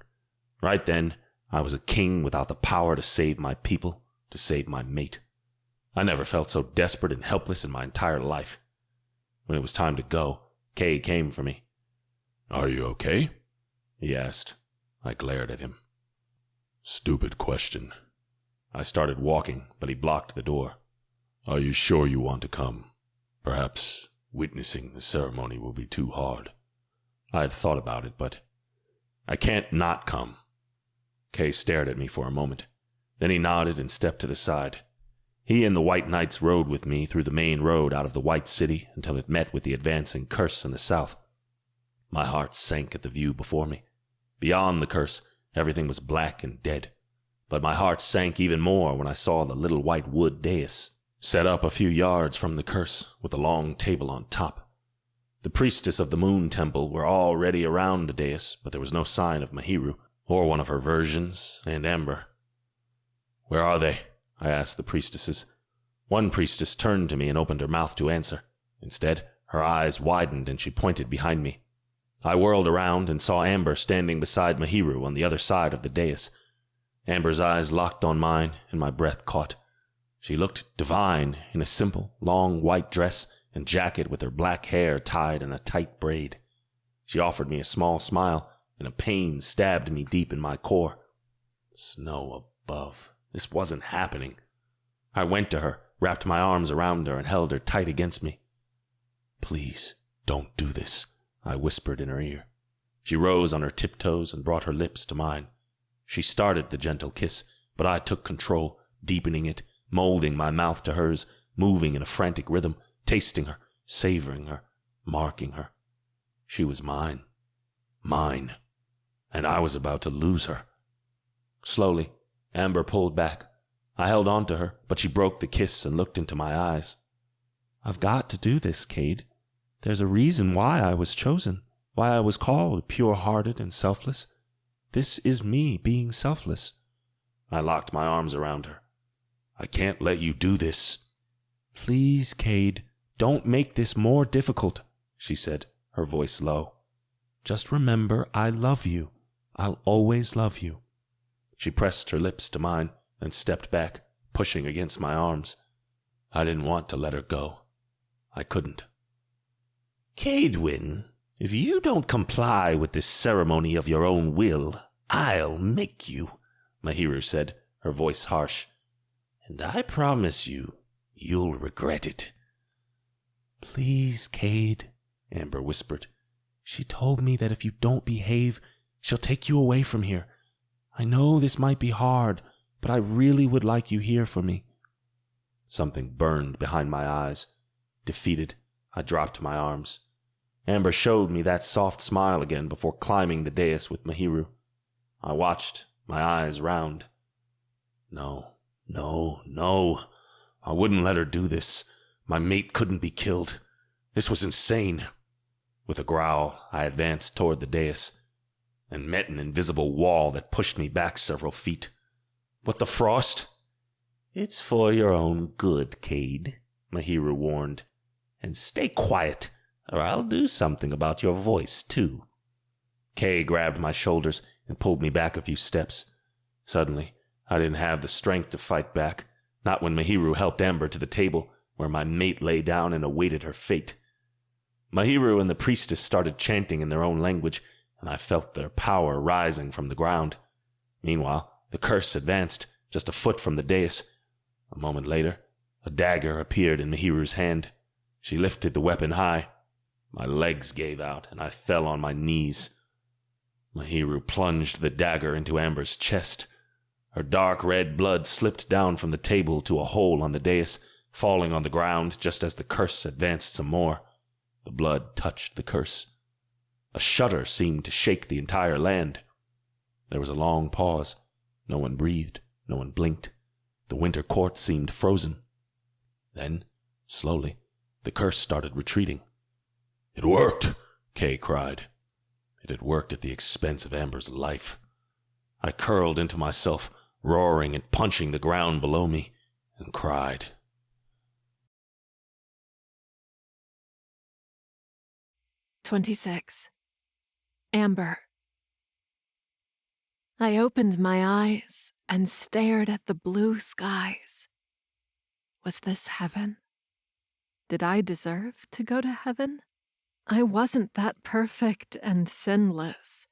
Right then, I was a king without the power to save my people, to save my mate. I never felt so desperate and helpless in my entire life. When it was time to go, Cade came for me. Are you okay? He asked. I glared at him. Stupid question. I started walking, but he blocked the door. Are you sure you want to come? Perhaps witnessing the ceremony will be too hard. I had thought about it, but I can't not come. Kay stared at me for a moment. Then he nodded and stepped to the side. He and the White Knights rode with me through the main road out of the White City until it met with the advancing curse in the south. My heart sank at the view before me. Beyond the curse, everything was black and dead. But my heart sank even more when I saw the little white wood dais, set up a few yards from the curse, with a long table on top. The priestess of the Moon Temple were already around the dais, but there was no sign of Mahiru, or one of her versions, and Amber. Where are they? I asked the priestesses. One priestess turned to me and opened her mouth to answer. Instead, her eyes widened and she pointed behind me. I whirled around and saw Amber standing beside Mahiru on the other side of the dais. Amber's eyes locked on mine, and my breath caught. She looked divine in a simple, long white dress and jacket with her black hair tied in a tight braid. She offered me a small smile, and a pain stabbed me deep in my core. Snow above. This wasn't happening. I went to her, wrapped my arms around her, and held her tight against me. Please, don't do this, I whispered in her ear. She rose on her tiptoes and brought her lips to mine. She started the gentle kiss, but I took control, deepening it, molding my mouth to hers, moving in a frantic rhythm, tasting her, savoring her, marking her. She was mine. Mine. And I was about to lose her. Slowly, Amber pulled back. I held on to her, but she broke the kiss and looked into my eyes. I've got to do this, Cade. There's a reason why I was chosen, why I was called pure-hearted and selfless. This is me being selfless. I locked my arms around her. I can't let you do this. Please, Cade, don't make this more difficult, she said, her voice low. Just remember I love you. I'll always love you. She pressed her lips to mine and stepped back, pushing against my arms. I didn't want to let her go. I couldn't. Cadewyn, if you don't comply with this ceremony of your own will, I'll make you, Mahiru said, her voice harsh. And I promise you, you'll regret it. Please, Cade, Amber whispered. She told me that if you don't behave, she'll take you away from here. I know this might be hard, but I really would like you here for me. Something burned behind my eyes. Defeated, I dropped my arms. Amber showed me that soft smile again before climbing the dais with Mahiru. I watched, my eyes round. No. I wouldn't let her do this. My mate couldn't be killed. This was insane. With a growl, I advanced toward the dais and met an invisible wall that pushed me back several feet. What the frost? It's for your own good, Cade, Mahiru warned. And stay quiet, or I'll do something about your voice, too. Kay grabbed my shoulders and pulled me back a few steps. Suddenly, I didn't have the strength to fight back, not when Mahiru helped Amber to the table, where my mate lay down and awaited her fate. Mahiru and the priestess started chanting in their own language, and I felt their power rising from the ground. Meanwhile, the curse advanced, just a foot from the dais. A moment later, a dagger appeared in Mahiru's hand. She lifted the weapon high. My legs gave out, and I fell on my knees. Mahiru plunged the dagger into Amber's chest. Her dark red blood slipped down from the table to a hole on the dais, falling on the ground just as the curse advanced some more. The blood touched the curse. A shudder seemed to shake the entire land. There was a long pause. No one breathed. No one blinked. The winter court seemed frozen. Then, slowly, the curse started retreating. "It worked!" Kay cried. It had worked at the expense of Amber's life. I curled into myself, roaring and punching the ground below me, and cried. "26. Amber." I opened my eyes and stared at the blue skies. Was this heaven? Did I deserve to go to heaven? I wasn't that perfect and sinless.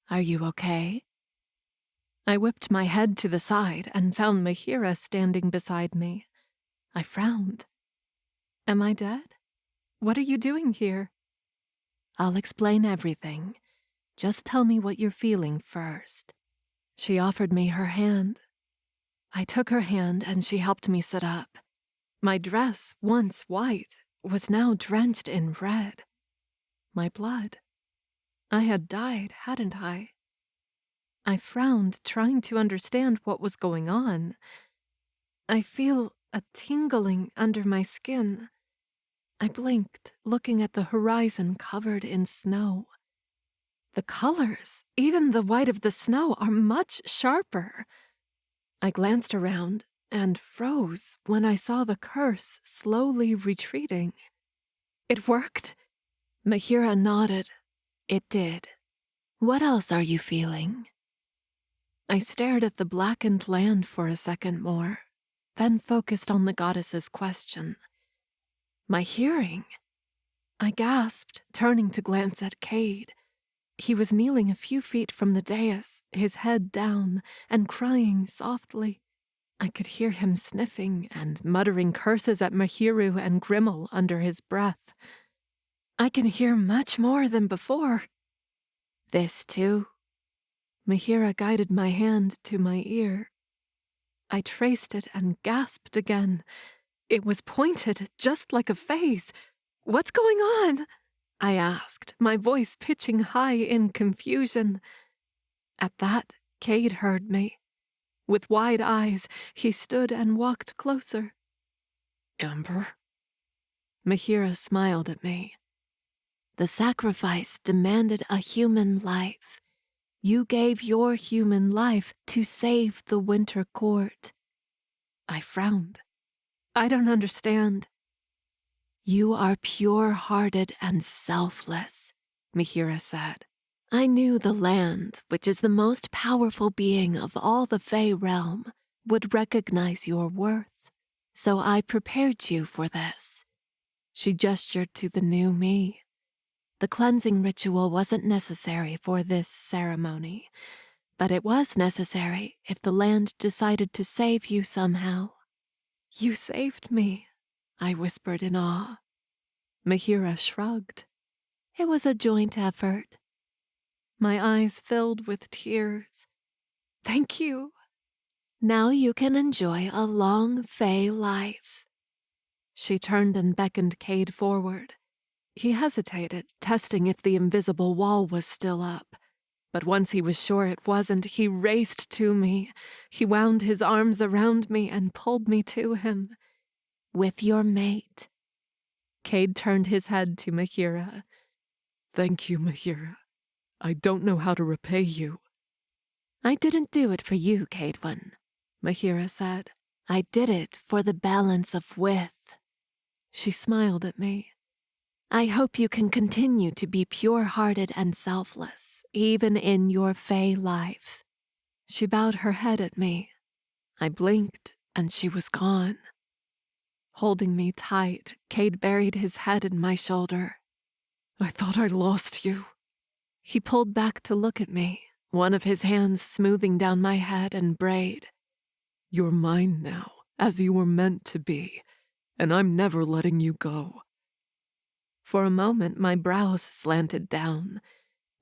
"Are you okay?" I whipped my head to the side and found Mahira standing beside me. I frowned. "Am I dead? What are you doing here?" "I'll explain everything. Just tell me what you're feeling first." She offered me her hand. I took her hand and she helped me sit up. My dress, once white, was now drenched in red. My blood. I had died, hadn't I? I frowned, trying to understand what was going on. I feel a tingling under my skin. I blinked, looking at the horizon covered in snow. The colors, even the white of the snow, are much sharper. I glanced around and froze when I saw the curse slowly retreating. "It worked?" Mahira nodded. "It did. What else are you feeling?" I stared at the blackened land for a second more, then focused on the goddess's question. "My hearing?" I gasped, turning to glance at Cade. He was kneeling a few feet from the dais, his head down, and crying softly. I could hear him sniffing and muttering curses at Mahiru and Grimmel under his breath. "I can hear much more than before." "This too?" Mahira guided my hand to my ear. I traced it and gasped again. It was pointed, just like a face. "What's going on?" I asked, my voice pitching high in confusion. At that, Cade heard me. With wide eyes, he stood and walked closer. "Amber?" Mahira smiled at me. "The sacrifice demanded a human life. You gave your human life to save the winter court." I frowned. "I don't understand." "You are pure-hearted and selfless," Mahira said. "I knew the land, which is the most powerful being of all the Fey realm, would recognize your worth. So I prepared you for this." She gestured to the new me. "The cleansing ritual wasn't necessary for this ceremony, but it was necessary if the land decided to save you somehow." "You saved me," I whispered in awe. Mahira shrugged. "It was a joint effort." My eyes filled with tears. "Thank you." "Now you can enjoy a long Fey life." She turned and beckoned Cade forward. He hesitated, testing if the invisible wall was still up. But once he was sure it wasn't, he raced to me. He wound his arms around me and pulled me to him. "With your mate." Cade turned his head to Mahira. "Thank you, Mahira. I don't know how to repay you." "I didn't do it for you, Cadewyn," Mahira said. "I did it for the balance of Wyth." She smiled at me. "I hope you can continue to be pure-hearted and selfless, even in your Fey life." She bowed her head at me. I blinked, and she was gone. Holding me tight, Cade buried his head in my shoulder. "I thought I lost you." He pulled back to look at me, one of his hands smoothing down my head and braid. "You're mine now, as you were meant to be, and I'm never letting you go." For a moment, my brows slanted down.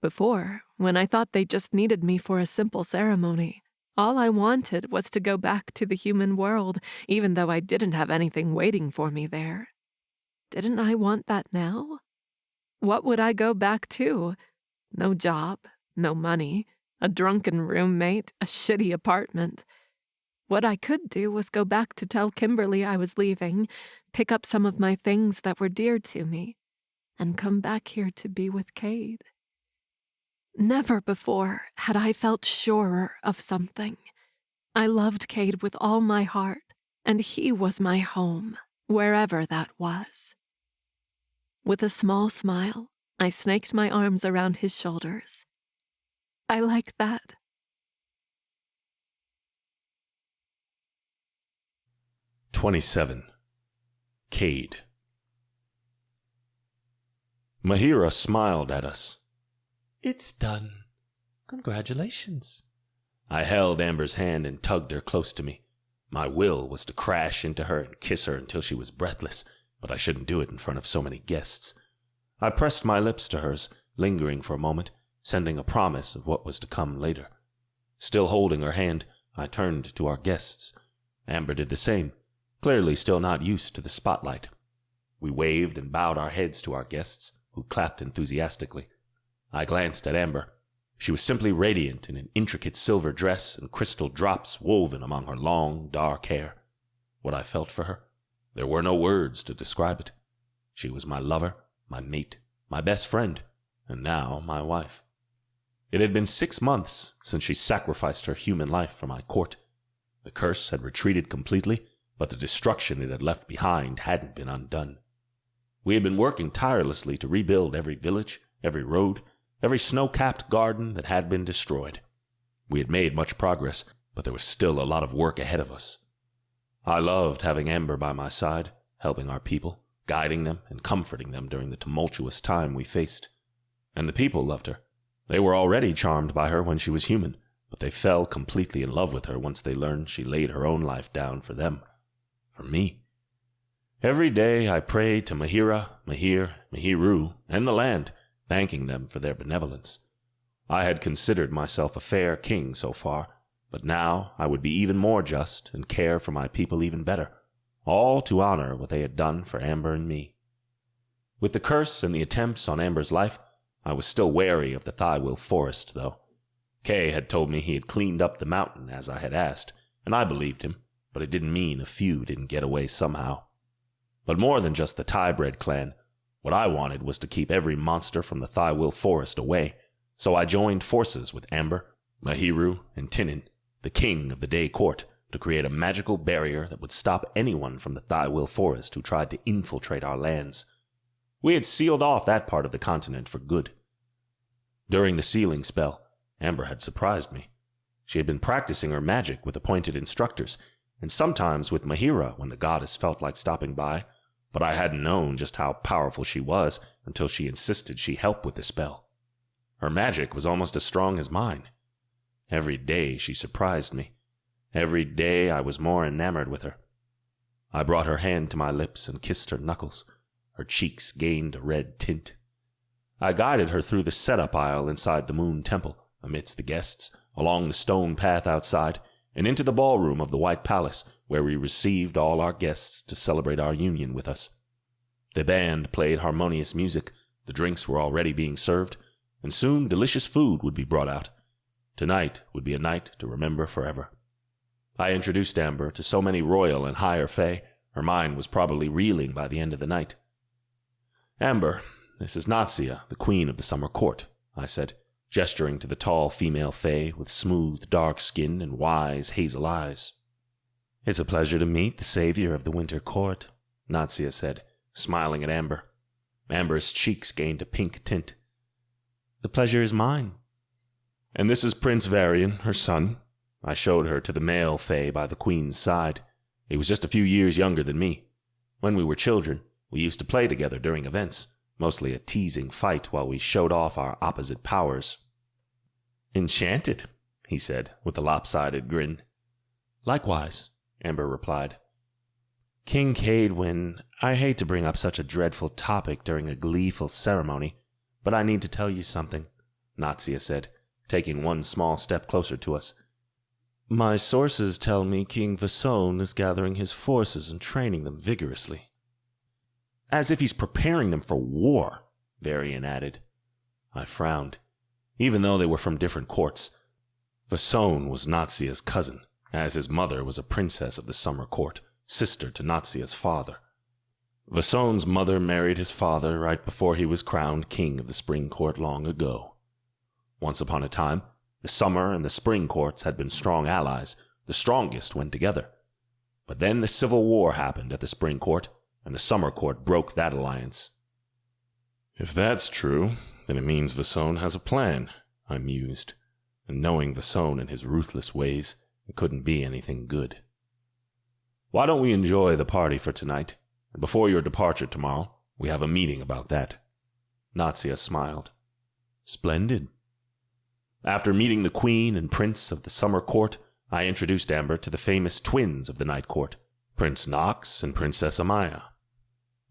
Before, when I thought they just needed me for a simple ceremony, all I wanted was to go back to the human world, even though I didn't have anything waiting for me there. Didn't I want that now? What would I go back to? No job, no money, a drunken roommate, a shitty apartment. What I could do was go back to tell Kimberly I was leaving, pick up some of my things that were dear to me, and come back here to be with Cade. Never before had I felt surer of something. I loved Cade with all my heart, and he was my home, wherever that was. With a small smile, I snaked my arms around his shoulders. "I like that." "27. Cade." Mahira smiled at us. "It's done. Congratulations." I held Amber's hand and tugged her close to me. My will was to crash into her and kiss her until she was breathless, but I shouldn't do it in front of so many guests. I pressed my lips to hers, lingering for a moment, sending a promise of what was to come later. Still holding her hand, I turned to our guests. Amber did the same, clearly still not used to the spotlight. We waved and bowed our heads to our guests, who clapped enthusiastically. I glanced at Amber. She was simply radiant in an intricate silver dress and crystal drops woven among her long, dark hair. What I felt for her, there were no words to describe it. She was my lover, my mate, my best friend, and now my wife. It had been 6 months since she sacrificed her human life for my court. The curse had retreated completely, but the destruction it had left behind hadn't been undone. We had been working tirelessly to rebuild every village, every road, every snow-capped garden that had been destroyed. We had made much progress, but there was still a lot of work ahead of us. I loved having Amber by my side, helping our people, guiding them and comforting them during the tumultuous time we faced. And the people loved her. They were already charmed by her when she was human, but they fell completely in love with her once they learned she laid her own life down for them, for me. Every day I prayed to Mahira, Mahir, Mahiru, and the land, thanking them for their benevolence. I had considered myself a fair king so far, but now I would be even more just and care for my people even better, all to honor what they had done for Amber and me. With the curse and the attempts on Amber's life, I was still wary of the Tywyll Forest, though. Kay had told me he had cleaned up the mountain as I had asked, and I believed him, but it didn't mean a few didn't get away somehow. But more than just the Tybred clan, what I wanted was to keep every monster from the Tywyll Forest away, so I joined forces with Amber, Mahiru, and Tinin, the king of the Day Court, to create a magical barrier that would stop anyone from the Tywyll Forest who tried to infiltrate our lands. We had sealed off that part of the continent for good. During the sealing spell, Amber had surprised me. She had been practicing her magic with appointed instructors, and sometimes with Mahira when the goddess felt like stopping by, but I hadn't known just how powerful she was until she insisted she help with the spell. Her magic was almost as strong as mine. Every day she surprised me. Every day I was more enamored with her. I brought her hand to my lips and kissed her knuckles. Her cheeks gained a red tint. I guided her through the setup aisle inside the Moon Temple, amidst the guests, along the stone path outside, and into the ballroom of the White Palace, where we received all our guests to celebrate our union with us. The band played harmonious music, the drinks were already being served, and soon delicious food would be brought out. Tonight would be a night to remember forever. I introduced Amber to so many royal and higher fae, her mind was probably reeling by the end of the night. "Amber, this is Natsia, the queen of the summer court," I said, gesturing to the tall female fae with smooth, dark skin and wise, hazel eyes. "It's a pleasure to meet the savior of the winter court," Natsia said, smiling at Amber. Amber's cheeks gained a pink tint. "The pleasure is mine." "And this is Prince Varian, her son." I showed her to the male fae by the queen's side. He was just a few years younger than me. When we were children, we used to play together during events, mostly a teasing fight while we showed off our opposite powers. "Enchanted," he said, with a lopsided grin. "Likewise," Amber replied. "King Cadewyn, I hate to bring up such a dreadful topic during a gleeful ceremony, but I need to tell you something," Natsia said, taking one small step closer to us. "My sources tell me King Vasone is gathering his forces and training them vigorously." "As if he's preparing them for war," Varian added. I frowned. Even though they were from different courts, Vasone was Natsia's cousin, as his mother was a princess of the summer court, sister to Natsia's father. Vasone's mother married his father right before he was crowned king of the spring court long ago. Once upon a time, the summer and the spring courts had been strong allies, the strongest when together. But then the civil war happened at the spring court, and the summer court broke that alliance. "If that's true, then it means Vasone has a plan," I mused, and knowing Vasone and his ruthless ways, it couldn't be anything good. "Why don't we enjoy the party for tonight, and before your departure tomorrow, we have a meeting about that?" Natsia smiled. "Splendid." After meeting the queen and prince of the summer court, I introduced Amber to the famous twins of the night court, Prince Knox and Princess Amaya.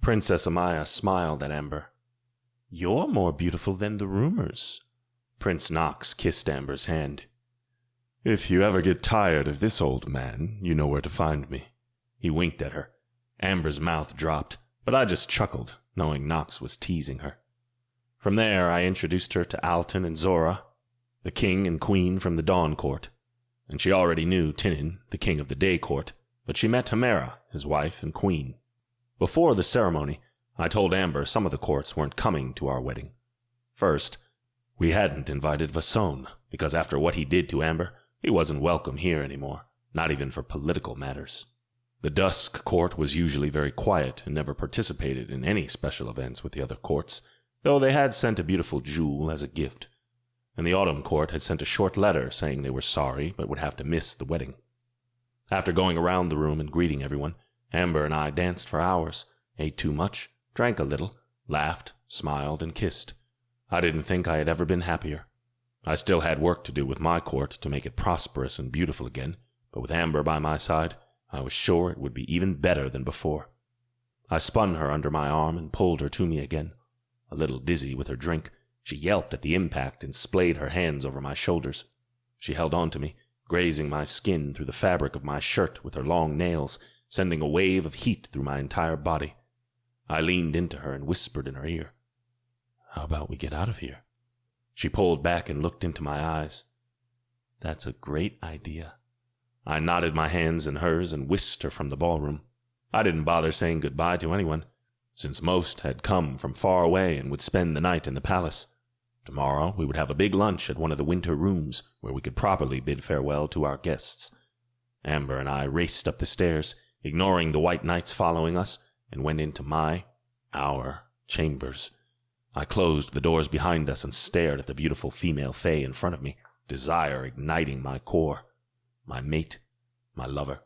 Princess Amaya smiled at Amber. "You're more beautiful than the rumors." Prince Knox kissed Amber's hand. "If you ever get tired of this old man, you know where to find me." He winked at her. Amber's mouth dropped, but I just chuckled, knowing Knox was teasing her. From there, I introduced her to Alton and Zora, the king and queen from the Dawn Court, and she already knew Tinin, the king of the Day Court, but she met Hemera, his wife and queen. Before the ceremony, I told Amber some of the courts weren't coming to our wedding. First, we hadn't invited Vasone, because after what he did to Amber, he wasn't welcome here anymore, not even for political matters. The Dusk Court was usually very quiet and never participated in any special events with the other courts, though they had sent a beautiful jewel as a gift. And the Autumn Court had sent a short letter saying they were sorry but would have to miss the wedding. After going around the room and greeting everyone, Amber and I danced for hours, ate too much, drank a little, laughed, smiled, and kissed. I didn't think I had ever been happier. I still had work to do with my court to make it prosperous and beautiful again, but with Amber by my side, I was sure it would be even better than before. I spun her under my arm and pulled her to me again. A little dizzy with her drink, she yelped at the impact and splayed her hands over my shoulders. She held on to me, grazing my skin through the fabric of my shirt with her long nails, sending a wave of heat through my entire body. I leaned into her and whispered in her ear, "How about we get out of here?" She pulled back and looked into my eyes. "That's a great idea." I knotted my hands in hers and whisked her from the ballroom. I didn't bother saying goodbye to anyone, since most had come from far away and would spend the night in the palace. Tomorrow we would have a big lunch at one of the winter rooms where we could properly bid farewell to our guests. Amber and I raced up the stairs, ignoring the white knights following us, and went into our chambers. I closed the doors behind us and stared at the beautiful female fae in front of me, desire igniting my core. My mate, my lover.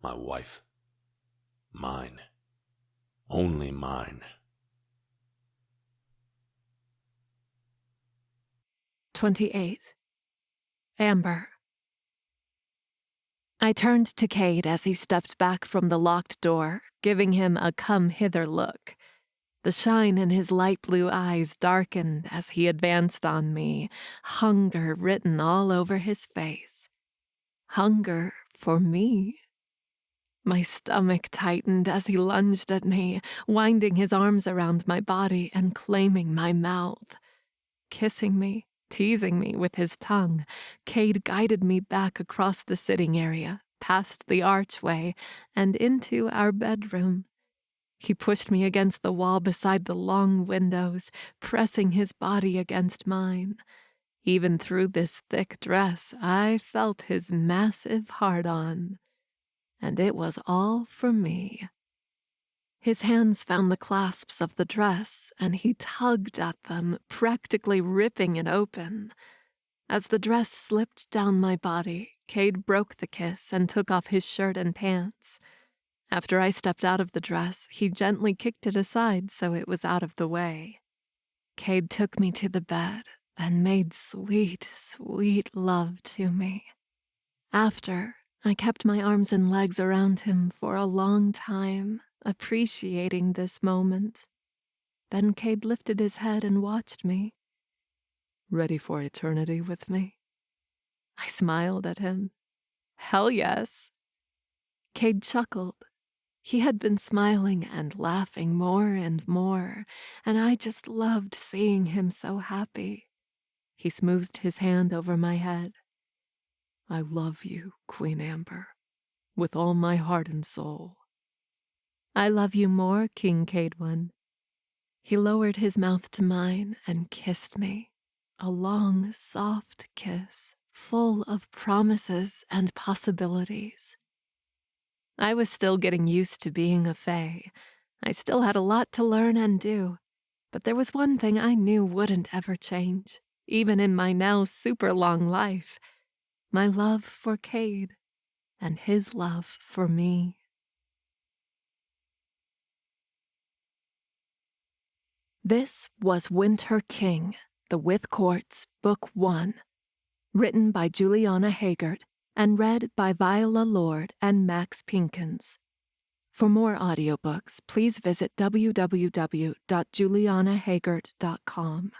My wife. Mine. Only mine. 28. Amber. I turned to Cade as he stepped back from the locked door, giving him a come-hither look. The shine in his light blue eyes darkened as he advanced on me, hunger written all over his face. Hunger for me. My stomach tightened as he lunged at me, winding his arms around my body and claiming my mouth. Kissing me, teasing me with his tongue, Cade guided me back across the sitting area, past the archway, and into our bedroom. He pushed me against the wall beside the long windows, pressing his body against mine. Even through this thick dress, I felt his massive hard-on. And it was all for me. His hands found the clasps of the dress, and he tugged at them, practically ripping it open. As the dress slipped down my body, Cade broke the kiss and took off his shirt and pants. After I stepped out of the dress, he gently kicked it aside so it was out of the way. Cade took me to the bed and made sweet, sweet love to me. After, I kept my arms and legs around him for a long time, appreciating this moment. Then Cade lifted his head and watched me. Ready for eternity with me? I smiled at him. Hell yes. Cade chuckled. He had been smiling and laughing more and more, and I just loved seeing him so happy. He smoothed his hand over my head. I love you, Queen Amber, with all my heart and soul. I love you more, King Cadewyn. He lowered his mouth to mine and kissed me, a long, soft kiss, full of promises and possibilities. I was still getting used to being a fae. I still had a lot to learn and do, but there was one thing I knew wouldn't ever change, even in my now super long life. My love for Cade, and his love for me. This was Winter King, The Wyth Courts, Book 1, written by Juliana Haygert and read by Viola, Lorde and Maxx Pinkins. For more audiobooks, please visit www.julianahaygert.com.